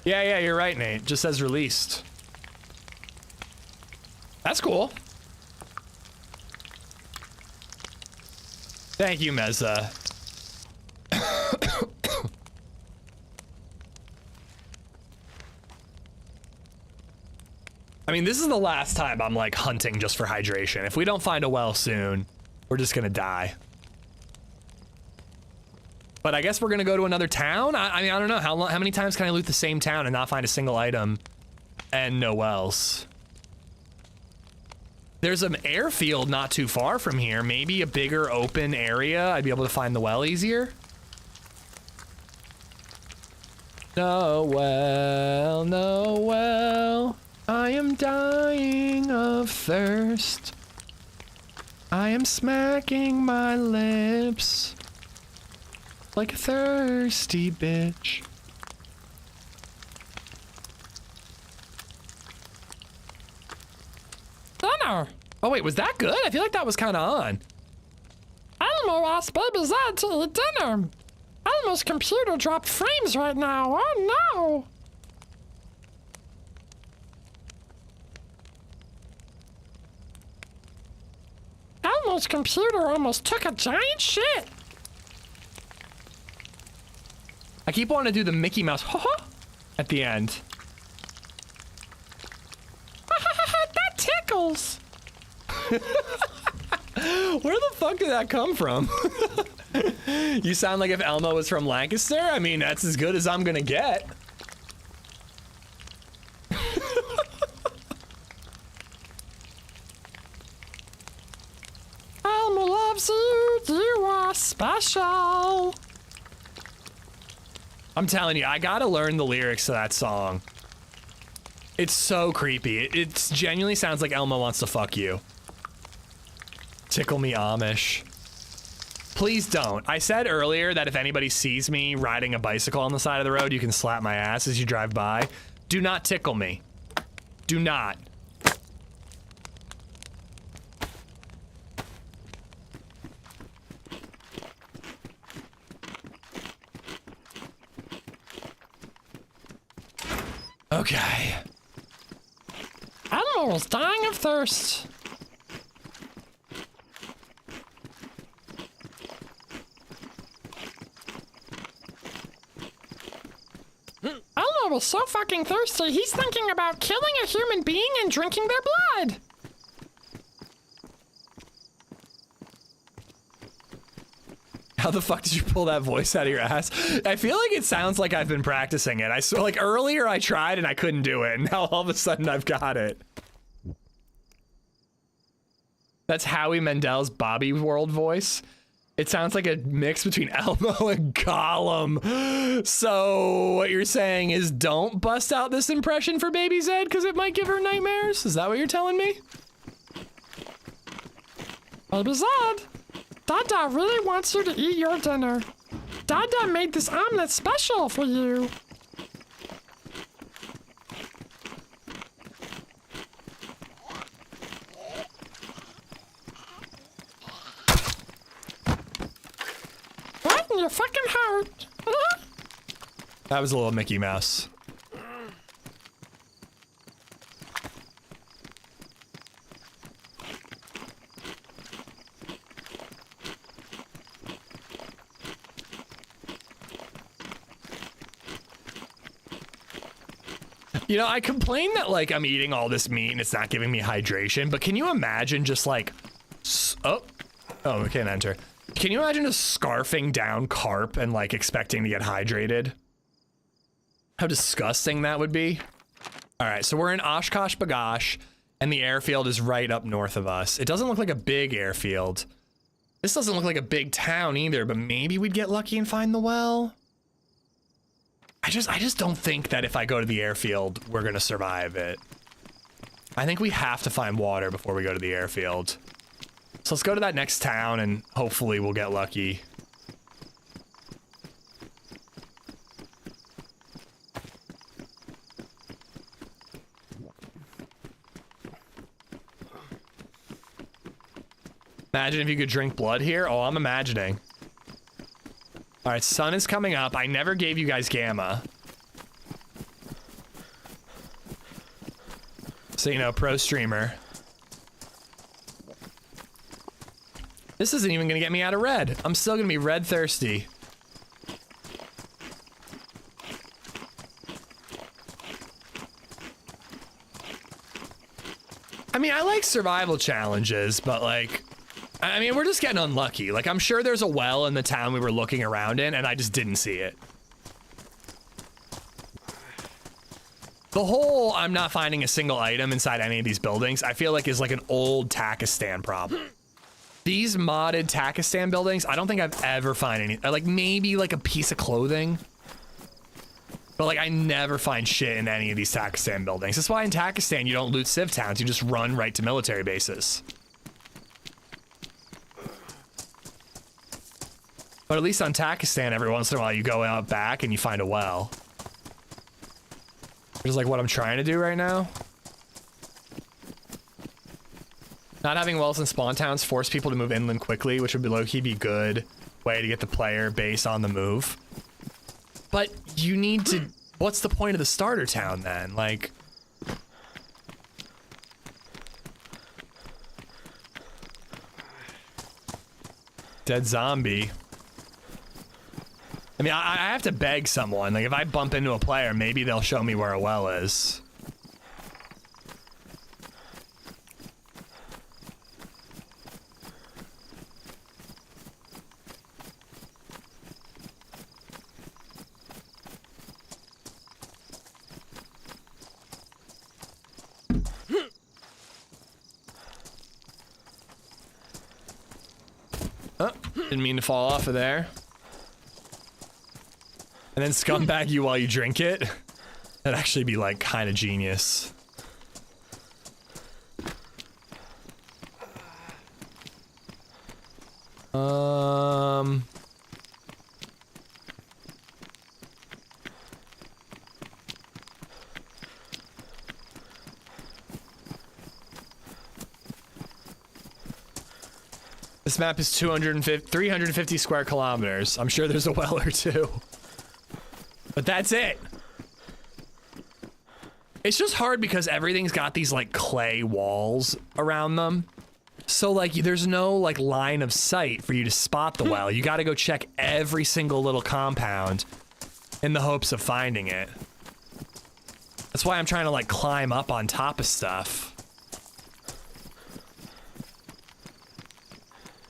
Yeah, you're right, Nate. It just says released. That's cool. Thank you, Meza. I mean, this is the last time I'm like hunting just for hydration. If we don't find a well soon, we're just gonna die. But I guess we're gonna go to another town. I mean, I don't know how many times can I loot the same town and not find a single item and no wells. There's an airfield not too far from here. Maybe a bigger open area. I'd be able to find the well easier. No well, no well. I am dying of thirst. I am smacking my lips like a thirsty bitch. Dinner. Oh wait, was that good? I feel like that was kind of on. Elmo asked LadyZed to eat dinner. Elmo's computer dropped frames right now. Oh no. Elmo's computer almost took a giant shit. I keep wanting to do the Mickey Mouse at the end. That tickles. Where the fuck did that come from? You sound like if Elmo was from Lancaster? I mean, that's as good as I'm gonna get. Elmo loves you, you are special. I'm telling you, I gotta learn the lyrics to that song. It's so creepy. It genuinely sounds like Elmo wants to fuck you. Tickle me Amish. Please don't. I said earlier that if anybody sees me riding a bicycle on the side of the road, you can slap my ass as you drive by. Do not tickle me. Do not. Okay. Elmo was dying of thirst. was so fucking thirsty, he's thinking about killing a human being and drinking their blood. How the fuck did you pull that voice out of your ass? I feel like it sounds like I've been practicing it. I saw, like, earlier I tried and I couldn't do it, and now all of a sudden I've got it. That's Howie Mandel's Bobby World voice. It sounds like a mix between Elmo and Gollum. So what you're saying is don't bust out this impression for Baby Zed because it might give her nightmares? Is that what you're telling me? Baby Zed, Dada really wants you to eat your dinner. Dada made this omelet special for you. Right in your fucking heart. That was a little Mickey Mouse. You know, I complain that, like, I'm eating all this meat and it's not giving me hydration, but can you imagine just, like, oh, we can't enter. Can you imagine just scarfing down carp and, like, expecting to get hydrated? How disgusting that would be. All right, so we're in Oshkosh Bagosh, and the airfield is right up north of us. It doesn't look like a big airfield. This doesn't look like a big town either, but maybe we'd get lucky and find the well. I just don't think that if I go to the airfield, we're gonna survive it. I think we have to find water before we go to the airfield. So let's go to that next town and hopefully we'll get lucky. Imagine if you could drink blood here. Oh, I'm imagining. All right, sun is coming up. I never gave you guys gamma. So, you know, pro streamer. This isn't even gonna get me out of red. I'm still gonna be red thirsty. I mean, I like survival challenges, but like, I mean, we're just getting unlucky. Like, I'm sure there's a well in the town we were looking around in, and I just didn't see it. The whole I'm not finding a single item inside any of these buildings, I feel like is like an old Takistan problem. These modded Takistan buildings, I don't think I've ever find any, like maybe like a piece of clothing. But like, I never find shit in any of these Takistan buildings. That's why in Takistan, you don't loot civ towns, you just run right to military bases. But at least on Takistan, every once in a while, you go out back and you find a well. Which is like what I'm trying to do right now. Not having wells in spawn towns force people to move inland quickly, which would be low-key be good way to get the player base on the move. But you need to, what's the point of the starter town then? Like, dead zombie. I mean, I have to beg someone. Like, if I bump into a player, maybe they'll show me where a well is. Oh, didn't mean to fall off of there. And then scumbag you while you drink it. That'd actually be like kind of genius. This map is 350 square kilometers. I'm sure there's a well or two. But that's it. It's just hard because everything's got these like clay walls around them. So like there's no like line of sight for you to spot the well. You got to go check every single little compound in the hopes of finding it. That's why I'm trying to like climb up on top of stuff.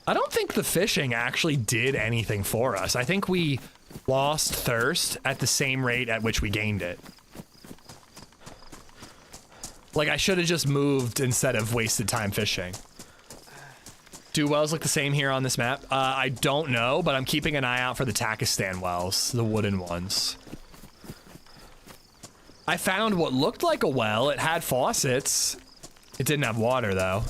I don't think the fishing actually did anything for us. I think we lost thirst at the same rate at which we gained it. Like I should have just moved instead of wasted time fishing. Do wells look the same here on this map? I don't know, but I'm keeping an eye out for the Takistan wells, the wooden ones. I found what looked like a well. It had faucets. It didn't have water though.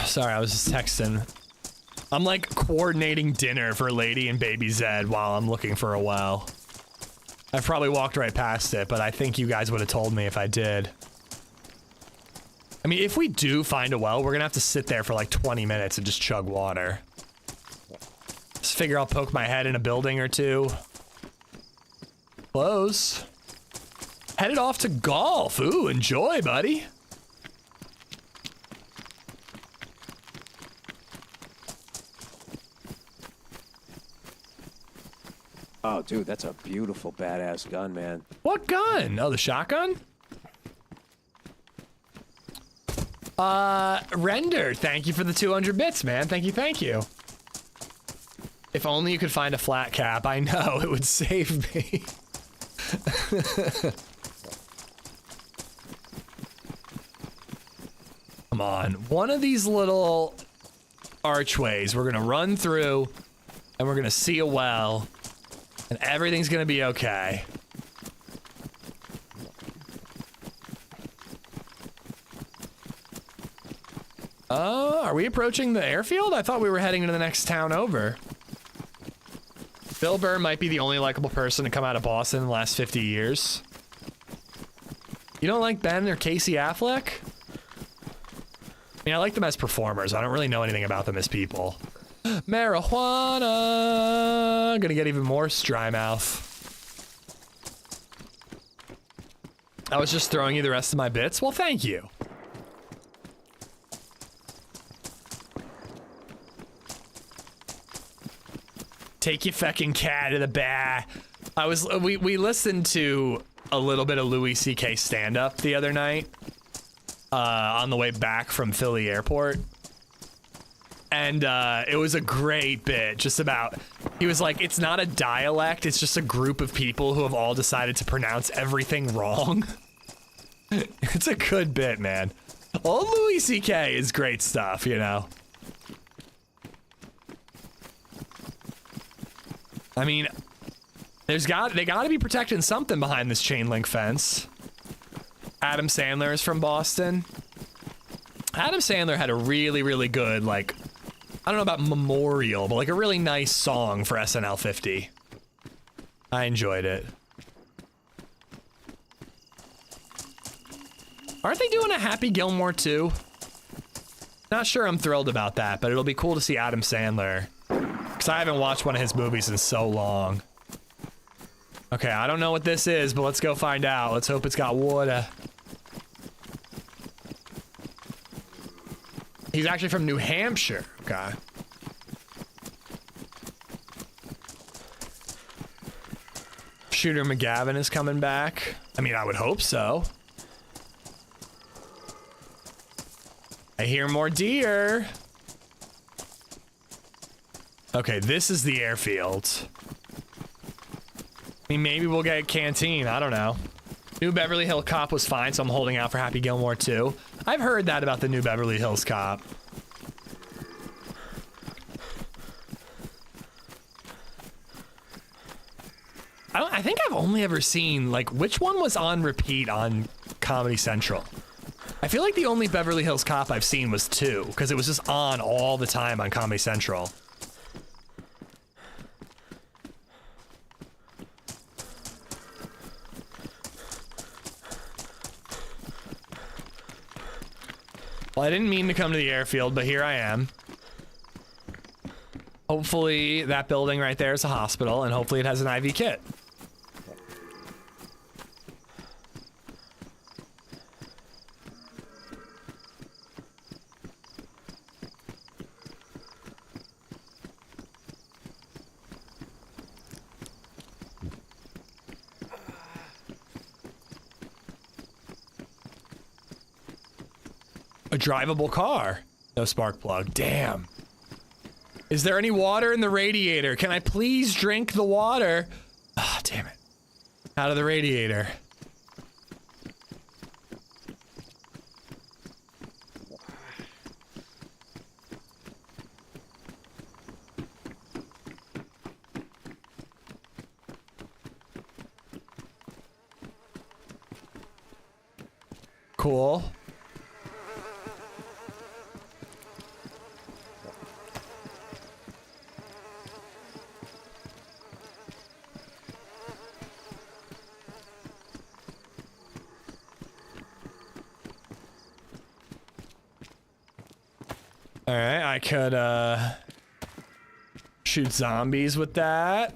Sorry, I was just texting. I'm like coordinating dinner for Lady and Baby Zed while I'm looking for a well. I've probably walked right past it, but I think you guys would have told me if I did. I mean, if we do find a well, we're gonna have to sit there for like 20 minutes and just chug water. Just figure I'll poke my head in a building or two. Close. Headed off to golf. Ooh, enjoy, buddy. Oh, dude, that's a beautiful, badass gun, man. What gun? Oh, the shotgun? Render, thank you for the 200 bits, man. Thank you, thank you. If only you could find a flat cap. I know, it would save me. Come on, one of these little archways we're gonna run through and we're gonna see a well. And everything's gonna be okay. Are we approaching the airfield? I thought we were heading to the next town over. Bill Burr might be the only likable person to come out of Boston in the last 50 years. You don't like Ben or Casey Affleck? I mean, I like them as performers. I don't really know anything about them as people. Marijuana. Gonna get even more dry mouth. I was just throwing you the rest of my bits. Well, thank you. Take your fucking cat to the bar. We listened to a little bit of Louis C.K. stand-up the other night on the way back from Philly airport. And it was a great bit, just about, he was like, it's not a dialect, it's just a group of people who have all decided to pronounce everything wrong. It's a good bit, man. Old Louis C.K. is great stuff, you know? I mean, they gotta be protecting something behind this chain link fence. Adam Sandler is from Boston. Adam Sandler had a really, really good, like, I don't know about memorial, but like a really nice song for SNL 50. I enjoyed it. Aren't they doing a Happy Gilmore too? Not sure I'm thrilled about that, but it'll be cool to see Adam Sandler. Because I haven't watched one of his movies in so long. Okay, I don't know what this is, but let's go find out. Let's hope it's got water. He's actually from New Hampshire. Okay. Shooter McGavin is coming back. I mean, I would hope so. I hear more deer. Okay, this is the airfield. I mean, maybe we'll get a canteen. I don't know. New Beverly Hills Cop was fine, so I'm holding out for Happy Gilmore too. I've heard that about the New Beverly Hills Cop. I think I've only ever seen, like, which one was on repeat on Comedy Central? I feel like the only Beverly Hills Cop I've seen was 2, because it was just on all the time on Comedy Central. Well, I didn't mean to come to the airfield, but here I am. Hopefully that building right there is a hospital, and hopefully it has an IV kit. A drivable car. No spark plug. Damn. Is there any water in the radiator? Can I please drink the water? Ah, damn it. Out of the radiator. Cool. All right, I could shoot zombies with that.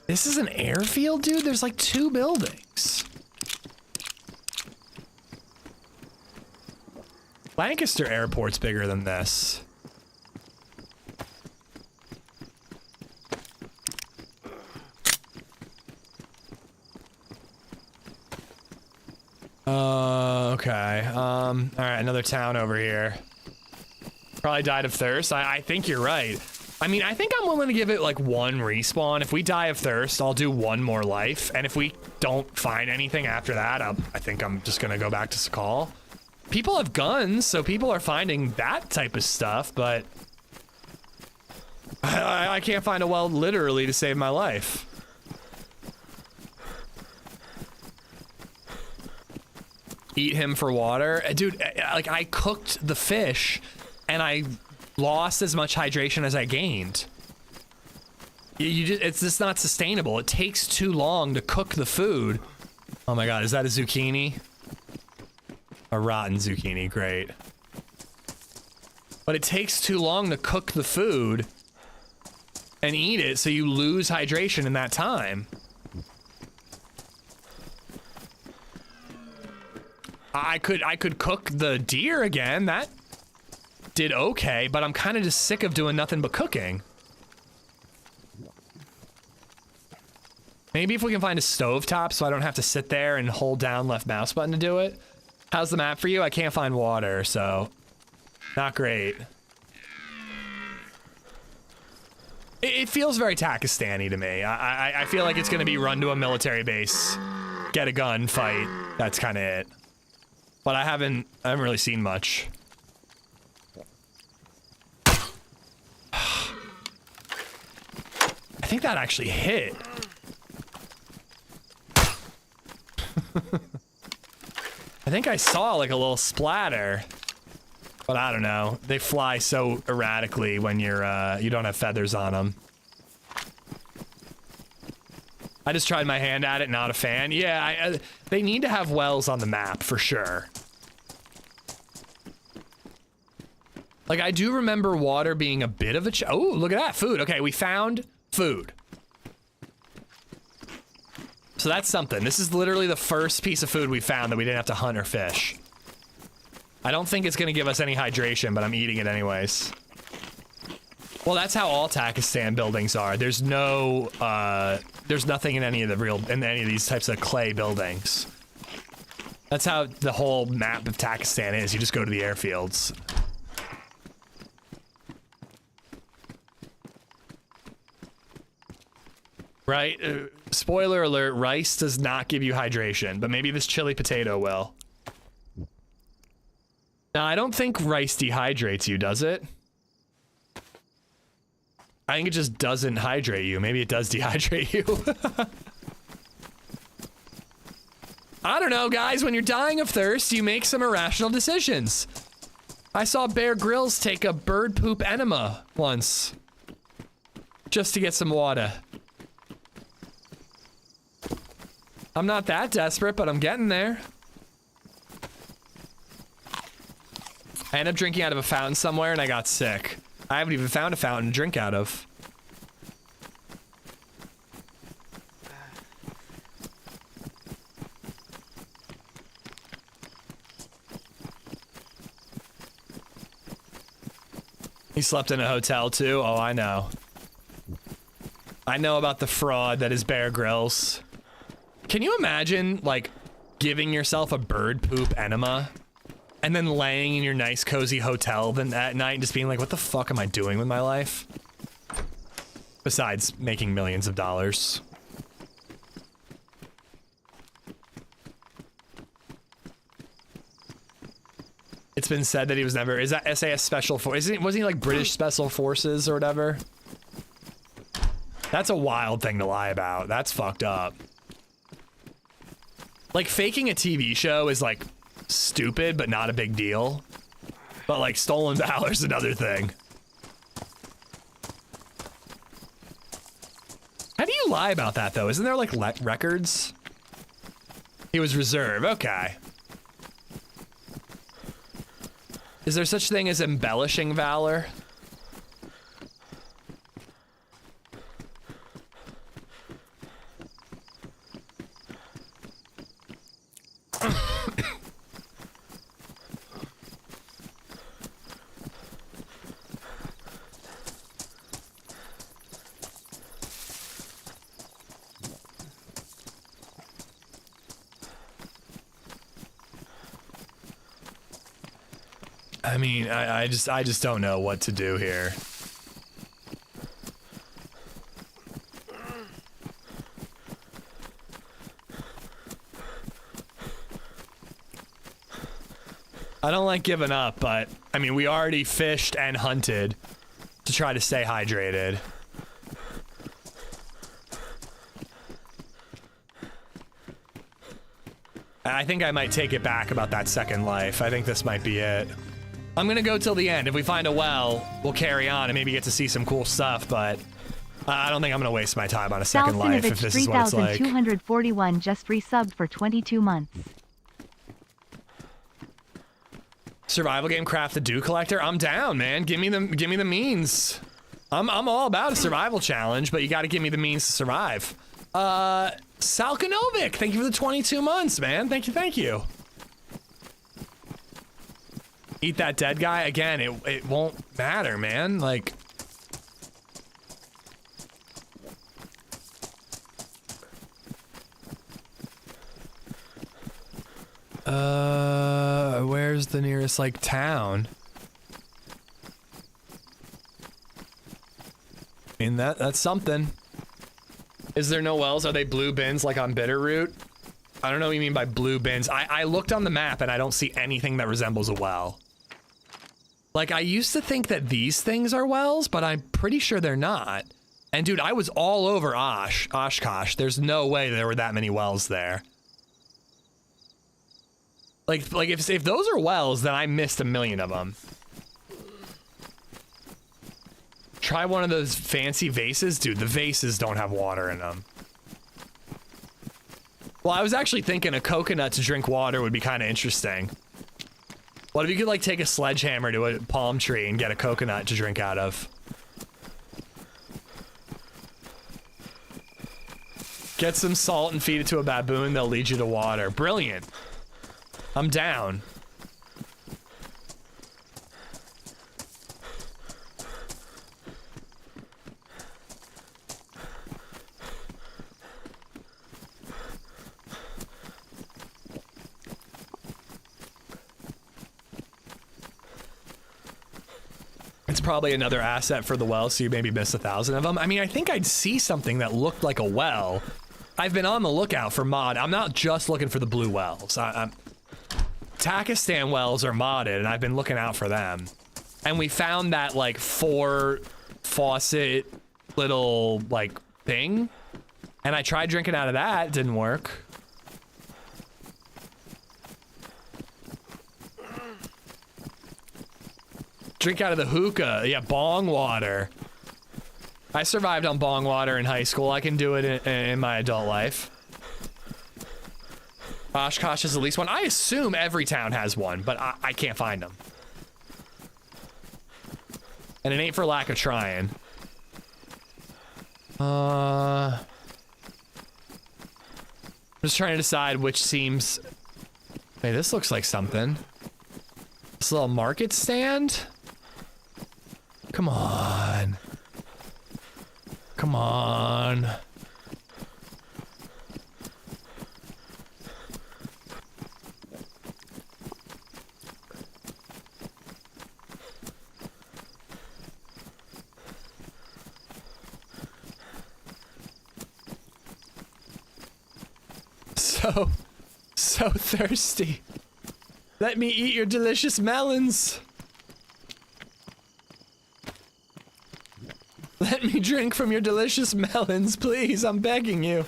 This is an airfield, dude? There's like 2 buildings. Lancaster Airport's bigger than this. Okay. All right, another town over here. Probably died of thirst. I think you're right. I mean, I think I'm willing to give it like 1 respawn. If we die of thirst, I'll do 1 more life. And if we don't find anything after that, I think I'm just gonna go back to Sakhal. People have guns, so people are finding that type of stuff, but I can't find a well literally to save my life. Eat him for water. Dude, like I cooked the fish and I lost as much hydration as I gained. It's just not sustainable. It takes too long to cook the food. Oh my God, is that a zucchini? A rotten zucchini, great. But it takes too long to cook the food and eat it, so you lose hydration in that time. I could cook the deer again. That did okay, but I'm kind of just sick of doing nothing but cooking. Maybe if we can find a stovetop so I don't have to sit there and hold down left mouse button to do it. How's the map for you? I can't find water, so not great. It feels very Pakistani to me. I feel like it's gonna be run to a military base, get a gun, fight. That's kind of it. But I haven't really seen much. I think that actually hit. I think I saw like a little splatter, but I don't know. They fly so erratically when you're you don't have feathers on them. I just tried my hand at it, not a fan. Yeah, they need to have wells on the map for sure. Like I do remember water being a bit of a oh, look at that, food. Okay, we found food. So that's something. This is literally the first piece of food we found that we didn't have to hunt or fish. I don't think it's gonna give us any hydration, but I'm eating it anyways. Well, that's how all Pakistan buildings are. There's no, there's nothing in any of these types of clay buildings. That's how the whole map of Pakistan is. You just go to the airfields. Right? Spoiler alert, rice does not give you hydration, but maybe this chili potato will. Now, I don't think rice dehydrates you, does it? I think it just doesn't hydrate you. Maybe it does dehydrate you. I don't know, guys. When you're dying of thirst, you make some irrational decisions. I saw Bear Grylls take a bird poop enema once. Just to get some water. I'm not that desperate, but I'm getting there. I ended up drinking out of a fountain somewhere and I got sick. I haven't even found a fountain to drink out of. He slept in a hotel too? Oh, I know. I know about the fraud that is Bear Grylls. Can you imagine, like, giving yourself a bird poop enema and then laying in your nice cozy hotel then at night and just being like, what the fuck am I doing with my life? Besides making millions of dollars. It's been said that he was never, is that SAS Special Forces? Wasn't he like British Special Forces or whatever? That's a wild thing to lie about. That's fucked up. Like, faking a TV show is like stupid, but not a big deal. But like stolen valor's another thing. How do you lie about that though? Isn't there like records? He was reserve, okay. Is there such thing as embellishing valor? I mean, I just don't know what to do here. I don't like giving up, but I mean, we already fished and hunted to try to stay hydrated. I think I might take it back about that second life. I think this might be it. I'm gonna go till the end. If we find a well, we'll carry on and maybe get to see some cool stuff, but I don't think I'm gonna waste my time on a second life if this is what it's like. 3241 just resubbed for 22 months. Survival game craft the dew collector. I'm down, man. Give me the means. I'm all about a survival challenge, but you gotta give me the means to survive. Salkanovic, thank you for the 22 months, man. Thank you. Eat that dead guy again. It won't matter, man. Like, where's the nearest like town? I mean, that's something. Is there no wells? Are they blue bins like on Bitterroot? I don't know what you mean by blue bins. I looked on the map and I don't see anything that resembles a well. Like, I used to think that these things are wells, but I'm pretty sure they're not. And dude, I was all over Oshkosh. There's no way there were that many wells there. Like if those are wells, then I missed a million of them. Try one of those fancy vases. Dude, the vases don't have water in them. Well, I was actually thinking a coconut to drink water would be kind of interesting. What if you could like take a sledgehammer to a palm tree and get a coconut to drink out of? Get some salt and feed it to a baboon, they'll lead you to water. Brilliant. I'm down. It's probably another asset for the well, so you maybe miss 1,000 of them. I mean, I think I'd see something that looked like a well. I've been on the lookout for mod. I'm not just looking for the blue wells. Takistan wells are modded, and I've been looking out for them. And we found that, like, 4 faucet little, like, thing. And I tried drinking out of that. It didn't work. Drink out of the hookah. Yeah, bong water. I survived on bong water in high school. I can do it in my adult life. Oshkosh is at least one. I assume every town has one, but I can't find them. And it ain't for lack of trying. Just trying to decide which seems... Hey, this looks like something. This little market stand? Come on. Come on. So thirsty. Let me eat your delicious melons. Let me drink from your delicious melons, please. I'm begging you.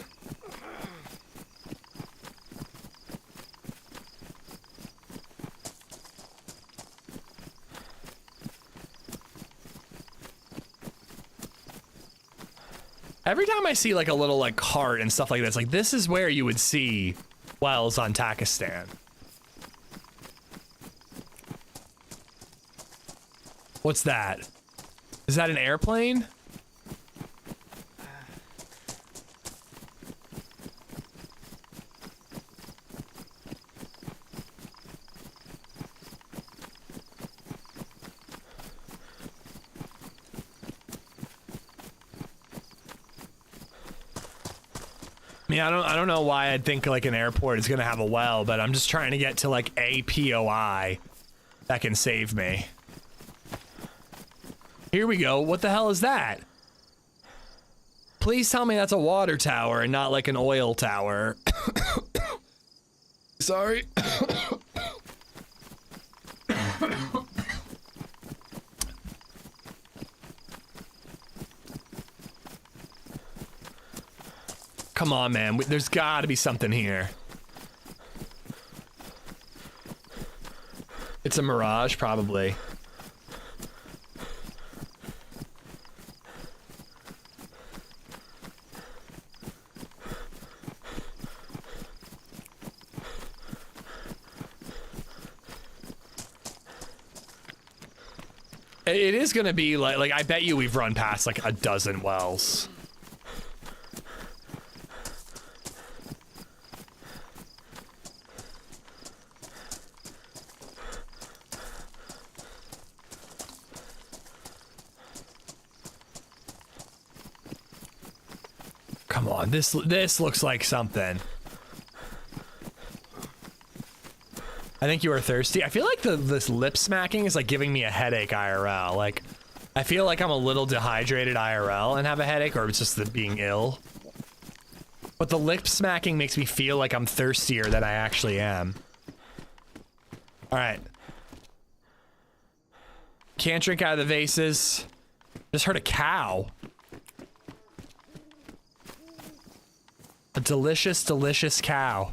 Every time I see like a little like cart and stuff like this, like this is where you would see wells on Takistan. What's that? Is that an airplane? Yeah, I don't know why I'd think like an airport is gonna have a well, but I'm just trying to get to like a POI that can save me. Here we go. What the hell is that? Please tell me that's a water tower and not like an oil tower. Sorry. Come on, man. There's gotta be something here. It's a mirage, probably. It is gonna be like I bet you we've run past like a dozen wells. Come on, this looks like something. I think you are thirsty. I feel like this lip smacking is like giving me a headache IRL. Like, I feel like I'm a little dehydrated IRL and have a headache, or it's just the being ill. But the lip smacking makes me feel like I'm thirstier than I actually am. All right. Can't drink out of the vases. Just heard a cow. A delicious, delicious cow.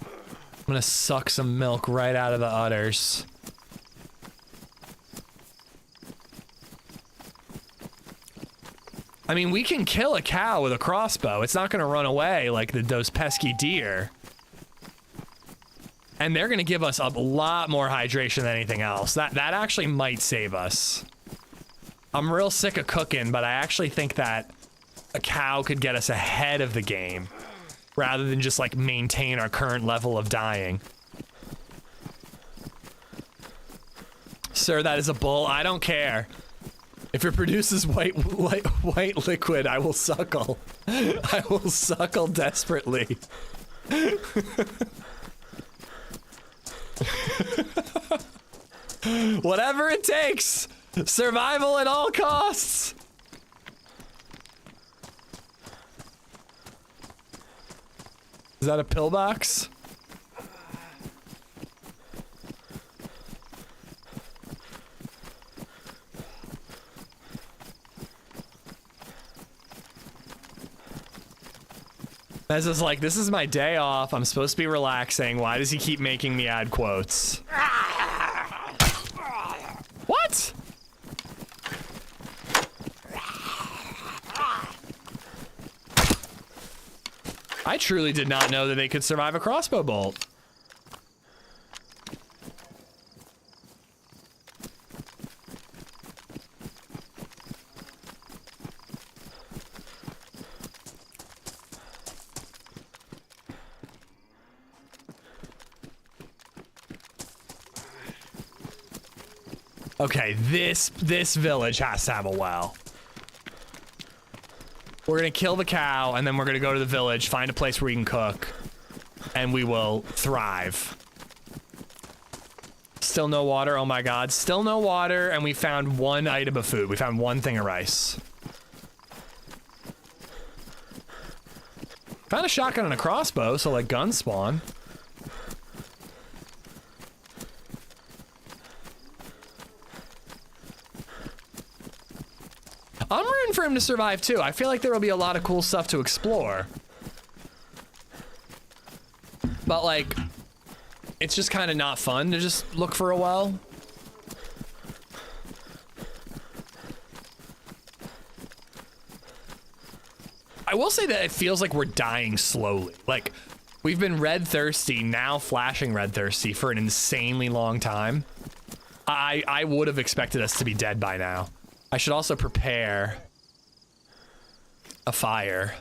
I'm gonna suck some milk right out of the udders. I mean, we can kill a cow with a crossbow. It's not gonna run away like those pesky deer. And they're gonna give us a lot more hydration than anything else. That actually might save us. I'm real sick of cooking, but I actually think that a cow could get us ahead of the game rather than just like maintain our current level of dying. Sir, that is a bull. I don't care. If it produces white liquid, I will suckle. I will suckle desperately. Whatever it takes. Survival at all costs. Is that a pillbox? This is like, this is my day off. I'm supposed to be relaxing. Why does he keep making me add quotes? I truly did not know that they could survive a crossbow bolt. Okay, this village has to have a well. We're gonna kill the cow, and then we're gonna go to the village, find a place where we can cook, and we will thrive. Still no water, oh my god. Still no water, and we found one item of food. We found one thing of rice. Found a shotgun and a crossbow, so like gun spawn. I'm rooting for him to survive too. I feel like there will be a lot of cool stuff to explore. But like, it's just kind of not fun to just look for a well. I will say that it feels like we're dying slowly. Like, we've been red thirsty, now flashing red thirsty for an insanely long time. I would have expected us to be dead by now. I should also prepare a fire.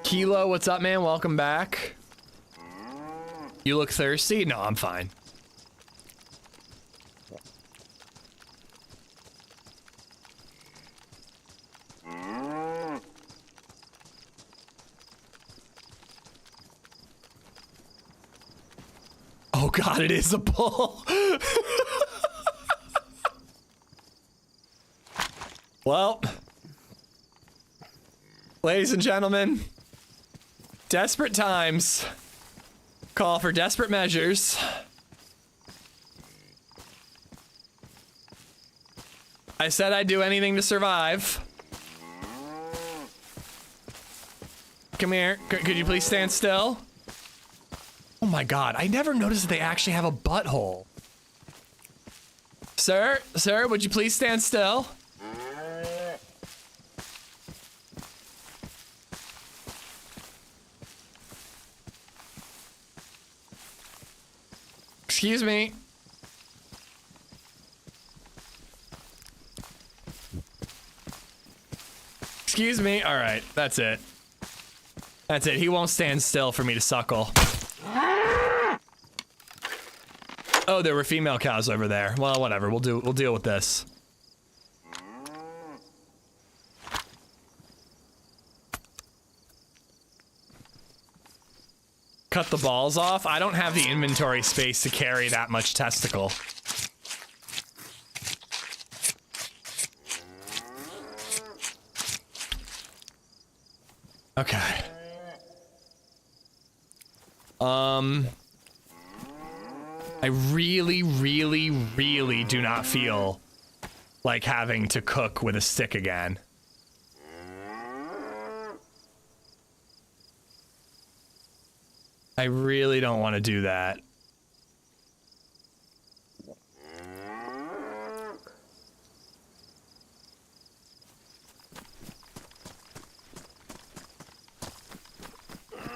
Kilo, what's up, man? Welcome back. You look thirsty? No, I'm fine. Oh god, it is a bull. Well, ladies and gentlemen, desperate times call for desperate measures. I said I'd do anything to survive. Come here. Could you please stand still? Oh my god, I never noticed that they actually have a butthole. Sir, would you please stand still? Excuse me. Excuse me. All right, that's it. That's it. He won't stand still for me to suckle. Oh, there were female cows over there. Well, whatever. We'll deal with this. Cut the balls off. I don't have the inventory space to carry that much testicle. Okay. I really, really, really do not feel like having to cook with a stick again. I really don't want to do that.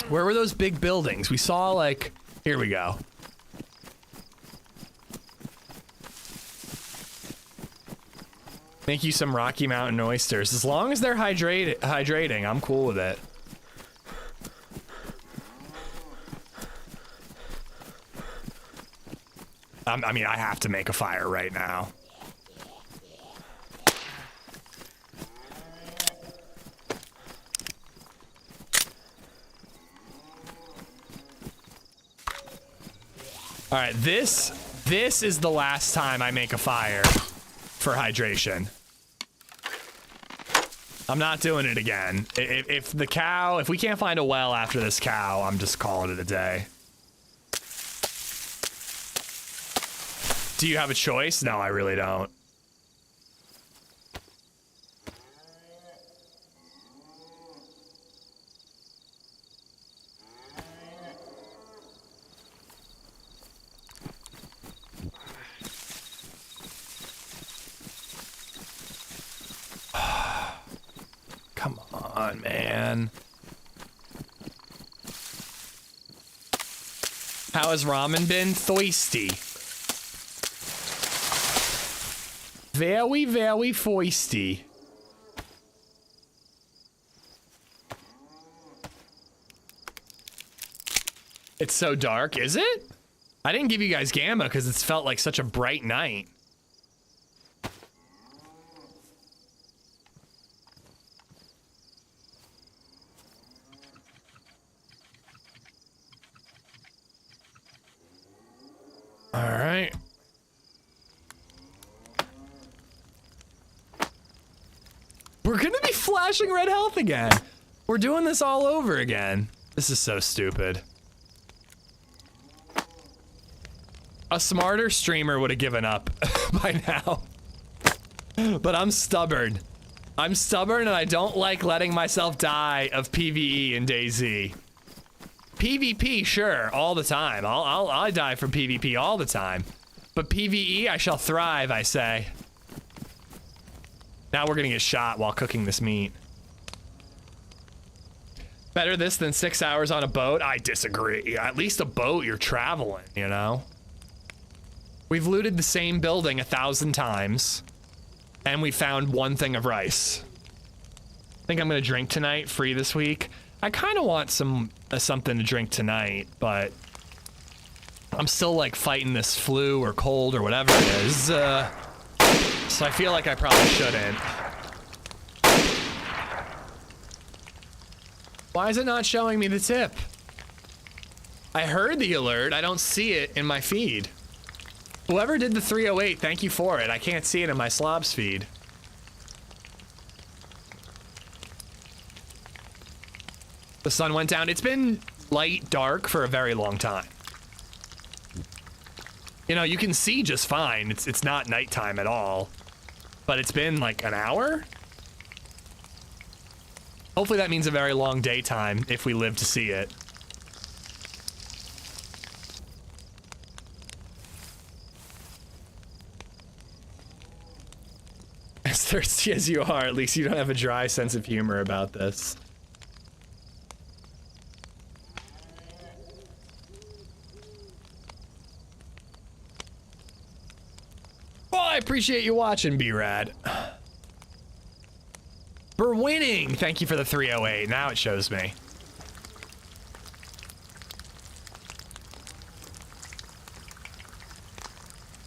Where were those big buildings? We saw like, here we go. Make you some Rocky Mountain oysters. As long as they're hydrating, I'm cool with it. I mean, I have to make a fire right now. All right, this is the last time I make a fire for hydration. I'm not doing it again. If we can't find a well after this cow, I'm just calling it a day. Do you have a choice? No, I really don't. on, man. How has ramen been? Thirsty. Very, very foisty. It's so dark, is it? I didn't give you guys gamma because it's felt like such a bright night. All right. We're gonna be flashing red health again. We're doing this all over again. This is so stupid. A smarter streamer would have given up by now. But I'm stubborn. I'm stubborn and I don't like letting myself die of PvE in DayZ. PvP, sure, all the time. I die from PvP all the time. But PvE, I shall thrive, I say. Now we're gonna get shot while cooking this meat. Better this than 6 hours on a boat? I disagree. At least a boat, you're traveling, you know? We've looted the same building 1,000 times, and we found one thing of rice. I think I'm gonna drink tonight, free this week. I kind of want something to drink tonight, but I'm still like fighting this flu or cold or whatever it is. So I feel like I probably shouldn't. Why is it not showing me the tip? I heard the alert. I don't see it in my feed. Whoever did the 308, thank you for it. I can't see it in my slobs feed. The sun went down. It's been light dark for a very long time. You know, you can see just fine. It's not nighttime at all. But it's been like an hour? Hopefully that means a very long daytime if we live to see it. As thirsty as you are, at least you don't have a dry sense of humor about this. Well, I appreciate you watching, B-Rad. We're winning! Thank you for the 308. Now it shows me.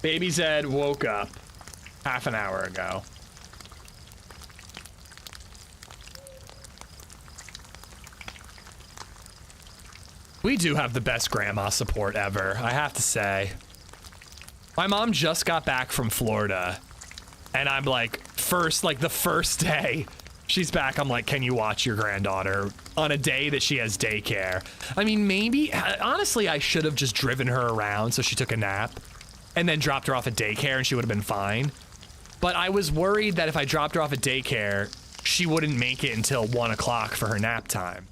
LadyZed woke up half an hour ago. We do have the best grandma support ever, I have to say. My mom just got back from Florida, and I'm like, the first day she's back, I'm like, can you watch your granddaughter on a day that she has daycare? I mean, maybe, honestly, I should have just driven her around so she took a nap and then dropped her off at daycare and she would have been fine. But I was worried that if I dropped her off at daycare, she wouldn't make it until 1 o'clock for her nap time.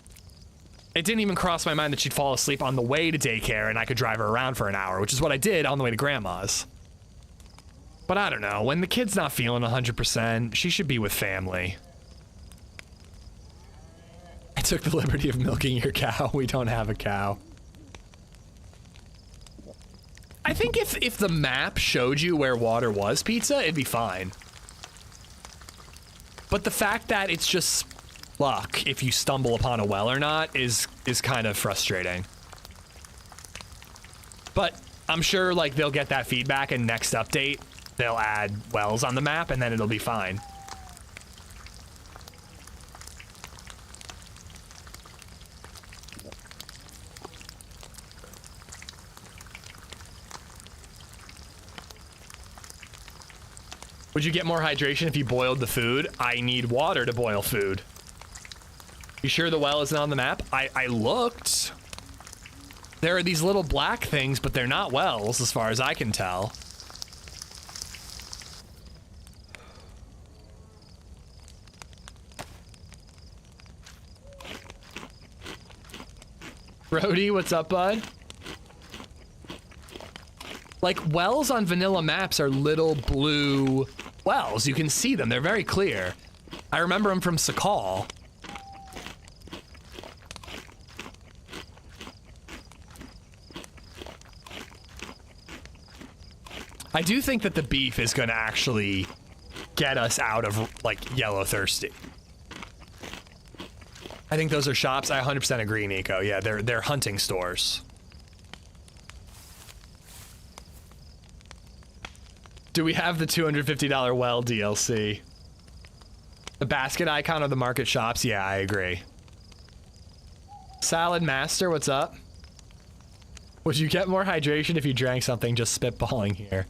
It didn't even cross my mind that she'd fall asleep on the way to daycare and I could drive her around for an hour, which is what I did on the way to grandma's. But I don't know, when the kid's not feeling 100%, she should be with family. I took the liberty of milking your cow. We don't have a cow. I think if the map showed you where water was, Pizza, it'd be fine. But the fact that it's just luck if you stumble upon a well or not is kind of frustrating. But I'm sure like they'll get that feedback and next update they'll add wells on the map and then it'll be fine. Would you get more hydration if you boiled the food? I need water to boil food. You sure the well isn't on the map? I looked. There are these little black things, but they're not wells as far as I can tell. Brody, what's up, bud? Like, wells on vanilla maps are little blue wells. You can see them. They're very clear. I remember them from Sakhal. I do think that the beef is going to actually get us out of, like, yellow thirsty. I think those are shops. I 100% agree, Nico. Yeah, they're hunting stores. Do we have the $250 well DLC? The basket icon of the market shops? Yeah, I agree. Salad Master, what's up? Would you get more hydration if you drank something? Just spitballing here.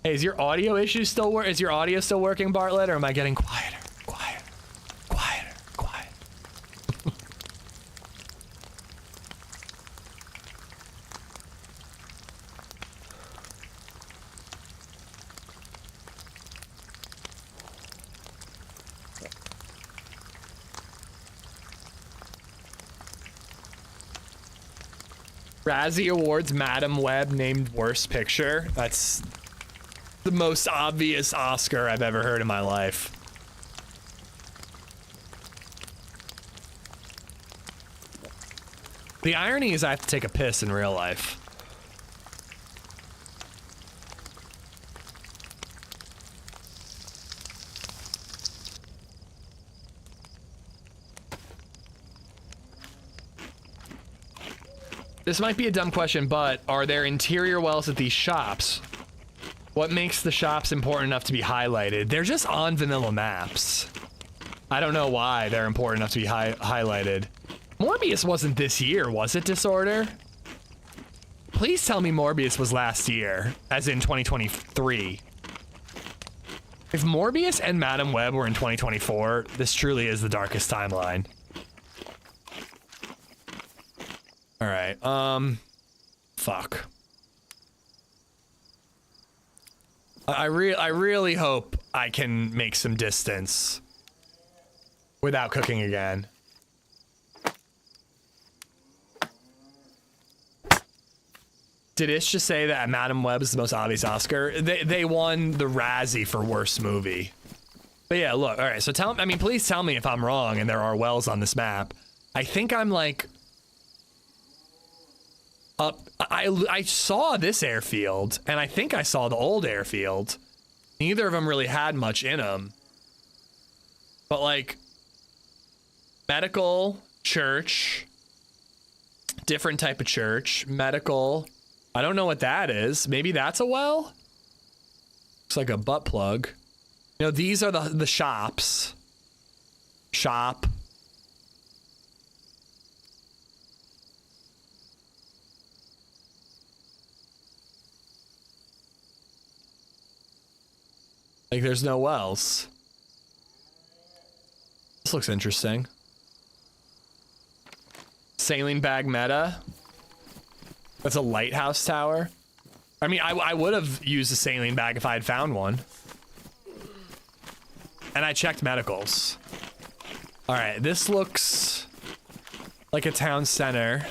Hey, is your audio issue still is your audio still working, Bartlett, or am I getting quieter? Quieter. Quieter. Quiet. Razzie Awards Madam Web named Worst Picture. That's the most obvious Oscar I've ever heard in my life. The irony is I have to take a piss in real life. This might be a dumb question, but are there interior wells at these shops? What makes the shops important enough to be highlighted? They're just on vanilla maps. I don't know why they're important enough to be highlighted. Morbius wasn't this year, was it, Disorder? Please tell me Morbius was last year, as in 2023. If Morbius and Madam Web were in 2024, this truly is the darkest timeline. All right, fuck. I really hope I can make some distance without cooking again. Did Ish just say that Madam Web is the most obvious Oscar? They won the Razzie for worst movie. But yeah, look, all right, so please tell me if I'm wrong and there are wells on this map. I think I'm like up. I saw this airfield and I think I saw the old airfield. Neither of them really had much in them. But like medical, church, different type of church, medical. I don't know what that is. Maybe that's a well? Looks like a butt plug. You know, these are the shops. Shop. Like, there's no wells. This looks interesting. Saline bag meta. That's a lighthouse tower. I mean, I would have used a saline bag if I had found one. And I checked medicals. All right, this looks like a town center.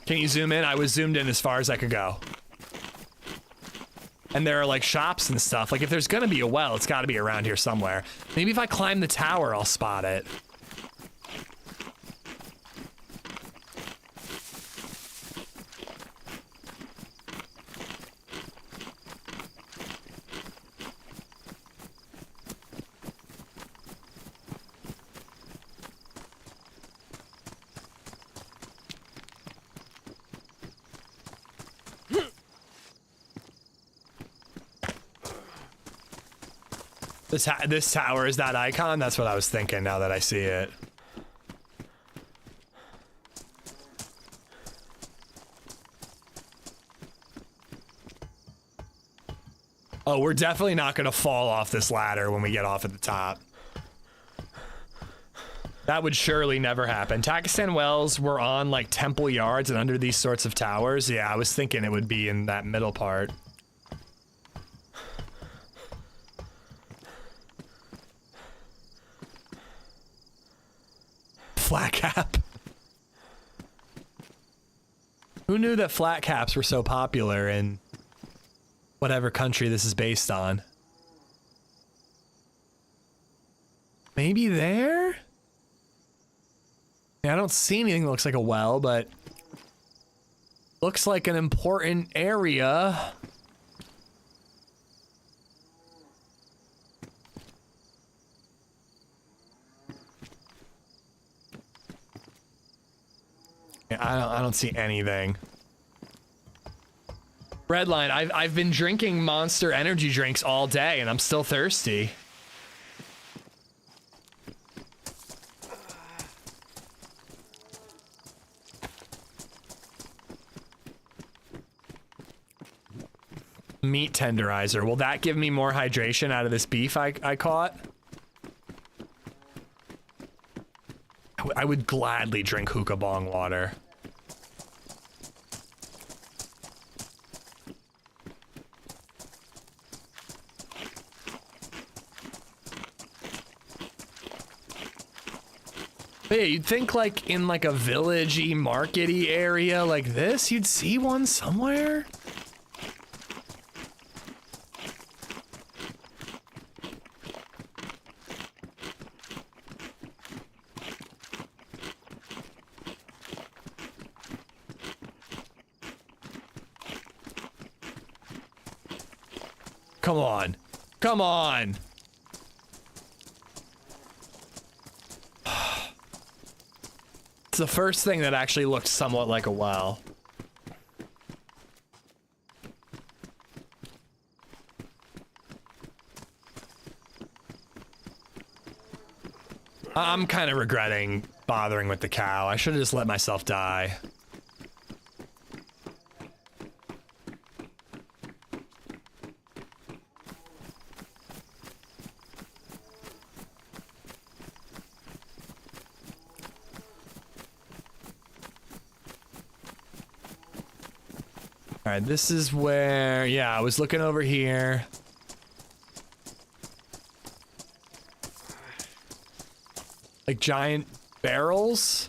Can you zoom in? I was zoomed in as far as I could go. And there are like shops and stuff. Like if there's gonna be a well, it's gotta be around here somewhere. Maybe if I climb the tower, I'll spot it. This tower is that icon? That's what I was thinking now that I see it. Oh, we're definitely not gonna fall off this ladder when we get off at the top. That would surely never happen. Takistan Wells were on like temple yards and under these sorts of towers. Yeah, I was thinking it would be in that middle part. Flat cap. Who knew that flat caps were so popular in whatever country this is based on? Maybe there? Yeah, I don't see anything that looks like a well, but Looks like an important area. Yeah, I don't see anything. Redline, I've been drinking Monster energy drinks all day and I'm still thirsty. Meat tenderizer. Will that give me more hydration out of this beef I caught? I would gladly drink hookah bong water. But yeah, you'd think like in like a village-y, market-y area like this, you'd see one somewhere. Come on. Come on. It's the first thing that actually looked somewhat like a well. I'm kind of regretting bothering with the cow. I should have just let myself die. All right, this is where, yeah, I was looking over here. Like giant barrels.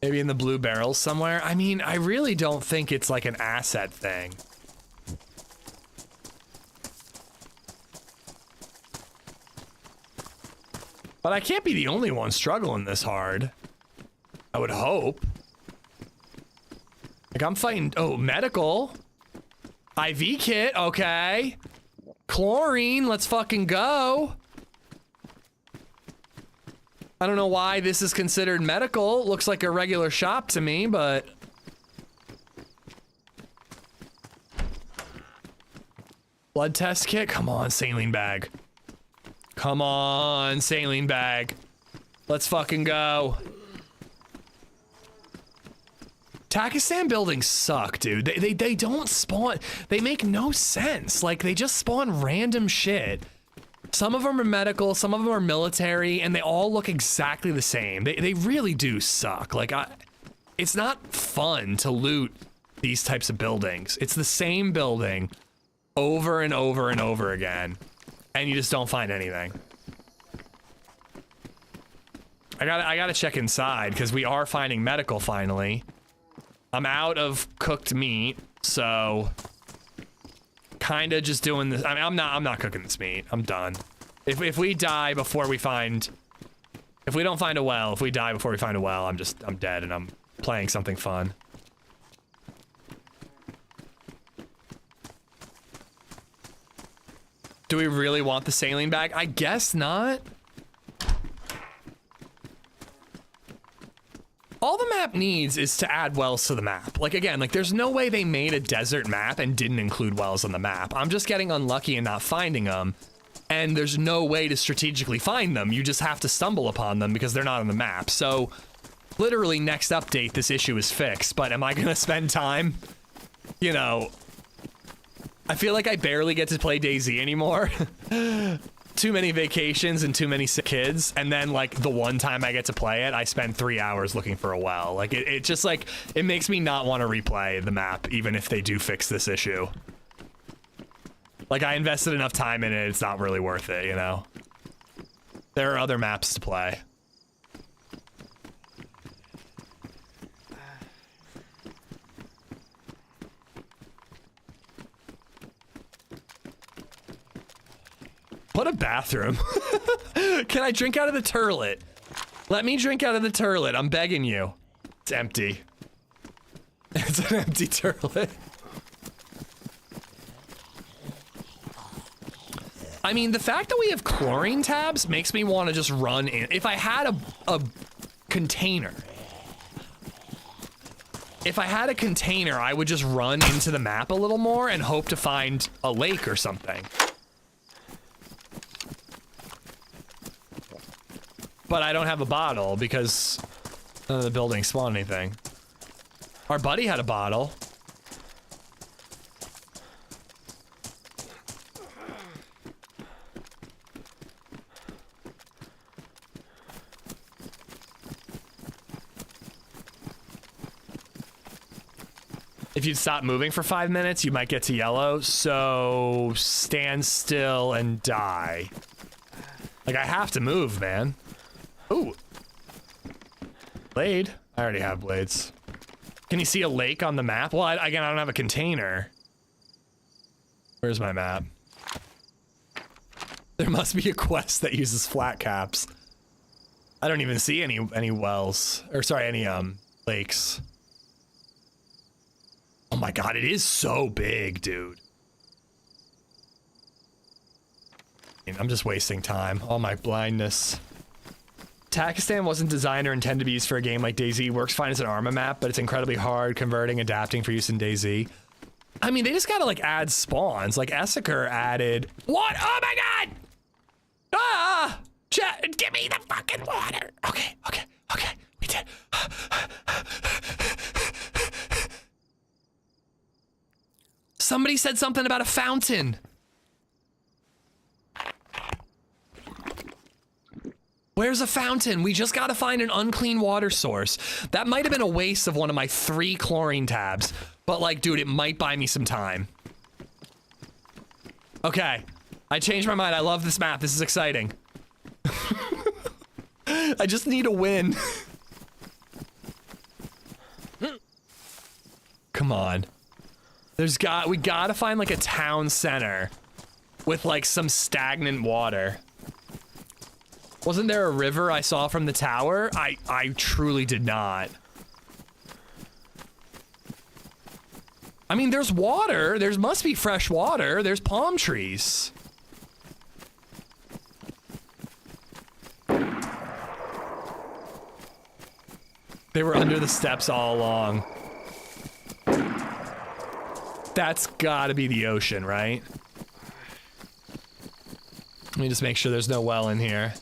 Maybe in the blue barrels somewhere. I mean, I really don't think it's like an asset thing. But I can't be the only one struggling this hard. I would hope. Like I'm fighting, oh, medical. IV kit, okay. Chlorine, let's fucking go. I don't know why this is considered medical. Looks like a regular shop to me, but... Blood test kit? Come on, saline bag. Come on, saline bag. Let's fucking go. Takistan buildings suck, dude. They don't spawn. They make no sense. Like, they just spawn random shit. Some of them are medical, some of them are military, and they all look exactly the same. They really do suck. Like, it's not fun to loot these types of buildings. It's the same building over and over and over again, and you just don't find anything. I gotta check inside, because we are finding medical finally. I'm out of cooked meat, so kind of just doing this. I mean, I'm not cooking this meat. I'm done. If we die before we find, if we don't find a well, if we die before we find a well, I'm dead and I'm playing something fun. Do we really want the saline bag? I guess not. All the map needs is to add wells to the map. Like, again, like, there's no way they made a desert map and didn't include wells on the map. I'm just getting unlucky and not finding them. And there's no way to strategically find them. You just have to stumble upon them because they're not on the map. So, literally, next update, this issue is fixed. But am I gonna spend time? You know, I feel like I barely get to play DayZ anymore. Too many vacations and too many sick kids, and then like the one time I get to play it, I spend 3 hours looking for a well. Like it just like, it makes me not want to replay the map even if they do fix this issue. Like I invested enough time in it, it's not really worth it, you know? There are other maps to play. What a bathroom. Can I drink out of the turlet? Let me drink out of the turlet. I'm begging you. It's empty. It's an empty turlet. I mean, the fact that we have chlorine tabs makes me want to just run in. If I had a container. If I had a container, I would just run into the map a little more and hope to find a lake or something. But I don't have a bottle because none of the buildings spawn anything. Our buddy had a bottle. If you'd stop moving for 5 minutes, you might get to yellow. So stand still and die. Like, I have to move, man. Ooh. Blade? I already have blades. Can you see a lake on the map? Well, again, I don't have a container. Where's my map? There must be a quest that uses flat caps. I don't even see any wells. Or sorry, any lakes. Oh my god, it is so big, dude. I'm just wasting time. All my blindness. Takistan wasn't designed or intended to be used for a game like DayZ. Works fine as an Arma map, but it's incredibly hard converting, adapting for use in DayZ. I mean, they just gotta like add spawns. Like Essaker added. What? Oh my god! Ah! Chat, give me the fucking water. Okay, okay, okay. We did. Somebody said something about a fountain. Where's a fountain? We just gotta find an unclean water source. That might have been a waste of one of my 3 chlorine tabs, but like, dude, it might buy me some time. Okay, I changed my mind. I love this map. This is exciting. I just need a win. Come on. We gotta find like a town center with like some stagnant water. Wasn't there a river I saw from the tower? I truly did not. I mean, there's water. There must be fresh water. There's palm trees. They were under the steps all along. That's gotta be the ocean, right? Let me just make sure there's no well in here.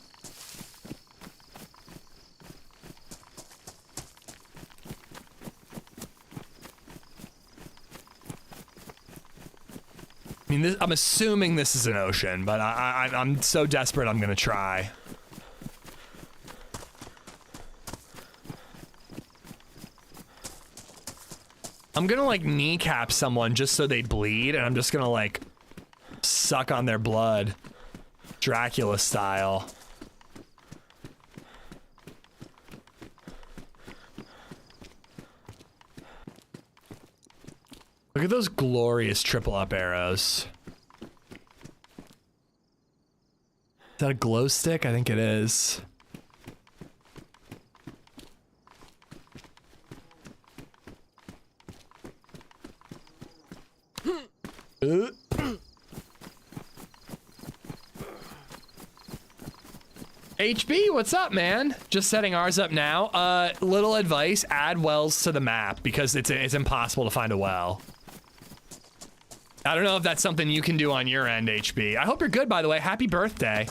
I mean, I'm assuming this is an ocean, but I'm so desperate I'm gonna try. I'm gonna like kneecap someone just so they bleed, and I'm just gonna like suck on their blood, Dracula style. Look at those glorious triple up arrows. Is that a glow stick? I think it is. HB, what's up, man? Just setting ours up now. Little advice, add wells to the map because it's impossible to find a well. I don't know if that's something you can do on your end, HB. I hope you're good, by the way. Happy birthday.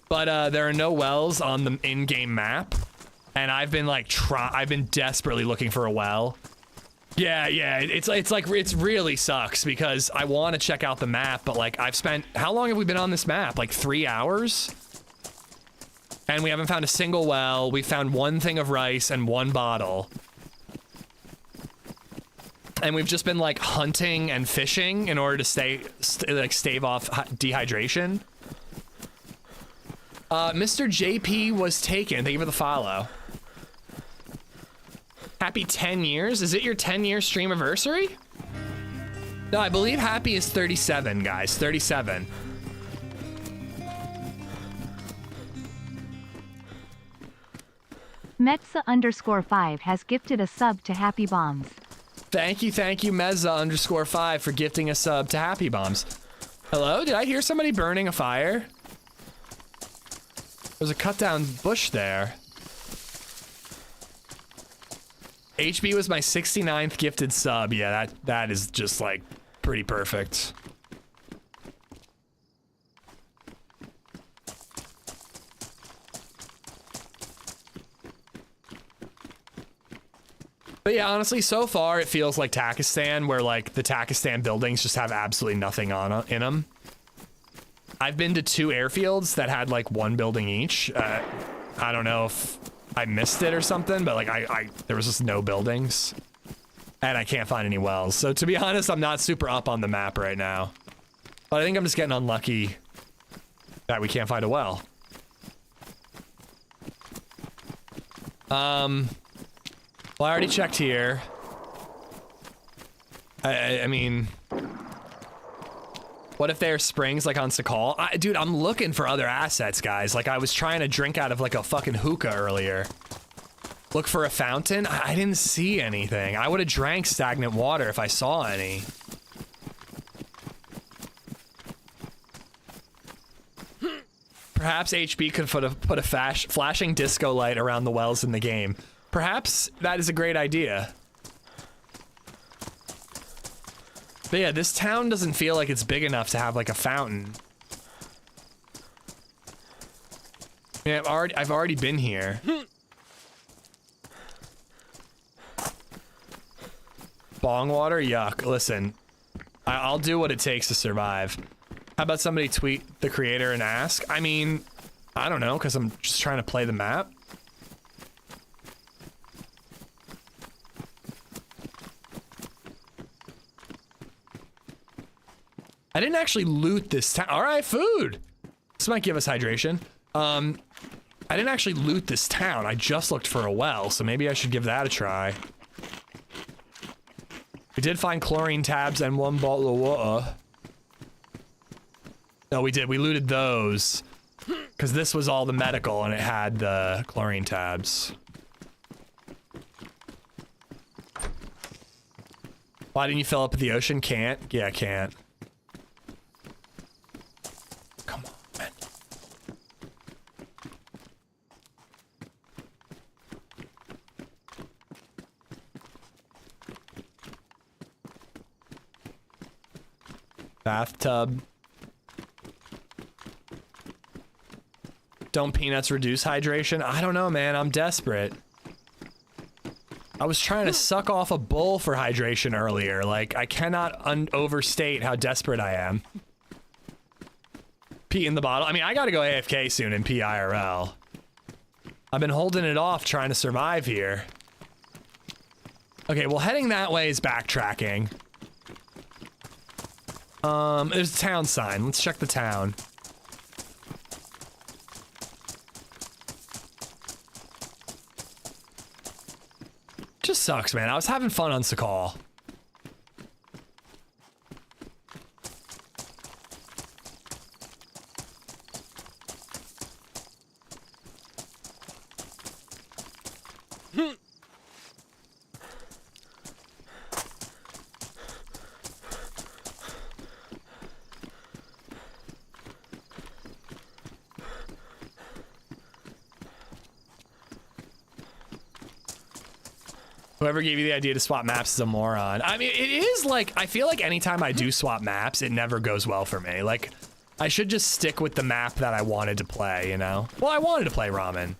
But there are no wells on the in-game map, and I've been like I've been desperately looking for a well. Yeah, it's like it really sucks because I want to check out the map, but like I've spent, how long have we been on this map? Like 3 hours? And we haven't found a single well. We found 1 thing of rice and 1 bottle. And we've just been like hunting and fishing in order to stave off dehydration. Mr. JP was taken. Thank you for the follow. Happy 10 years? Is it your 10-year stream anniversary? No, I believe Happy is 37, guys. 37. Metza_5 has gifted a sub to Happy Bombs. Thank you, Mezza_5 for gifting a sub to Happy Bombs. Hello? Did I hear somebody burning a fire? There's a cut down bush there. HB was my 69th gifted sub. Yeah, that is just like pretty perfect. But yeah, honestly, so far it feels like Takistan, where like the Takistan buildings just have absolutely nothing in them. I've been to 2 airfields that had like 1 building each. I don't know if I missed it or something, but like there was just no buildings, and I can't find any wells. So to be honest, I'm not super up on the map right now. But I think I'm just getting unlucky that we can't find a well. Well, I already checked here. I mean, what if there are springs like on Sakhal? Dude, I'm looking for other assets, guys. Like I was trying to drink out of like a fucking hookah earlier. Look for a fountain? I didn't see anything. I would have drank stagnant water if I saw any. Perhaps HB could put a flashing disco light around the wells in the game. Perhaps that is a great idea. But yeah, this town doesn't feel like it's big enough to have like a fountain. Yeah, I've already been here. Bong water? Yuck. Listen, I'll do what it takes to survive. How about somebody tweet the creator and ask? I mean, I don't know, because I'm just trying to play the map. I didn't actually loot this town. All right, food. This might give us hydration. I didn't actually loot this town. I just looked for a well, so maybe I should give that a try. We did find chlorine tabs and 1 bottle of water. No, we did. We looted those. Because this was all the medical and it had the chlorine tabs. Why didn't you fill up the ocean? Can't? Yeah, can't. Come on, man. Bathtub. Don't peanuts reduce hydration? I don't know, man. I'm desperate. I was trying to suck off a bowl for hydration earlier. Like, I cannot overstate how desperate I am. Pee in the bottle. I mean, I gotta go AFK soon in PIRL. I've been holding it off trying to survive here. Okay, well, heading that way is backtracking. There's a town sign. Let's check the town. Just sucks, man. I was having fun on Sakhal. Whoever gave you the idea to swap maps is a moron. I mean, it is like, I feel like anytime I do swap maps, it never goes well for me. Like, I should just stick with the map that I wanted to play, you know? Well, I wanted to play ramen.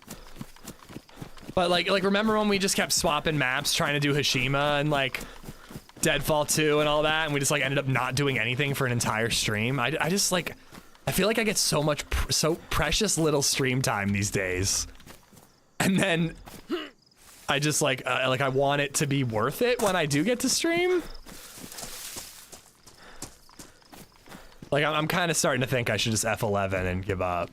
But like remember when we just kept swapping maps, trying to do Hashima and like Deadfall 2 and all that, and we just like ended up not doing anything for an entire stream? I just like, I feel like I get so much, so precious little stream time these days. And then I just like I want it to be worth it when I do get to stream. Like I'm kind of starting to think I should just F11 and give up.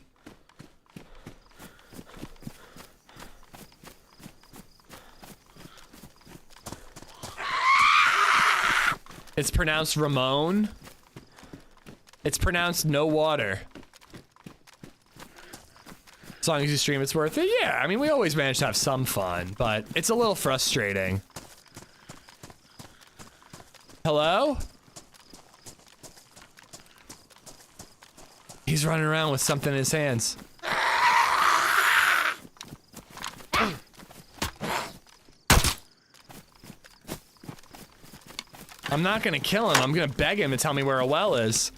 It's pronounced Ramon. It's pronounced no water. As long as you stream, it's worth it. Yeah, I mean, we always manage to have some fun, but it's a little frustrating. Hello? He's running around with something in his hands. I'm not gonna kill him. I'm gonna beg him to tell me where a well is.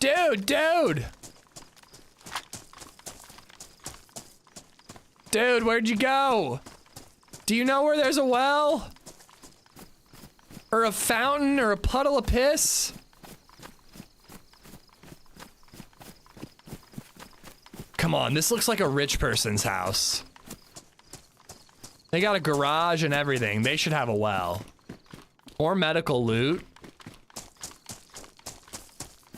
Dude! Dude, where'd you go? Do you know where there's a well? Or a fountain or a puddle of piss? Come on, this looks like a rich person's house. They got a garage and everything. They should have a well. Or medical loot.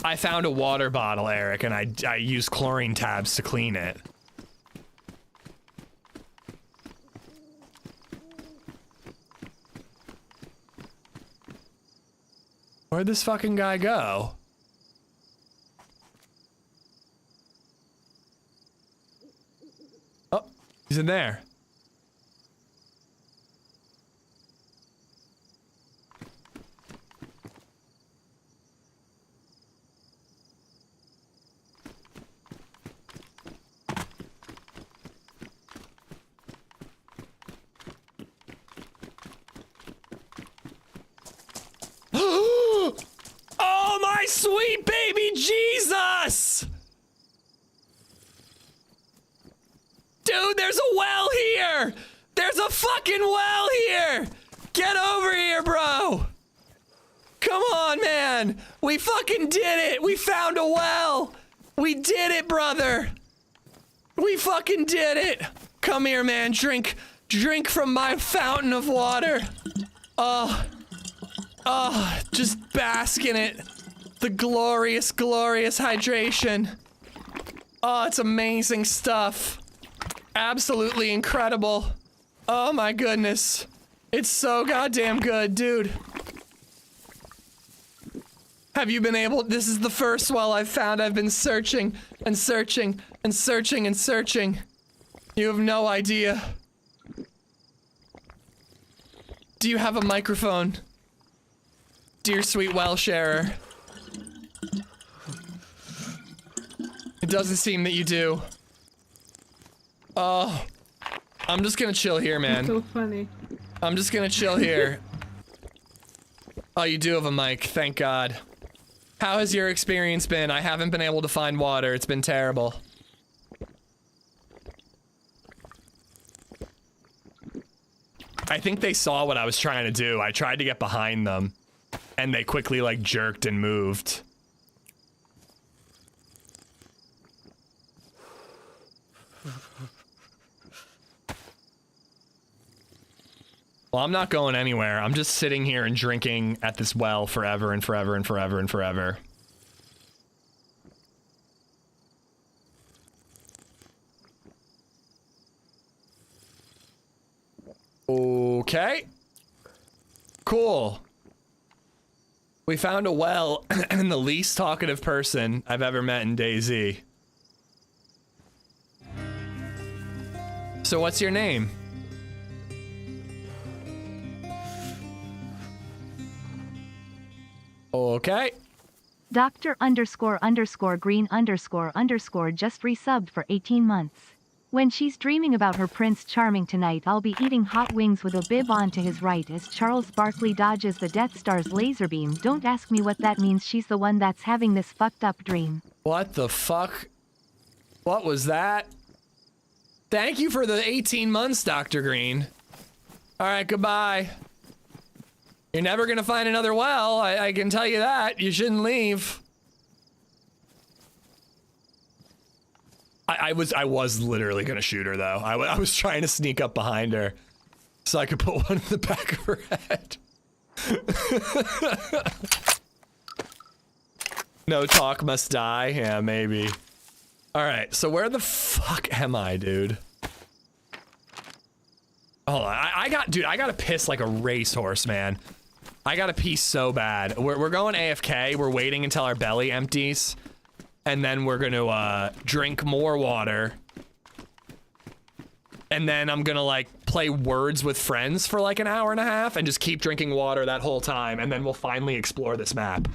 I found a water bottle, Eric, and I used chlorine tabs to clean it. Where'd this fucking guy go? Oh, he's in there. Oh my sweet baby Jesus! Dude, there's a well here! There's a fucking well here! Get over here, bro! Come on, man! We fucking did it! We found a well! We did it, brother! We fucking did it! Come here, man, drink from my fountain of water. Just bask in it. The glorious, glorious hydration. Oh, it's amazing stuff. Absolutely incredible. Oh my goodness. It's so goddamn good, dude. Have you been able? This is the first well I've found. I've been searching and searching and searching and searching. You have no idea. Do you have a microphone? Dear sweet well sharer. It doesn't seem that you do. Oh, I'm just gonna chill here, man. That's so funny. I'm just gonna chill here. Oh, you do have a mic, thank God. How has your experience been? I haven't been able to find water. It's been terrible. I think they saw what I was trying to do. I tried to get behind them, and they quickly, like, jerked and moved. Well, I'm not going anywhere. I'm just sitting here and drinking at this well forever and forever and forever and forever. Okay. Cool. We found a well and the least talkative person I've ever met in DayZ. So what's your name? Okay. Doctor ___ green _ just resubbed for 18 months. When she's dreaming about her Prince Charming tonight, I'll be eating hot wings with a bib on to his right as Charles Barkley dodges the Death Star's laser beam. Don't ask me what that means. She's the one that's having this fucked up dream. What the fuck? What was that? Thank you for the 18 months, Dr. Green. All right, goodbye. You're never gonna find another well, I can tell you that. You shouldn't leave. I was literally gonna shoot her though. I was trying to sneak up behind her so I could put one in the back of her head. No talk must die. Yeah, maybe. All right, so where the fuck am I, dude? Hold on, I gotta piss like a racehorse, man. I gotta pee so bad. We're going AFK. We're waiting until our belly empties. And then we're gonna drink more water. And then I'm gonna like play Words with Friends for like an hour and a half and just keep drinking water that whole time. And then we'll finally explore this map.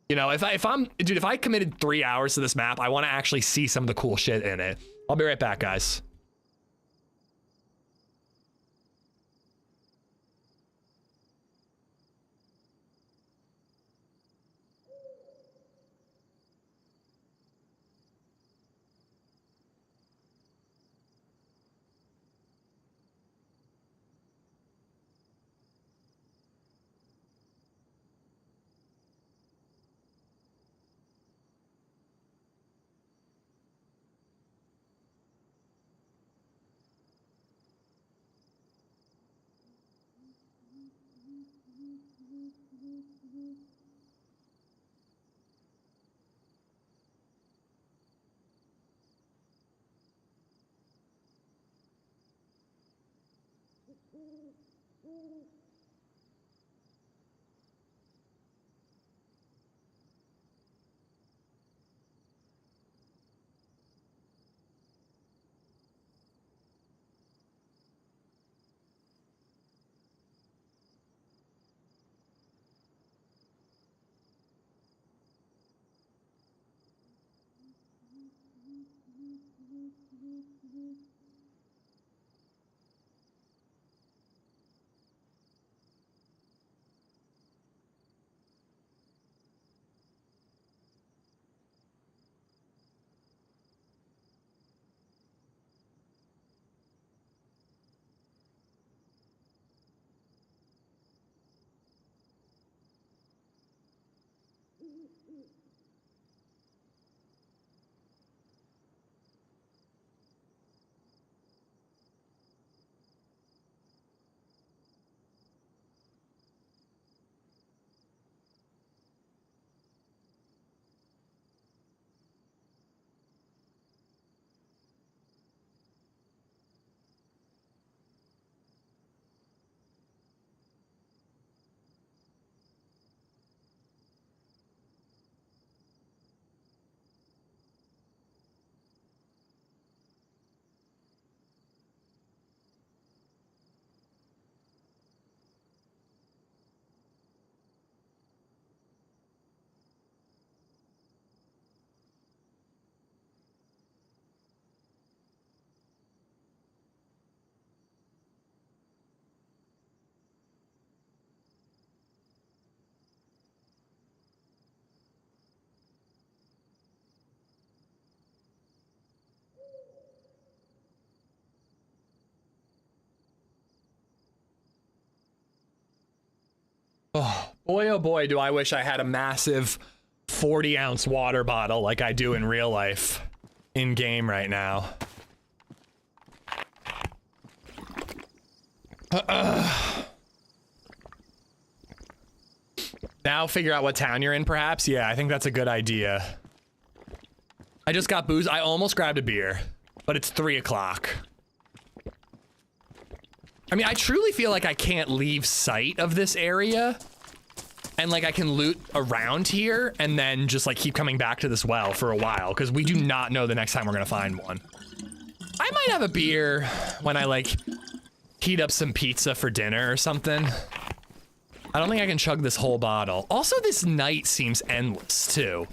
You know, if I committed 3 hours to this map, I want to actually see some of the cool shit in it. I'll be right back, guys. Oh boy, do I wish I had a massive 40-ounce water bottle like I do in real life in game right now. Now figure out what town you're in, perhaps? Yeah, I think that's a good idea. I just got booze. I almost grabbed a beer, but it's 3 o'clock. I mean, I truly feel like I can't leave sight of this area. And like I can loot around here and then just like keep coming back to this well for a while because we do not know the next time we're gonna find one. I might have a beer when I like heat up some pizza for dinner or something. I don't think I can chug this whole bottle. Also, this night seems endless too.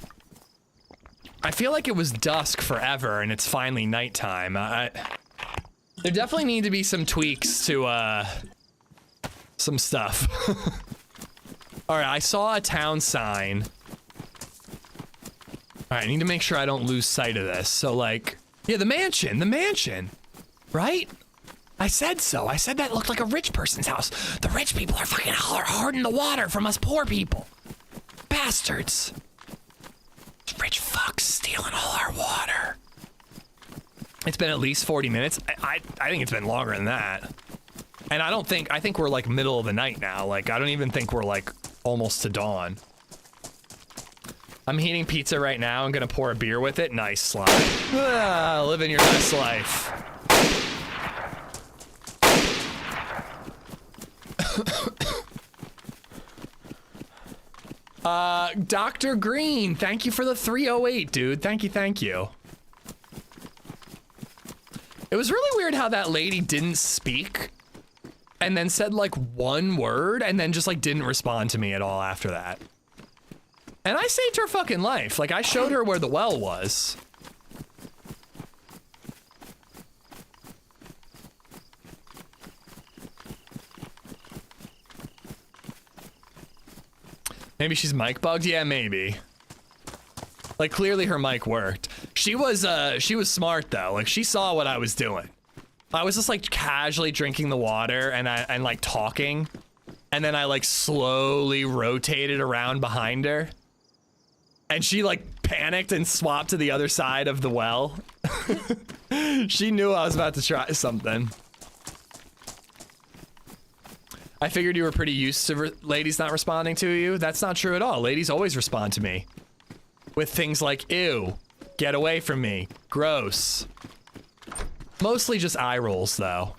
I feel like it was dusk forever and it's finally nighttime. There definitely need to be some tweaks to some stuff. All right, I saw a town sign. All right, I need to make sure I don't lose sight of this. So like, yeah, the mansion, right? I said so. I said that looked like a rich person's house. The rich people are fucking hoarding the water from us poor people. Bastards. Rich fucks stealing all our water. It's been at least 40 minutes. I think it's been longer than that. And I think we're like middle of the night now. Like, I don't even think we're like almost to dawn. I'm heating pizza right now. I'm gonna pour a beer with it. Nice slide. Living your best life. Dr. Green, thank you for the 308, dude. Thank you, thank you. It was really weird how that lady didn't speak and then said like one word and then just like didn't respond to me at all after that. And I saved her fucking life. Like I showed her where the well was. Maybe she's mic bugged? Yeah, maybe. Like clearly her mic worked. She was smart though. Like she saw what I was doing. I was just like casually drinking the water and like talking. And then I like slowly rotated around behind her. And she like panicked and swapped to the other side of the well. She knew I was about to try something. I figured you were pretty used to ladies not responding to you. That's not true at all. Ladies always respond to me. With things like, ew, get away from me, gross. Mostly just eye rolls, though.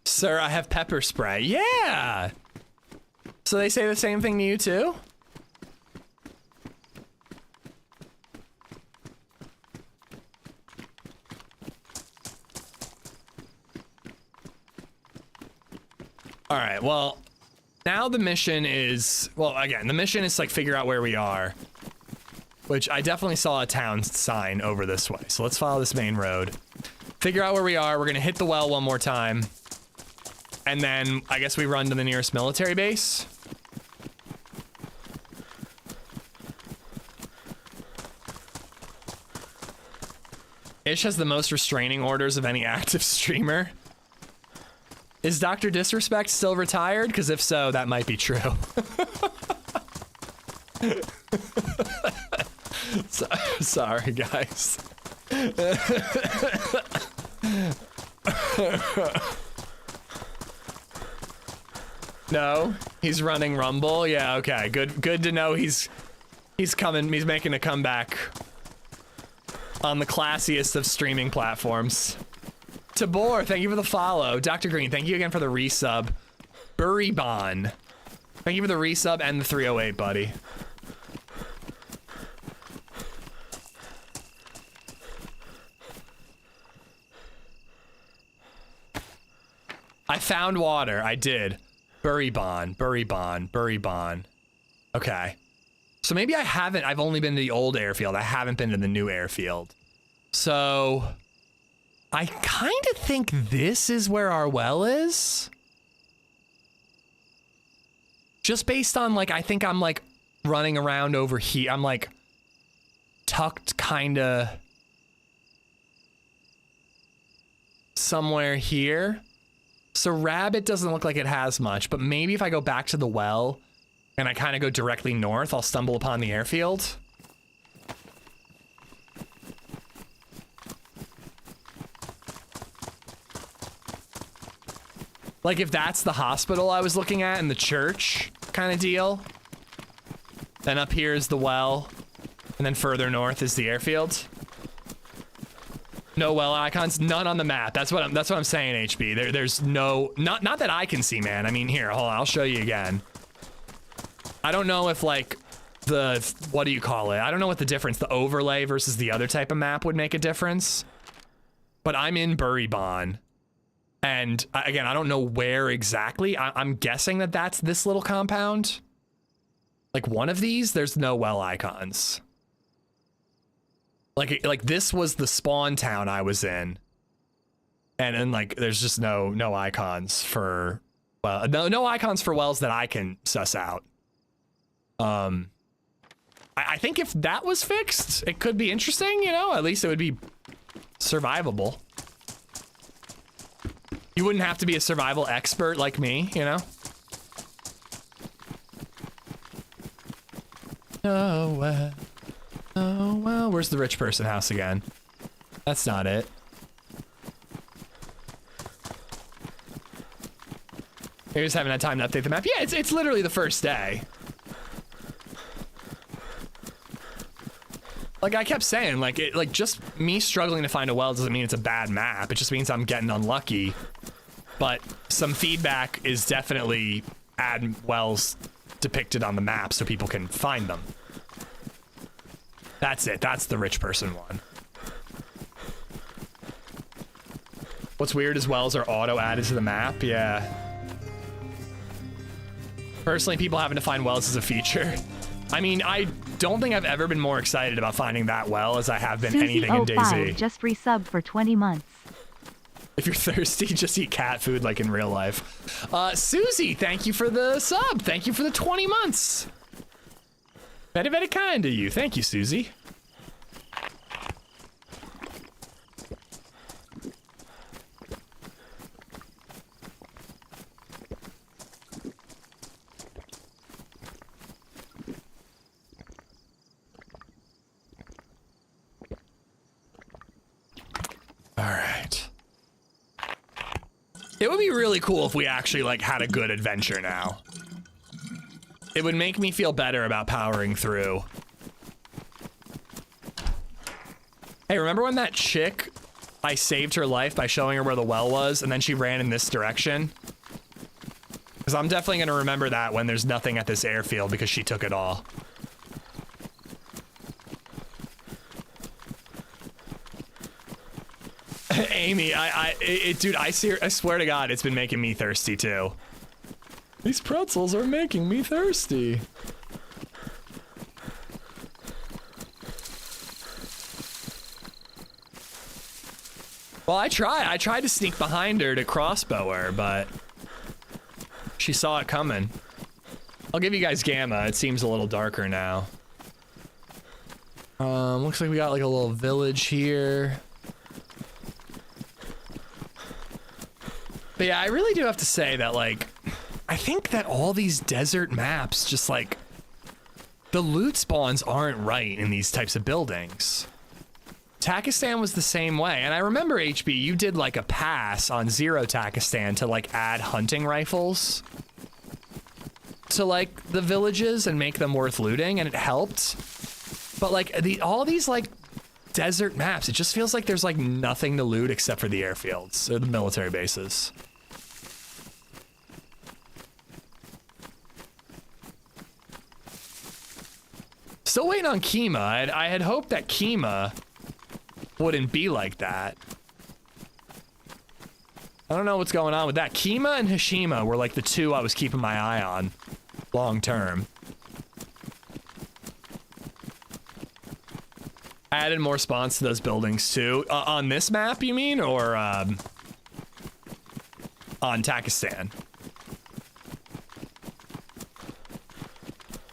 Sir, I have pepper spray. Yeah! So they say the same thing to you, too? All right, well, now the mission is, well, again, the mission is like figure out where we are, which I definitely saw a town sign over this way. So let's follow this main road. Figure out where we are. We're gonna hit the well one more time. And then I guess we run to the nearest military base. Ish has the most restraining orders of any active streamer. Is Dr. Disrespect still retired? Because if so, that might be true. Sorry, guys. No, he's running Rumble. Yeah, okay, good to know he's coming. He's making a comeback on the classiest of streaming platforms. Tabor, thank you for the follow. Dr. Green, thank you again for the resub. Buribon, thank you for the resub and the 308, buddy. I found water. I did. Buribon. Okay. So maybe I haven't. I've only been to the old airfield. I haven't been to the new airfield. So I kind of think this is where our well is. Just based on like, I think I'm like running around over here. I'm like tucked kind of somewhere here. So Rabbit doesn't look like it has much, but maybe if I go back to the well and I kind of go directly north, I'll stumble upon the airfield. Like if that's the hospital I was looking at and the church kind of deal, then up here is the well, and then further north is the airfield. No well icons, none on the map. That's what I'm saying, HB. There's no, not that I can see, man. I mean, here, hold on, I'll show you again. I don't know if like what do you call it? I don't know what the difference, the overlay versus the other type of map would make a difference. But I'm in Buribon. And again, I don't know where exactly. I'm guessing that that's this little compound. Like one of these, there's no well icons. Like this was the spawn town I was in. And like there's just no icons for, well, no icons for wells that I can suss out. I think if that was fixed, it could be interesting, you know, at least it would be survivable. You wouldn't have to be a survival expert like me, you know? Oh, well, where's the rich person house again? That's not it. Maybe just haven't had time to update the map. Yeah, it's literally the first day. Like I kept saying, like just me struggling to find a well doesn't mean it's a bad map. It just means I'm getting unlucky. But some feedback is definitely add wells depicted on the map so people can find them. That's it. That's the rich person one. What's weird is wells are auto added to the map. Yeah. Personally, people having to find wells is a feature. I mean, I don't think I've ever been more excited about finding that well as I have been anything in DayZ. Just resubbed for 20 months. If you're thirsty, just eat cat food like in real life. Susie, thank you for the sub. Thank you for the 20 months. Very, very kind of you. Thank you, Susie. All right. It would be really cool if we actually like had a good adventure now. It would make me feel better about powering through. Hey, remember when that chick, I saved her life by showing her where the well was and then she ran in this direction? Because I'm definitely going to remember that when there's nothing at this airfield because she took it all. Amy, dude, I swear to God, it's been making me thirsty too. These pretzels are making me thirsty. Well, I tried to sneak behind her to crossbow her, but she saw it coming. I'll give you guys gamma. It seems a little darker now. Looks like we got like a little village here. But yeah, I really do have to say that, like, I think that all these desert maps just, like, the loot spawns aren't right in these types of buildings. Takistan was the same way, and I remember, HB, you did, like, a pass on Zero Takistan to, like, add hunting rifles to, like, the villages and make them worth looting, and it helped. But, like, all these, like, desert maps, it just feels like there's, like, nothing to loot except for the airfields or the military bases. Still waiting on Kima. I had hoped that Kima wouldn't be like that. I don't know what's going on with that. Kima and Hashima were like the two I was keeping my eye on long term. I added more spawns to those buildings too. On this map, you mean? Or on Takistan?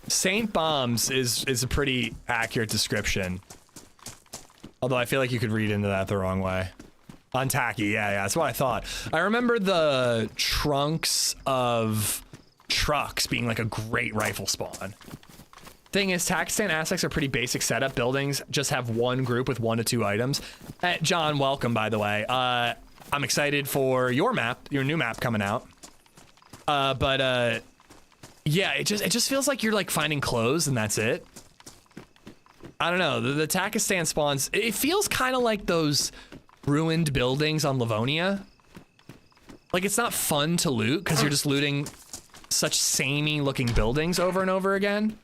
Saint Bombs is a pretty accurate description. Although I feel like you could read into that the wrong way. On Taki, yeah, that's what I thought. I remember the trunks of trucks being like a great rifle spawn. Thing is, Takistan Aztecs are pretty basic setup. Buildings just have one group with 1 to 2 items. John, welcome, by the way. I'm excited for your map, your new map coming out. Yeah, it just feels like you're like finding clothes and that's it. I don't know, the Takistan spawns, it feels kind of like those ruined buildings on Livonia. Like it's not fun to loot because you're just looting such samey looking buildings over and over again.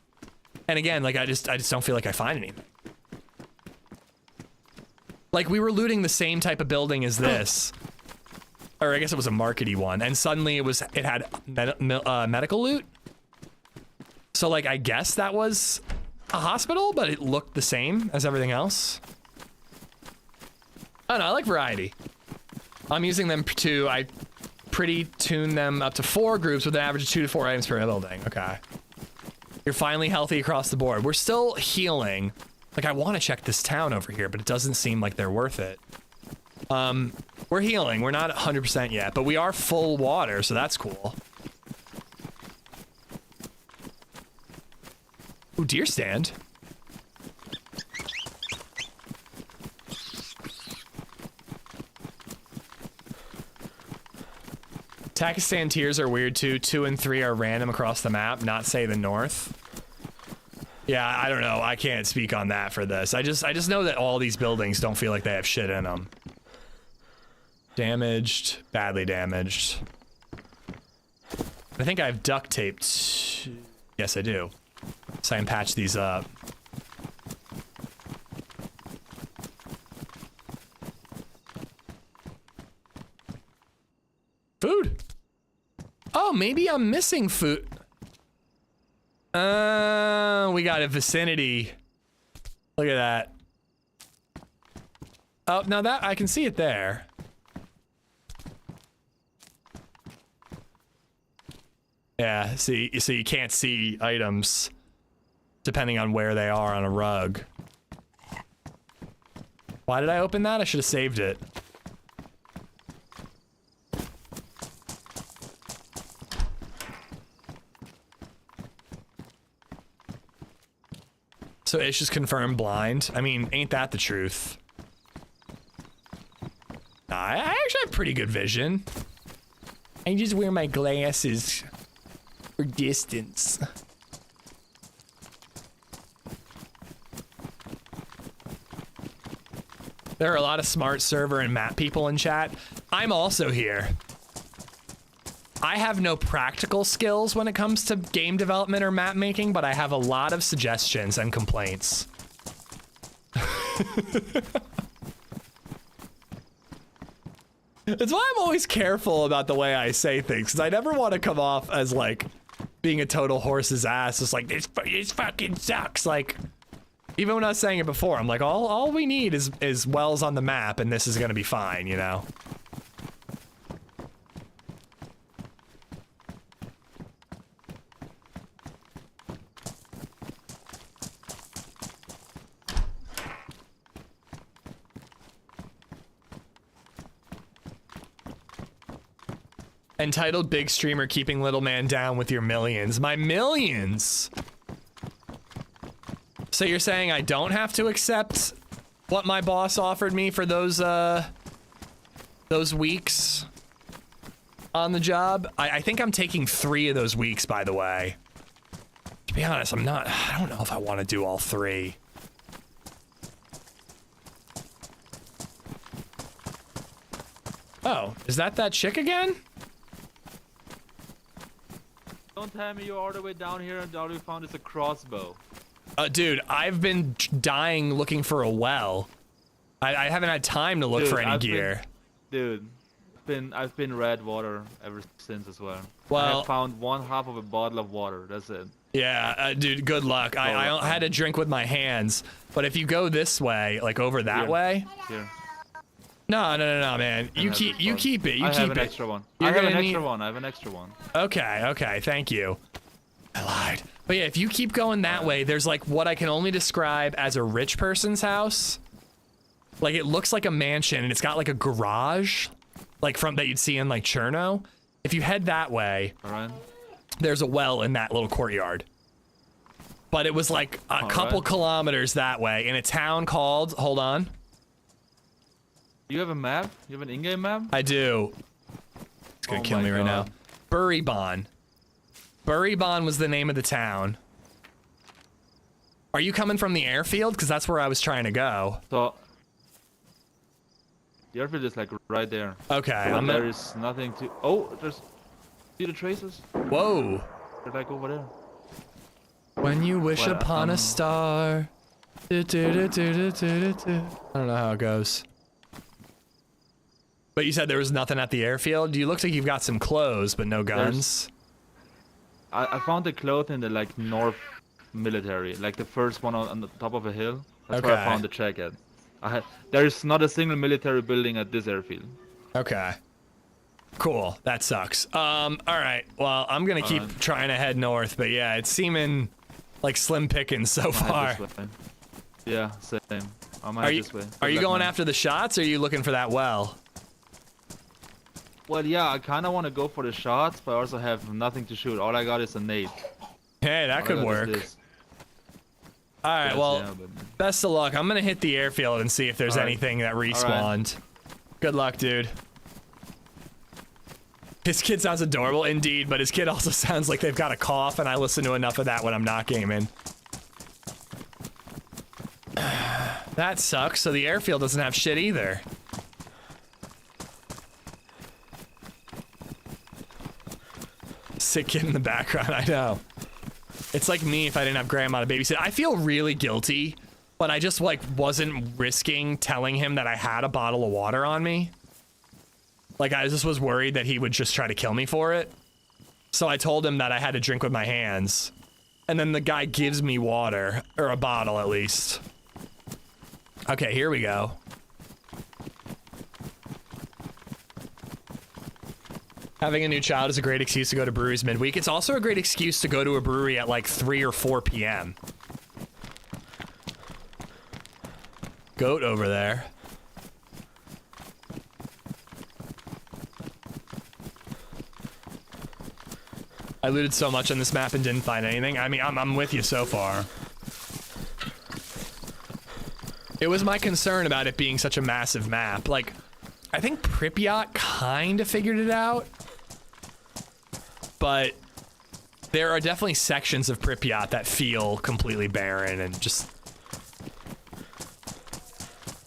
And again, like I just don't feel like I find anything. Like we were looting the same type of building as this. Or I guess it was a markety one, and suddenly it had medical loot. So like I guess that was a hospital, but it looked the same as everything else. I don't know, I like variety. I'm using them to, I tune them up to 4 groups with an average of 2 to 4 items per building. Okay. You're finally healthy across the board. We're still healing. Like I want to check this town over here, but it doesn't seem like they're worth it. We're healing. We're not 100% yet, but we are full water, so that's cool. Ooh, deer stand. Takistan tiers are weird too. 2 and 3 are random across the map, not say the north. Yeah, I don't know. I can't speak on that for this. I just know that all these buildings don't feel like they have shit in them. Damaged, badly damaged. I think I've duct taped. Yes, I do. So I can patch these up. Food. Oh, maybe I'm missing food. We got a vicinity. Look at that. Oh, now that I can see it there. Yeah, see, so you can't see items depending on where they are on a rug. Why did I open that? I should have saved it. So Ish is confirmed blind. I mean, ain't that the truth? Nah, I actually have pretty good vision. I just wear my glasses for distance. There are a lot of smart server and map people in chat. I'm also here. I have no practical skills when it comes to game development or map making, but I have a lot of suggestions and complaints. It's why I'm always careful about the way I say things, because I never want to come off as like being a total horse's ass. It's like, this fucking sucks. Like, even when I was saying it before, I'm like, all we need is wells on the map, and this is gonna be fine, you know? Entitled Big Streamer Keeping Little Man Down with Your Millions. My millions! So you're saying I don't have to accept what my boss offered me for those weeks on the job? I think I'm taking 3 of those weeks, by the way. To be honest, I don't know if I want to do all 3. Oh, is that chick again? Don't tell me you're all the way down here and all you found is a crossbow. Dude, I've been dying looking for a well. I haven't had time to look for any gear. I've been red water ever since as well. Well, I have found 1/2 of a bottle of water. That's it. Yeah, dude, good luck. I had to drink with my hands, but if you go this way, like over that way. Here. No, man. You keep it. You keep it. I have an extra one. I have an extra one. Okay. Thank you. I lied. But yeah, if you keep going that way, there's like what I can only describe as a rich person's house. Like it looks like a mansion, and it's got like a garage, like from that you'd see in like Cherno. If you head that way, there's a well in that little courtyard. But it was like a couple kilometers that way in a town called. Hold on. You have a map? You have an in-game map? I do. It's gonna kill me right now. Burrybon. Burrybon was the name of the town. Are you coming from the airfield? Because that's where I was trying to go. So the airfield is like right there. Okay. So there is nothing to. Oh, there's. See the traces? Whoa. They're like over there. When you wish upon a star. I don't know how it goes. But you said there was nothing at the airfield? You look like you've got some clothes, but no guns. I found the clothes in the like north military, like the first one on the top of a hill. That's where I found the jacket. There is not a single military building at this airfield. Okay. Cool. That sucks. All right. Well, I'm gonna keep trying to head north, but yeah, it's seeming like slim pickings so far. Yeah, same. I'm this way. Are you going after the shots, or are you looking for that well? Well, yeah, I kind of want to go for the shots, but I also have nothing to shoot. All I got is a nade. Hey, that could work. All right, well, best of luck. I'm going to hit the airfield and see if there's anything that respawned. Good luck, dude. His kid sounds adorable, indeed, but his kid also sounds like they've got a cough, and I listen to enough of that when I'm not gaming. That sucks. So the airfield doesn't have shit either. Sick kid in the background, I know. It's like me if I didn't have grandma to babysit. I feel really guilty, but I just like wasn't risking telling him that I had a bottle of water on me. Like I just was worried that he would just try to kill me for it. So I told him that I had to drink with my hands. And then the guy gives me water, or a bottle at least. Okay, here we go. Having a new child is a great excuse to go to breweries midweek. It's also a great excuse to go to a brewery at like 3 or 4 p.m. Goat over there. I looted so much on this map and didn't find anything. I mean, I'm with you so far. It was my concern about it being such a massive map. Like, I think Pripyat kind of figured it out. But there are definitely sections of Pripyat that feel completely barren and just...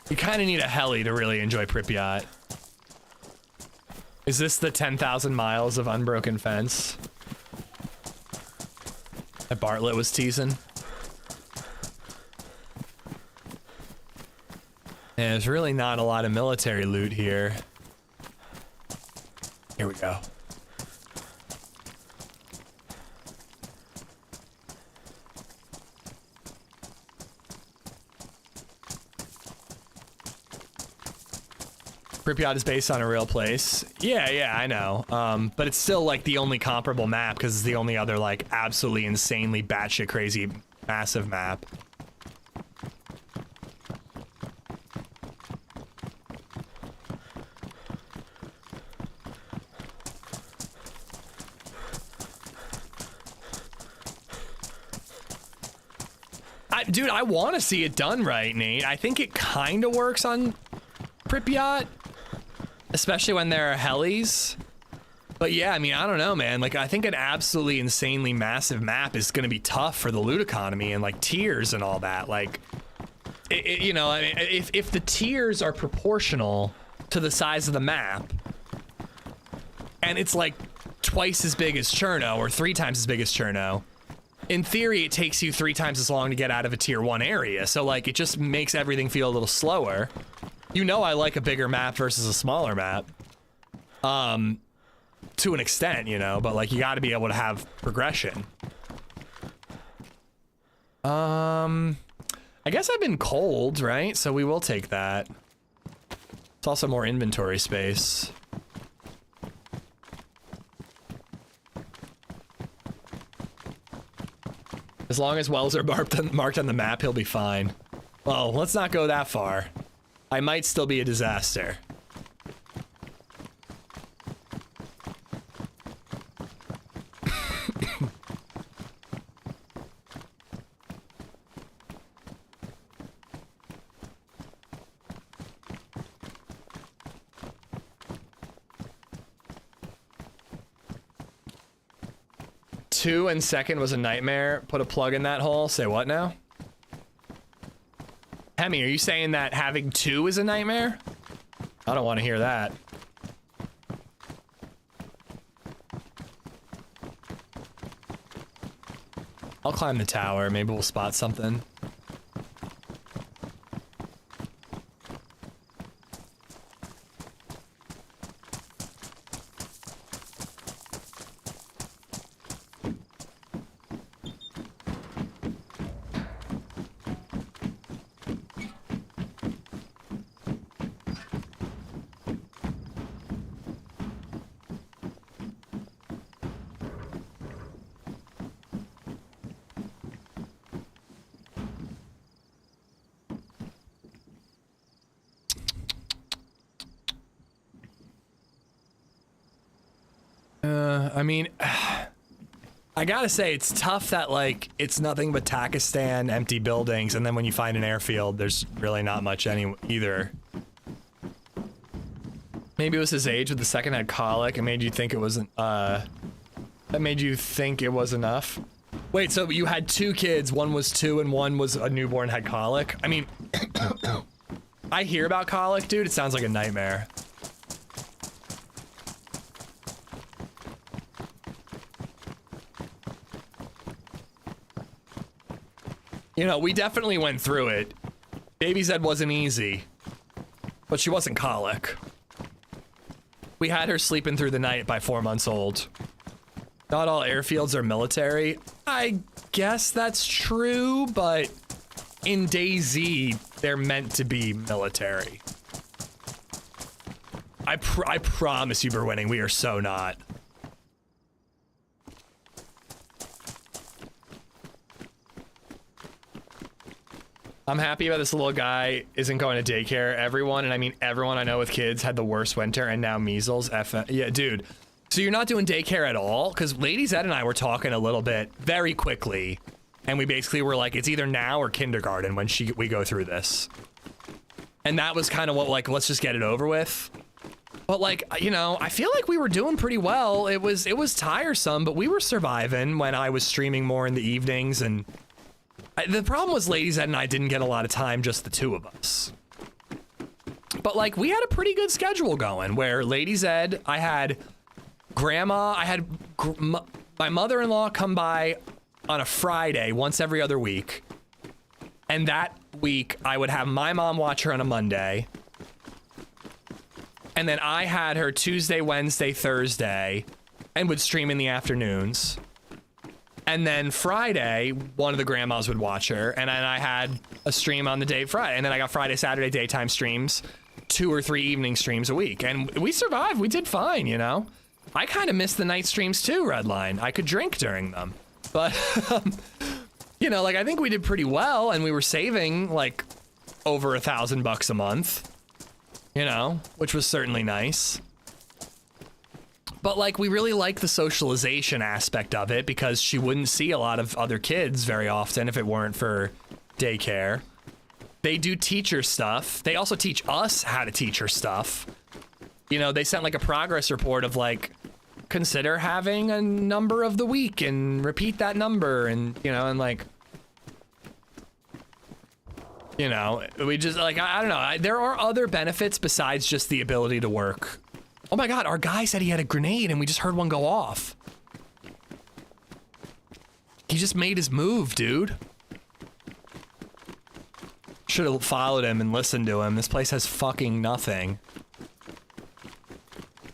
You kind of need a heli to really enjoy Pripyat. Is this the 10,000 miles of unbroken fence that Bartlett was teasing? And there's really not a lot of military loot here. Here we go. Pripyat is based on a real place. Yeah, I know. But it's still like the only comparable map because it's the only other like absolutely insanely batshit crazy massive map. Dude, I want to see it done right, Nate. I think it kind of works on Pripyat. Especially when there are helis. But yeah, I mean, I don't know, man. Like, I think an absolutely insanely massive map is going to be tough for the loot economy and like tiers and all that. Like, you know, I mean, if the tiers are proportional to the size of the map, and it's like twice as big as Cherno or 3 times as big as Cherno, in theory, it takes you 3 times as long to get out of a tier 1 area. So like, it just makes everything feel a little slower. You know, I like a bigger map versus a smaller map. To an extent, you know, but like you got to be able to have progression. I guess I've been cold, right? So we will take that. It's also more inventory space. As long as wells are marked on the map, he'll be fine. Well, let's not go that far. I might still be a disaster. Two and second was a nightmare. Put a plug in that hole. Say what now? Hemi, are you saying that having 2 is a nightmare? I don't want to hear that. I'll climb the tower. Maybe we'll spot something. I mean, I gotta say, it's tough that, like, it's nothing but Takistan, empty buildings, and then when you find an airfield, there's really not much either. Maybe it was his age with the second had colic and made you think it wasn't, that made you think it was enough. Wait, so you had 2 kids, one was 2 and one was a newborn had colic? I mean, I hear about colic, dude. It sounds like a nightmare. You know, we definitely went through it. DayZ wasn't easy, but she wasn't colic. We had her sleeping through the night by 4 months old. Not all airfields are military. I guess that's true, but in DayZ, they're meant to be military. I promise you, we're winning. We are so not. I'm happy about this little guy isn't going to daycare. Everyone, and I mean everyone I know with kids, had the worst winter, and now measles. Yeah, dude. So you're not doing daycare at all? Because LadyZed and I were talking a little bit very quickly, and we basically were like, it's either now or kindergarten when we go through this. And that was kind of what, like, let's just get it over with. But like, you know, I feel like we were doing pretty well. It was tiresome, but we were surviving when I was streaming more in the evenings. And the problem was LadyZed and I didn't get a lot of time, just the two of us. But like, we had a pretty good schedule going where LadyZed, I had grandma, my mother-in-law come by on a Friday once every other week. And that week I would have my mom watch her on a Monday. And then I had her Tuesday, Wednesday, Thursday, and would stream in the afternoons. And then Friday, one of the grandmas would watch her, and then I had a stream on the day Friday. And then I got Friday, Saturday daytime streams, 2 or 3 evening streams a week. And we survived. We did fine, you know? I kind of missed the night streams too, Redline. I could drink during them. But, you know, like, I think we did pretty well, and we were saving, like, over $1,000 a month, you know, which was certainly nice. But like, we really like the socialization aspect of it because she wouldn't see a lot of other kids very often if it weren't for daycare. They do teach her stuff. They also teach us how to teach her stuff. You know, they sent like a progress report of like, consider having a number of the week and repeat that number, and, you know, and like, you know, we just like, I don't know. There are other benefits besides just the ability to work. Oh my God, our guy said he had a grenade and we just heard one go off. He just made his move, dude. Should have followed him and listened to him. This place has fucking nothing.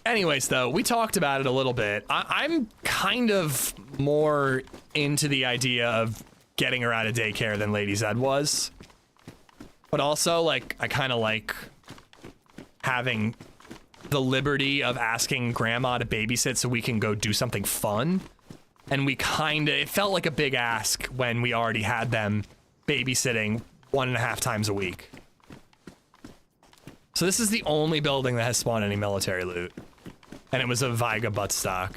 Anyways, though, we talked about it a little bit. I'm kind of more into the idea of getting her out of daycare than LadyZed was. But also, like, I kind of like having the liberty of asking grandma to babysit so we can go do something fun. And we it felt like a big ask when we already had them babysitting 1.5 times a week. So this is the only building that has spawned any military loot. And it was a Viga buttstock.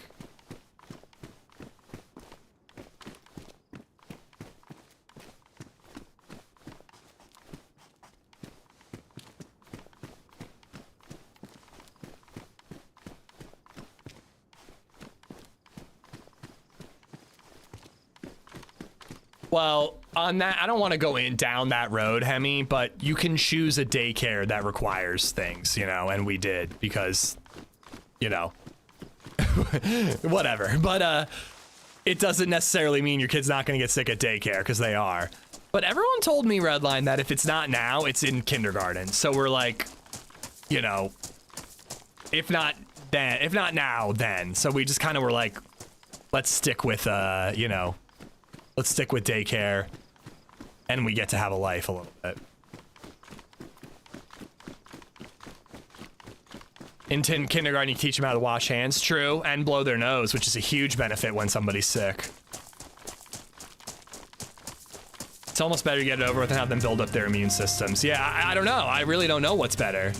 Well, on that, I don't want to go down that road, Hemi, but you can choose a daycare that requires things, you know, and we did because, you know, whatever. But it doesn't necessarily mean your kid's not going to get sick at daycare, because they are. But everyone told me, Redline, that if it's not now, it's in kindergarten. So we're like, you know, if not now, then. So we just kind of were like, let's stick with, you know, let's stick with daycare, and we get to have a life a little bit. In kindergarten, you teach them how to wash hands, true, and blow their nose, which is a huge benefit when somebody's sick. It's almost better to get it over with and have them build up their immune systems. Yeah, I don't know. I really don't know what's better.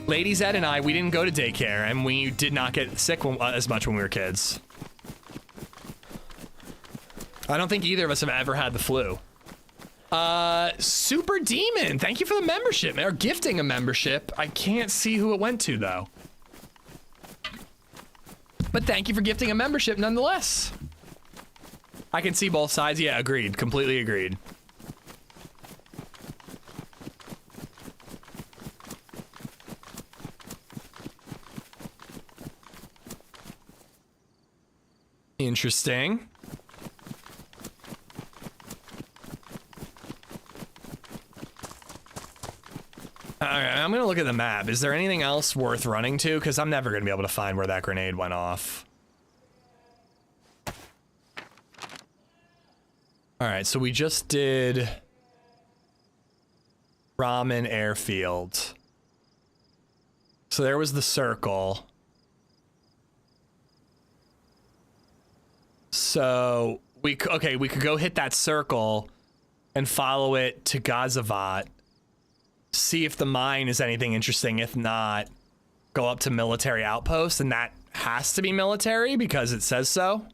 LadyZed and we didn't go to daycare, and we did not get sick as much when we were kids. I don't think either of us have ever had the flu. Super Demon, thank you for the membership, or gifting a membership. I can't see who it went to, though. But thank you for gifting a membership nonetheless. I can see both sides. Yeah, agreed. Completely agreed. Interesting. Alright, I'm gonna look at the map. Is there anything else worth running to? Because I'm never gonna be able to find where that grenade went off. Alright, so we just did Ramen Airfield. So there was the circle. So we could go hit that circle and follow it to Gazavat. See if the mine is anything interesting. If not, go up to military outpost, and that has to be military because it says so.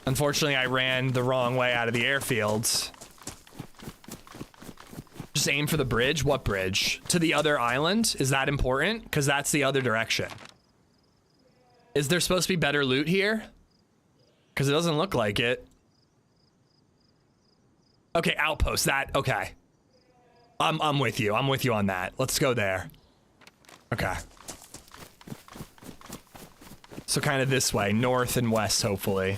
Unfortunately, I ran the wrong way out of the airfields. Just aim for the bridge. What bridge? To the other island? Is that important? Because that's the other direction. Is there supposed to be better loot here? Because it doesn't look like it. Okay, outpost. Okay. I'm with you. I'm with you on that. Let's go there. Okay. So kind of this way, north and west, hopefully.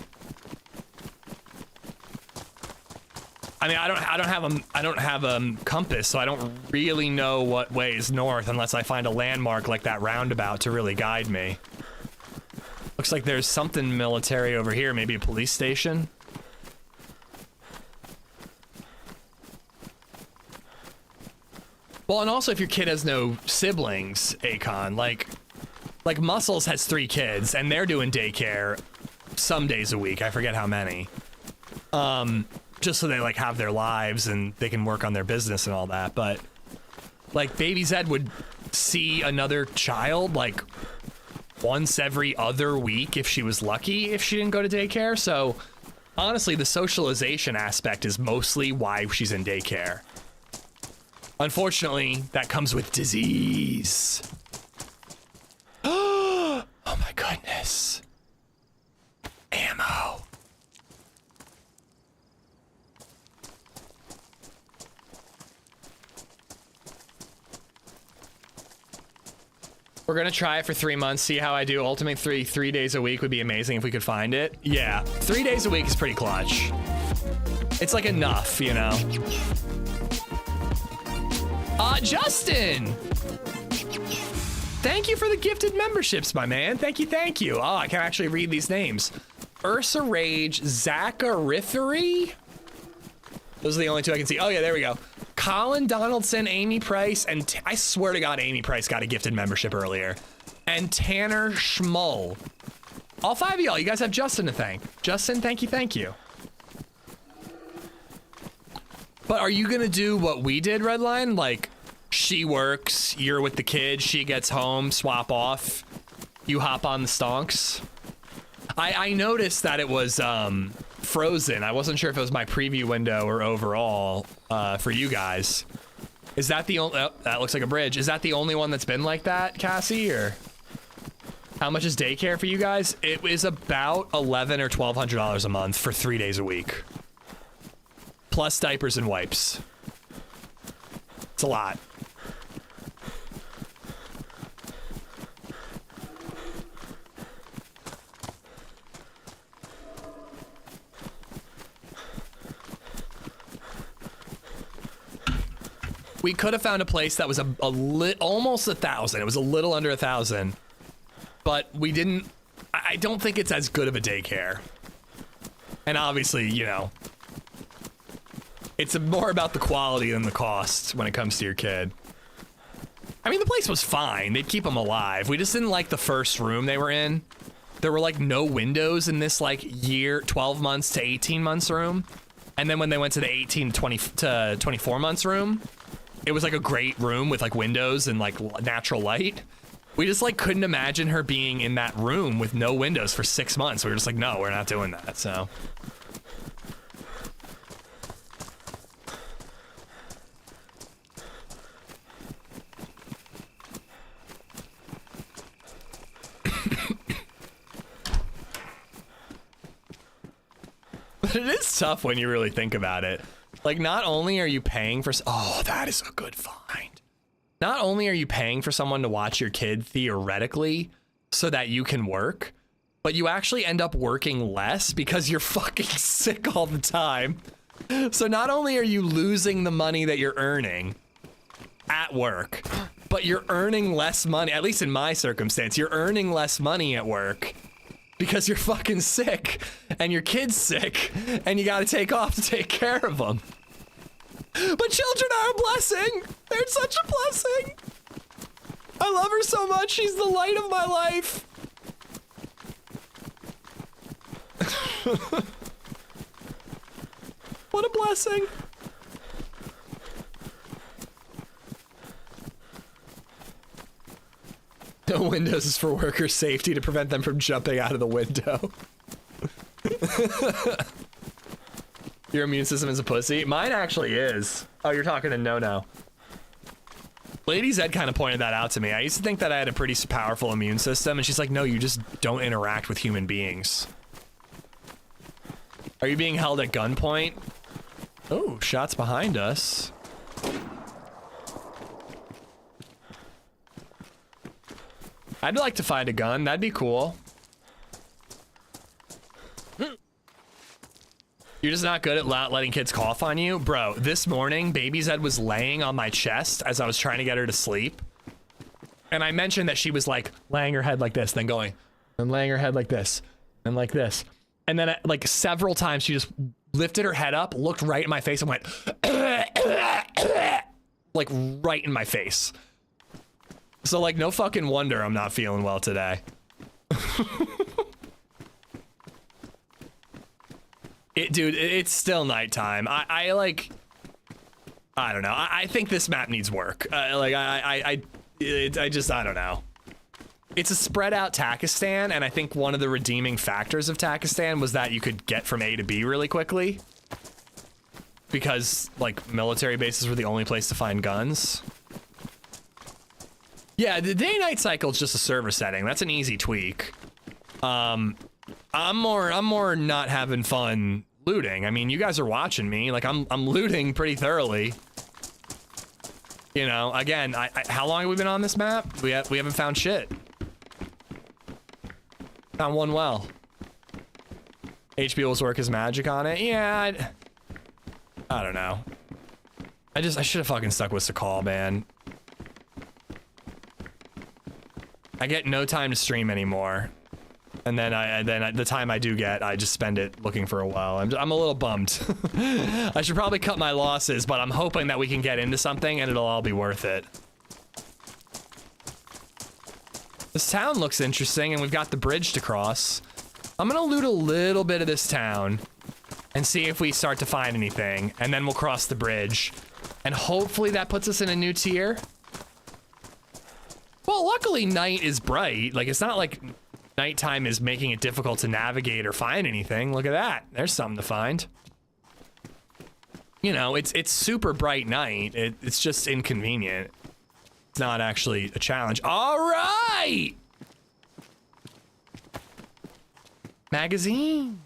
I mean, I don't have a compass, so I don't really know what way is north unless I find a landmark like that roundabout to really guide me. Looks like there's something military over here, maybe a police station. Well, and also if your kid has no siblings, Akon, like Muscles has 3 kids and they're doing daycare some days a week. I forget how many. Just so they like have their lives and they can work on their business and all that. But like LadyZed would see another child like once every other week if she was lucky, if she didn't go to daycare. So honestly, the socialization aspect is mostly why she's in daycare. Unfortunately, that comes with disease. Oh my goodness. Ammo. We're gonna try it for 3 months, see how I do. Ultimate 3 days a week would be amazing if we could find it. Yeah, 3 days a week is pretty clutch. It's like enough, you know? Justin! Thank you for the gifted memberships, my man. Thank you. Oh, I can actually read these names. Ursa Rage, Zacharithery? Those are the only 2 I can see. Oh yeah, there we go. Colin Donaldson, Amy Price, and I swear to God, Amy Price got a gifted membership earlier. And Tanner Schmull. All 5 of y'all, you guys have Justin to thank. Justin, thank you. But are you gonna do what we did, Redline? Like, she works, you're with the kid, she gets home, swap off, you hop on the stonks? I noticed that it was frozen. I wasn't sure if it was my preview window or overall for you guys. Is that the only, oh, that looks like a bridge. Is that the only one that's been like that, Cassie, or how much is daycare for you guys? It is about $1,100 or $1,200 a month for 3 days a week. Plus diapers and wipes. It's a lot. We could have found a place that was almost 1,000. It was a little under 1,000, but we didn't. I don't think it's as good of a daycare. And obviously, you know, it's more about the quality than the cost when it comes to your kid. I mean, the place was fine. They'd keep them alive. We just didn't like the first room they were in. There were like no windows in this like 12 months to 18 months room. And then when they went to the 18 to 24 months room, it was like a great room with like windows and like natural light. We just like couldn't imagine her being in that room with no windows for 6 months. We were just like, no, we're not doing that. So. But it is tough when you really think about it. Like, not only are you paying for... Oh, that is a good find. Not only are you paying for someone to watch your kid theoretically so that you can work, but you actually end up working less because you're fucking sick all the time. So not only are you losing the money that you're earning at work, but you're earning less money, at least in my circumstance, you're earning less money at work because you're fucking sick and your kid's sick and you gotta take off to take care of them. But children are a blessing. They're such a blessing. I love her so much. She's the light of my life. What a blessing. No windows is for worker safety to prevent them from jumping out of the window. Your immune system is a pussy? Mine actually is. Oh, you're talking to No. LadyZed kind of pointed that out to me. I used to think that I had a pretty powerful immune system, and she's like, no, you just don't interact with human beings. Are you being held at gunpoint? Oh, shots behind us. I'd like to find a gun. That'd be cool. You're just not good at letting kids cough on you? Bro, this morning, LadyZed was laying on my chest as I was trying to get her to sleep. And I mentioned that she was like laying her head like this, then going, and laying her head like this, and like this. And then like several times she just lifted her head up, looked right in my face and went, like right in my face. So like no fucking wonder I'm not feeling well today. Dude, it's still nighttime. I don't know. I think this map needs work. I don't know. It's a spread out Takistan, and I think one of the redeeming factors of Takistan was that you could get from A to B really quickly. Because, like, military bases were the only place to find guns. Yeah, the day-night cycle is just a server setting. That's an easy tweak. I'm more not having fun looting. I mean, you guys are watching me. Like, I'm looting pretty thoroughly. You know, again, how long have we been on this map? We haven't found shit. Found one well. HBO's work is magic on it. Yeah, I don't know. I should have fucking stuck with Sakhal, man. I get no time to stream anymore. And then the time I do get, I just spend it looking for a well. I'm a little bummed. I should probably cut my losses, but I'm hoping that we can get into something and it'll all be worth it. This town looks interesting and we've got the bridge to cross. I'm gonna loot a little bit of this town and see if we start to find anything, and then we'll cross the bridge. And hopefully that puts us in a new tier. Well, luckily night is bright. Like, it's not like nighttime is making it difficult to navigate or find anything. Look at that. There's something to find. You know, it's super bright night. It's just inconvenient. It's not actually a challenge. All right! Magazine.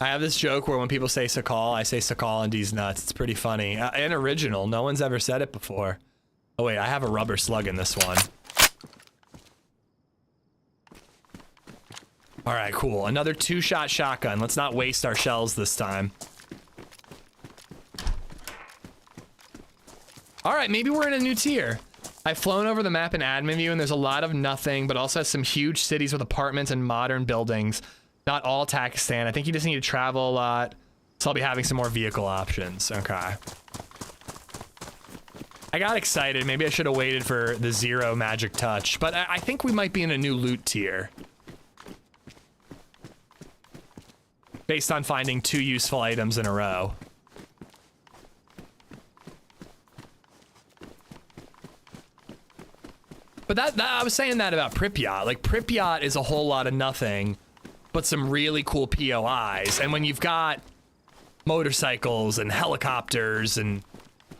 I have this joke where when people say Sakhal, I say Sakhal and D's nuts. It's pretty funny. And original. No one's ever said it before. Oh wait, I have a rubber slug in this one. All right, cool. Another 2-shot shotgun. Let's not waste our shells this time. All right, maybe we're in a new tier. I've flown over the map in admin view and there's a lot of nothing, but also has some huge cities with apartments and modern buildings. Not all Takistan. I think you just need to travel a lot. So I'll be having some more vehicle options. Okay. I got excited. Maybe I should have waited for the 0 magic touch, but I think we might be in a new loot tier. Based on finding 2 useful items in a row. But I was saying that about Pripyat. Like, Pripyat is a whole lot of nothing, but some really cool POIs. And when you've got motorcycles and helicopters and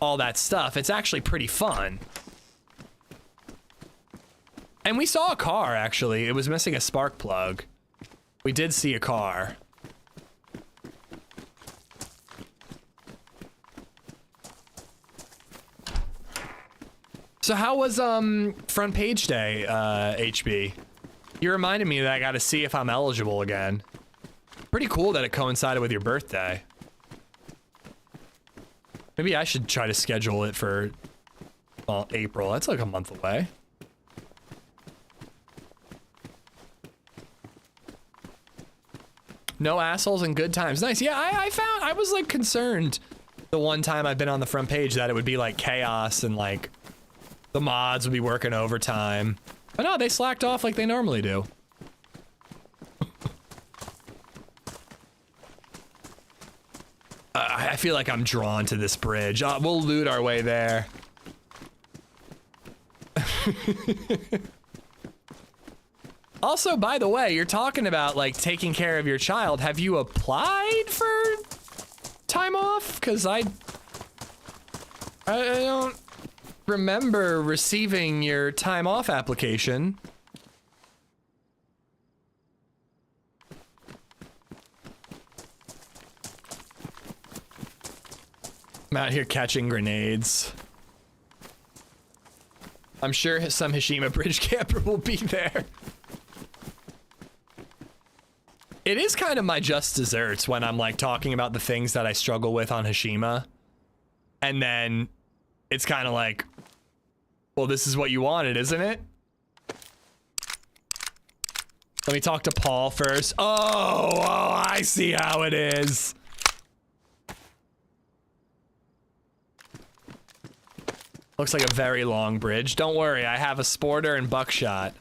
all that stuff, it's actually pretty fun. And we saw a car, actually. It was missing a spark plug. We did see a car. So how was front page day, HB? You reminded me that I gotta see if I'm eligible again. Pretty cool that it coincided with your birthday. Maybe I should try to schedule it for, well, April. That's like a month away. No assholes and good times. Nice. Yeah, I was like concerned the one time I've been on the front page that it would be like chaos and like the mods would be working overtime. But no, they slacked off like they normally do. I feel like I'm drawn to this bridge. We'll loot our way there. Also, by the way, you're talking about like taking care of your child. Have you applied for time off? Because I don't remember receiving your time off application. I'm out here catching grenades. I'm sure some Hashima bridge camper will be there. It is kind of my just desserts when I'm like talking about the things that I struggle with on Hashima. And then it's kind of like, well, this is what you wanted, isn't it? Let me talk to Paul first. Oh, I see how it is. Looks like a very long bridge. Don't worry, I have a sporter and buckshot.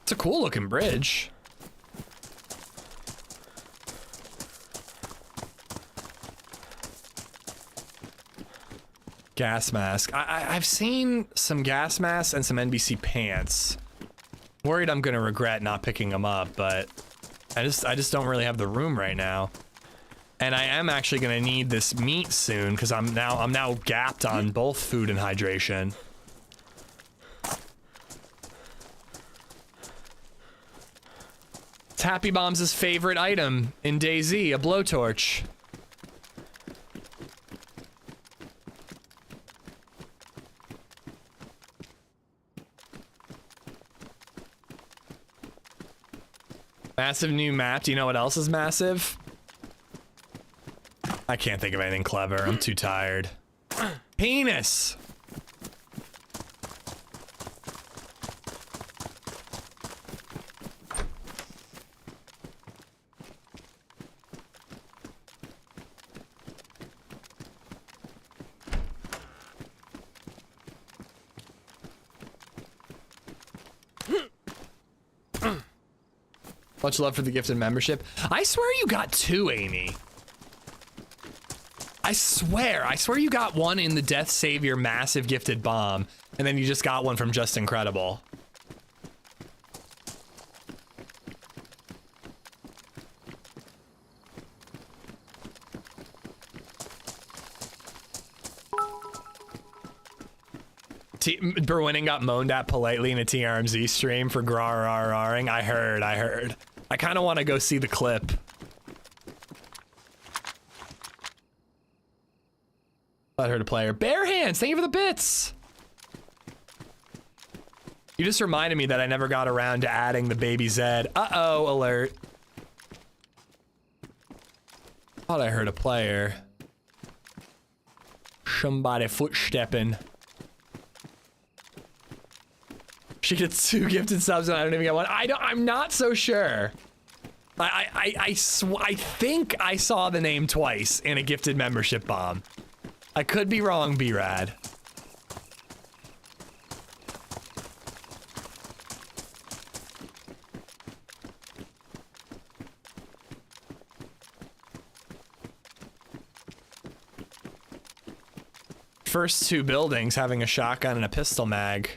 It's a cool looking bridge. Gas mask. I've seen some gas masks and some NBC pants. Worried I'm gonna regret not picking them up, but I just don't really have the room right now. And I am actually gonna need this meat soon because I'm now gapped on both food and hydration. It's Happy Bombs' favorite item in DayZ, a blowtorch. Massive new map. Do you know what else is massive? I can't think of anything clever. I'm too tired. Penis! Much love for the gifted membership. I swear you got two, Amy. I swear you got one in the Death Savior massive gifted bomb, and then you just got one from Just Incredible. Berwinning got moaned at politely in a TRMZ stream for rar-rar-ring. I heard. I kind of want to go see the clip. Let her to player. Bare hands, thank you for the bits. You just reminded me that I never got around to adding the baby Zed. Uh-oh, alert. Thought I heard a player. Somebody footstepping. She gets 2 gifted subs and I don't even get one. I'm not so sure. I think I saw the name twice in a gifted membership bomb. I could be wrong, B-Rad. First 2 buildings having a shotgun and a pistol mag.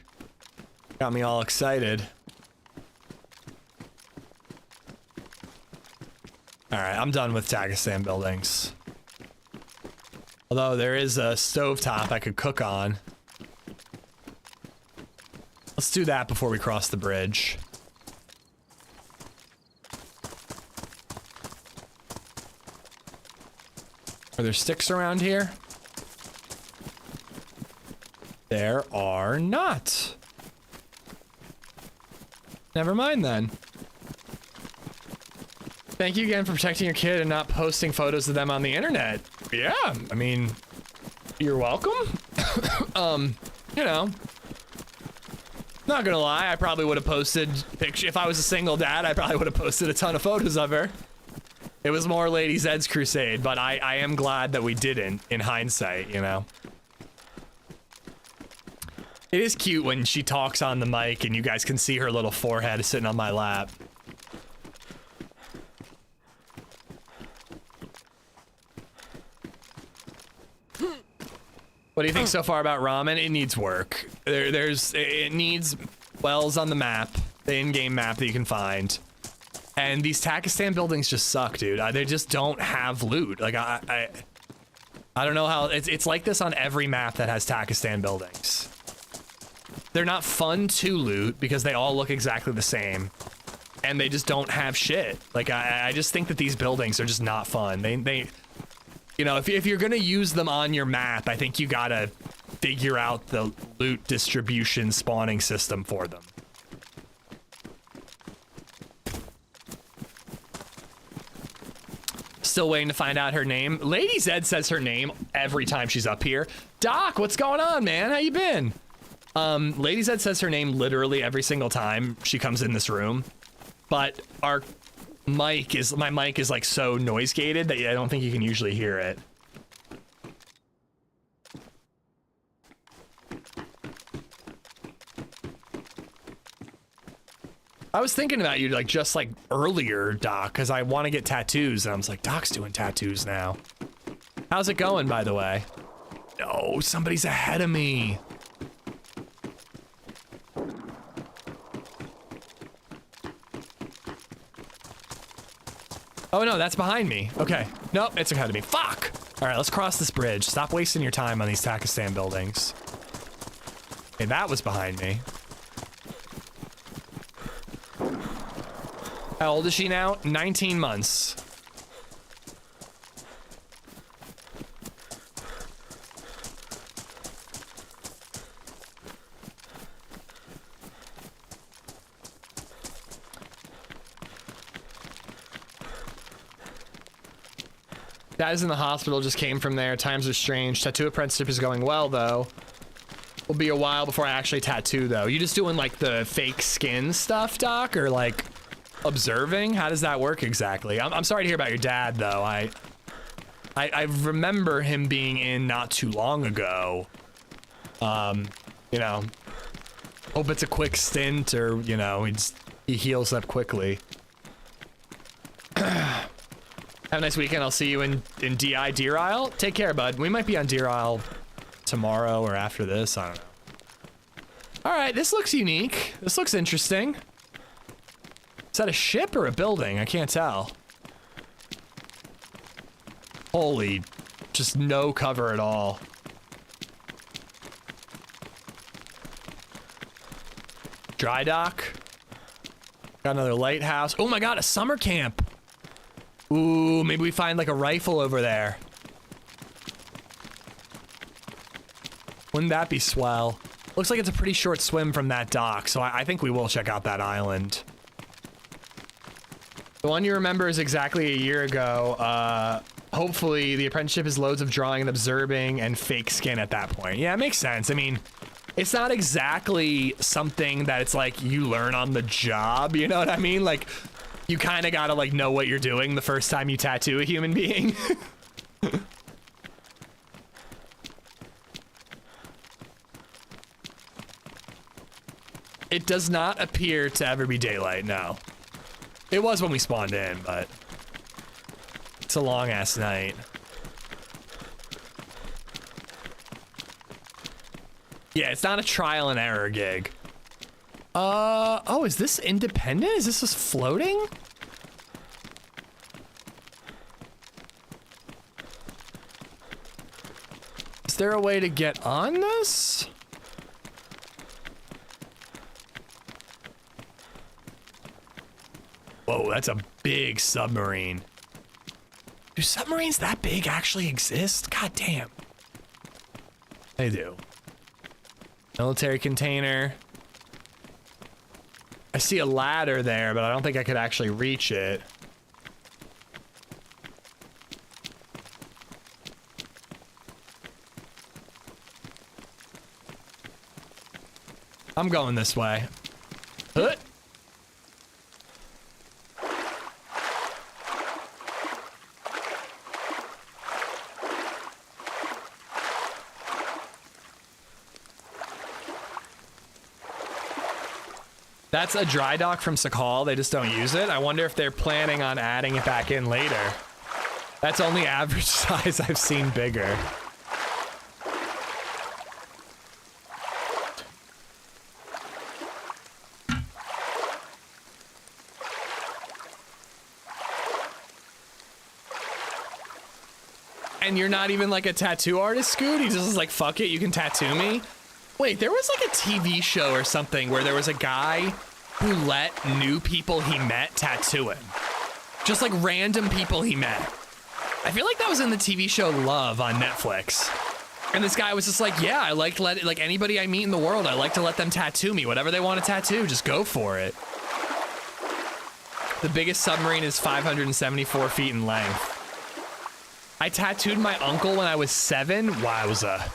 Got me all excited. Alright, I'm done with Dagestan buildings. Although there is a stovetop I could cook on. Let's do that before we cross the bridge. Are there sticks around here? There are not. Never mind then. Thank you again for protecting your kid and not posting photos of them on the internet. Yeah, I mean, you're welcome. You know, not gonna lie, I probably would have posted picture if I was a single dad. I probably would have posted a ton of photos of her. It was more LadyZed's crusade, but I am glad that we didn't, in hindsight, you know. It is cute when she talks on the mic and you guys can see her little forehead sitting on my lap. What do you think so far about ramen? It needs work. It needs wells on the map, the in-game map that you can find. And these Takistan buildings just suck, dude. They just don't have loot. Like I don't know how it's like this on every map that has Takistan buildings. They're not fun to loot because they all look exactly the same, and they just don't have shit. Like I just think that these buildings are just not fun. They you know, if you're gonna use them on your map, I think you gotta figure out the loot distribution spawning system for them. Still waiting to find out her name. LadyZed says her name every time she's up here. Doc, what's going on, man? How you been? LadyZed says her name literally every single time she comes in this room, but my mic is like so noise gated that I don't think you can usually hear it. I was thinking about you like just like earlier, Doc, because I want to get tattoos, and I was like, Doc's doing tattoos now. How's it going, by the way? No, somebody's ahead of me. Oh no, that's behind me. Okay. Nope, it's ahead of me. Fuck! Alright, let's cross this bridge. Stop wasting your time on these Takistan buildings. Okay, that was behind me. How old is she now? 19 months. Dad's in the hospital, just came from there. Times are strange. Tattoo apprenticeship is going well, though. Will be a while before I actually tattoo, though. You just doing, like, the fake skin stuff, Doc? Or, like, observing? How does that work exactly? I'm sorry to hear about your dad, though. I remember him being in not too long ago. You know, hope it's a quick stint, or, you know, he heals up quickly. Have a nice weekend. I'll see you in DI Deer Isle. Take care, bud. We might be on Deer Isle tomorrow or after this. I don't know. All right, this looks unique. This looks interesting. Is that a ship or a building? I can't tell. Holy, just no cover at all. Dry dock. Got another lighthouse. Oh my God, a summer camp. Ooh, maybe we find like a rifle over there. Wouldn't that be swell? Looks like it's a pretty short swim from that dock, so I think we will check out that island. The one you remember is exactly a year ago. Hopefully the apprenticeship is loads of drawing and observing and fake skin at that point. Yeah, it makes sense. I mean, it's not exactly something that it's like you learn on the job, you know what I mean? Like, you kind of gotta like know what you're doing the first time you tattoo a human being. It does not appear to ever be daylight, no. It was when we spawned in, but it's a long ass night. Yeah, it's not a trial and error gig. Oh, is this independent? Is this just floating? Is there a way to get on this? Whoa, that's a big submarine. Do submarines that big actually exist? God damn. They do. Military container. I see a ladder there, but I don't think I could actually reach it. I'm going this way. Huh? That's a dry dock from Sakhal. They just don't use it. I wonder if they're planning on adding it back in later. That's only average size. I've seen bigger. And you're not even like a tattoo artist, Scoot? He just is like, fuck it, you can tattoo me? Wait, there was like a TV show or something where there was a guy who let new people he met tattoo him. Just like random people he met. I feel like that was in the TV show Love on Netflix. And this guy was just like, yeah, I like to let like anybody I meet in the world, I like to let them tattoo me. Whatever they want to tattoo, just go for it. The biggest submarine is 574 feet in length. I tattooed my uncle when I was 7. Wowza.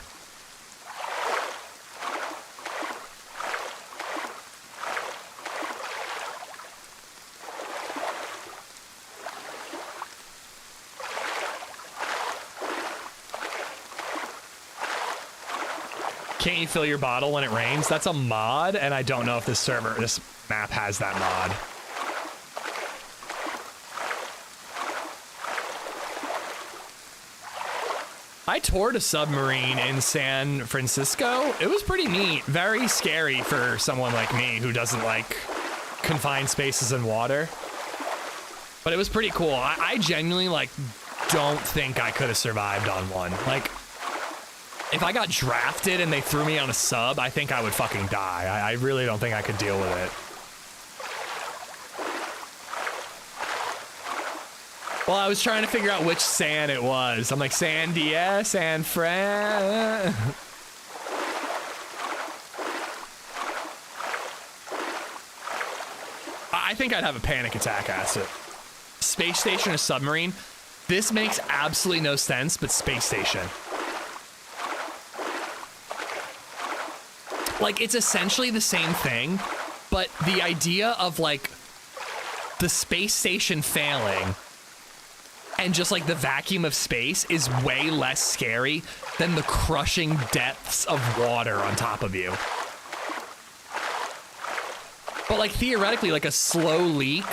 Can't you fill your bottle when it rains? That's a mod, and I don't know if this map has that mod. I toured a submarine in San Francisco. It was pretty neat. Very scary for someone like me who doesn't like confined spaces and water. But it was pretty cool. I genuinely like don't think I could have survived on one. Like, if I got drafted and they threw me on a sub, I think I would fucking die. I really don't think I could deal with it. Well, I was trying to figure out which San it was. I'm like, San Diego, San Fran. I think I'd have a panic attack, acid. Space station or submarine? This makes absolutely no sense, but space station. Like, it's essentially the same thing, but the idea of, like, the space station failing and just, like, the vacuum of space is way less scary than the crushing depths of water on top of you. But, like, theoretically, like, a slow leak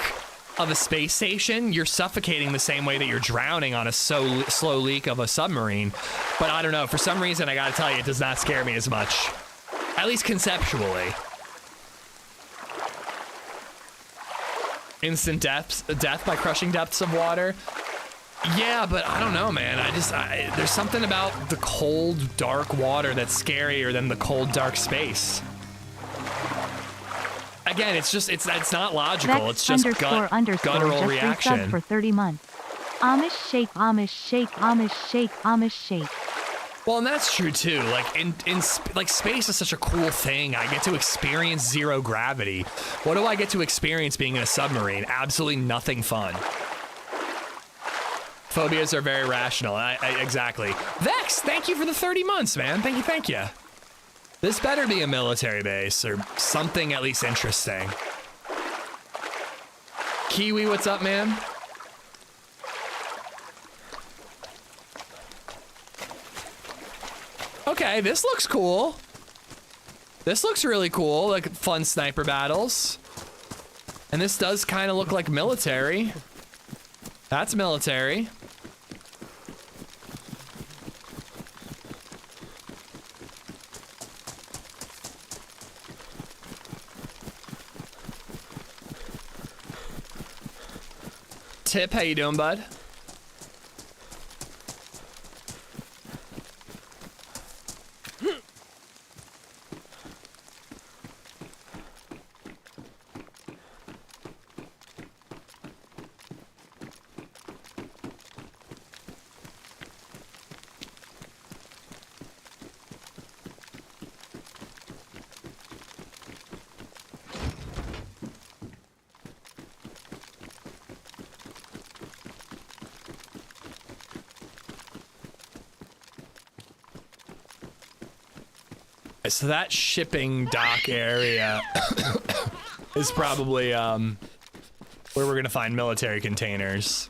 of a space station, you're suffocating the same way that you're drowning on a slow leak of a submarine. But I don't know, for some reason, I gotta tell you, it does not scare me as much. At least conceptually. Instant death by crushing depths of water. Yeah, but I don't know, man. There's something about the cold, dark water that's scarier than the cold, dark space. Again, it's not logical. It's just guttural reaction. For 30 months. Amish shake, Amish shake, Amish shake, Amish shake. Well, and that's true too. Like like space is such a cool thing. I get to experience zero gravity. What do I get to experience being in a submarine? Absolutely nothing fun. Phobias are very rational. Exactly. Vex, thank you for the 30 months, man. Thank you. This better be a military base or something at least interesting. Kiwi, what's up, man? Okay, this looks cool. This looks really cool, like fun sniper battles. And this does kind of look like military. That's military. Tip, how you doing, bud? So that shipping dock area is probably where we're gonna find military containers.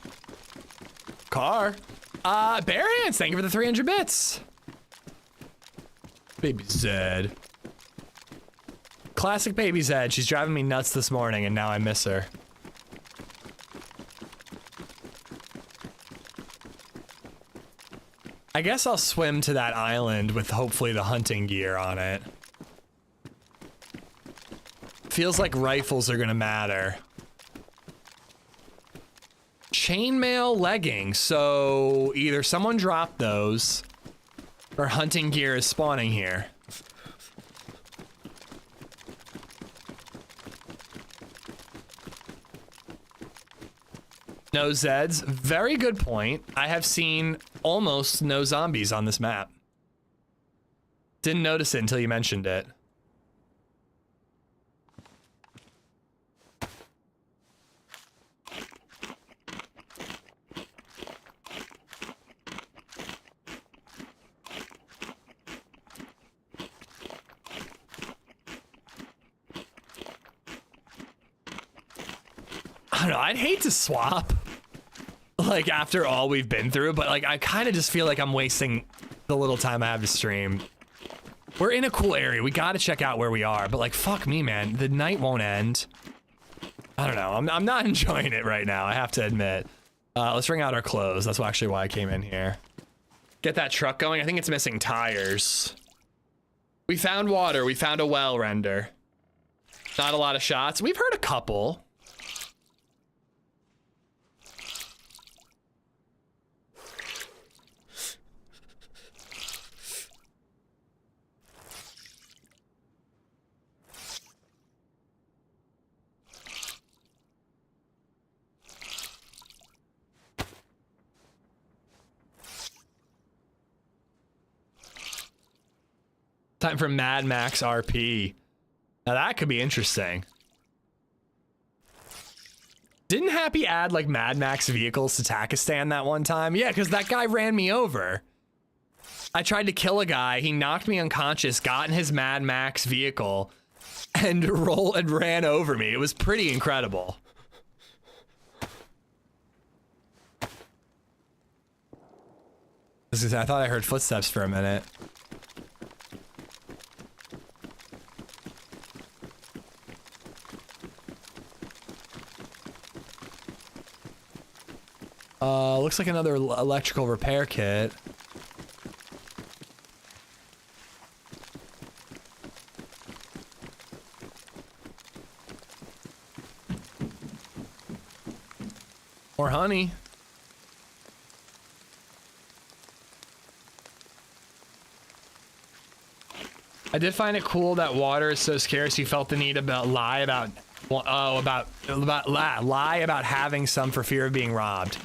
Car. Bear Hands, thank you for the 300 bits. Baby Zed. Classic Baby Zed. She's driving me nuts this morning and now I miss her. I guess I'll swim to that island with hopefully the hunting gear on it. Feels like rifles are gonna matter. Chainmail leggings, so either someone dropped those or hunting gear is spawning here. No Zeds, very good point. I have seen almost no zombies on this map. Didn't notice it until you mentioned it. I don't know, I'd hate to swap, like, after all we've been through, but, like, I kind of just feel like I'm wasting the little time I have to stream. We're in a cool area, we gotta check out where we are, but, like, fuck me, man, the night won't end. I don't know, I'm not enjoying it right now, I have to admit. Let's wring out our clothes, that's actually why I came in here. Get that truck going, I think it's missing tires. We found water, we found a well render. Not a lot of shots, we've heard a couple. Time for Mad Max RP. Now that could be interesting. Didn't Happy add like Mad Max vehicles to Takistan that one time? Yeah, because that guy ran me over. I tried to kill a guy, he knocked me unconscious, got in his Mad Max vehicle, and ran over me. It was pretty incredible. I thought I heard footsteps for a minute. Looks like another electrical repair kit. More honey. I did find it cool that water is so scarce you felt the need to lie about having some for fear of being robbed.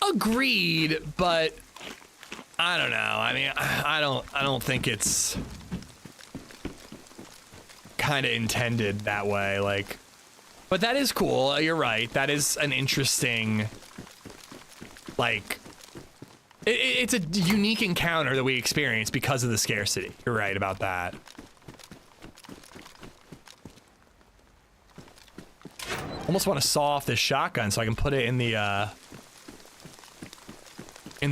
Agreed, but I don't know. I mean, I don't think it's kind of intended that way, like, but that is cool. You're right. That is an interesting, like, it's a unique encounter that we experience because of the scarcity. You're right about that. Almost want to saw off this shotgun so I can put it in the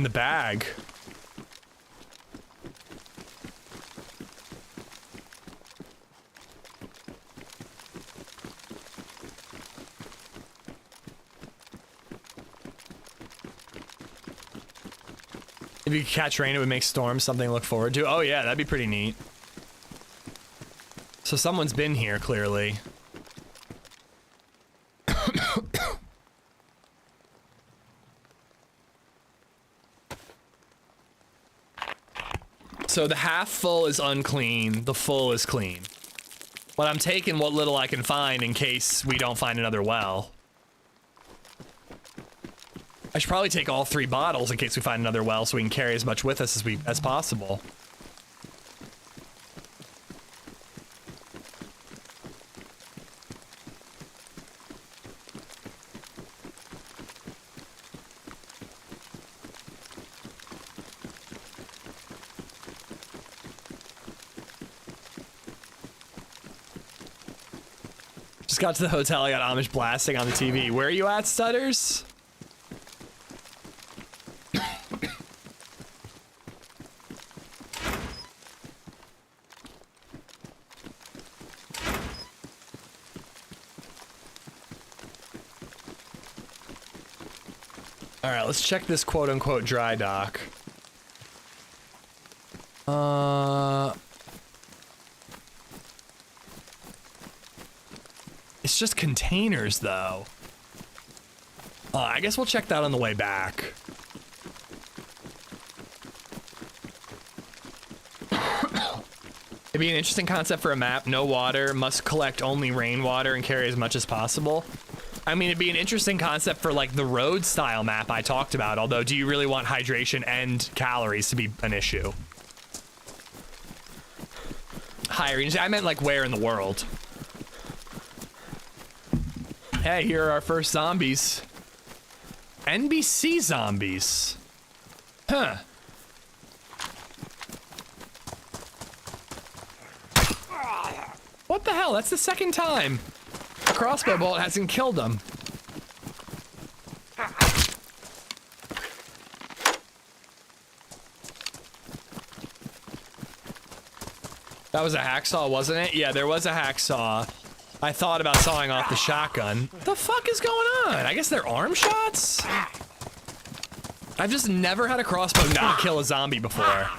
bag. If you could catch rain, it would make storms something to look forward to. Oh yeah, that'd be pretty neat. So someone's been here, clearly. So the half full is unclean, the full is clean. But I'm taking what little I can find in case we don't find another well. I should probably take all 3 bottles in case we find another well so we can carry as much with us as possible. Just got to the hotel, I got Amish blasting on the TV. Where are you at, Stutters? All right, let's check this quote-unquote dry dock. It's just containers, though. I guess we'll check that on the way back. It'd be an interesting concept for a map. No water, must collect only rainwater and carry as much as possible. I mean, it'd be an interesting concept for like the road style map I talked about. Although, do you really want hydration and calories to be an issue? Higher, I meant like where in the world. Hey, here are our first zombies. NBC zombies. Huh. What the hell? That's the second time a crossbow bolt hasn't killed them. That was a hacksaw, wasn't it? Yeah, there was a hacksaw. I thought about sawing off the shotgun. What the fuck is going on? I guess they're arm shots? I've just never had a crossbow not kill a zombie before.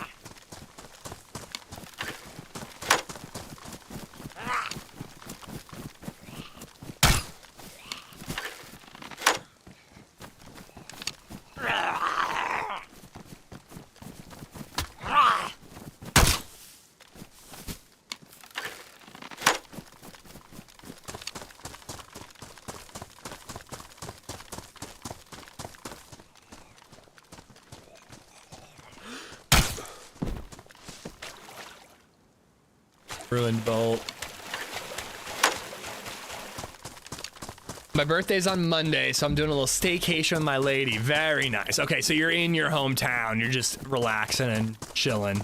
Ruined bolt. My birthday's on Monday, so I'm doing a little staycation with my lady. Very nice. Okay, so you're in your hometown. You're just relaxing and chilling.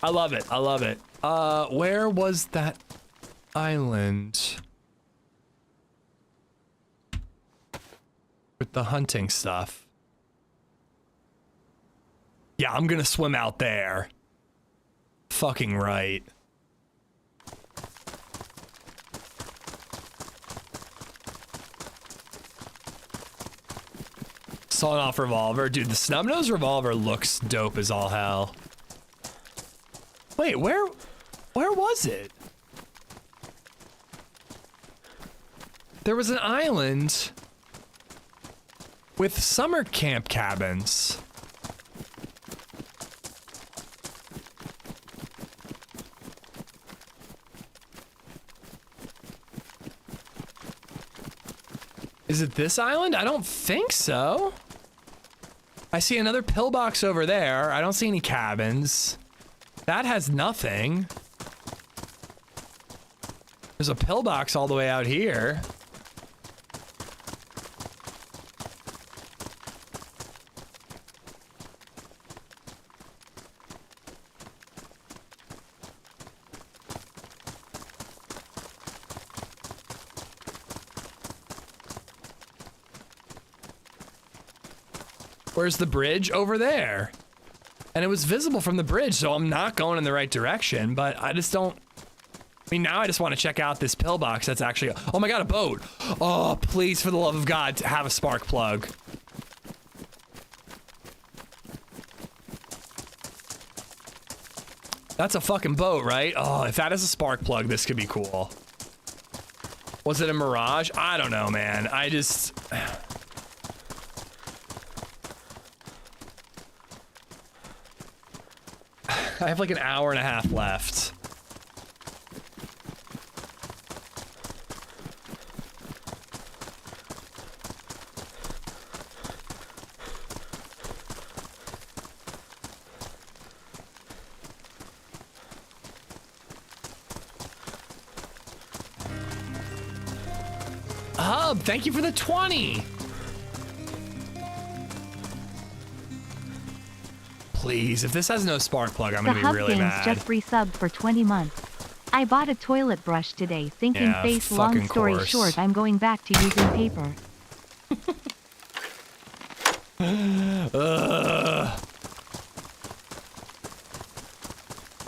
I love it. I love it. Where was that island? With the hunting stuff. Yeah, I'm gonna swim out there. Fucking right. Sawed off revolver. Dude, the snub-nose revolver looks dope as all hell. Wait, where was it? There was an island with summer camp cabins. Is it this island? I don't think so. I see another pillbox over there. I don't see any cabins. That has nothing. There's a pillbox all the way out here. Where's the bridge? Over there. And it was visible from the bridge, so I'm not going in the right direction, but I just don't... I mean, now I just want to check out this pillbox that's actually... Oh my god, a boat! Oh, please, for the love of God, have a spark plug. That's a fucking boat, right? Oh, if that is a spark plug, this could be cool. Was it a mirage? I don't know, man. I just... I have like an hour and a half left. Hub, thank you for the 20. Please, if this has no spark plug, I'm gonna be really mad. The Hub Games just resubbed for 20 months. I bought a toilet brush today thinking Yeah, face long fucking story course. short I'm going back to using paper.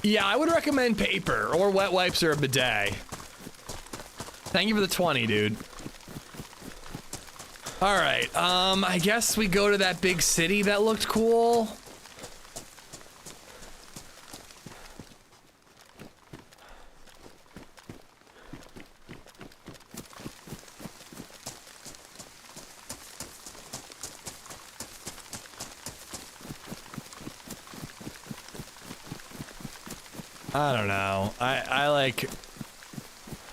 Yeah, I would recommend paper or wet wipes or a bidet. Thank you for the 20, dude. All right, I guess we go to that big city that looked cool. I don't know. I like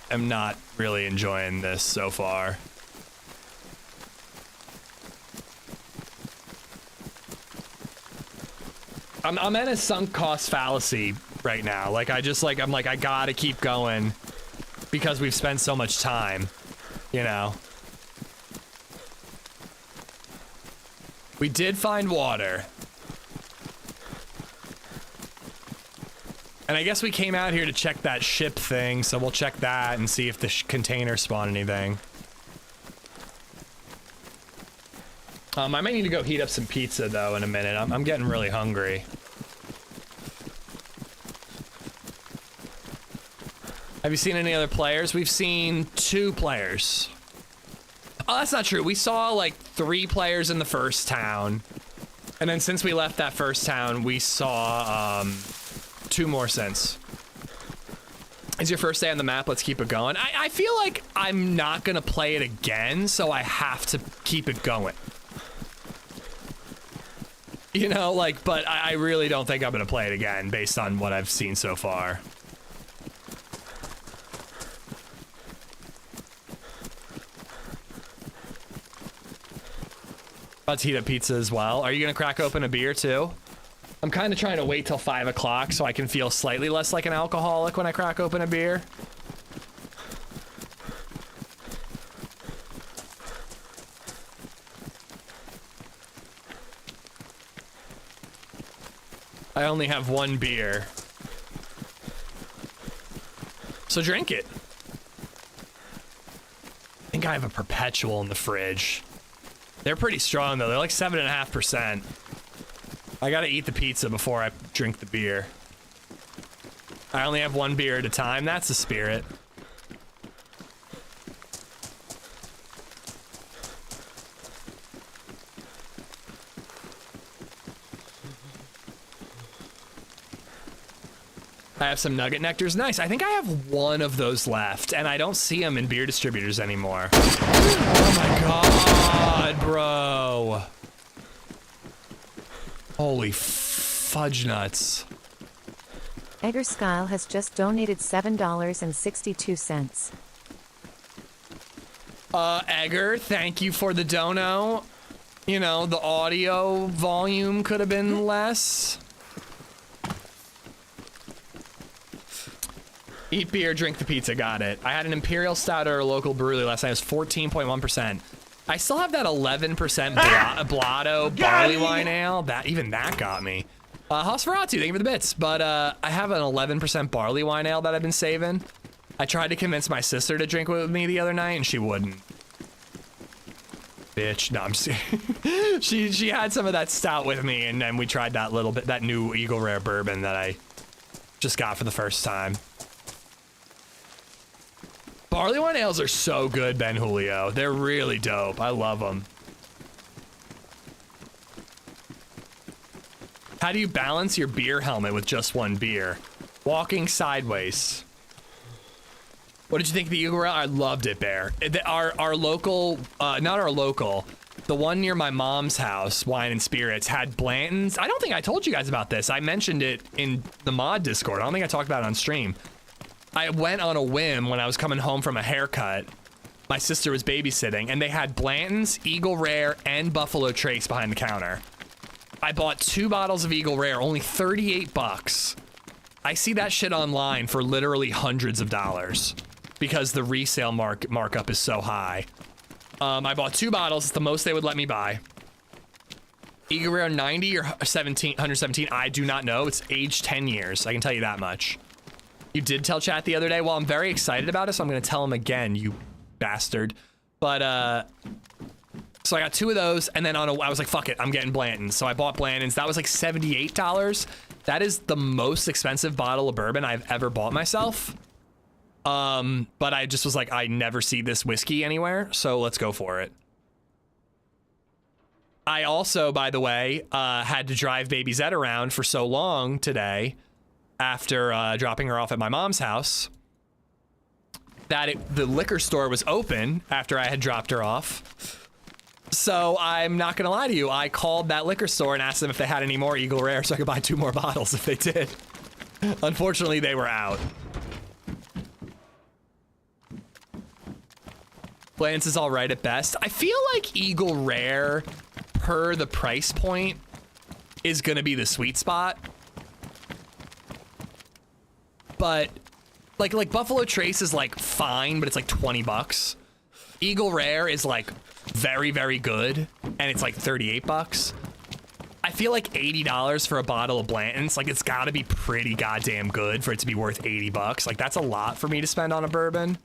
am not really enjoying this so far. I'm at a sunk cost fallacy right now. Like I'm like I gotta keep going because we've spent so much time, you know. We did find water. And I guess we came out here to check that ship thing, so we'll check that and see if the container spawned anything. I might need to go heat up some pizza, though, in a minute. I'm getting really hungry. Have you seen any other players? We've seen 2 players. Oh, that's not true. We saw, like, 3 players in the first town. And then since we left that first town, we saw, 2 more since. It's your first day on the map. Let's keep it going. I feel like I'm not going to play it again, so I have to keep it going. You know, like, but I really don't think I'm going to play it again based on what I've seen so far. About to heat up pizza as well. Are you going to crack open a beer too? I'm kind of trying to wait till 5 o'clock so I can feel slightly less like an alcoholic when I crack open a beer. I only have 1 beer. So drink it. I think I have a perpetual in the fridge. They're pretty strong though. They're like 7.5%. I gotta eat the pizza before I drink the beer. I only have 1 beer at a time. That's the spirit. I have some nugget nectars. Nice. I think I have 1 of those left, and I don't see them in beer distributors anymore. Oh my god, bro. Holy fudge nuts. Egger Skyle has just donated $7.62. Egger, thank you for the dono. You know, the audio volume could have been less. Eat beer, drink the pizza, got it. I had an Imperial Stout at our local brewery last night. It was 14.1%. I still have that 11% Blotto barley wine ale. Even that got me. Hosferatu, thank you for the bits. But I have an 11% barley wine ale that I've been saving. I tried to convince my sister to drink with me the other night, and she wouldn't. Bitch, no, I'm just she had some of that stout with me, and then we tried that little bit, that new Eagle Rare bourbon that I just got for the first time. Barley wine ales are so good, Ben Julio. They're really dope. I love them. How do you balance your beer helmet with just 1 beer? Walking sideways. What did you think of the Eagle Rare? I loved it, Bear. Our local, not our local, the one near my mom's house, Wine and Spirits, had Blanton's. I don't think I told you guys about this. I mentioned it in the mod Discord. I don't think I talked about it on stream. I went on a whim when I was coming home from a haircut. My sister was babysitting, and they had Blanton's, Eagle Rare, and Buffalo Trace behind the counter. I bought 2 bottles of Eagle Rare, only 38 bucks. I see that shit online for literally hundreds of dollars because the resale markup is so high. I bought 2 bottles. It's the most they would let me buy. Eagle Rare 90 or 117, I do not know. It's aged 10 years. I can tell you that much. You did tell chat the other day. Well, I'm very excited about it, so I'm gonna tell him again, you bastard. But so I got 2 of those, and then I was like, fuck it, I'm getting Blanton's. So I bought Blanton's. That was like $78. That is the most expensive bottle of bourbon I've ever bought myself. But I just was like, I never see this whiskey anywhere, so let's go for it. I also, by the way, had to drive LadyZed around for so long today after dropping her off at my mom's house that the liquor store was open after I had dropped her off. So I'm not gonna lie to you, I called that liquor store and asked them if they had any more Eagle Rare so I could buy 2 more bottles if they did. Unfortunately, they were out. Lance is all right at best. I feel like Eagle Rare, per the price point, is gonna be the sweet spot. But like Buffalo Trace is like fine, but it's like 20 bucks. Eagle Rare is like very, very good, and it's like 38 bucks. I feel like $80 for a bottle of Blanton's, like it's gotta be pretty goddamn good for it to be worth 80 bucks. Like that's a lot for me to spend on a bourbon.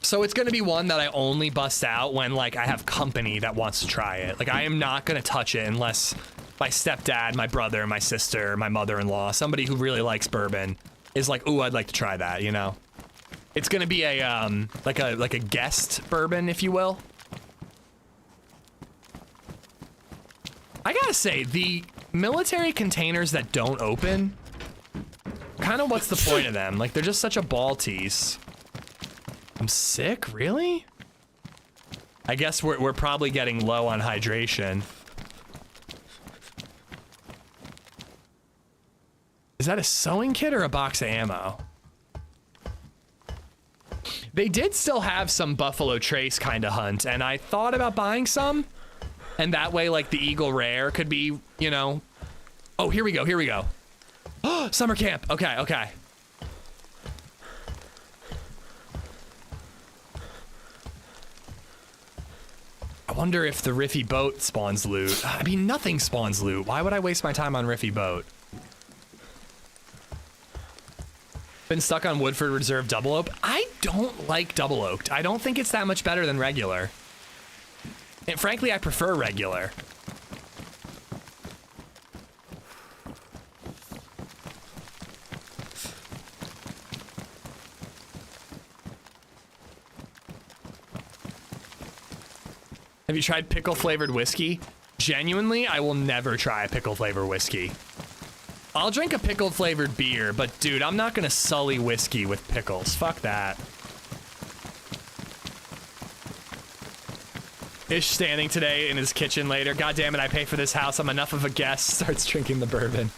So it's gonna be one that I only bust out when like I have company that wants to try it. Like I am not gonna touch it unless my stepdad, my brother, my sister, my mother-in-law, somebody who really likes bourbon is like, ooh, I'd like to try that, you know? It's gonna be a like a guest bourbon, if you will. I gotta say, the military containers that don't open, kind of what's the point of them? Like they're just such a ball tease. I'm sick, really? I guess we're probably getting low on hydration. Is that a sewing kit or a box of ammo? They did still have some Buffalo Trace kind of hunt, and I thought about buying some, and that way, like, the Eagle Rare could be, you know... Oh, here we go, here we go. Oh, summer camp. Okay, okay. I wonder if the Riffy boat spawns loot. I mean, nothing spawns loot. Why would I waste my time on Riffy boat? Been stuck on Woodford Reserve Double Oak. I don't like Double Oaked. I don't think it's that much better than regular. And frankly, I prefer regular. Have you tried pickle flavored whiskey? Genuinely, I will never try a pickle flavored whiskey. I'll drink a pickle flavored beer, but dude, I'm not gonna sully whiskey with pickles. Fuck that. Ish standing today in his kitchen later. God damn it, I pay for this house. I'm enough of a guest. Starts drinking the bourbon.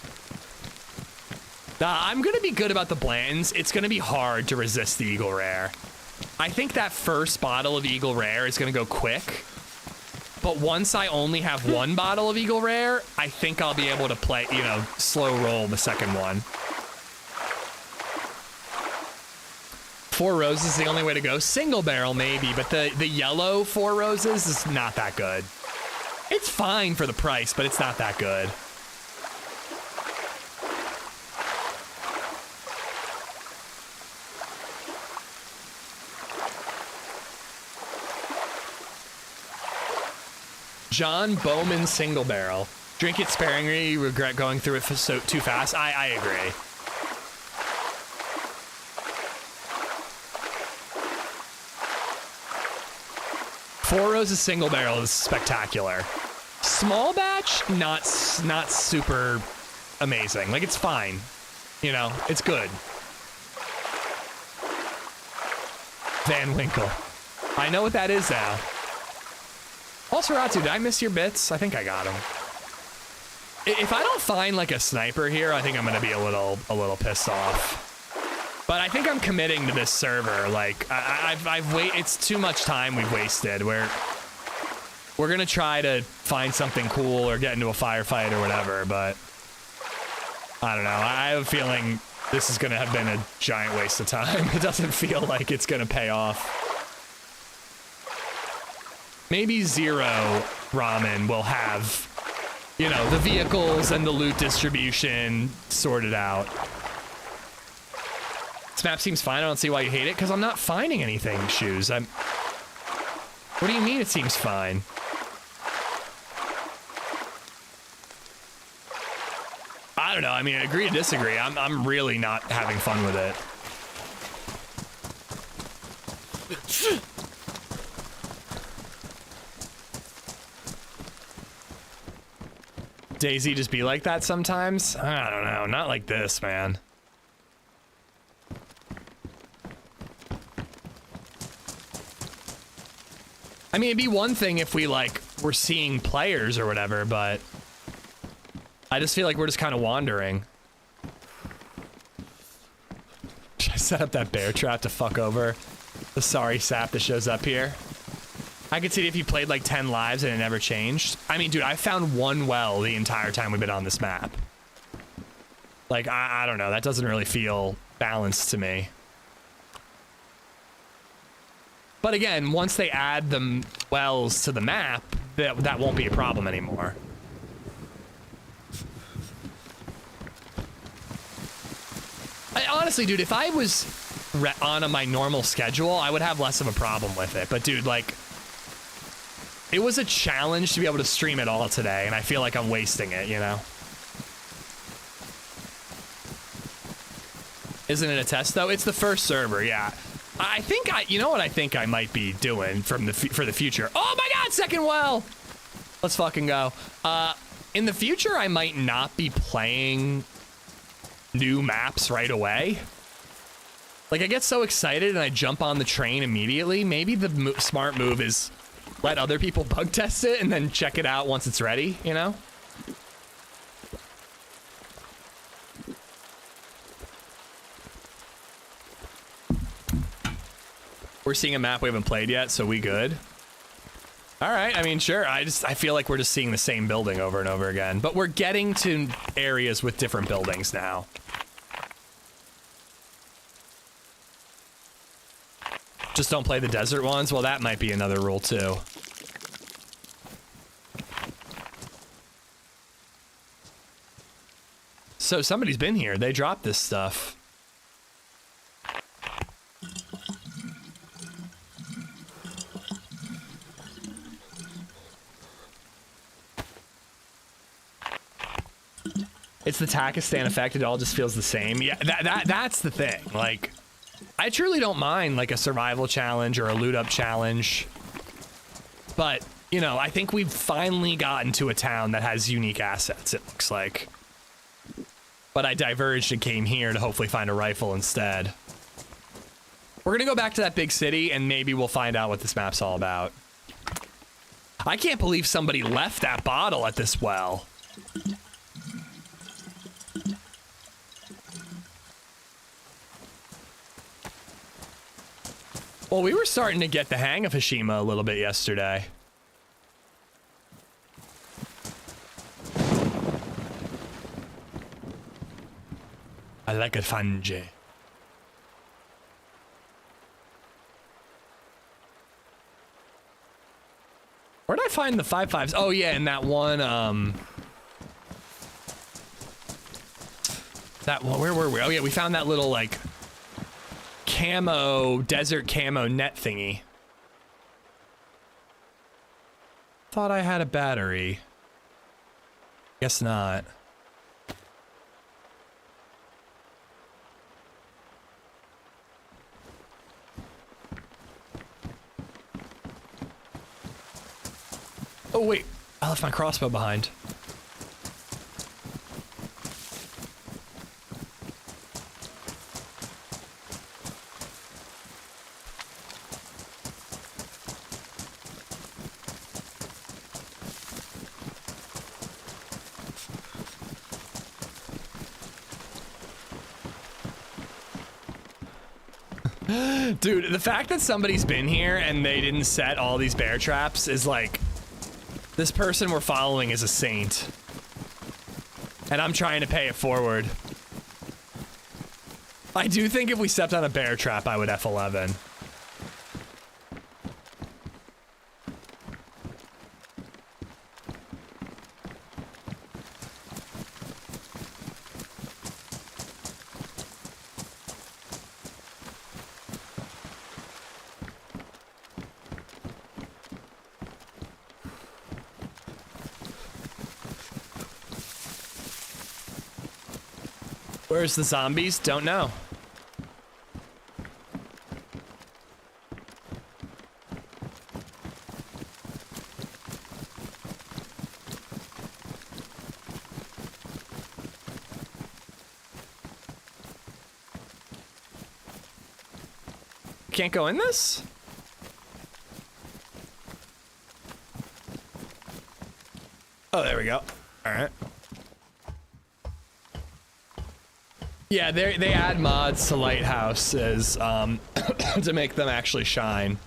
Nah, I'm gonna be good about the Blanton's. It's gonna be hard to resist the Eagle Rare. I think that first bottle of Eagle Rare is gonna go quick. But once I only have one bottle of Eagle Rare, I think I'll be able to play, you know, slow roll the second one. 4 Roses is the only way to go. Single barrel, maybe, but the yellow 4 Roses is not that good. It's fine for the price, but it's not that good. John Bowman Single Barrel. Drink it sparingly, you regret going through it too fast. I agree. Four Roses Single Barrel is spectacular. Small batch, not super amazing. Like, it's fine. You know, it's good. Van Winkle. I know what that is now. Also, Ratu, did I miss your bits? I think I got them. If I don't find like a sniper here, I think I'm gonna be a little pissed off. But I think I'm committing to this server. Like it's too much time we've wasted. We're gonna try to find something cool or get into a firefight or whatever. But I don't know. I have a feeling this is gonna have been a giant waste of time. It doesn't feel like it's gonna pay off. Maybe Zero Ramen will have, you know, the vehicles and the loot distribution sorted out. map seems fine. I don't see why you hate it, because I'm not finding anything, Shoes. What do you mean it seems fine? I don't know. I mean, agree to disagree. I'm really not having fun with it. DayZ just be like that sometimes? I don't know. Not like this, man. I mean, it'd be one thing if we, like, were seeing players or whatever, but I just feel like we're just kind of wandering. Should I set up that bear trap to fuck over the sorry sap that shows up here? I could see if you played like 10 lives and it never changed. I mean, dude, I found one well the entire time we've been on this map. Like, I don't know. That doesn't really feel balanced to me. But again, once they add the wells to the map, that won't be a problem anymore. Honestly, dude, if I was on my normal schedule, I would have less of a problem with it. But dude, like, it was a challenge to be able to stream it all today, and I feel like I'm wasting it, you know? Isn't it a test, though? It's the first server, yeah. I think you know what I think I might be doing for the future? Oh my god, second well! Let's fucking go. In the future, I might not be playing new maps right away. Like, I get so excited and I jump on the train immediately. Maybe the smart move is let other people bug test it and then check it out once it's ready, you know? We're seeing a map we haven't played yet, so we good. All right, I mean, sure. I feel like we're just seeing the same building over and over again, but we're getting to areas with different buildings now. Just don't play the desert ones? Well, that might be another rule too. So somebody's been here. They dropped this stuff. It's the Takistan effect. It all just feels the same. Yeah, that's the thing. Like, I truly don't mind like a survival challenge or a loot up challenge. But, you know, I think we've finally gotten to a town that has unique assets, it looks like. But I diverged and came here to hopefully find a rifle instead. We're gonna go back to that big city and maybe we'll find out what this map's all about. I can't believe somebody left that bottle at this well. Well, we were starting to get the hang of Hashima a little bit yesterday. I like a fungi. Where'd I find the 5.5s? Oh yeah, in that one, where were we? Oh yeah, we found that little, like, desert camo net thingy. Thought I had a battery. Guess not. Oh wait, I left my crossbow behind. Dude, the fact that somebody's been here and they didn't set all these bear traps is like, this person we're following is a saint. And I'm trying to pay it forward. I do think if we stepped on a bear trap, I would F11. Where's the zombies? Don't know. Can't go in this? Oh, there we go. All right. Yeah, they add mods to lighthouses to make them actually shine.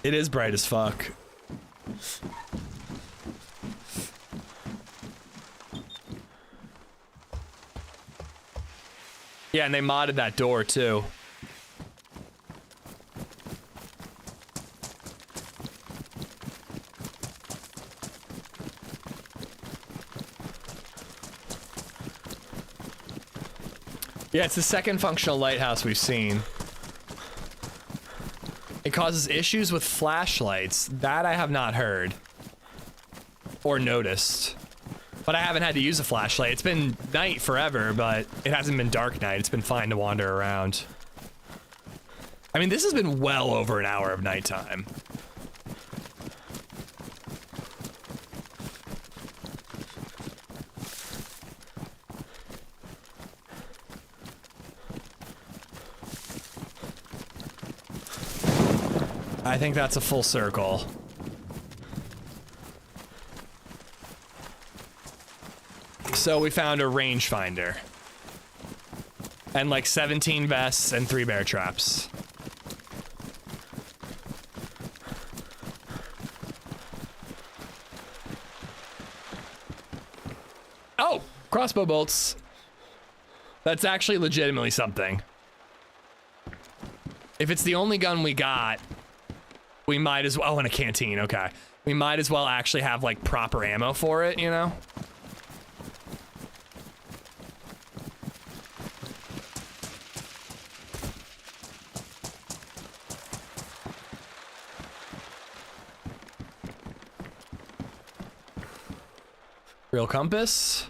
It is bright as fuck. Yeah, and they modded that door too. Yeah, it's the second functional lighthouse we've seen. It causes issues with flashlights. That I have not heard. Or noticed. But I haven't had to use a flashlight. It's been night forever, but it hasn't been dark night. It's been fine to wander around. I mean, this has been well over an hour of nighttime. I think that's a full circle. So we found a rangefinder. And like 17 vests and 3 bear traps. Oh, crossbow bolts. That's actually legitimately something. If it's the only gun we got, we might as well, oh, in a canteen, okay. We might as well actually have like proper ammo for it, you know? Real compass.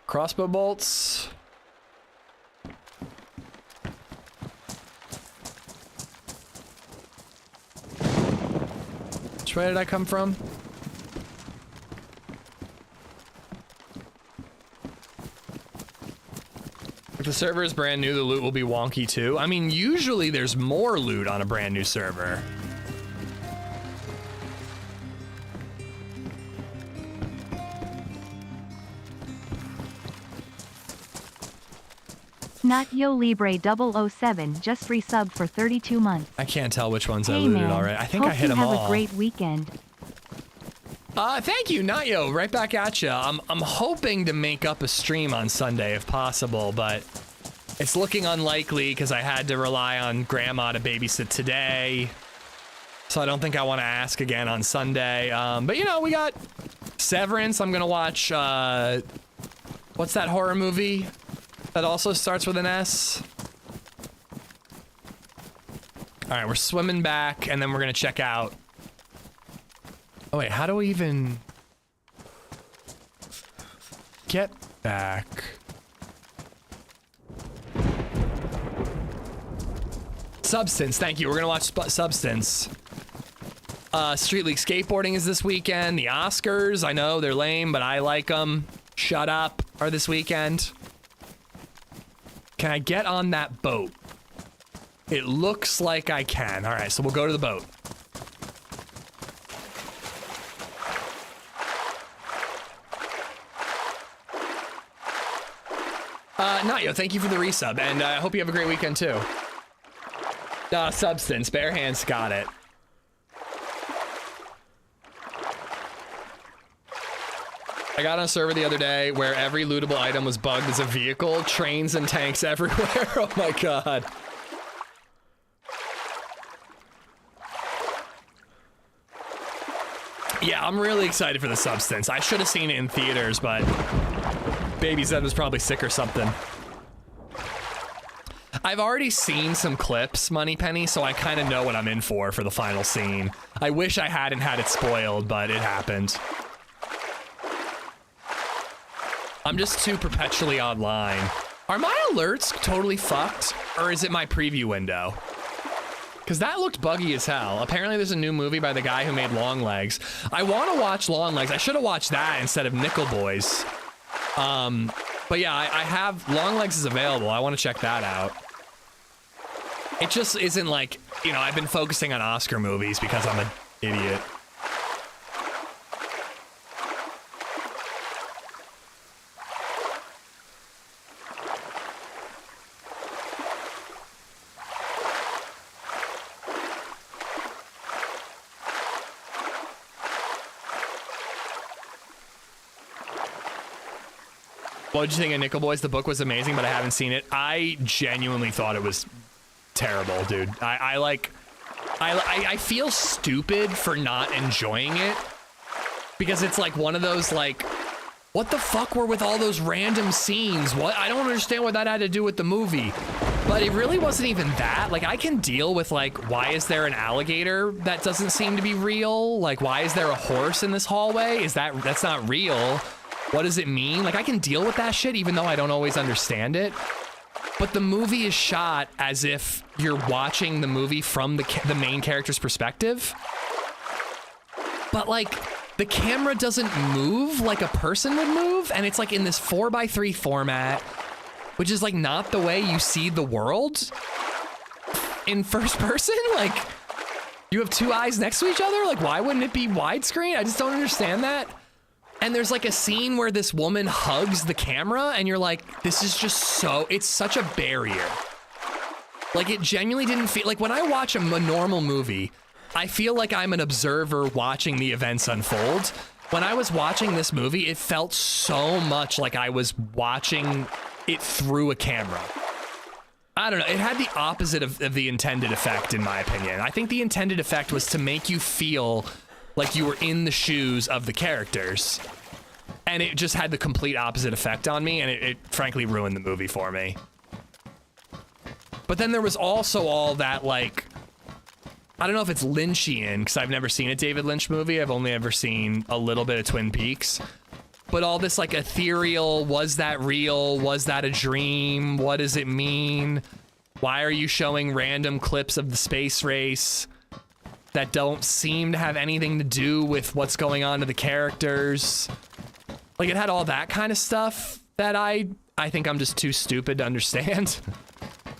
Crossbow bolts. Which way did I come from? If the server is brand new, the loot will be wonky too. I mean, usually there's more loot on a brand new server. Not Yo Libre 007 just resubbed for 32 months. I can't tell which ones I Hey looted man, already. I think hope I hit you them have all. a great weekend. Thank you, Nayo. Right back at you. I'm hoping to make up a stream on Sunday if possible, but it's looking unlikely because I had to rely on Grandma to babysit today. So I don't think I want to ask again on Sunday. But you know, we got Severance. I'm gonna watch. What's that horror movie that also starts with an S? All right, we're swimming back, and then we're gonna check out. Oh wait, how do we even get back? Substance, thank you. We're gonna watch Substance. Street League Skateboarding is this weekend. The Oscars, I know they're lame, but I like them. Shut Up are this weekend. Can I get on that boat? It looks like I can. All right, so we'll go to the boat. Nayo, thank you for the resub, and I hope you have a great weekend too. Substance, bare hands got it. I got on a server the other day where every lootable item was bugged as a vehicle, trains and tanks everywhere. Oh my god. Yeah, I'm really excited for the Substance. I should have seen it in theaters, but LadyZed was probably sick or something. I've already seen some clips, Moneypenny, so I kind of know what I'm in for the final scene. I wish I hadn't had it spoiled, but it happened. I'm just too perpetually online. Are my alerts totally fucked, or is it my preview window? Because that looked buggy as hell. Apparently there's a new movie by the guy who made Long Legs. I want to watch Long Legs. I should have watched that instead of Nickel Boys. But yeah, I have Long Legs is available. I want to check that out. It just isn't like, you know, I've been focusing on Oscar movies because I'm an idiot. What did you think of Nickel Boys? The book was amazing, but I haven't seen it. I genuinely thought it was terrible, dude. I feel stupid for not enjoying it because it's like one of those like, what the fuck were with all those random scenes? What? I don't understand what that had to do with the movie. But it really wasn't even that. Like, I can deal with like, why is there an alligator that doesn't seem to be real? Like, why is there a horse in this hallway? That's not real. What does it mean? Like, I can deal with that shit even though I don't always understand it. But the movie is shot as if you're watching the movie from the main character's perspective. But like, the camera doesn't move like a person would move. And it's like in this 4:3 format, which is like not the way you see the world in first person. Like, you have two eyes next to each other. Like, why wouldn't it be widescreen? I just don't understand that. And there's like a scene where this woman hugs the camera and you're like, this is just so, it's such a barrier. Like, it genuinely didn't feel, like when I watch a normal movie, I feel like I'm an observer watching the events unfold. When I was watching this movie, it felt so much like I was watching it through a camera. I don't know, it had the opposite of the intended effect in my opinion. I think the intended effect was to make you feel like you were in the shoes of the characters. And it just had the complete opposite effect on me, and it frankly ruined the movie for me. But then there was also all that, like, I don't know if it's Lynchian, because I've never seen a David Lynch movie. I've only ever seen a little bit of Twin Peaks. But all this, like, ethereal, was that real? Was that a dream? What does it mean? Why are you showing random clips of the space race that don't seem to have anything to do with what's going on to the characters? Like, it had all that kind of stuff that I think I'm just too stupid to understand.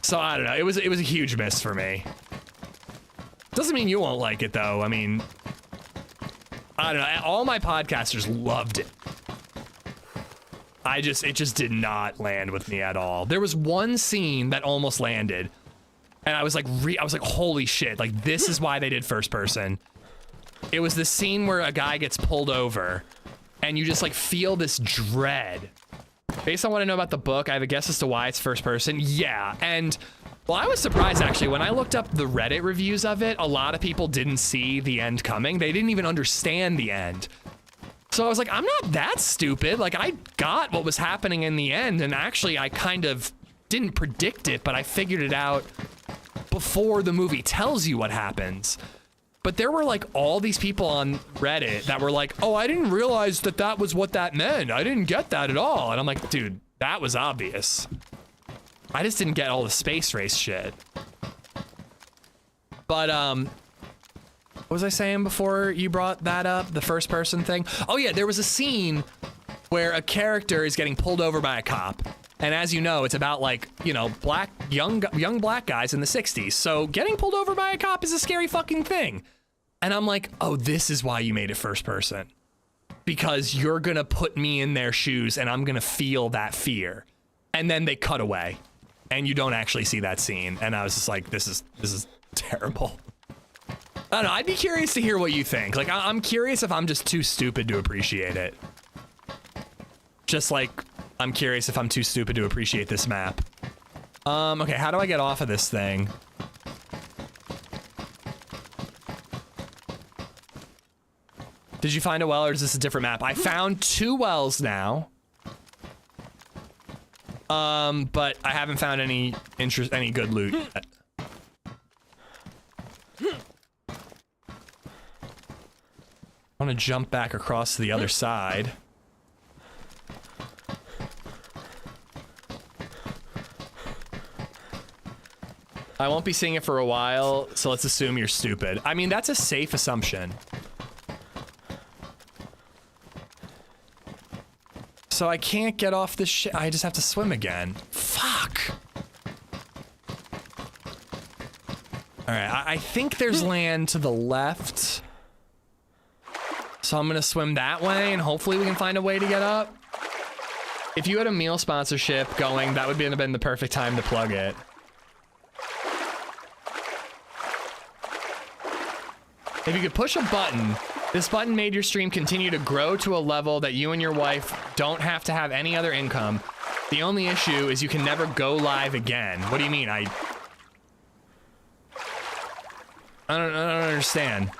So I don't know, it was a huge miss for me. Doesn't mean you won't like it though. I mean, I don't know, all my podcasters loved it. It just did not land with me at all. There was one scene that almost landed. And I was like, holy shit, like, this is why they did first person. It was the scene where a guy gets pulled over and you just like feel this dread. Based on what I know about the book, I have a guess as to why it's first person. Yeah, and well, I was surprised actually. When I looked up the Reddit reviews of it, a lot of people didn't see the end coming. They didn't even understand the end. So I was like, I'm not that stupid. Like, I got what was happening in the end, and actually I kind of didn't predict it, but I figured it out before the movie tells you what happens. But there were like all these people on Reddit that were like, oh, I didn't realize that was what that meant. I didn't get that at all. And I'm like, dude, that was obvious. I just didn't get all the space race shit. But what was I saying before you brought that up? The first person thing? Oh yeah, there was a scene where a character is getting pulled over by a cop. And as you know, it's about like, you know, young black guys in the 60s. So getting pulled over by a cop is a scary fucking thing. And I'm like, oh, this is why you made it first person. Because you're gonna put me in their shoes and I'm gonna feel that fear. And then they cut away and you don't actually see that scene. And I was just like, this is terrible. I don't know, I'd be curious to hear what you think. Like, I'm curious if I'm just too stupid to appreciate it. Just like, I'm curious if I'm too stupid to appreciate this map. Okay, how do I get off of this thing? Did you find a well, or is this a different map? I found 2 wells now. But I haven't found any good loot yet. I want to jump back across to the other side. I won't be seeing it for a while, so let's assume you're stupid. I mean, that's a safe assumption. So I can't get off this shit. I just have to swim again. Fuck. All right, I think there's land to the left. So I'm gonna swim that way and hopefully we can find a way to get up. If you had a meal sponsorship going, that would have been the perfect time to plug it. If you could push a button, this button made your stream continue to grow to a level that you and your wife don't have to have any other income. The only issue is you can never go live again. What do you mean? I don't understand.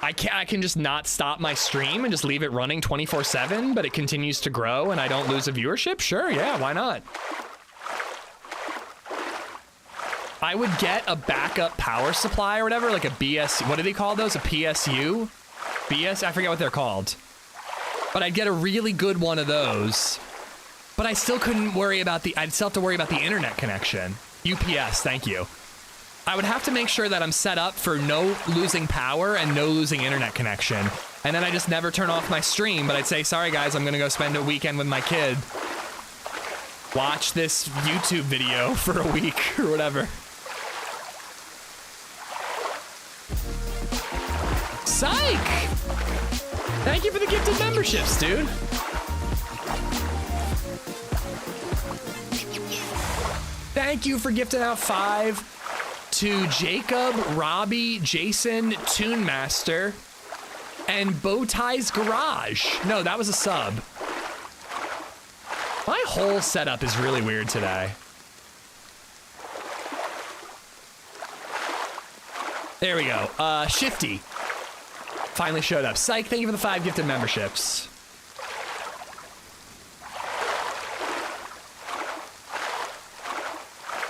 I can just not stop my stream and just leave it running 24/7, but it continues to grow and I don't lose a viewership? Sure, yeah, why not? I would get a backup power supply or whatever, like a BS, what do they call those? A PSU? BS? I forget what they're called. But I'd get a really good one of those. But I still couldn't worry about I'd still have to worry about the internet connection. UPS, thank you. I would have to make sure that I'm set up for no losing power and no losing internet connection. And then I just never turn off my stream, but I'd say, sorry guys, I'm gonna go spend a weekend with my kid. Watch this YouTube video for a week or whatever. Psych! Thank you for the gifted memberships, dude. Thank you for gifting out 5 to Jacob, Robbie, Jason, Toon Master, and Bowtie's Garage. No, that was a sub. My whole setup is really weird today. There we go. Shifty finally showed up. Psych, thank you for the 5 gifted memberships.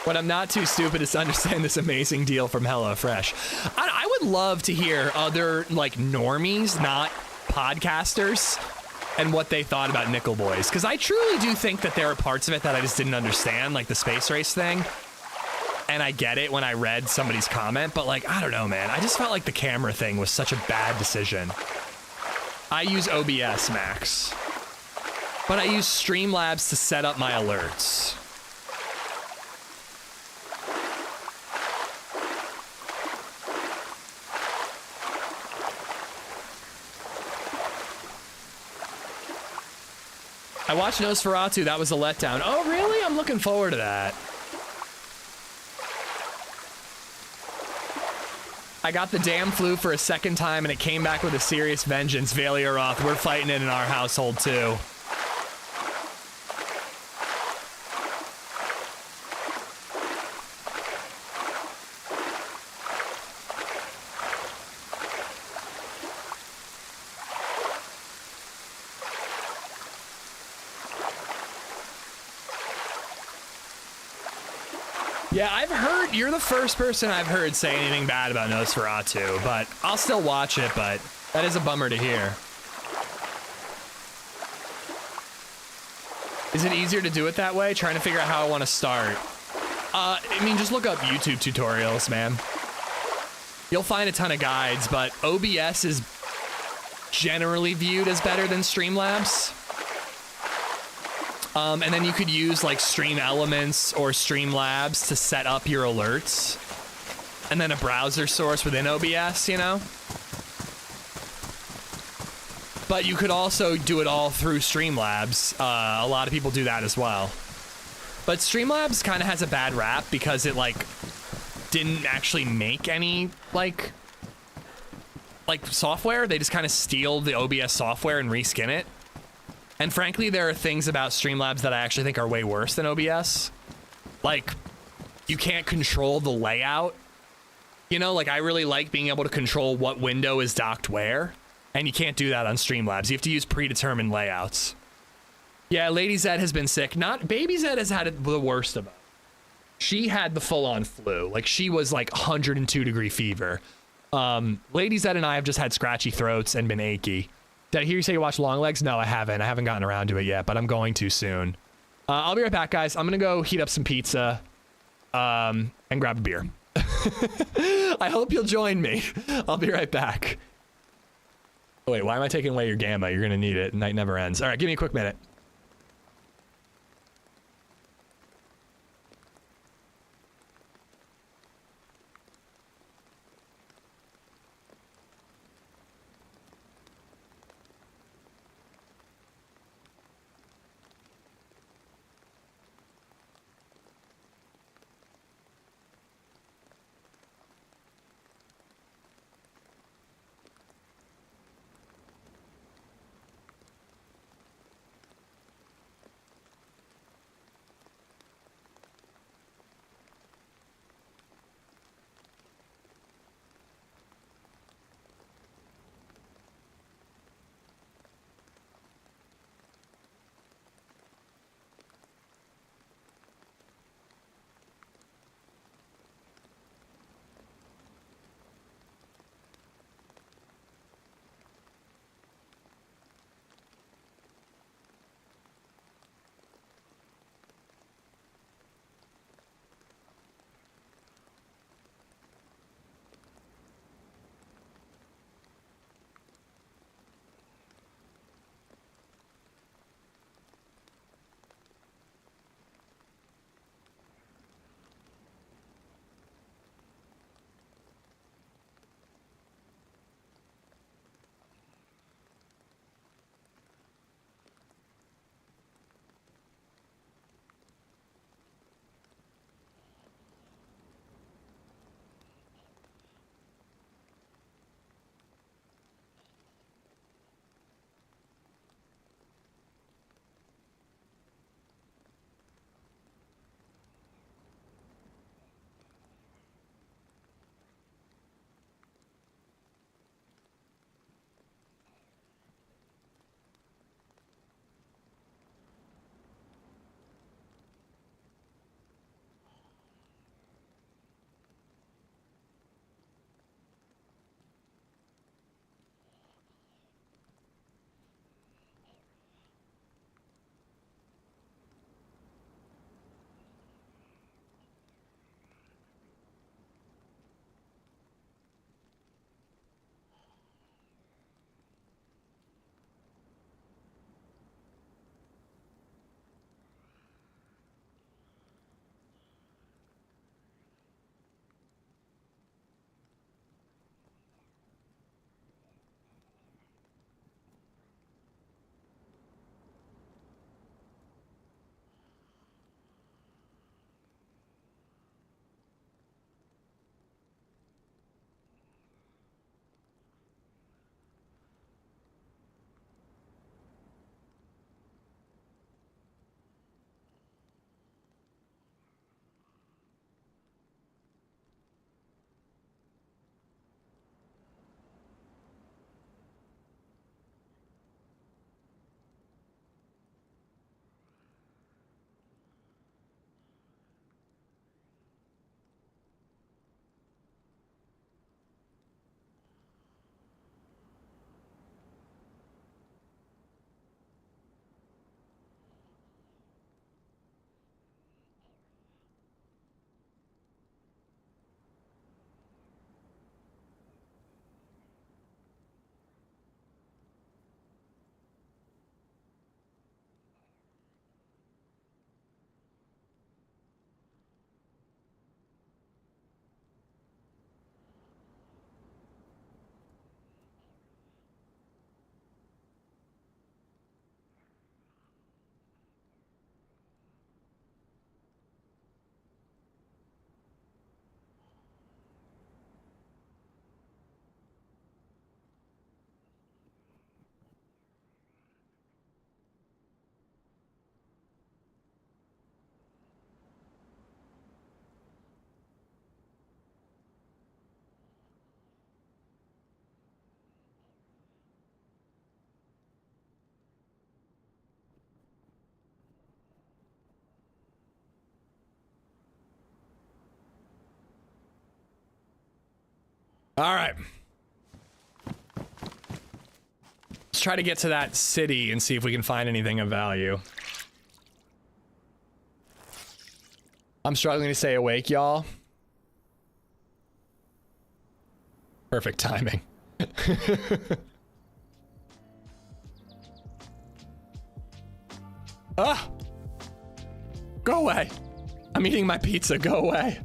What I'm not too stupid is to understand this amazing deal from HelloFresh. I would love to hear other, like, normies, not podcasters, and what they thought about Nickel Boys. Because I truly do think that there are parts of it that I just didn't understand, like the space race thing. And I get it when I read somebody's comment, but, like, I don't know, man. I just felt like the camera thing was such a bad decision. I use OBS Max, but I use Streamlabs to set up my alerts. I watched Nosferatu, that was a letdown. Oh, really? I'm looking forward to that. I got the damn flu for a second time and it came back with a serious vengeance. Valiaroth, we're fighting it in our household too. Yeah, I've heard, you're the first person I've heard say anything bad about Nosferatu, but I'll still watch it, but that is a bummer to hear. Is it easier to do it that way? Trying to figure out how I want to start. I mean, just look up YouTube tutorials, man. You'll find a ton of guides, but OBS is generally viewed as better than Streamlabs. And then you could use like Stream Elements or Streamlabs to set up your alerts. And then a browser source within OBS, you know? But you could also do it all through Streamlabs. A lot of people do that as well. But Streamlabs kind of has a bad rap because it like didn't actually make any like software. They just kind of steal the OBS software and reskin it. And frankly, there are things about Streamlabs that I actually think are way worse than OBS. Like, you can't control the layout. You know, like I really like being able to control what window is docked where. And you can't do that on Streamlabs. You have to use predetermined layouts. Yeah, LadyZed has been sick. Not Baby Zed has had it the worst of it. She had the full-on flu. Like, she was like 102-degree fever. LadyZed and I have just had scratchy throats and been achy. Did I hear you say you watched Long Legs? No, I haven't. I haven't gotten around to it yet, but I'm going to soon. I'll be right back, guys. I'm gonna go heat up some pizza, and grab a beer. I hope you'll join me. I'll be right back. Oh, wait, why am I taking away your gamma? You're gonna need it. Night never ends. All right, give me a quick minute. All right. Let's try to get to that city and see if we can find anything of value. I'm struggling to stay awake, y'all. Perfect timing. Ah! Go away. I'm eating my pizza. Go away.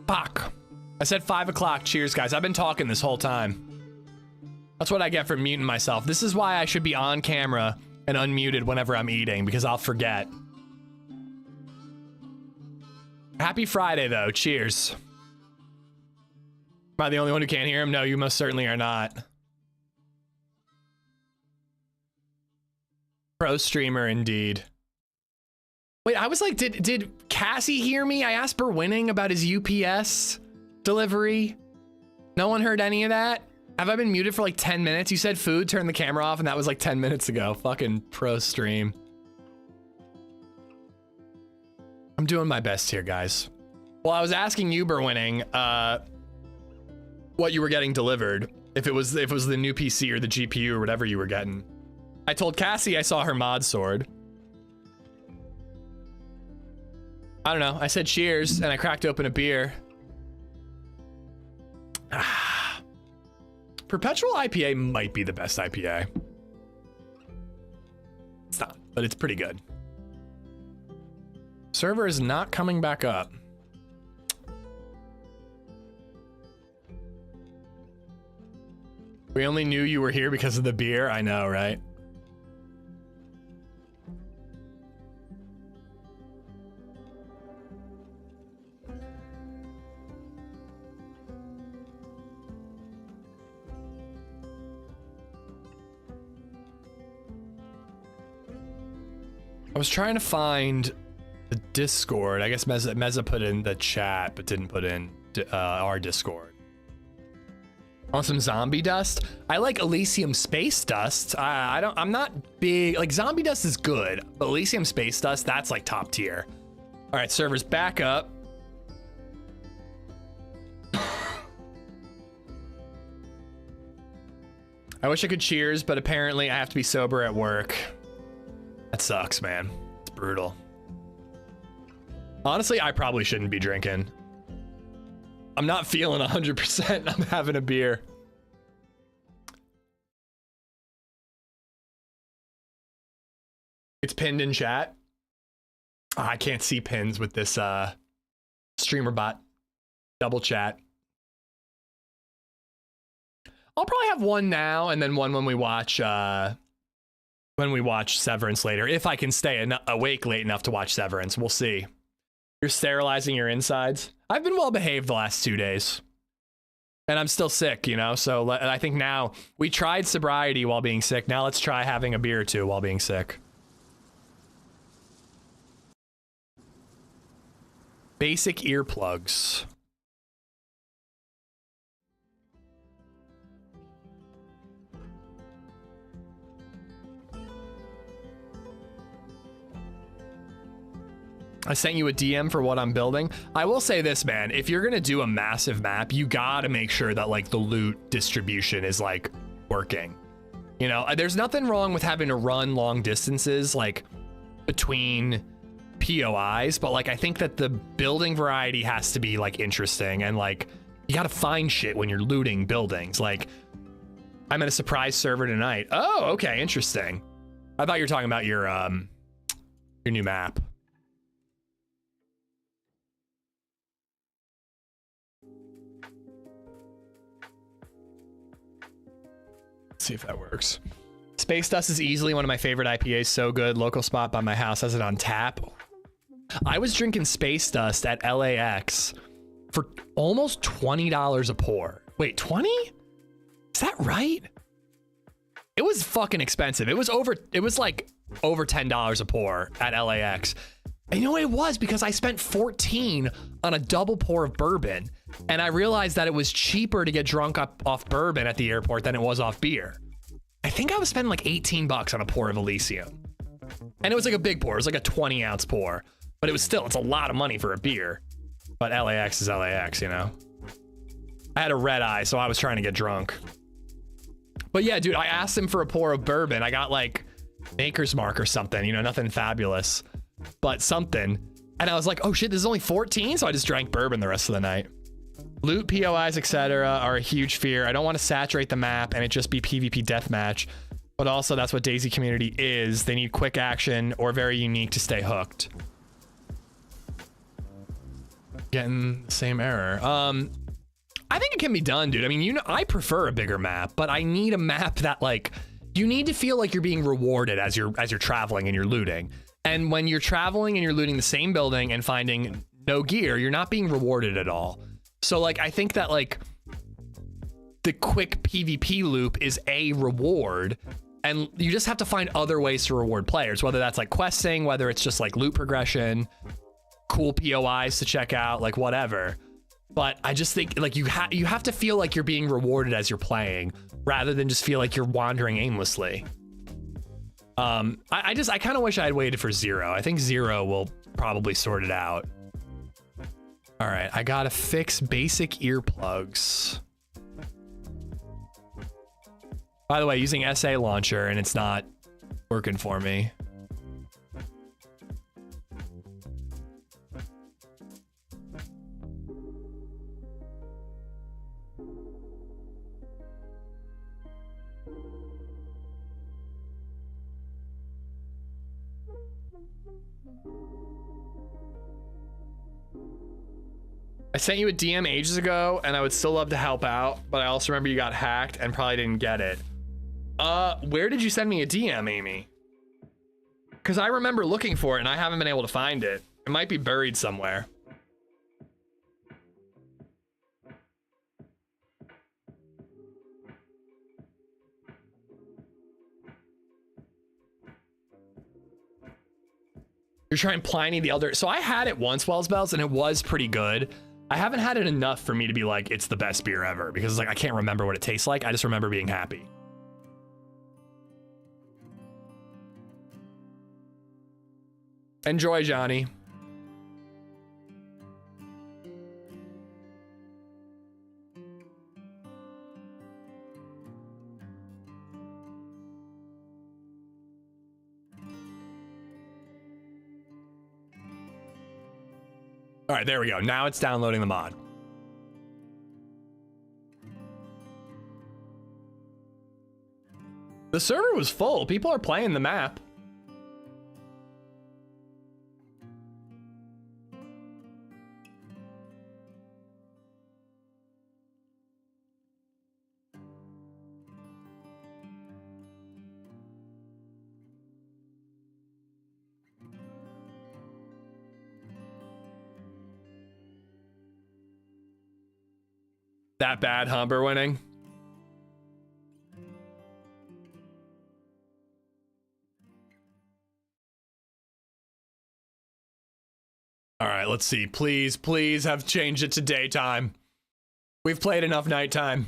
Fuck. I said 5 o'clock. Cheers, guys. I've been talking this whole time. That's what I get for muting myself. This is why I should be on camera and unmuted whenever I'm eating, because I'll forget. Happy Friday, though. Cheers. Am I the only one who can't hear him? No, you most certainly are not. Pro streamer, indeed. Wait, I was like, did Cassie hear me? I asked Berwinning about his UPS delivery. No one heard any of that? Have I been muted for like 10 minutes? You said food, turn the camera off, and that was like 10 minutes ago. Fucking pro stream. I'm doing my best here, guys. Well, I was asking you, Berwinning, what you were getting delivered. If it was the new PC or the GPU or whatever you were getting. I told Cassie I saw her mod sword. I don't know. I said cheers and I cracked open a beer. Perpetual IPA might be the best IPA. It's not, but it's pretty good. Server is not coming back up. We only knew you were here because of the beer. I know, right? I was trying to find the Discord. I guess Meza put in the chat, but didn't put in our Discord. On some zombie dust? I like Elysium space dust. I'm not big, like zombie dust is good, but Elysium space dust, that's like top tier. All right, servers back up. I wish I could cheers, but apparently I have to be sober at work. That sucks, man. It's brutal. Honestly, I probably shouldn't be drinking. I'm not feeling 100%. I'm having a beer. It's pinned in chat. Oh, I can't see pins with this streamer bot. Double chat. I'll probably have one now and then one when we watch Severance later. If I can stay awake late enough to watch Severance, we'll see. You're sterilizing your insides. I've been well behaved the last 2 days. And I'm still sick, you know? So I think now we tried sobriety while being sick. Now let's try having a beer or two while being sick. Basic earplugs. I sent you a DM for what I'm building. I will say this, man, if you're gonna do a massive map, you gotta make sure that like the loot distribution is like working. You know, there's nothing wrong with having to run long distances like between POIs, but like I think that the building variety has to be like interesting, and like you gotta find shit when you're looting buildings. Like I'm at a surprise server tonight. Oh, okay, interesting. I thought you were talking about your new map. See if that works. Space Dust is easily one of my favorite IPAs. So good. Local spot by my house has it on tap. I was drinking Space Dust at LAX for almost $20 a pour. Wait, 20? Is that right? It was fucking expensive. It was like over $10 a pour at LAX. And you know what it was? Because I spent 14 on a double pour of bourbon, and I realized that it was cheaper to get drunk off bourbon at the airport than it was off beer. I think I was spending like 18 bucks on a pour of Elysium. And it was like a big pour. It was like a 20-ounce pour. But it was still, it's a lot of money for a beer. But LAX is LAX, you know? I had a red eye, so I was trying to get drunk. But yeah, dude, I asked him for a pour of bourbon. I got like Maker's Mark or something, you know, nothing fabulous, but something. And I was like, oh shit, this is only 14? So I just drank bourbon the rest of the night. Loot, POIs, etc. are a huge fear. I don't want to saturate the map and it just be PvP deathmatch. But also that's what DayZ community is. They need quick action or very unique to stay hooked. Getting the same error. I think it can be done, dude. I mean, you know, I prefer a bigger map, but I need a map that like, you need to feel like you're being rewarded as you're traveling and you're looting. And when you're traveling and you're looting the same building and finding no gear, you're not being rewarded at all. So like, I think that like the quick PvP loop is a reward, and you just have to find other ways to reward players, whether that's like questing, whether it's just like loot progression, cool POIs to check out, like whatever. But I just think like you have to feel like you're being rewarded as you're playing rather than just feel like you're wandering aimlessly. I kind of wish I had waited for 0. I think 0 will probably sort it out. All right, I gotta fix basic earplugs. By the way, using SA launcher and it's not working for me. I sent you a DM ages ago, and I would still love to help out, but I also remember you got hacked and probably didn't get it. Where did you send me a DM, Amy? Because I remember looking for it, and I haven't been able to find it. It might be buried somewhere. You're trying Pliny the Elder. So I had it once, Wells Bells, and it was pretty good. I haven't had it enough for me to be like, it's the best beer ever, because like I can't remember what it tastes like. I just remember being happy. Enjoy, Johnny. All right, there we go. Now it's downloading the mod. The server was full. People are playing the map. That bad Humber winning. All right, let's see. Please, please have changed it to daytime. We've played enough nighttime.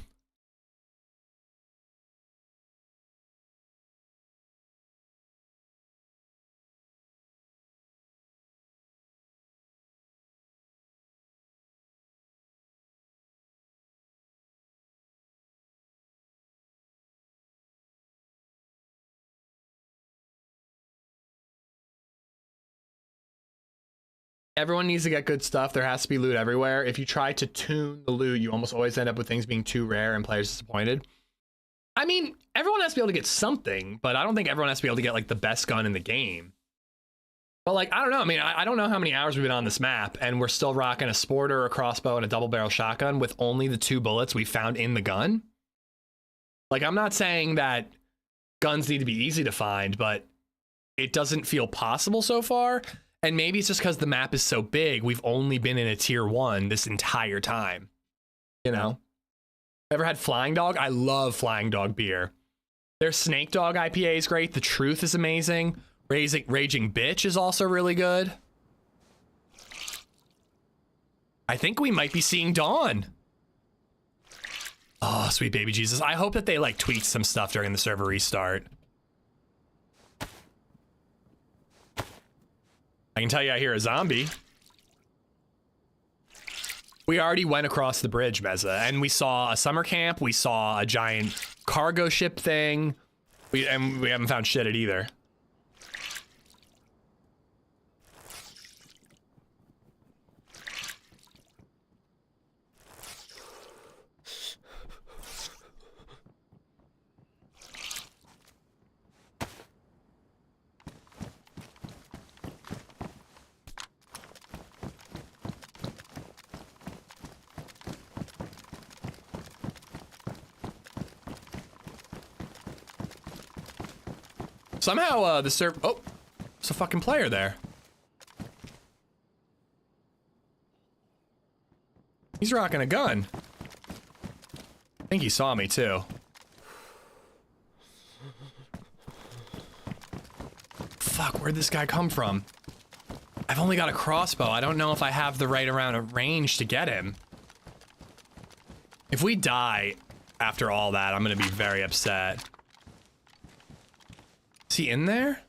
Everyone needs to get good stuff. There has to be loot everywhere. If you try to tune the loot, you almost always end up with things being too rare and players disappointed. I mean, everyone has to be able to get something, but I don't think everyone has to be able to get like the best gun in the game. But like, I don't know. I mean, I don't know how many hours we've been on this map, and we're still rocking a sporter, a crossbow, and a double barrel shotgun with only the 2 bullets we found in the gun. Like, I'm not saying that guns need to be easy to find, but it doesn't feel possible so far. And maybe it's just because the map is so big, we've only been in a tier 1 this entire time. You know? Ever had Flying Dog? I love Flying Dog beer. Their Snake Dog IPA is great. The Truth is amazing. Raging Bitch is also really good. I think we might be seeing Dawn. Oh, sweet baby Jesus. I hope that they like tweaked some stuff during the server restart. I can tell you I hear a zombie. We already went across the bridge, Meza, and we saw a summer camp. We saw a giant cargo ship thing. We haven't found shit at either. Somehow, the server... Oh, there's a fucking player there. He's rocking a gun. I think he saw me, too. Fuck, where'd this guy come from? I've only got a crossbow. I don't know if I have the right amount of range to get him. If we die after all that, I'm gonna be very upset. Is he in there?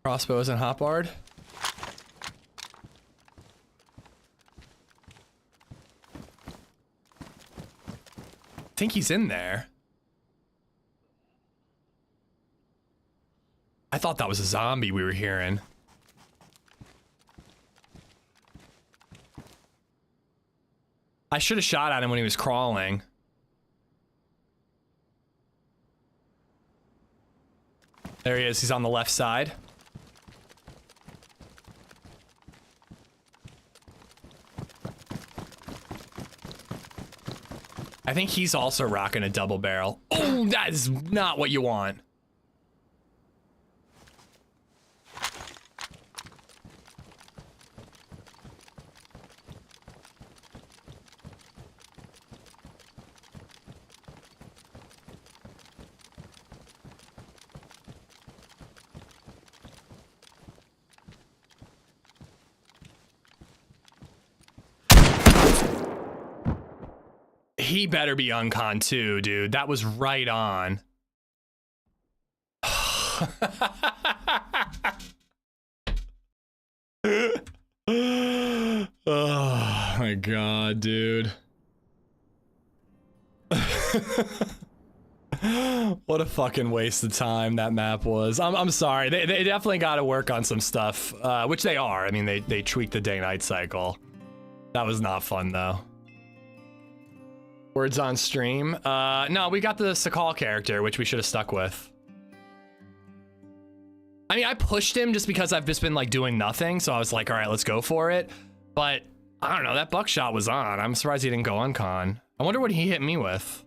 Crossbow isn't hotbarred. I think he's in there. I thought that was a zombie we were hearing. I should have shot at him when he was crawling. There he is. He's on the left side. I think he's also rocking a double barrel. Oh, that is not what you want. He better be uncon too, dude. That was right on. Oh my god, dude. What a fucking waste of time that map was. I'm sorry. They definitely got to work on some stuff, which they are. I mean, they tweaked the day-night cycle. That was not fun though. Words on stream. No, we got the Sakhal character, which we should have stuck with. I mean, I pushed him just because I've just been like doing nothing. So I was like, all right, let's go for it. But I don't know, that buckshot was on. I'm surprised he didn't go uncon. I wonder what he hit me with.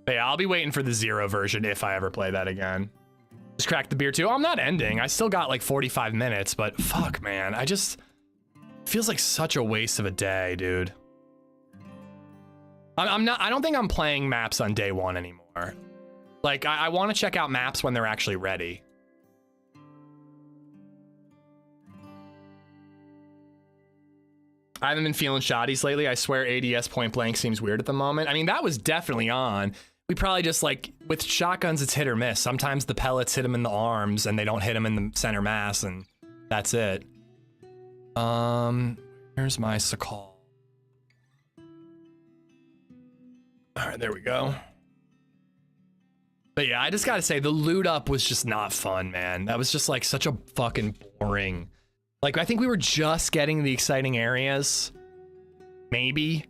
But yeah, I'll be waiting for the 0 version if I ever play that again. Just crack the beer too. Oh, I'm not ending. I still got like 45 minutes, but fuck, man. Feels like such a waste of a day, dude. I don't think I'm playing maps on day 1 anymore. Like, I want to check out maps when they're actually ready. I haven't been feeling shotties lately. I swear ADS point blank seems weird at the moment. I mean, that was definitely on. We probably just like, with shotguns, it's hit or miss. Sometimes the pellets hit them in the arms and they don't hit them in the center mass, and that's it. Here's my Sakhal. All right, there we go. But yeah, I just gotta say, the loot up was just not fun, man. That was just like such a fucking boring. Like, I think we were just getting the exciting areas. Maybe.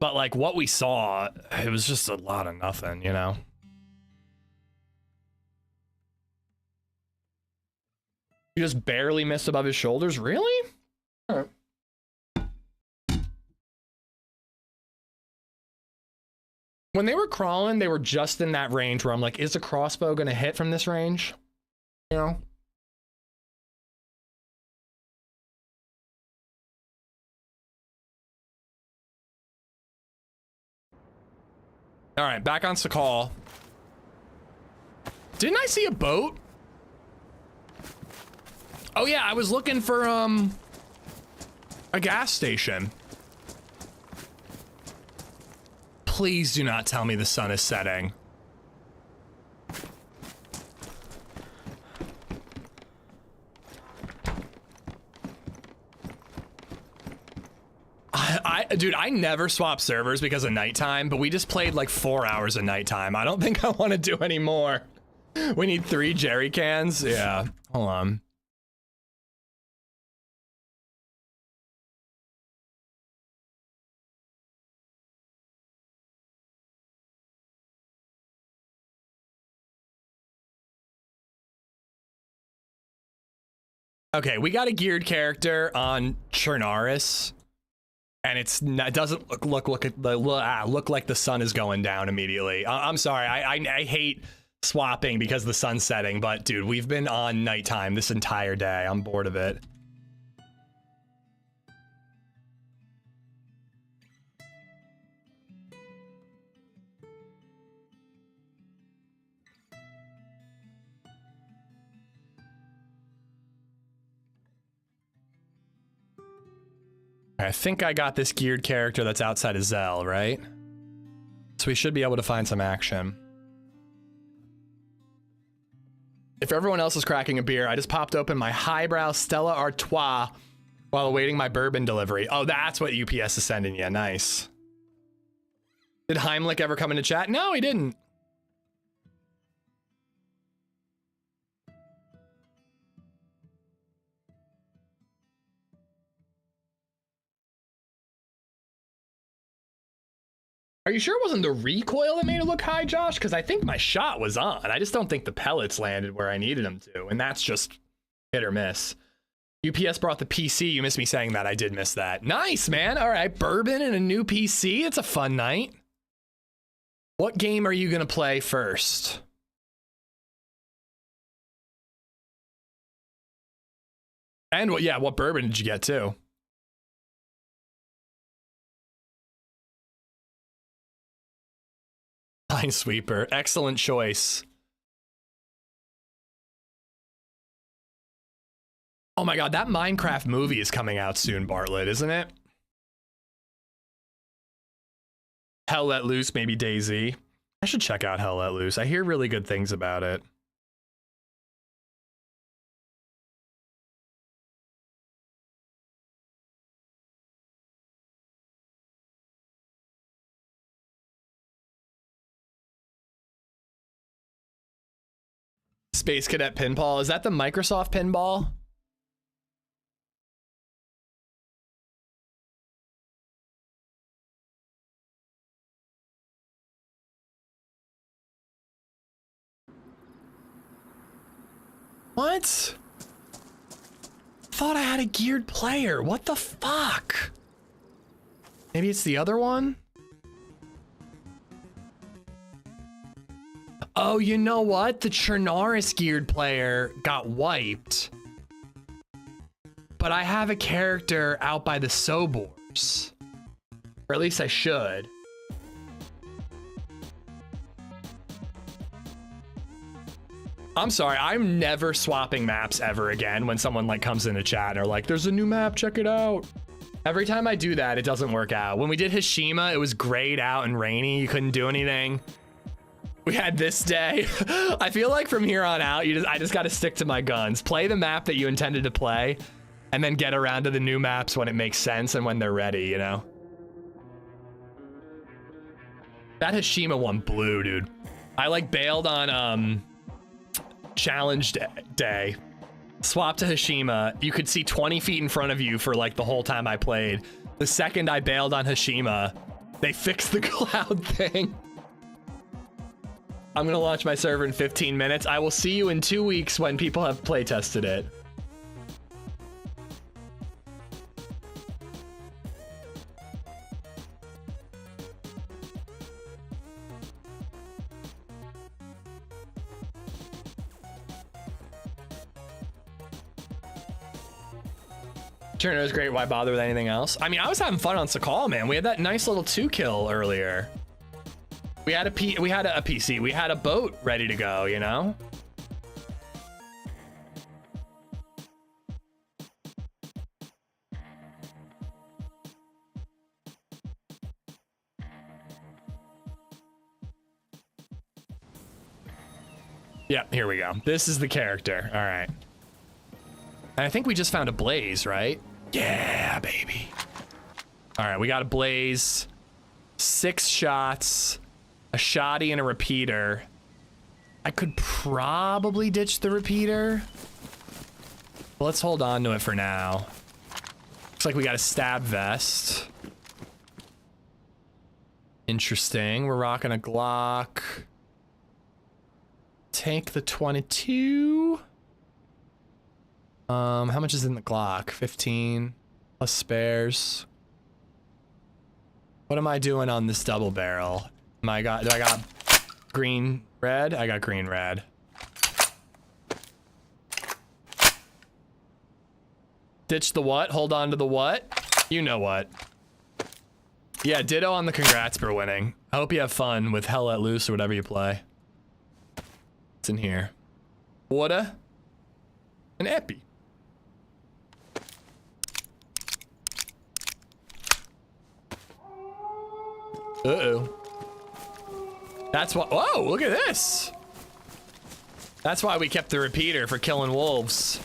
But like what we saw, it was just a lot of nothing, you know? You just barely missed above his shoulders? Really? All right. When they were crawling, they were just in that range where I'm like, is a crossbow gonna hit from this range? You know? All right, back on Sakhal. Didn't I see a boat? Oh yeah, I was looking for a gas station. Please do not tell me the sun is setting. Dude, I never swap servers because of nighttime, but we just played like 4 hours of nighttime. I don't think I want to do any more. We need 3 jerry cans. Yeah, hold on. Okay, we got a geared character on Chernarus, and it doesn't look like the sun is going down immediately. I'm sorry, I hate swapping because the sun's setting, but dude, we've been on nighttime this entire day. I'm bored of it. I think I got this geared character that's outside of Zell, right? So we should be able to find some action. If everyone else is cracking a beer, I just popped open my highbrow Stella Artois while awaiting my bourbon delivery. Oh, that's what UPS is sending you. Nice. Did Heimlich ever come into chat? No, he didn't. Are you sure it wasn't the recoil that made it look high, Josh? Because I think my shot was on. I just don't think the pellets landed where I needed them to. And that's just hit or miss. UPS brought the PC. You missed me saying that. I did miss that. Nice, man. All right. Bourbon and a new PC. It's a fun night. What game are you going to play first? And what bourbon did you get too? Minesweeper, excellent choice. Oh my god, that Minecraft movie is coming out soon, Bartlett, isn't it? Hell Let Loose, maybe DayZ. I should check out Hell Let Loose. I hear really good things about it. Space Cadet Pinball. Is that the Microsoft Pinball? What? Thought I had a geared player. What the fuck? Maybe it's the other one? Oh, you know what? The Chernarus geared player got wiped. But I have a character out by the Sobors. Or at least I should. I'm sorry, I'm never swapping maps ever again when someone like comes into chat and are like, there's a new map, check it out. Every time I do that, it doesn't work out. When we did Hashima, it was grayed out and rainy. You couldn't do anything. We had this day. I feel like from here on out, I just got to stick to my guns. Play the map that you intended to play, and then get around to the new maps when it makes sense and when they're ready, you know? That Hashima one blew, dude. I like bailed on challenge day, swapped to Hashima. You could see 20 feet in front of you for like the whole time I played. The second I bailed on Hashima, they fixed the cloud thing. I'm gonna launch my server in 15 minutes. I will see you in 2 weeks when people have play tested it. Chernarus was great. Why bother with anything else? I mean, I was having fun on Sakhal, man. We had that nice little 2-kill earlier. We had a PC. We had a boat ready to go, you know? Yeah, here we go. This is the character. All right. And I think we just found a blaze, right? Yeah, baby. All right, we got a blaze. 6 shots. A shotty and a repeater. I could probably ditch the repeater. But let's hold on to it for now. Looks like we got a stab vest. Interesting. We're rocking a Glock. Take the 22. How much is in the Glock? 15 plus spares. What am I doing on this double barrel? Do I got green, red? I got green, red. Ditch the what? Hold on to the what? You know what. Yeah, ditto on the congrats for winning. I hope you have fun with Hell Let Loose or whatever you play. It's in here. Water. An epi. Uh-oh. That's why. Whoa, look at this. That's why we kept the repeater for killing wolves.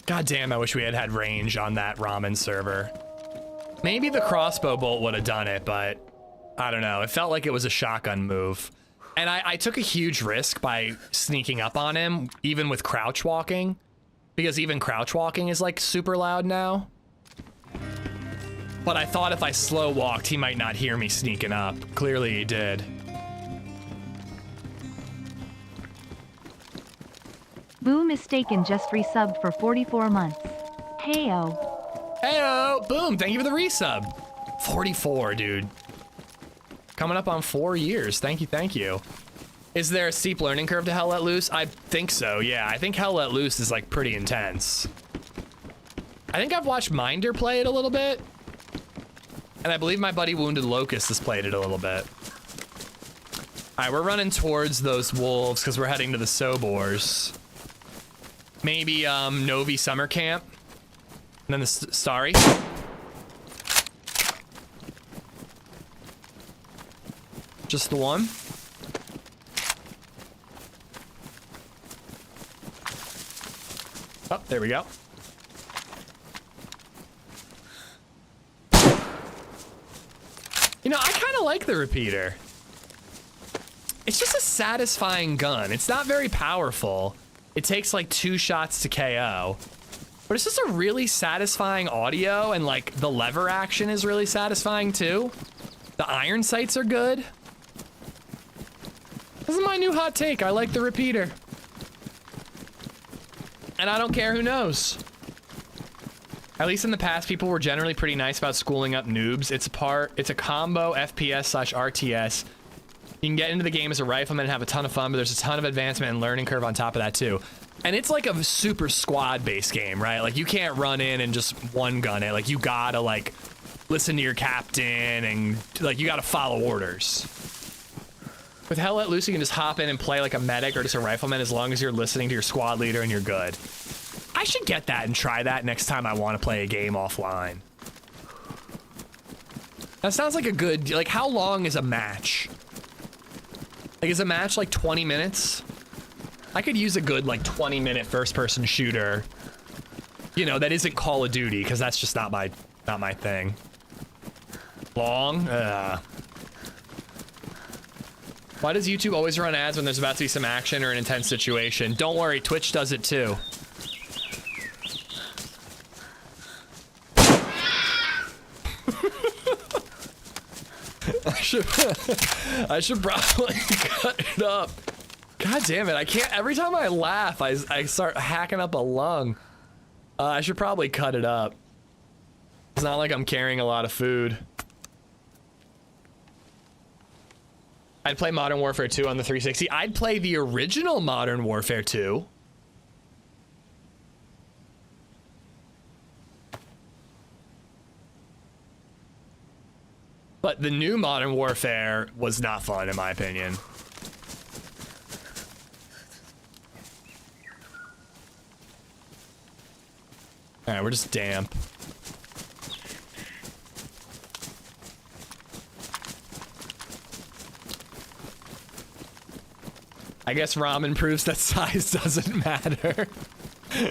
God damn, I wish we had range on that ramen server. Maybe the crossbow bolt would have done it, but I don't know. It felt like it was a shotgun move. And I took a huge risk by sneaking up on him, even with crouch walking. because even crouch walking is like super loud now. But I thought if I slow walked, he might not hear me sneaking up. Clearly he did. Boo Mistaken just resubbed for 44 months. Heyo. Heyo, boom, thank you for the resub. 44, dude. Coming up on 4 years, thank you, thank you. Is there a steep learning curve to Hell Let Loose? I think so, yeah. I think Hell Let Loose is like pretty intense. I think I've watched Minder play it a little bit. And I believe my buddy Wounded Locust has played it a little bit. All right, we're running towards those wolves because we're heading to the Sobors. Maybe Novi Summer Camp. And then the Starry. Just the one. Oh, there we go. You know, I kind of like the repeater. It's just a satisfying gun. It's not very powerful. It takes like 2 shots to KO. But it's just a really satisfying audio, and like the lever action is really satisfying too. The iron sights are good. This is my new hot take. I like the repeater. And I don't care who knows. At least in the past, people were generally pretty nice about schooling up noobs. It's a combo FPS/RTS. You can get into the game as a rifleman and have a ton of fun, but there's a ton of advancement and learning curve on top of that too. And it's like a super squad-based game, right? Like you can't run in and just one gun it. Like you gotta like listen to your captain and like you gotta follow orders. With Hell Let Loose, you can just hop in and play like a medic or just a rifleman as long as you're listening to your squad leader and you're good. I should get that and try that next time I want to play a game offline. That sounds like a good, like how long is a match? Like is a match like 20 minutes? I could use a good like 20-minute first-person shooter. You know, that isn't Call of Duty, because that's just not my thing. Long? Why does YouTube always run ads when there's about to be some action or an intense situation? Don't worry, Twitch does it too. I should probably cut it up. God damn it, I can't, every time I laugh, I start hacking up a lung. I should probably cut it up. It's not like I'm carrying a lot of food. I'd play Modern Warfare 2 on the 360. I'd play the original Modern Warfare 2. But the new Modern Warfare was not fun, in my opinion. All right, we're just damp. I guess ramen proves that size doesn't matter.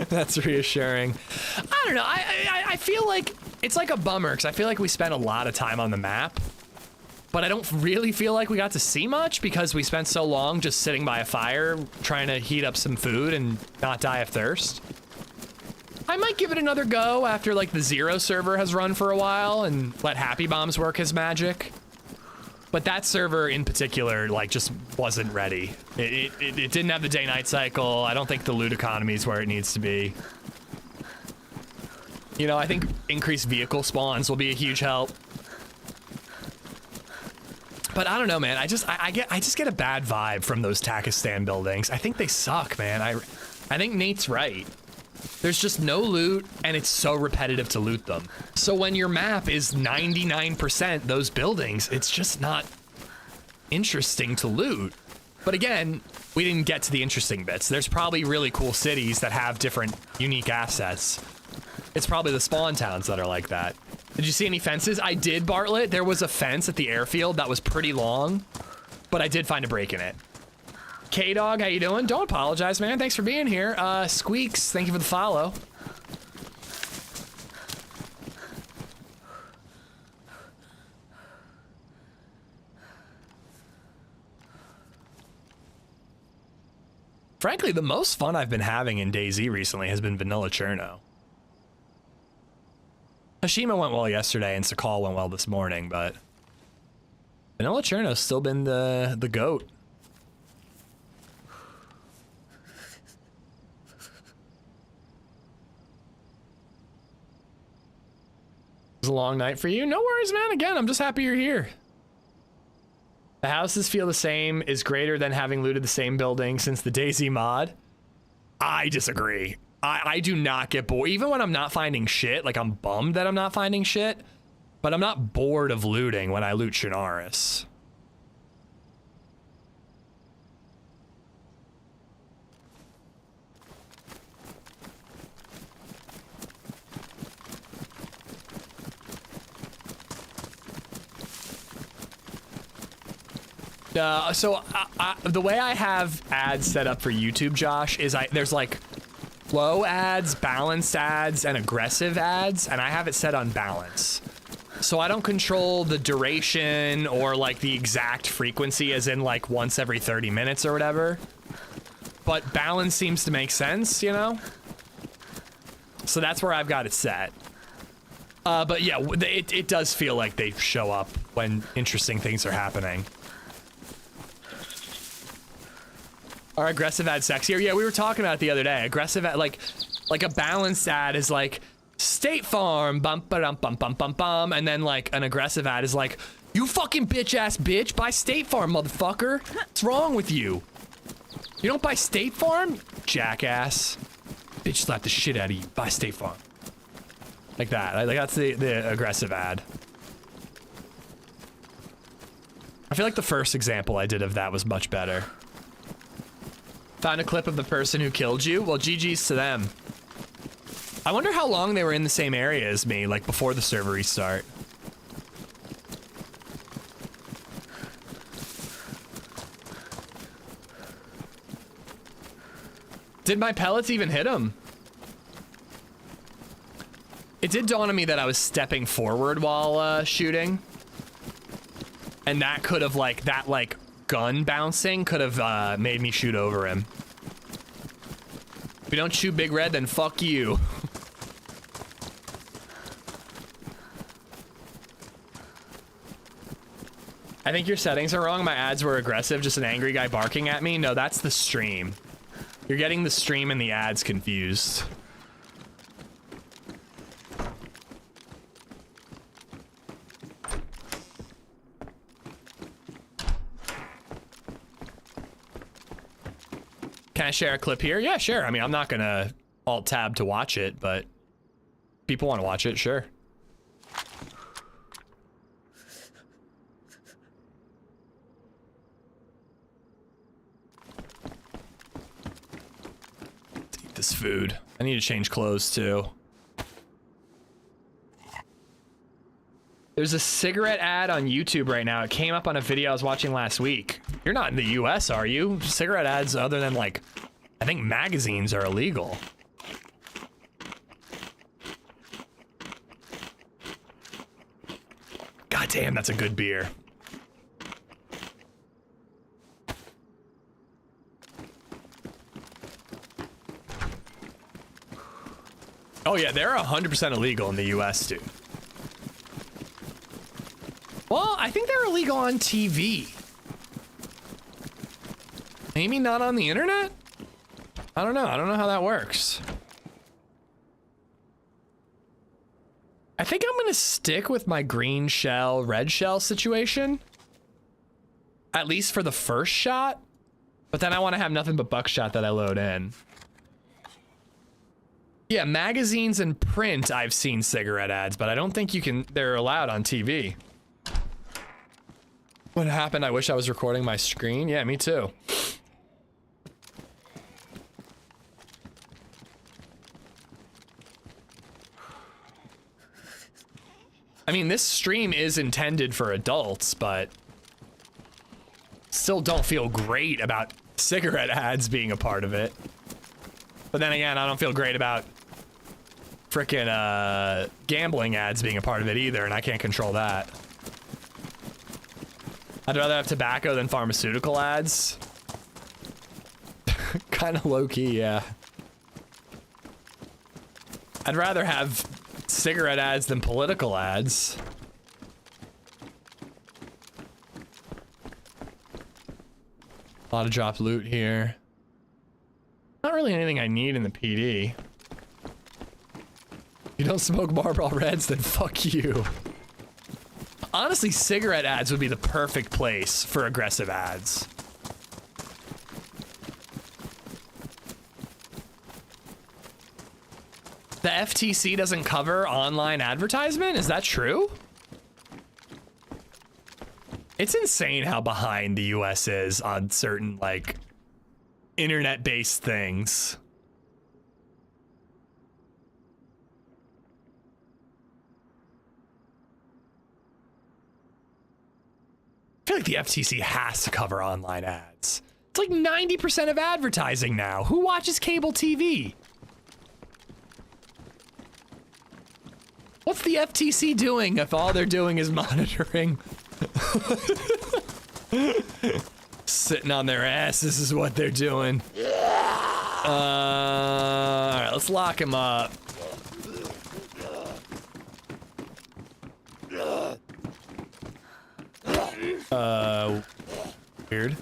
That's reassuring. I don't know. I feel like it's like a bummer because I feel like we spent a lot of time on the map, but I don't really feel like we got to see much because we spent so long just sitting by a fire trying to heat up some food and not die of thirst. I might give it another go after like the Zero server has run for a while and let Happy Bombs work his magic. But that server in particular, like, just wasn't ready. It didn't have the day-night cycle. I don't think the loot economy is where it needs to be. You know, I think increased vehicle spawns will be a huge help. But I don't know, man. I just get a bad vibe from those Takistan buildings. I think they suck, man. I think Nate's right. There's just no loot, and it's so repetitive to loot them. So when your map is 99% those buildings, it's just not interesting to loot. But again, we didn't get to the interesting bits. There's probably really cool cities that have different unique assets. It's probably the spawn towns that are like that. Did you see any fences? I did, Bartlett. There was a fence at the airfield that was pretty long, but I did find a break in it. K-Dog, how you doing? Don't apologize, man. Thanks for being here. Squeaks, thank you for the follow. Frankly, the most fun I've been having in DayZ recently has been vanilla Cherno. Hashima went well yesterday and Sakhal went well this morning, but vanilla Cherno's still been the GOAT. It was a long night for you. No worries, man. Again, I'm just happy you're here. The houses feel the same is greater than having looted the same building since the DayZ mod. I disagree. I do not get bored. Even when I'm not finding shit, like I'm bummed that I'm not finding shit, but I'm not bored of looting when I loot Chernarus. The way I have ads set up for YouTube, Josh, is there's like low ads, balanced ads, and aggressive ads, and I have it set on balance. So I don't control the duration or like the exact frequency as in like once every 30 minutes or whatever. But balance seems to make sense, you know? So that's where I've got it set. But yeah, it does feel like they show up when interesting things are happening. Are aggressive ads sexier? Yeah, we were talking about it the other day. Aggressive ad, like a balanced ad is like State Farm, bum ba dum bum bum bum bum, and then like an aggressive ad is like, you fucking bitch ass bitch, buy State Farm, motherfucker. What's wrong with you? You don't buy State Farm, jackass. Bitch slap the shit out of you. Buy State Farm. Like that. Like that's the aggressive ad. I feel like the first example I did of that was much better. Found a clip of the person who killed you? Well, GG's to them. I wonder how long they were in the same area as me, like before the server restart. Did my pellets even hit him? It did dawn on me that I was stepping forward while shooting. And that could have like, gun bouncing could have made me shoot over him. If you don't shoot Big Red, then fuck you. I think your settings are wrong. My ads were aggressive, just an angry guy barking at me. No, that's the stream. You're getting the stream and the ads confused. Can I share a clip here? Yeah, sure. I mean, I'm not gonna alt-tab to watch it, but people want to watch it, sure. Let's eat this food. I need to change clothes, too. There's a cigarette ad on YouTube right now. It came up on a video I was watching last week. You're not in the US, are you? Cigarette ads other than like, I think magazines are illegal. God damn, that's a good beer. Oh yeah, they're 100% illegal in the US, dude. Well, I think they're illegal on TV. Maybe not on the internet? I don't know. I don't know how that works. I think I'm gonna stick with my green shell, red shell situation. At least for the first shot. But then I want to have nothing but buckshot that I load in. Yeah, magazines and print, I've seen cigarette ads, but I don't think they're allowed on TV. What happened? I wish I was recording my screen. Yeah, me too. I mean, this stream is intended for adults, but still don't feel great about cigarette ads being a part of it. But then again, I don't feel great about frickin' gambling ads being a part of it either, and I can't control that. I'd rather have tobacco than pharmaceutical ads. Kind of low-key, yeah. I'd rather have cigarette ads than political ads. A lot of dropped loot here. Not really anything I need in the PD. You don't smoke Marlboro Reds, then fuck you. Honestly, cigarette ads would be the perfect place for aggressive ads. The FTC doesn't cover online advertisement? Is that true? It's insane how behind the US is on certain, like, internet-based things. I feel like the FTC has to cover online ads. It's like 90% of advertising now. Who watches cable TV? What's the FTC doing if all they're doing is monitoring? Sitting on their asses is what they're doing. All right, let's lock him up. Weird.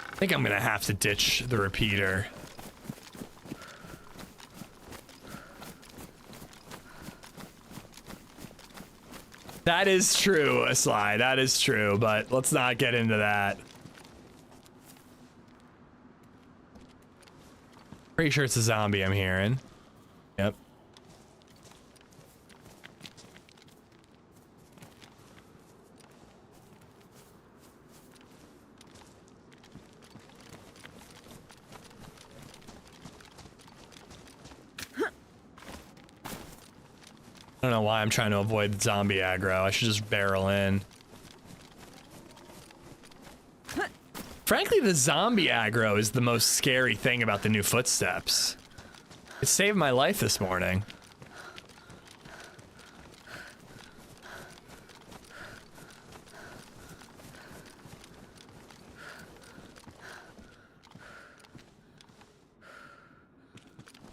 I think I'm gonna have to ditch the repeater. That is true, Sly. That is true, but let's not get into that. Pretty sure it's a zombie I'm hearing. Yep. I don't know why I'm trying to avoid the zombie aggro. I should just barrel in. Frankly, the zombie aggro is the most scary thing about the new footsteps. It saved my life this morning.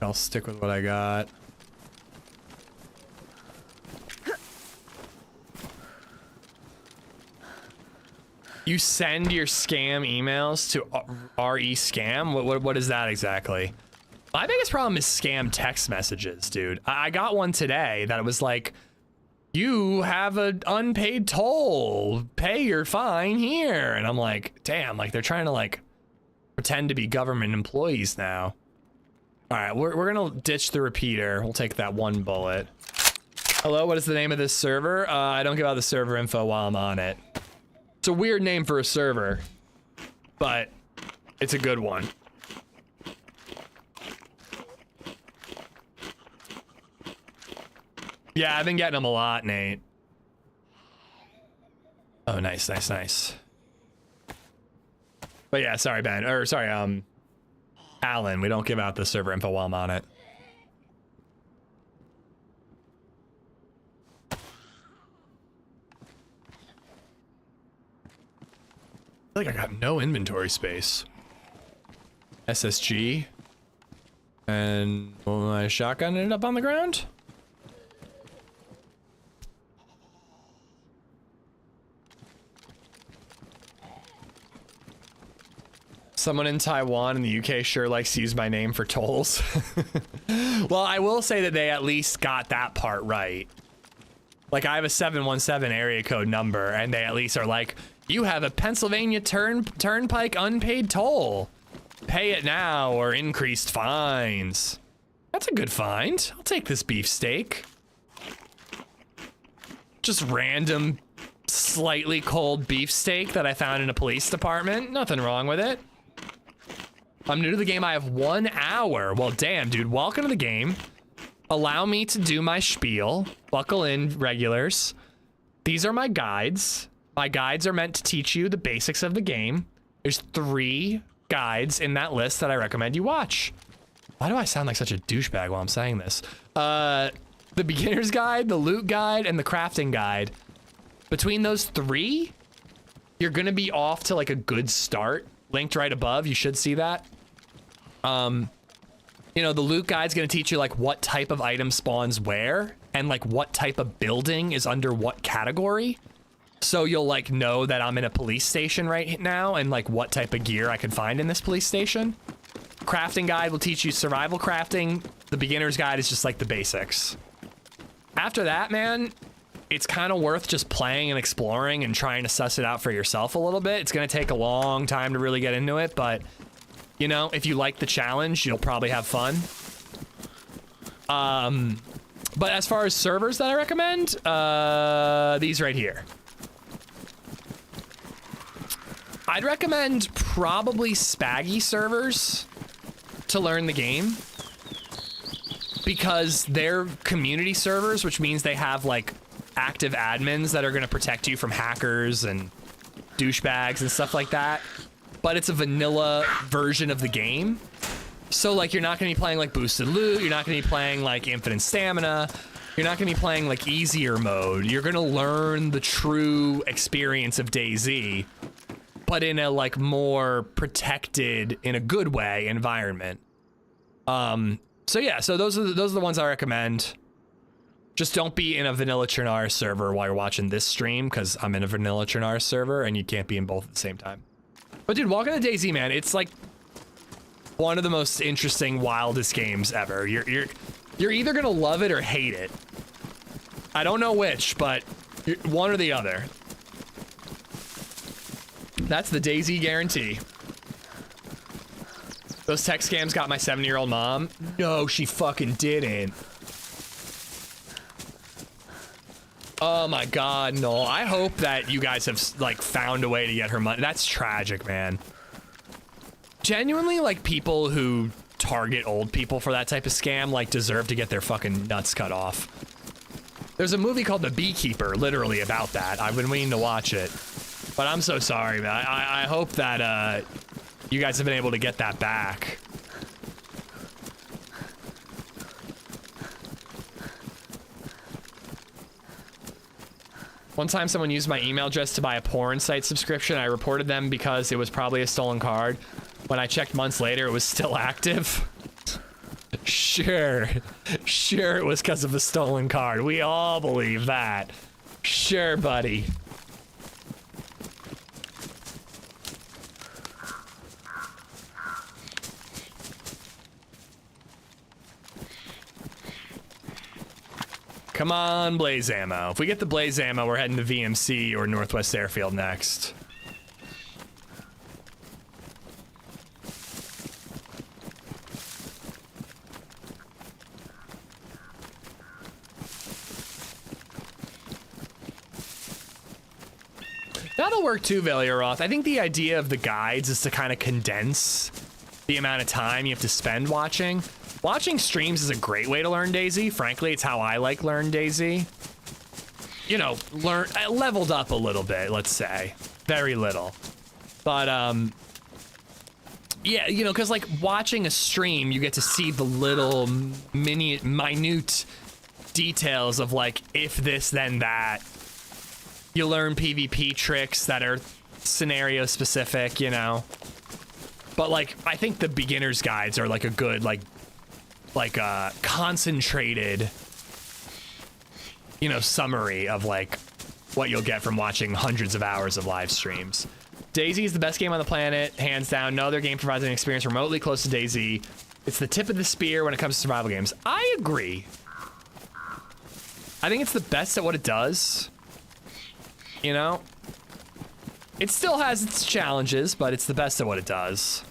I'll stick with what I got. You send your scam emails to RE scam? What is that exactly? My biggest problem is scam text messages, dude. I got one today that was like, you have an unpaid toll, pay your fine here. And I'm like, damn, like they're trying to like pretend to be government employees now. All right, we're gonna ditch the repeater. We'll take that one bullet. Hello, what is the name of this server? I don't give out the server info while I'm on it. It's a weird name for a server, but it's a good one. Yeah, I've been getting them a lot, Nate. Oh, nice, nice, nice. But yeah, sorry, Ben. Or sorry, Alan, we don't give out the server info while I'm on it. I feel like I got no inventory space. SSG. And well, my shotgun ended up on the ground. Someone in Taiwan and the UK sure likes to use my name for tolls. Well, I will say that they at least got that part right. Like, I have a 717 area code number, and they at least are like, you have a Pennsylvania Turnpike unpaid toll. Pay it now or increased fines. That's a good find. I'll take this beefsteak. Just random, slightly cold beefsteak that I found in a police department. Nothing wrong with it. I'm new to the game. I have 1 hour. Well, damn, dude. Welcome to the game. Allow me to do my spiel. Buckle in, regulars. These are my guides. My guides are meant to teach you the basics of the game. There's 3 guides in that list that I recommend you watch. Why do I sound like such a douchebag while I'm saying this? The beginner's guide, the loot guide, and the crafting guide. between those 3, you're gonna be off to like a good start. Linked right above, you should see that. You know, the loot guide's gonna teach you like what type of item spawns where and like what type of building is under what category. So you'll like know that I'm in a police station right now and like what type of gear I can find in this police station. Crafting guide will teach you survival crafting. The beginner's guide is just like the basics. After that, man, it's kind of worth just playing and exploring and trying to suss it out for yourself a little bit. It's gonna take a long time to really get into it, but you know, if you like the challenge, you'll probably have fun. But as far as servers that I recommend, these right here. I'd recommend probably Spaggy servers to learn the game, because they're community servers, which means they have like active admins that are going to protect you from hackers and douchebags and stuff like that. But it's a vanilla version of the game. So like you're not going to be playing like boosted loot, you're not going to be playing like infinite stamina, you're not going to be playing like easier mode. You're going to learn the true experience of DayZ, but in a like more protected, in a good way, environment. So yeah, so those are the ones I recommend. Just don't be in a vanilla Chernarus server while you're watching this stream, because I'm in a vanilla Chernarus server and you can't be in both at the same time. But dude, welcome to DayZ, man. It's like one of the most interesting, wildest games ever. You're either gonna love it or hate it. I don't know which, but one or the other. That's the DayZ guarantee. Those tech scams got my 7-year-old mom. No, she fucking didn't. Oh my God, no. I hope that you guys have like found a way to get her money. That's tragic, man. Genuinely, like people who target old people for that type of scam like deserve to get their fucking nuts cut off. There's a movie called The Beekeeper, literally about that. I've been waiting to watch it. But I'm so sorry, man. I hope that you guys have been able to get that back. One time someone used my email address to buy a porn site subscription. I reported them because it was probably a stolen card. When I checked months later, it was still active. Sure it was because of a stolen card. We all believe that. Sure, buddy. Come on, Blaze ammo. If we get the Blaze ammo, we're heading to VMC or Northwest Airfield next. That'll work too, Valioroth. I think the idea of the guides is to kind of condense the amount of time you have to spend watching. Watching streams is a great way to learn DayZ. Frankly, it's how I like learn DayZ. You know, I leveled up a little bit, let's say. Very little. But, yeah, you know, because like watching a stream, you get to see the little minute details of like, if this, then that. You learn PvP tricks that are scenario specific, you know. But like, I think the beginner's guides are like a good, like concentrated, you know, summary of like what you'll get from watching hundreds of hours of live streams. DayZ is the best game on the planet, hands down. No other game provides an experience remotely close to DayZ. It's the tip of the spear when it comes to survival games. I agree. I think it's the best at what it does. You know, it still has its challenges, but it's the best at what it does.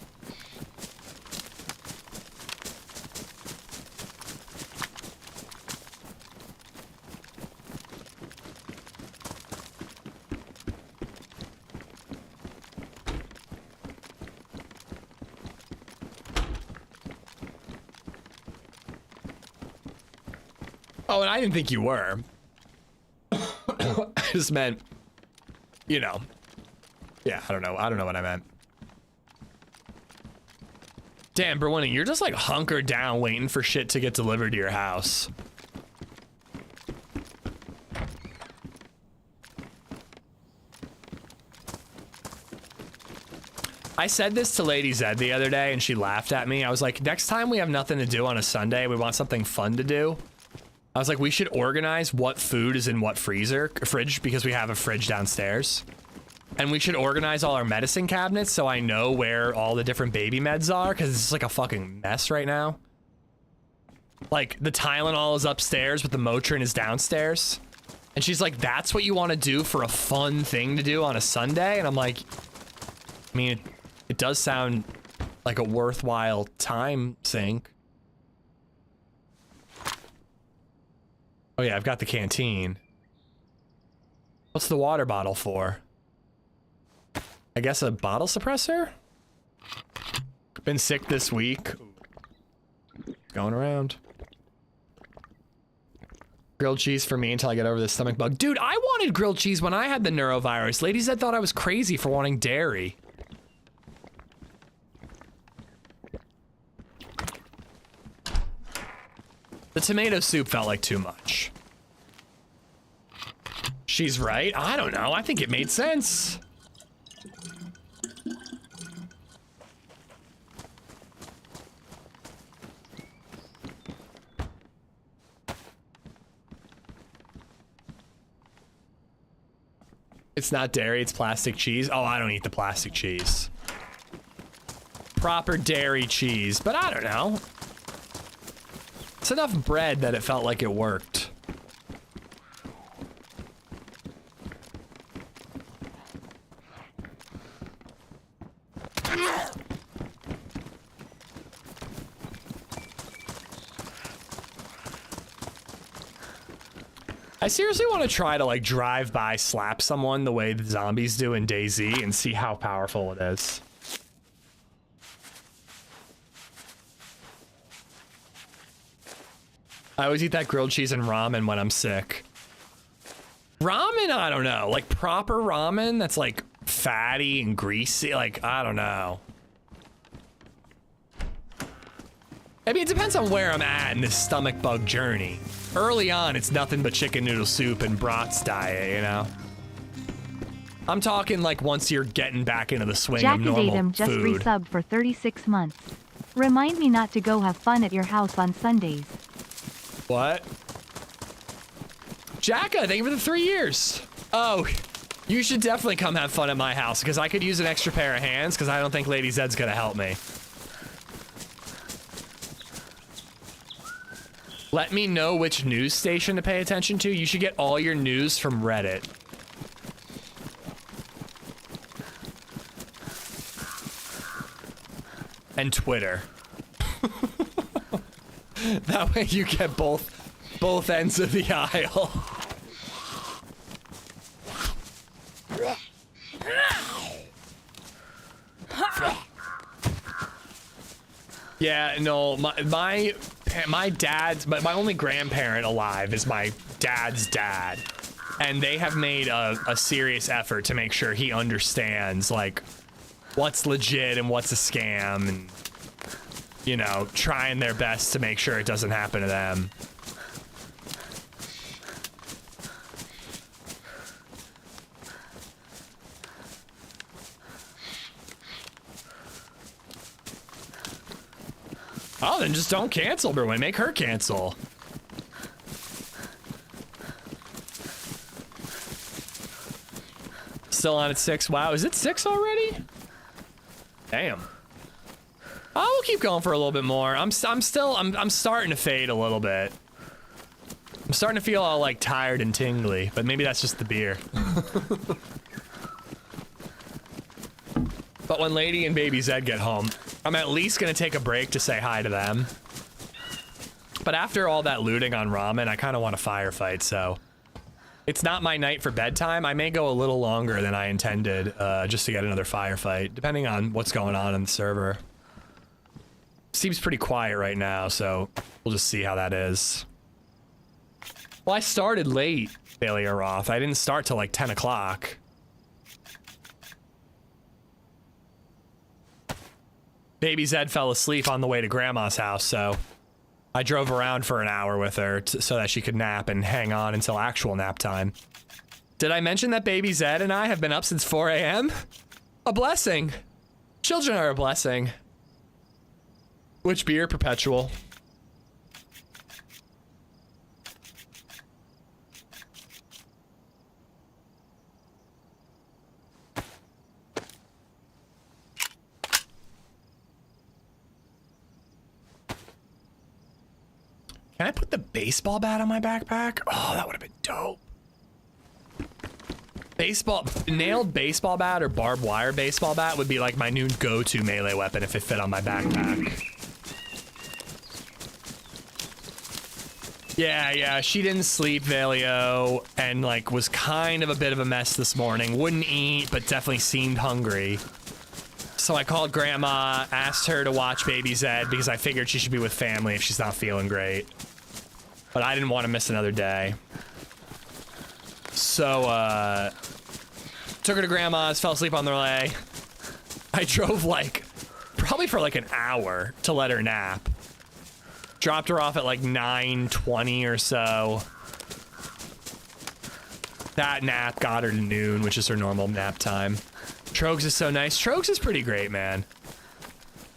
Oh, and I didn't think you were. I just meant, you know. Yeah, I don't know what I meant. Damn, Berwinning, you're just like hunkered down waiting for shit to get delivered to your house. I said this to LadyZed the other day and she laughed at me. I was like, next time we have nothing to do on a Sunday, we want something fun to do. I was like, we should organize what food is in what fridge, because we have a fridge downstairs. And we should organize all our medicine cabinets so I know where all the different baby meds are, because it's like a fucking mess right now. Like, the Tylenol is upstairs, but the Motrin is downstairs. And she's like, that's what you want to do for a fun thing to do on a Sunday? And I'm like, I mean, it does sound like a worthwhile time sink. Oh yeah, I've got the canteen. What's the water bottle for? I guess a bottle suppressor? Been sick this week. Going around. Grilled cheese for me until I get over the stomach bug. Dude, I wanted grilled cheese when I had the neurovirus. LadyZed thought I was crazy for wanting dairy. The tomato soup felt like too much. She's right. I don't know. I think it made sense. It's not dairy, it's plastic cheese. Oh, I don't eat the plastic cheese. Proper dairy cheese, but I don't know. It's enough bread that it felt like it worked. I seriously want to try to like drive by, slap someone the way the zombies do in DayZ and see how powerful it is. I always eat that grilled cheese and ramen when I'm sick. Ramen, I don't know. Like proper ramen that's like fatty and greasy. Like, I don't know. I mean, it depends on where I'm at in this stomach bug journey. Early on, it's nothing but chicken noodle soup and brats diet, you know? I'm talking like once you're getting back into the swing of normal Jack just food. resubbed for 36 months. Remind me not to go have fun at your house on Sundays. What? Jacka, thank you for the 3 years. Oh, you should definitely come have fun at my house because I could use an extra pair of hands because I don't think LadyZed's gonna help me. Let me know which news station to pay attention to. You should get all your news from Reddit. And Twitter. That way you get both ends of the aisle. Yeah, no, my dad's, but my only grandparent alive is my dad's dad. And they have made a serious effort to make sure he understands, like, what's legit and what's a scam, and, you know, trying their best to make sure it doesn't happen to them. Oh, then just don't cancel, Berwin. Make her cancel. Still on at 6. Wow, is it 6 already? Damn. Oh, we'll keep going for a little bit more. I'm starting to fade a little bit. I'm starting to feel all like tired and tingly, but maybe that's just the beer. But when Lady and Baby Zed get home, I'm at least gonna take a break to say hi to them. But after all that looting on ramen, I kind of want a firefight, so it's not my night for bedtime. I may go a little longer than I intended, just to get another firefight, depending on what's going on in the server. Seems pretty quiet right now, so we'll just see how that is. Well, I started late, Bailey Roth. I didn't start till like 10 o'clock. Baby Zed fell asleep on the way to Grandma's house, so I drove around for an hour with her so that she could nap and hang on until actual nap time. Did I mention that Baby Zed and I have been up since 4 a.m.? A blessing. Children are a blessing. Which beer? Perpetual. Can I put the baseball bat on my backpack? Oh, that would have been dope. Nailed baseball bat or barbed wire baseball bat would be like my new go-to melee weapon if it fit on my backpack. Yeah, she didn't sleep, Valio, and like was kind of a bit of a mess this morning. Wouldn't eat, but definitely seemed hungry. So I called Grandma, asked her to watch LadyZed because I figured she should be with family if she's not feeling great. But I didn't want to miss another day. So, took her to Grandma's, fell asleep on the way. I drove like, probably for like an hour to let her nap. Dropped her off at like 9:20 or so. That nap got her to noon, which is her normal nap time. Trogs is so nice. Trogs is pretty great, man.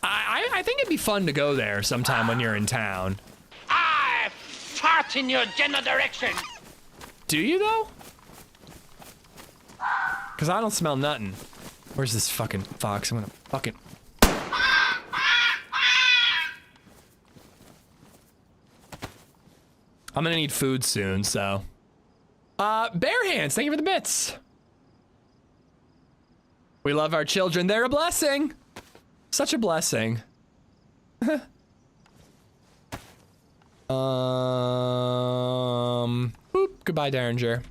I think it'd be fun to go there sometime when you're in town. I fart in your general direction. Do you though? Cause I don't smell nothing. Where's this fucking fox? I'm gonna fucking... I'm gonna need food soon, so. Bare Hands, thank you for the bits. We love our children. They're a blessing. Such a blessing. Boop. Goodbye, Derringer.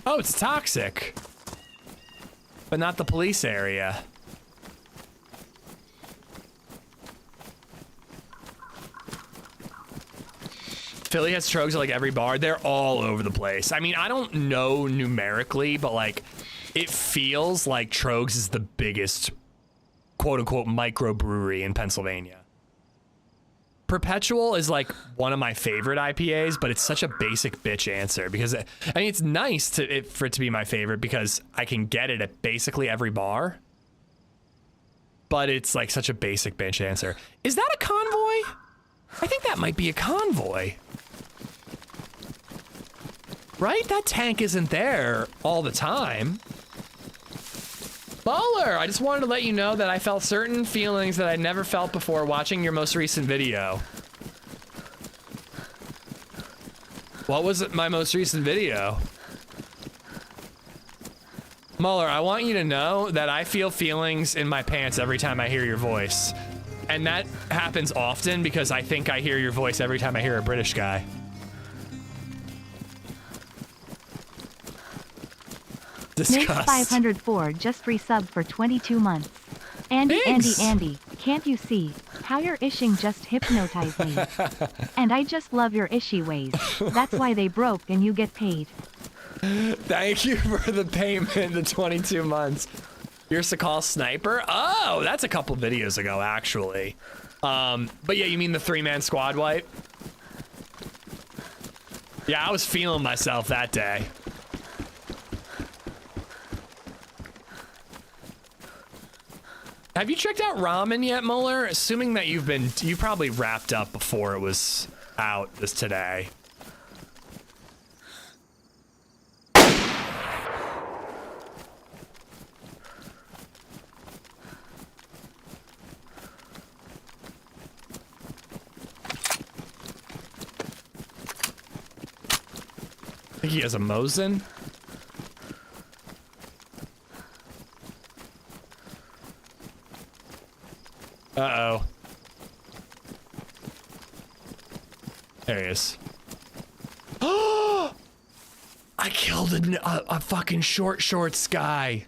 Oh, it's toxic. But not the police area. Philly has trogs at like every bar. They're all over the place. I mean, I don't know numerically, but like it feels like Trogs is the biggest quote unquote microbrewery in Pennsylvania. Perpetual is like one of my favorite IPAs, but it's such a basic bitch answer because I mean, it's nice for it to be my favorite because I can get it at basically every bar, but it's like such a basic bitch answer. Is that a convoy? I think that might be a convoy. Right? That tank isn't there all the time. Baller, I just wanted to let you know that I felt certain feelings that I'd never felt before watching your most recent video. What was my most recent video? Muller, I want you to know that I feel feelings in my pants every time I hear your voice. And that happens often because I think I hear your voice every time I hear a British guy. Disgust. Nick504 just resubbed for 22 months. Andy, Thanks. Andy, can't you see how your ishing just hypnotized me? And I just love your ishy ways. That's why they broke and you get paid. Thank you for the payment, the 22 months. You're Sakhal Sniper? Oh, that's a couple videos ago, actually. But yeah, you mean the 3-man squad wipe? Yeah, I was feeling myself that day. Have you checked out Ramen yet, Muller? Assuming that you probably wrapped up before it was out today. I think he has a Mosin. Uh-oh. There he is. Oh! I killed a fucking short guy.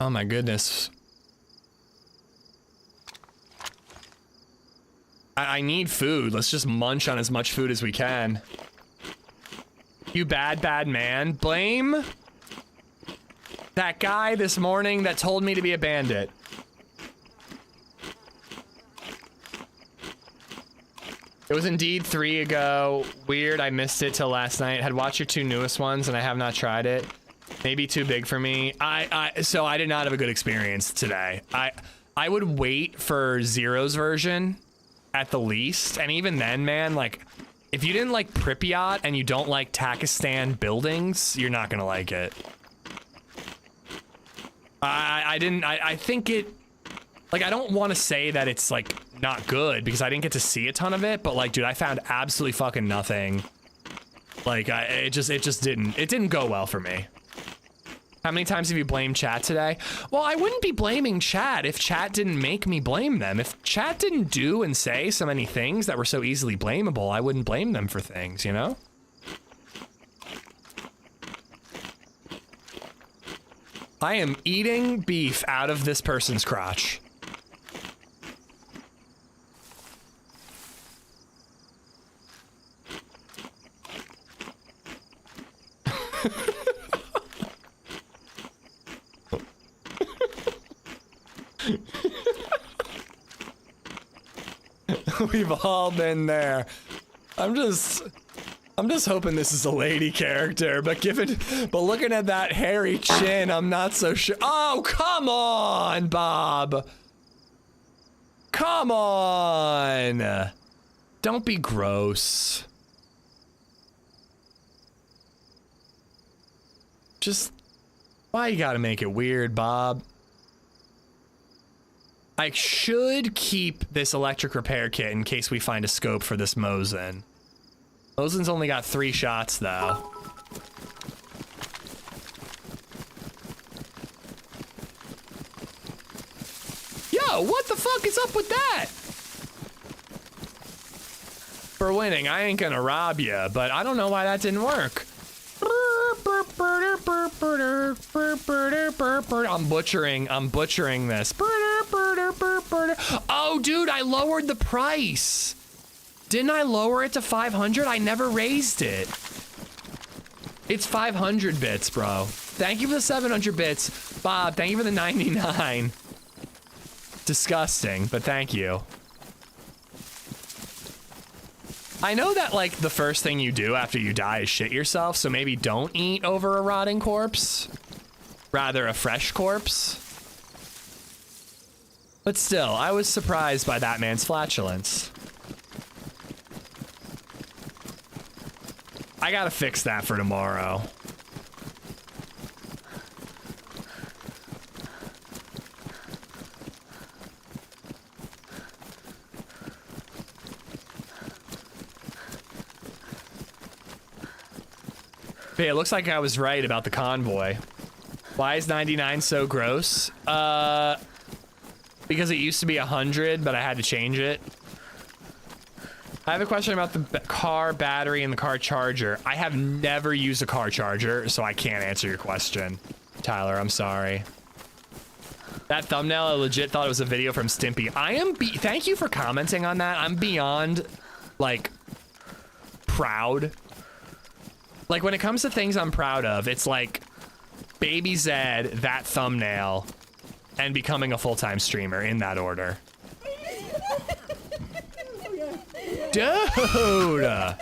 Oh my goodness. I need food. Let's just munch on as much food as we can. You bad man. Blame That guy this morning that told me to be a bandit. It was indeed 3 ago. Weird, I missed it till last night. Had watched your 2 newest ones and I have not tried it. Maybe too big for me. So I did not have a good experience today. I would wait for Zero's version at the least. And even then, man, like, if you didn't like Pripyat and you don't like Takistan buildings, you're not gonna like it. I think it, like, I don't want to say that it's like not good because I didn't get to see a ton of it, but like, dude, I found absolutely fucking nothing. Like, it just didn't go well for me. How many times have you blamed chat today? Well, I wouldn't be blaming chat if chat didn't make me blame them. If chat didn't do and say so many things that were so easily blamable, I wouldn't blame them for things, you know? I am eating beef out of this person's crotch. We've all been there. I'm just hoping this is a lady character, but looking at that hairy chin, I'm not so sure. Oh, come on, Bob. Come on. Don't be gross. Just, why you gotta make it weird, Bob? I should keep this electric repair kit in case we find a scope for this Mosin. Mosin's only got 3 shots, though. Yo, what the fuck is up with that? For winning, I ain't gonna rob you, but I don't know why that didn't work. I'm butchering this. Oh, dude, I lowered the price. Didn't I lower it to 500? I never raised it. It's 500 bits, bro. Thank you for the 700 bits. Bob, thank you for the 99. Disgusting, but thank you. I know that, like, the first thing you do after you die is shit yourself, so maybe don't eat over a rotting corpse. Rather, a fresh corpse. But still, I was surprised by that man's flatulence. I gotta fix that for tomorrow. But it looks like I was right about the convoy. Why is 99 so gross? Because it used to be 100, but I had to change it. I have a question about the car battery and the car charger. I have never used a car charger, so I can't answer your question. Tyler, I'm sorry. That thumbnail, I legit thought it was a video from Stimpy. Thank you for commenting on that. I'm beyond, like, proud. Like, when it comes to things I'm proud of, it's like LadyZed, that thumbnail, and becoming a full-time streamer in that order. Dude!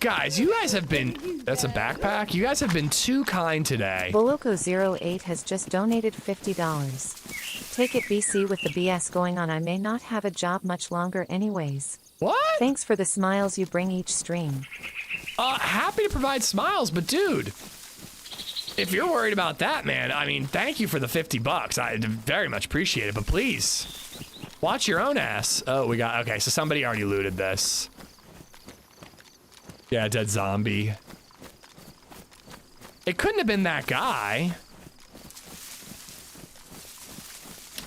Guys, you guys have been... That's a backpack? You guys have been too kind today. Boloco08 has just donated $50. Take it BC with the BS going on. I may not have a job much longer anyways. What? Thanks for the smiles you bring each stream. Happy to provide smiles, but dude, if you're worried about that, man, I mean, thank you for the $50. I very much appreciate it, but please, watch your own ass. Oh, okay, so somebody already looted this. Yeah, dead zombie. It couldn't have been that guy.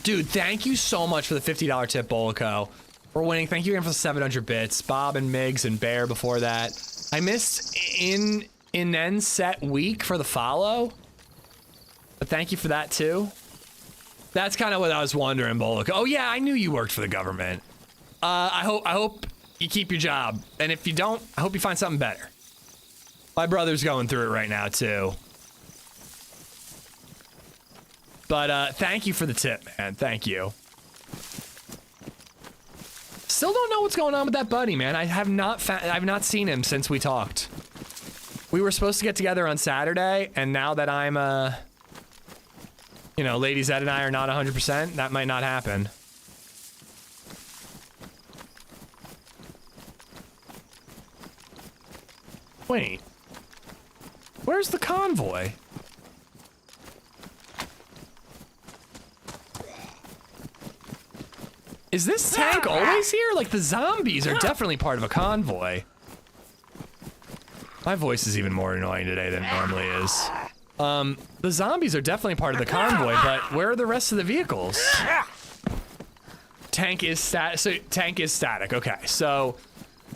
Dude, thank you so much for the $50 tip, Bolico. We're winning. Thank you again for the 700 bits. Bob and Migs and Bear before that. I missed in set week for the follow, but thank you for that too. That's kind of what I was wondering, Bolico. Oh yeah, I knew you worked for the government. I hope you keep your job, and if you don't, I hope you find something better. My brother's going through it right now too. But thank you for the tip, man. Thank you. Still don't know what's going on with that buddy, man. I've not seen him since we talked. We were supposed to get together on Saturday, and now that I'm you know, LadyZed and I are not 100%, that might not happen. Wait. Where's the convoy? Is this tank always here? Like, the zombies are definitely part of a convoy. My voice is even more annoying today than it normally is. The zombies are definitely part of the convoy, but where are the rest of the vehicles? Tank is static. So tank is static. Okay, so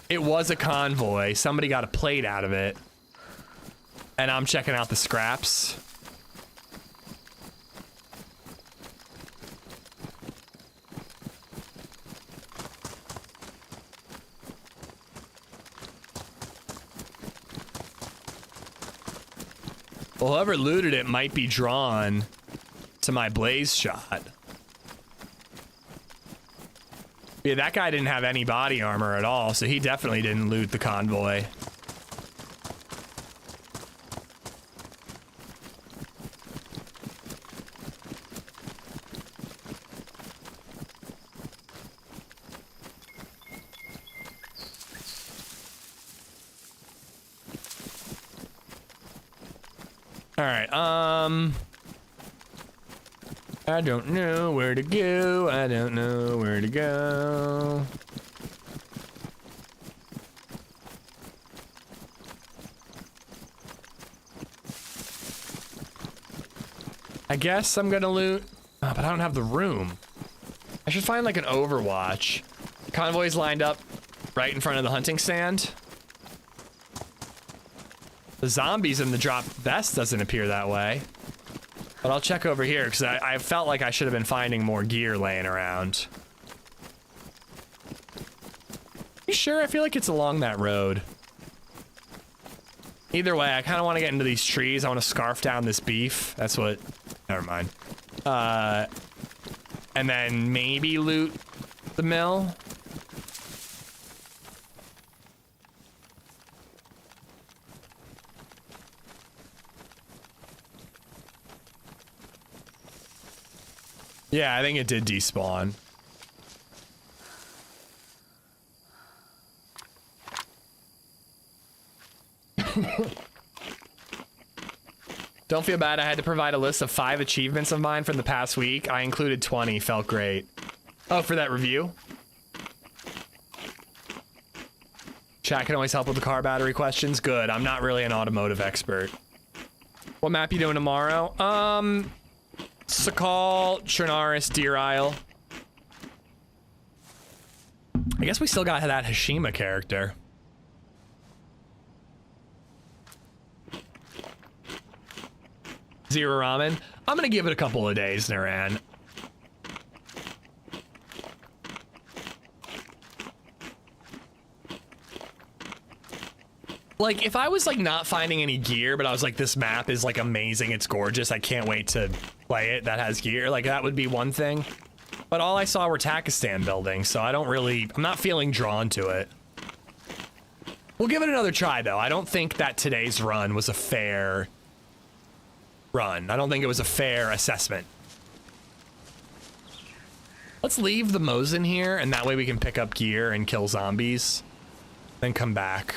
it was a convoy. Somebody got a plate out of it, and I'm checking out the scraps. Well, whoever looted it might be drawn to my blaze shot. Yeah, that guy didn't have any body armor at all, so he definitely didn't loot the convoy. All right, I don't know where to go. I don't know where to go. I guess I'm gonna loot, but I don't have the room. I should find like an overwatch. Convoys lined up right in front of the hunting stand. The zombies in the drop vest doesn't appear that way. But I'll check over here, because I felt like I should have been finding more gear laying around. You sure? I feel like it's along that road. Either way, I kind of want to get into these trees. I want to scarf down this beef. That's what... Never mind. And then maybe loot the mill. Yeah, I think it did despawn. Don't feel bad, I had to provide a list of 5 achievements of mine from the past week. I included 20, felt great. Oh, for that review? Chat can always help with the car battery questions. Good, I'm not really an automotive expert. What map you doing tomorrow? Sakhal, Chernarus, Deer Isle. I guess we still got that Hashima character. Zero ramen. I'm gonna give it a couple of days, Naran. Like, if I was like not finding any gear, but I was like, this map is like amazing, it's gorgeous, I can't wait to play it that has gear, like that would be one thing. But all I saw were Takistan buildings, so I don't really, I'm not feeling drawn to it. We'll give it another try though. I don't think that today's run was a fair run. I don't think it was a fair assessment. Let's leave the Mosin here, and that way we can pick up gear and kill zombies, then come back.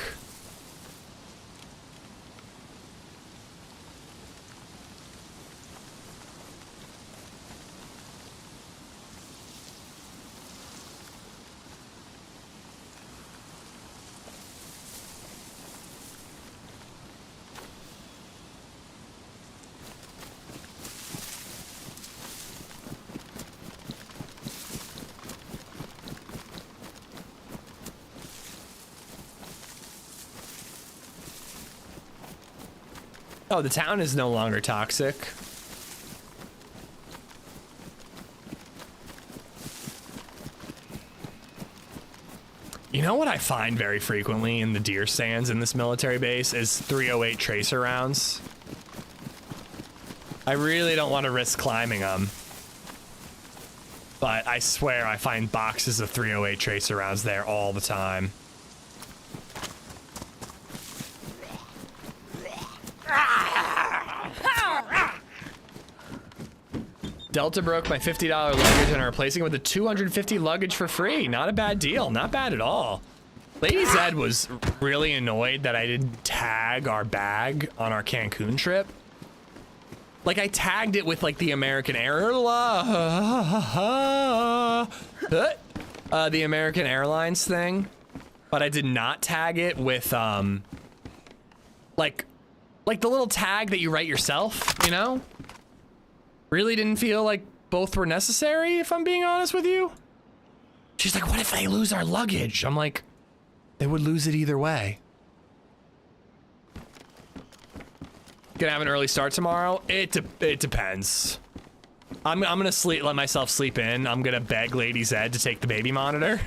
Oh, the town is no longer toxic. You know what I find very frequently in the deer stands in this military base is 308 tracer rounds. I really don't want to risk climbing them. But I swear I find boxes of 308 tracer rounds there all the time. Delta broke my $50 luggage and are replacing it with a $250 luggage for free. Not a bad deal. Not bad at all. LadyZed was really annoyed that I didn't tag our bag on our Cancun trip. Like, I tagged it with, like, the American the American Airlines thing, but I did not tag it with, like the little tag that you write yourself, you know? Really didn't feel like both were necessary, if I'm being honest with you. She's like, what if they lose our luggage? I'm like, they would lose it either way. Gonna have an early start tomorrow? It depends. I'm gonna let myself sleep in. I'm gonna beg LadyZed to take the baby monitor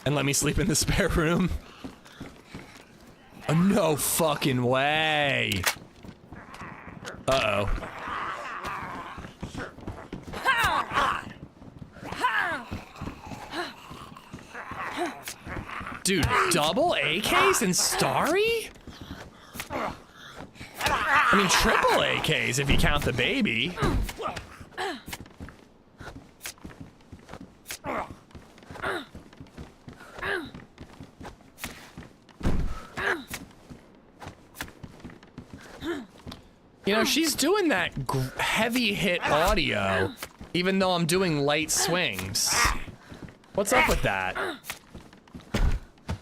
and let me sleep in the spare room. Oh, no fucking way. Uh-oh. Dude, double AKs and Starry? I mean, triple AKs if you count the baby. You know, she's doing that heavy hit audio, even though I'm doing light swings. What's up with that?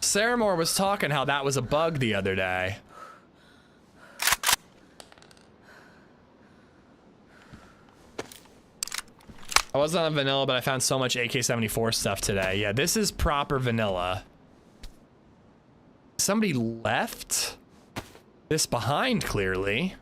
Sarah Moore was talking how that was a bug the other day. I wasn't on vanilla, but I found so much AK-74 stuff today. Yeah, this is proper vanilla. Somebody left this behind, clearly.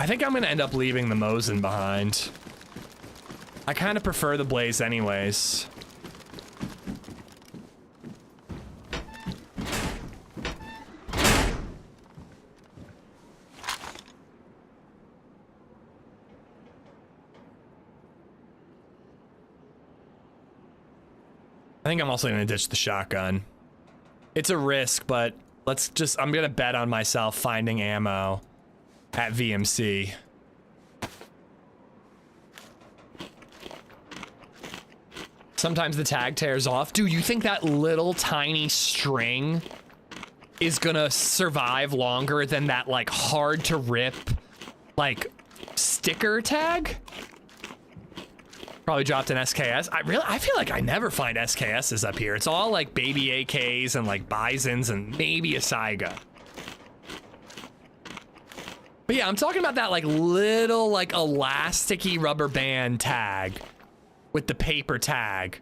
I think I'm gonna end up leaving the Mosin behind. I kind of prefer the Blaze anyways. I think I'm also gonna ditch the shotgun. It's a risk, but I'm gonna bet on myself finding ammo at VMC. Sometimes the tag tears off. Dude, you think that little tiny string is gonna survive longer than that, like, hard to rip, like, sticker tag? Probably dropped an SKS. I feel like I never find SKSs up here. It's all like baby AKs and like Bisons and maybe a Saiga. But yeah, I'm talking about that like little like elasticy rubber band tag with the paper tag.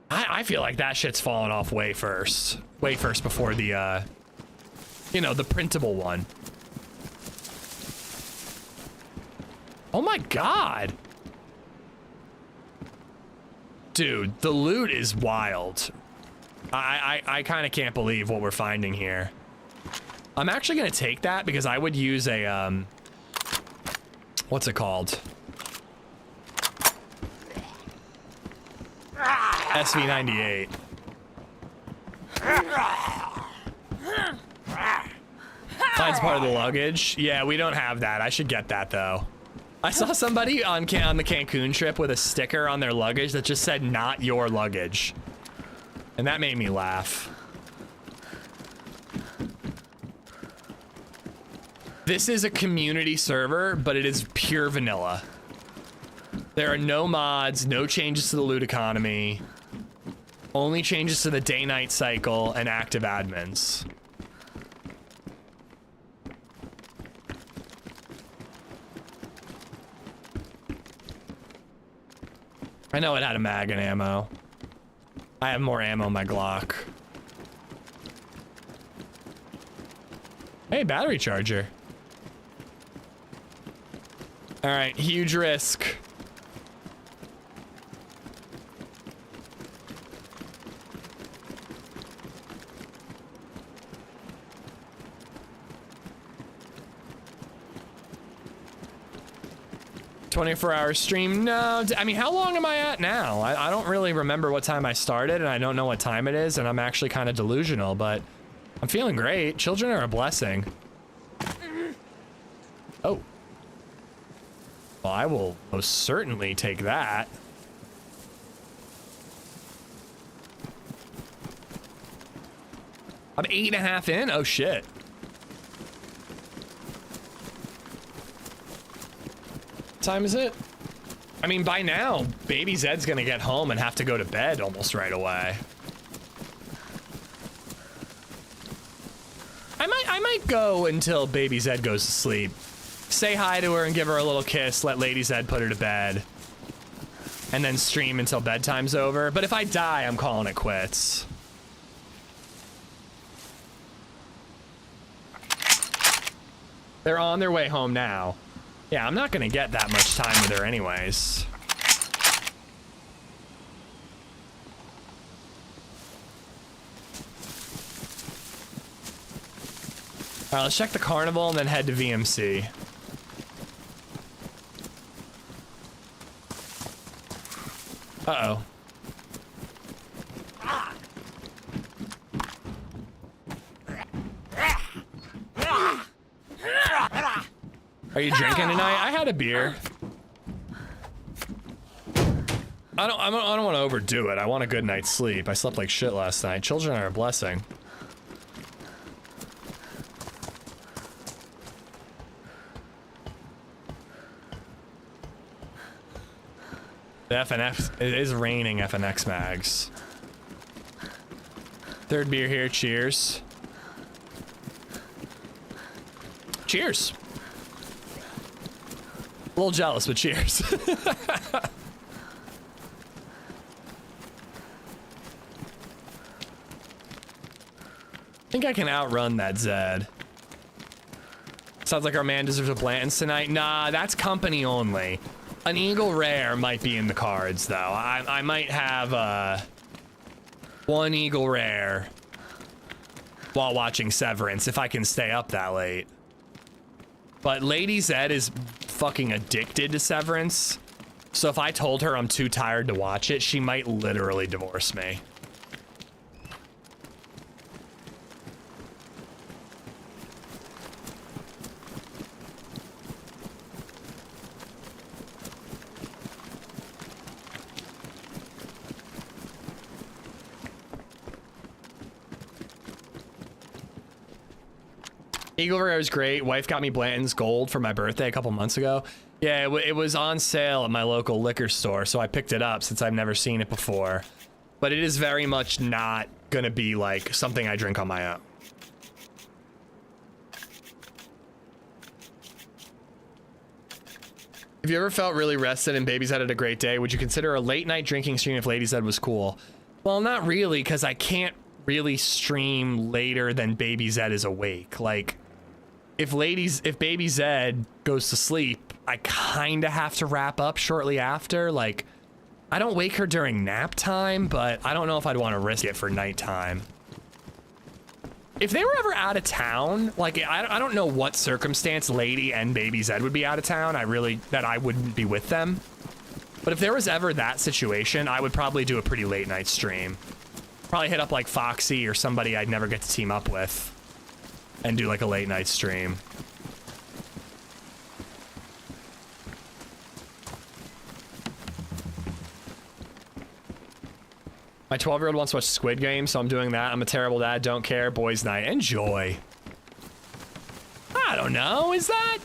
I feel like that shit's falling off way first before the, you know, the printable one. Oh my God. Dude, the loot is wild. I kind of can't believe what we're finding here. I'm actually gonna take that because I would use a, what's it called? SV98. Mine's part of the luggage. Yeah, we don't have that. I should get that though. I saw somebody on the Cancun trip with a sticker on their luggage that just said, "Not your luggage." And that made me laugh. This is a community server, but it is pure vanilla. There are no mods, no changes to the loot economy, only changes to the day-night cycle and active admins. I know it had a mag and ammo. I have more ammo in my Glock. Hey, battery charger. All right, huge risk. 24-hour stream? No, I mean, how long am I at now? I don't really remember what time I started, and I don't know what time it is, and I'm actually kind of delusional, but I'm feeling great. Children are a blessing. Oh. Well, I will most certainly take that. I'm 8.5 in? Oh, shit. What time is it? I mean, by now, Baby Zed's gonna get home and have to go to bed almost right away. I might go until Baby Zed goes to sleep. Say hi to her and give her a little kiss, let LadyZed put her to bed. And then stream until bedtime's over. But if I die, I'm calling it quits. They're on their way home now. Yeah, I'm not gonna get that much time with her anyways. Alright, let's check the carnival and then head to VMC. Uh-oh. Are you drinking tonight? I had a beer. I don't want to overdo it. I want a good night's sleep. I slept like shit last night. Children are a blessing. The FNX, it is raining FNX mags. Third beer here, cheers. Cheers. A little jealous, but cheers. I think I can outrun that Zed. Sounds like our man deserves a Blanton's tonight. Nah, that's company only. An Eagle Rare might be in the cards, though. I might have one Eagle Rare while watching Severance, if I can stay up that late. But LadyZed is fucking addicted to Severance, so if I told her I'm too tired to watch it, she might literally divorce me. Eagle Rare is great. Wife got me Blanton's Gold for my birthday a couple months ago. Yeah, it was on sale at my local liquor store, so I picked it up since I've never seen it before. But it is very much not gonna be like something I drink on my own. If you ever felt really rested and BabyZed had a great day, would you consider a late night drinking stream if LadyZed was cool? Well, not really, because I can't really stream later than BabyZed is awake. Like, if BabyZed goes to sleep, I kind of have to wrap up shortly after. Like, I don't wake her during nap time, but I don't know if I'd want to risk it for nighttime. If they were ever out of town, like, I don't know what circumstance Lady and BabyZed would be out of town. That I wouldn't be with them. But if there was ever that situation, I would probably do a pretty late night stream. Probably hit up like Foxy or somebody I'd never get to team up with and do like a late night stream. My 12-year-old wants to watch Squid Game, so I'm doing that. I'm a terrible dad, don't care. Boys' night. Enjoy. I don't know, is that?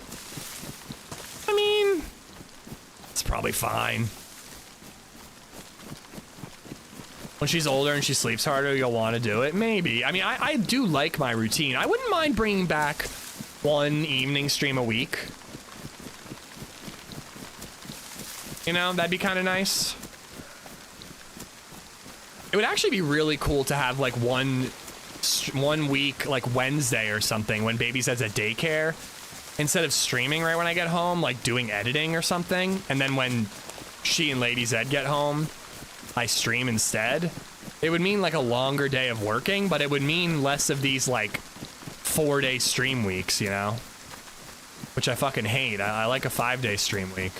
I mean, it's probably fine. When she's older and she sleeps harder, you'll want to do it. Maybe. I mean, I do like my routine. I wouldn't mind bringing back one evening stream a week. You know, that'd be kind of nice. It would actually be really cool to have like one week, like Wednesday or something, when BabyZed's at daycare, instead of streaming right when I get home, like doing editing or something, and then when she and LadyZed get home, I stream instead. It would mean like a longer day of working, but it would mean less of these like 4-day stream weeks, you know? Which I fucking hate. I like a 5-day stream week.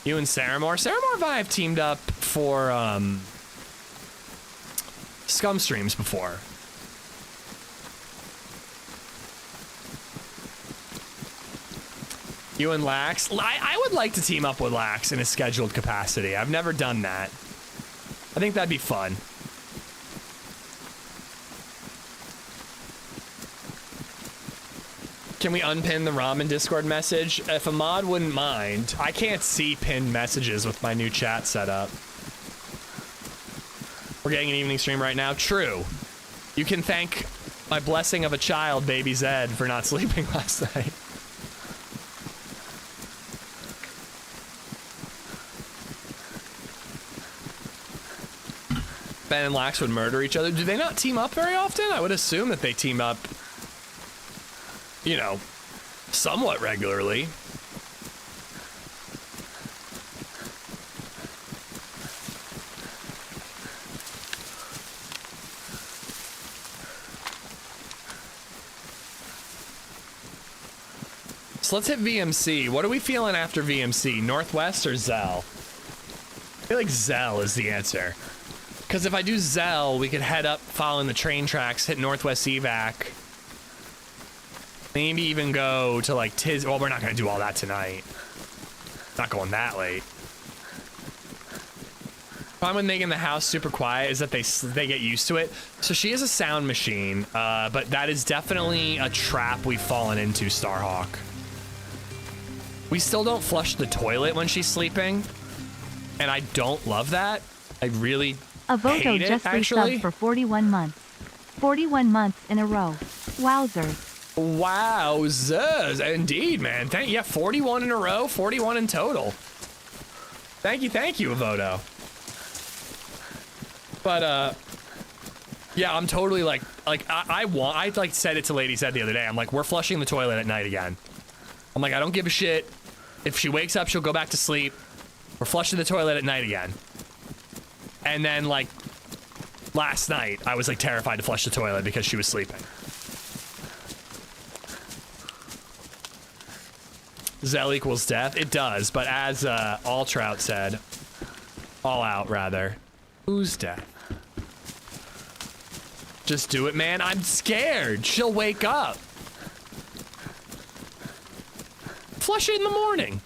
You and Saramore. Saramore and I have teamed up for Scum streams before. You and Lax. I would like to team up with Lax in a scheduled capacity. I've never done that. I think that'd be fun. Can we unpin the ramen Discord message? If a mod wouldn't mind. I can't see pinned messages with my new chat setup. We're getting an evening stream right now. True. You can thank my blessing of a child, LadyZed, for not sleeping last night. Ben and Lax would murder each other. Do they not team up very often? I would assume that they team up, you know, somewhat regularly. So let's hit VMC. What are we feeling after VMC? Northwest or Zell? I feel like Zell is the answer. Because if I do Zell, we could head up following the train tracks, hit Northwest Evac. Maybe even go to like Tiz. Well, we're not going to do all that tonight. Not going that late. Problem with making the house super quiet is that they get used to it. So she is a sound machine, but that is definitely a trap we've fallen into, Starhawk. We still don't flush the toilet when she's sleeping, and I don't love that. I really Avoto hate just it, actually. resubbed for 41 months. 41 months in a row. Wowzers. Wowzers, indeed, man. Yeah, 41 in a row, 41 in total. Thank you, Avoto. But yeah, I'm totally like I like said it to LadyZed the other day. I'm like, we're flushing the toilet at night again. I'm like, I don't give a shit. If she wakes up, she'll go back to sleep. We're flushing the toilet at night again. And then like last night, I was like terrified to flush the toilet because she was sleeping. Zell equals death. It does, but as All Trout said, all out rather. Who's death? Just do it, man. I'm scared. She'll wake up. Flush it in the morning.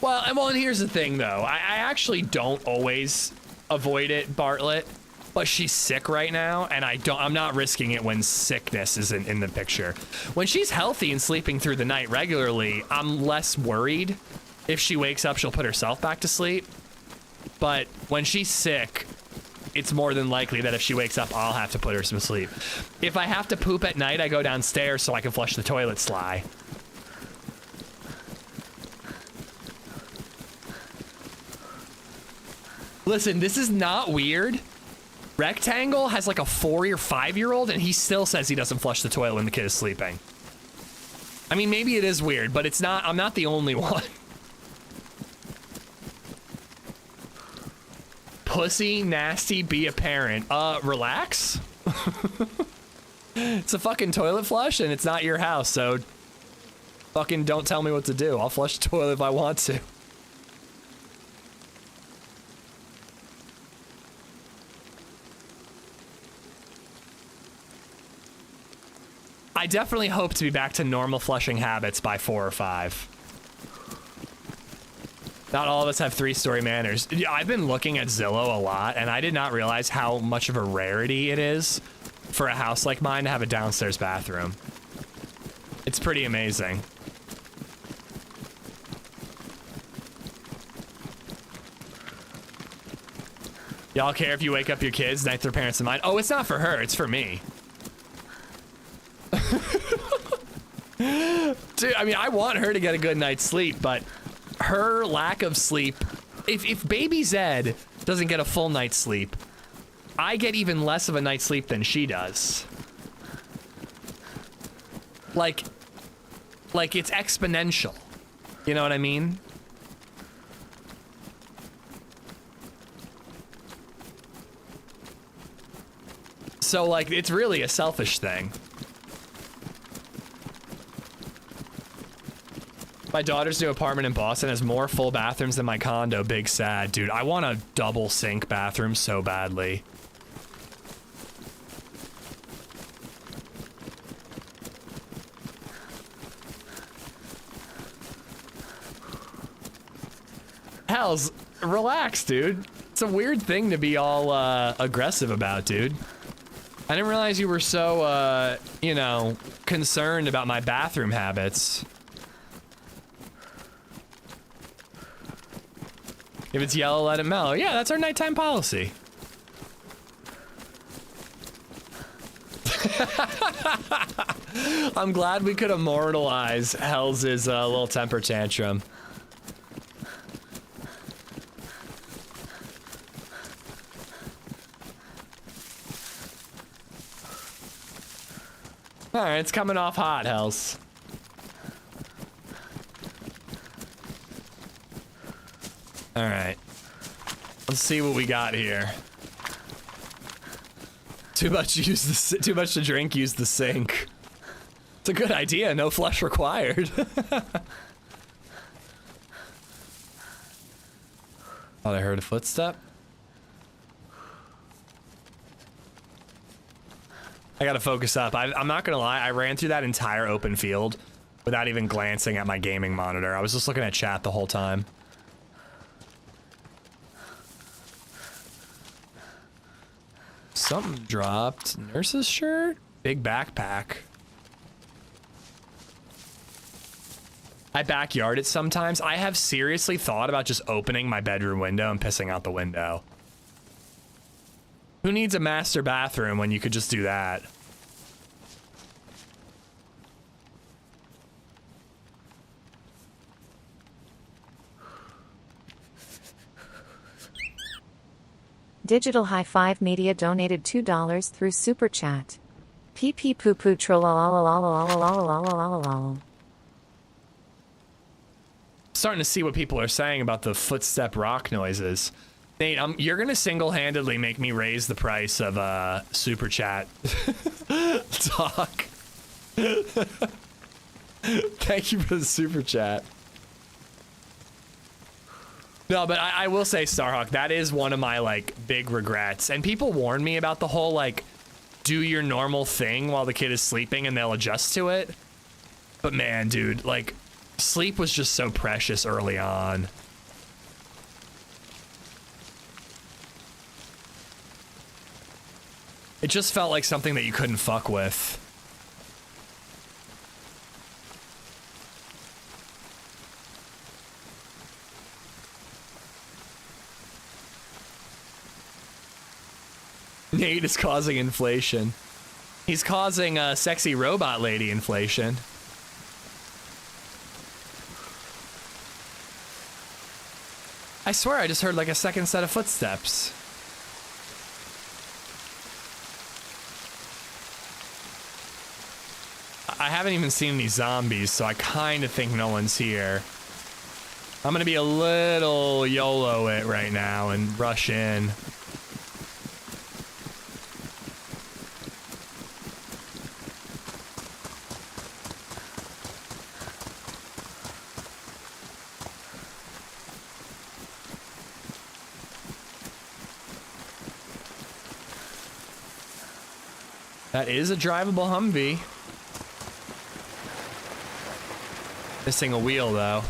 Well, and here's the thing, though. I actually don't always avoid it, Bartlett. But she's sick right now, and I'm not risking it when sickness isn't in the picture. When she's healthy and sleeping through the night regularly, I'm less worried. If she wakes up, she'll put herself back to sleep. But when she's sick, it's more than likely that if she wakes up, I'll have to put her to sleep. If I have to poop at night, I go downstairs so I can flush the toilet sly. Listen, this is not weird. Rectangle has like a 4 or 5 year old and he still says he doesn't flush the toilet when the kid is sleeping. I mean, maybe it is weird, but it's not. I'm not the only one. Pussy, nasty, be a parent. Relax. It's a fucking toilet flush and it's not your house, so fucking don't tell me what to do. I'll flush the toilet if I want to. I definitely hope to be back to normal flushing habits by 4 or 5. Not all of us have 3-story manners. I've been looking at Zillow a lot, and I did not realize how much of a rarity it is for a house like mine to have a downstairs bathroom. It's pretty amazing. Y'all care if you wake up your kids, night their parents and mine? Oh, it's not for her, it's for me. Dude, I mean, I want her to get a good night's sleep, but her lack of sleep, if baby Zed doesn't get a full night's sleep, I get even less of a night's sleep than she does. Like it's exponential. You know what I mean? So like, it's really a selfish thing. My daughter's new apartment in Boston has more full bathrooms than my condo. Big sad. Dude, I want a double sink bathroom so badly. Hells, relax, dude. It's a weird thing to be all aggressive about, dude. I didn't realize you were so, you know, concerned about my bathroom habits. If it's yellow, let it mellow. Yeah, that's our nighttime policy. I'm glad we could immortalize Hells' little temper tantrum. All right, it's coming off hot, Hells. All right, let's see what we got here. Too much to drink. Use the sink. It's a good idea. No flush required. Thought I heard a footstep. I gotta focus up. I'm not gonna lie, I ran through that entire open field without even glancing at my gaming monitor. I was just looking at chat the whole time. Something dropped. Nurse's shirt? Big backpack. I backyard it sometimes. I have seriously thought about just opening my bedroom window and pissing out the window. Who needs a master bathroom when you could just do that? Digital High Five Media donated $2 through Super Chat. PP poo poo troll. Starting to see what people are saying about the footstep rock noises. Nate, you're gonna single-handedly make me raise the price of Super Chat talk. Thank you for the Super Chat. No, but I will say, Starhawk, that is one of my, like, big regrets. And people warn me about the whole, like, do your normal thing while the kid is sleeping and they'll adjust to it. But man, dude, like, sleep was just so precious early on. It just felt like something that you couldn't fuck with. Nate is causing inflation. He's causing sexy robot lady inflation. I swear I just heard like a second set of footsteps. I haven't even seen any zombies, so I kind of think no one's here. I'm gonna be a little YOLO it right now and rush in. That is a drivable Humvee. Missing a wheel, though.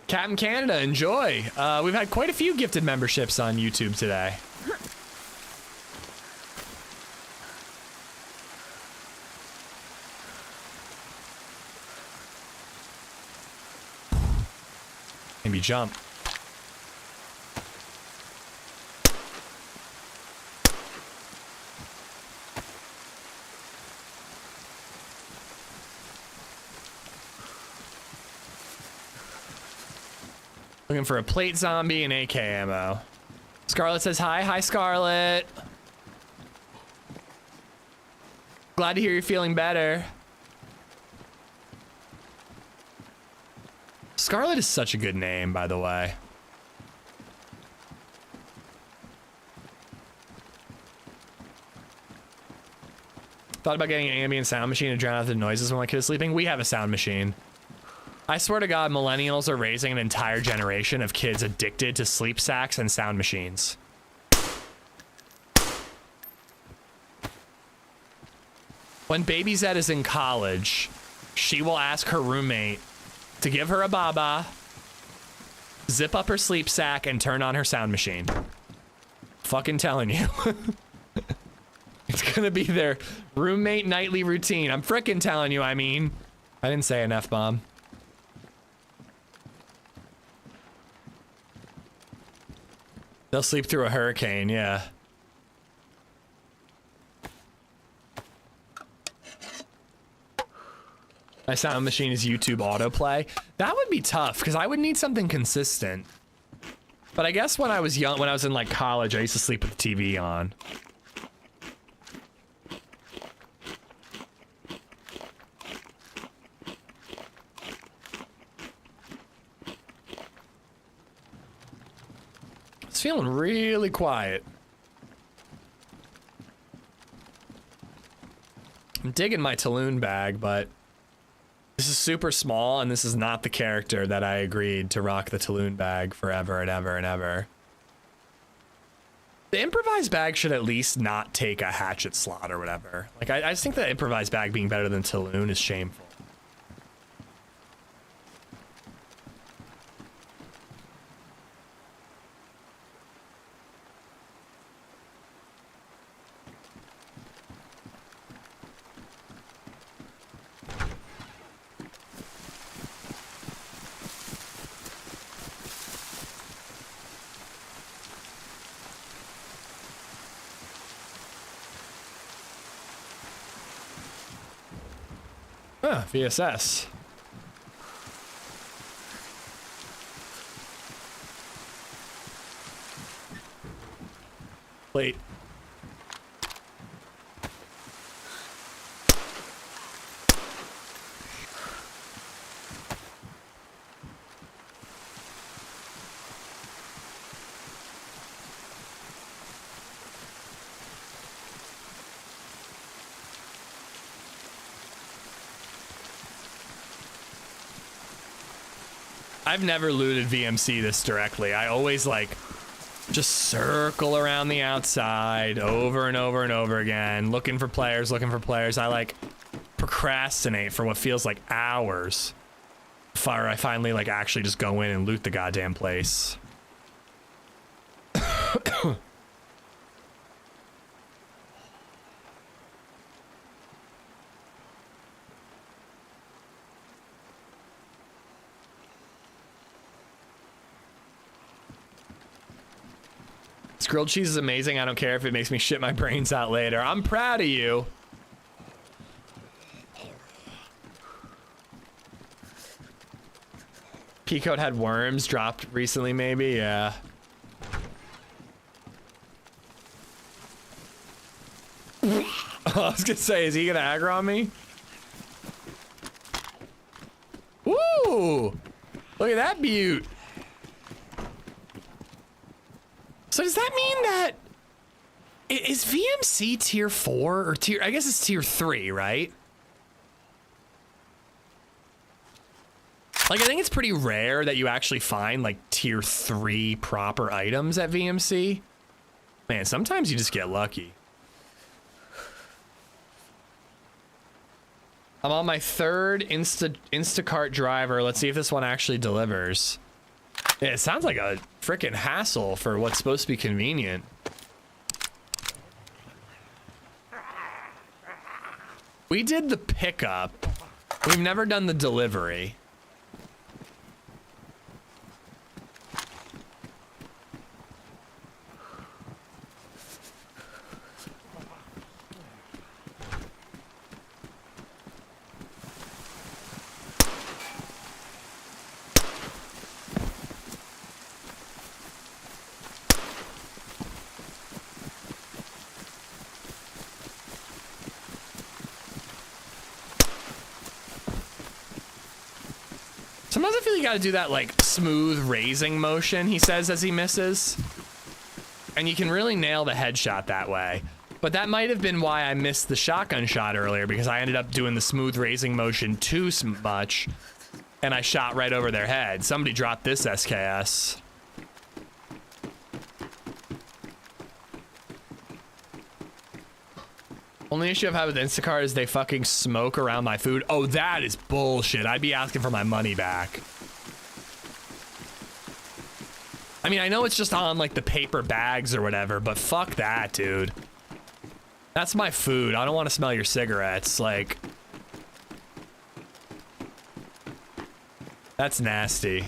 Captain Canada, enjoy. We've had quite a few gifted memberships on YouTube today. Maybe jump. Looking for a plate zombie and AK ammo. Scarlet says hi. Hi, Scarlet. Glad to hear you're feeling better. Scarlet is such a good name, by the way. Thought about getting an ambient sound machine to drown out the noises when my kid is sleeping. We have a sound machine. I swear to God, millennials are raising an entire generation of kids addicted to sleep sacks and sound machines. When LadyZed is in college, she will ask her roommate to give her a baba, zip up her sleep sack, and turn on her sound machine. Fucking telling you. It's gonna be their roommate nightly routine. I'm frickin' telling you, I mean. I didn't say an F-bomb. They'll sleep through a hurricane, yeah. My sound machine is YouTube autoplay. That would be tough, because I would need something consistent. But I guess when I was young, when I was in like college, I used to sleep with the TV on. It's feeling really quiet. I'm digging my Talon bag, but this is super small, and this is not the character that I agreed to rock the Talon bag forever and ever and ever. The improvised bag should at least not take a hatchet slot or whatever. Like, I just think the improvised bag being better than Talon is shameful. Huh, VSS. Wait. I've never looted VMC this directly. I always like just circle around the outside over and over and over again, looking for players, I like procrastinate for what feels like hours before I finally like actually just go in and loot the goddamn place. This grilled cheese is amazing. I don't care if it makes me shit my brains out later. I'm proud of you. Peacoat had worms dropped recently, maybe? Yeah. I was gonna say, is he gonna aggro on me? Woo! Look at that beaut. So does that mean that is VMC tier 4 or tier? I guess it's tier 3, right? Like, I think it's pretty rare that you actually find like tier 3 proper items at VMC. Man, sometimes you just get lucky. I'm on my third Instacart driver. Let's see if this one actually delivers. Yeah, it sounds like a freaking hassle for what's supposed to be convenient. We did the pickup. We've never done the delivery. Sometimes I feel you gotta do that like smooth raising motion, he says as he misses. And you can really nail the headshot that way. But But that might have been why I missed the shotgun shot earlier, because I ended up doing the smooth raising motion too much, and I shot right over their head. Somebody dropped this SKS. Only issue I've had with Instacart is they fucking smoke around my food. Oh, that is bullshit. I'd be asking for my money back. I mean, I know it's just on like the paper bags or whatever, but fuck that, dude. That's my food. I don't want to smell your cigarettes. Like, that's nasty.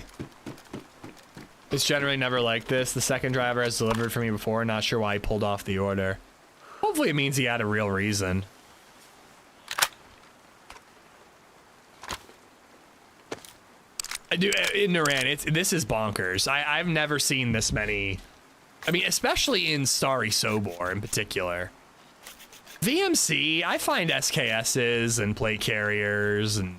It's generally never like this. The second driver has delivered for me before. Not sure why he pulled off the order. Hopefully it means he had a real reason. I do, in Naran, this is bonkers. I've never seen this many. I mean, especially in Starry Sobor in particular. VMC, I find SKSs and plate carriers and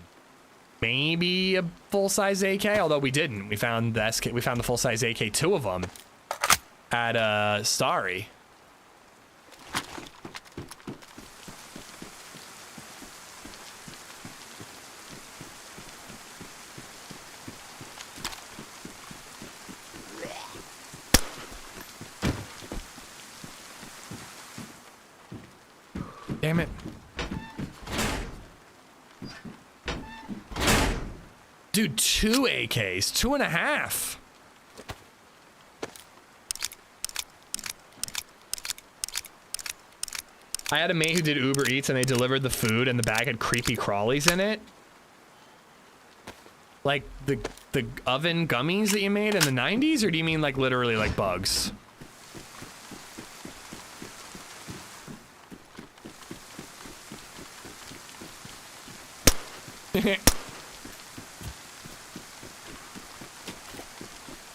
maybe a full-size AK, although we didn't. We found the full-size AK, 2 of them at Starry. Damn it. Dude, 2 AKs, 2.5. I had a mate who did Uber Eats and they delivered the food and the bag had creepy crawlies in it. Like the oven gummies that you made in the 90s, or do you mean like literally like bugs?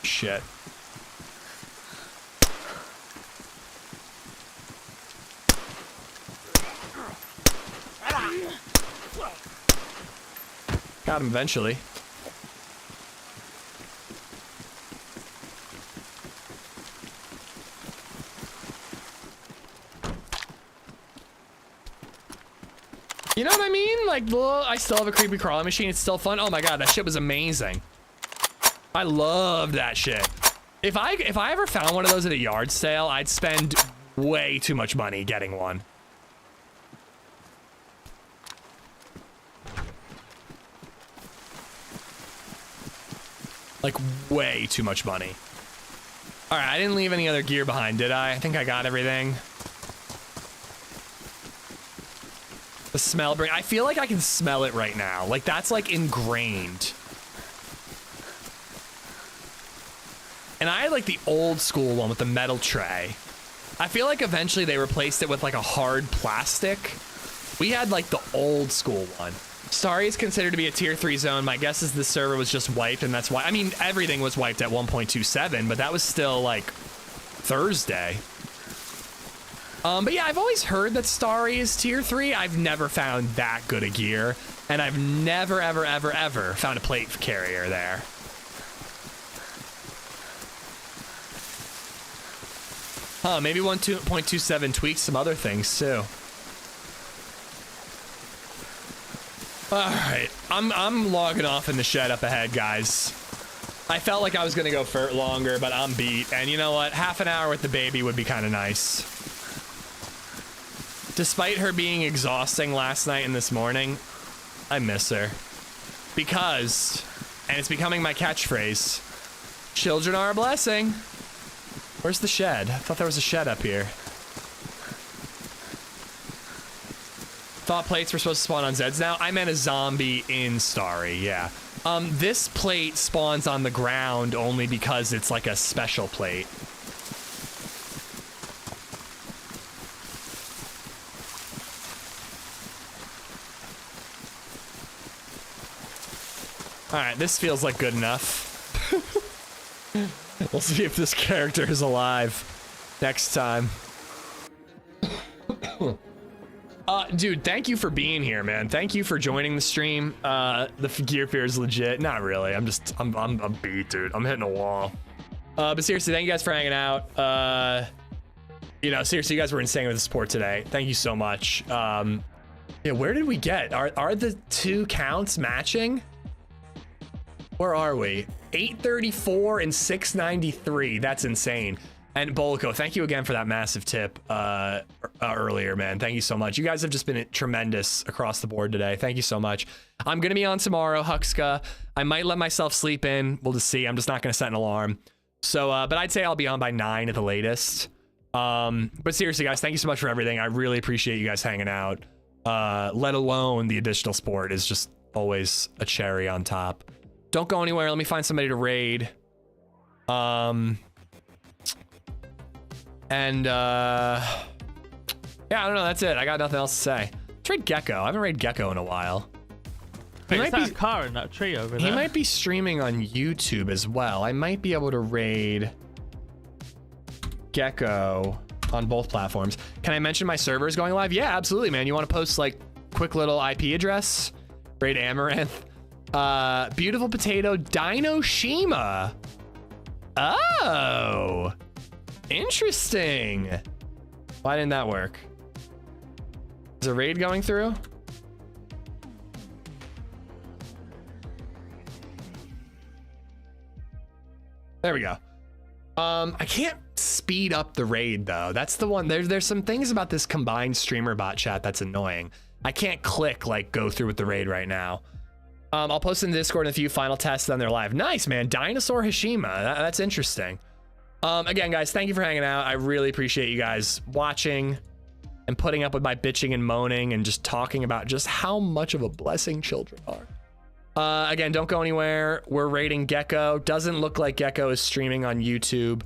Shit. Got him eventually. You know what I mean? Like, I still have a creepy crawling machine. It's still fun. Oh my god, that shit was amazing. I loved that shit. If I ever found one of those at a yard sale, I'd spend way too much money getting one. Like, way too much money. All right, I didn't leave any other gear behind, did I? I think I got everything. The smell I feel like I can smell it right now. Like, that's like ingrained. And I had like the old school one with the metal tray. I feel like eventually they replaced it with like a hard plastic. We had like the old school one. Starry is considered to be a tier 3 zone. My guess is the server was just wiped, and that's why. I mean, everything was wiped at 1.27, but that was still like Thursday. But yeah, I've always heard that Starry is tier 3. I've never found that good a gear, and I've never, ever, ever, ever found a plate carrier there. Huh, maybe 1.27 tweaks some other things too. All right, I'm logging off in the shed up ahead, guys. I felt like I was gonna go for longer, but I'm beat. And you know what? Half an hour with the baby would be kind of nice. Despite her being exhausting last night and this morning, I miss her. Because, and it's becoming my catchphrase, children are a blessing. Where's the shed? I thought there was a shed up here. Thought plates were supposed to spawn on Zeds now? I meant a zombie in Starry, yeah. This plate spawns on the ground only because it's like a special plate. Alright, this feels like good enough. We'll see if this character is alive next time. Dude, thank you for being here, man. Thank you for joining the stream. The gear fear is legit. Not really. I'm beat, dude. I'm hitting a wall. But seriously, thank you guys for hanging out. You know, seriously, you guys were insane with the support today. Thank you so much. Yeah, where did we get? Are the 2 counts matching? Where are we? 834 and 693. That's insane. And Bolko, thank you again for that massive tip earlier, man. Thank you so much. You guys have just been tremendous across the board today. Thank you so much. I'm going to be on tomorrow, Huxka. I might let myself sleep in. We'll just see. I'm just not going to set an alarm. So, but I'd say I'll be on by 9 at the latest. But seriously, guys, thank you so much for everything. I really appreciate you guys hanging out. Let alone the additional support is just always a cherry on top. Don't go anywhere. Let me find somebody to raid. And yeah, I don't know. That's it. I got nothing else to say. Let's raid Gecko. I haven't raided Gecko in a while. Wait, is that a car in that tree over there? He might be streaming on YouTube as well. I might be able to raid Gecko on both platforms. Can I mention my server is going live? Yeah, absolutely, man. You want to post like quick little IP address? Raid Amaranth. Beautiful Potato, Dino Shima. Oh, interesting. Why didn't that work? Is a raid going through? There we go. I can't speed up the raid though. That's the one. There's some things about this combined streamer bot chat that's annoying. I can't click like go through with the raid right now. I'll post in the Discord in a few final tests, then they're live. Nice, man. Dinosaur Hashima. That's interesting. Again, guys, thank you for hanging out. I really appreciate you guys watching and putting up with my bitching and moaning and just talking about just how much of a blessing children are. Again, don't go anywhere. We're raiding Gecko. Doesn't look like Gecko is streaming on YouTube.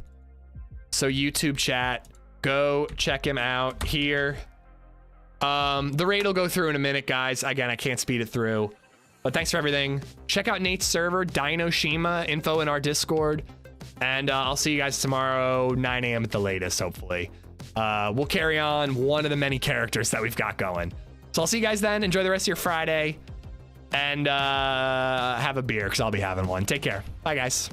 So YouTube chat, go check him out here. The raid will go through in a minute, guys. Again, I can't speed it through. But thanks for everything. Check out Nate's server, Dino Shima, info in our Discord. And I'll see you guys tomorrow, 9 a.m. at the latest, hopefully. We'll carry on one of the many characters that we've got going. So I'll see you guys then. Enjoy the rest of your Friday. And have a beer, because I'll be having one. Take care. Bye, guys.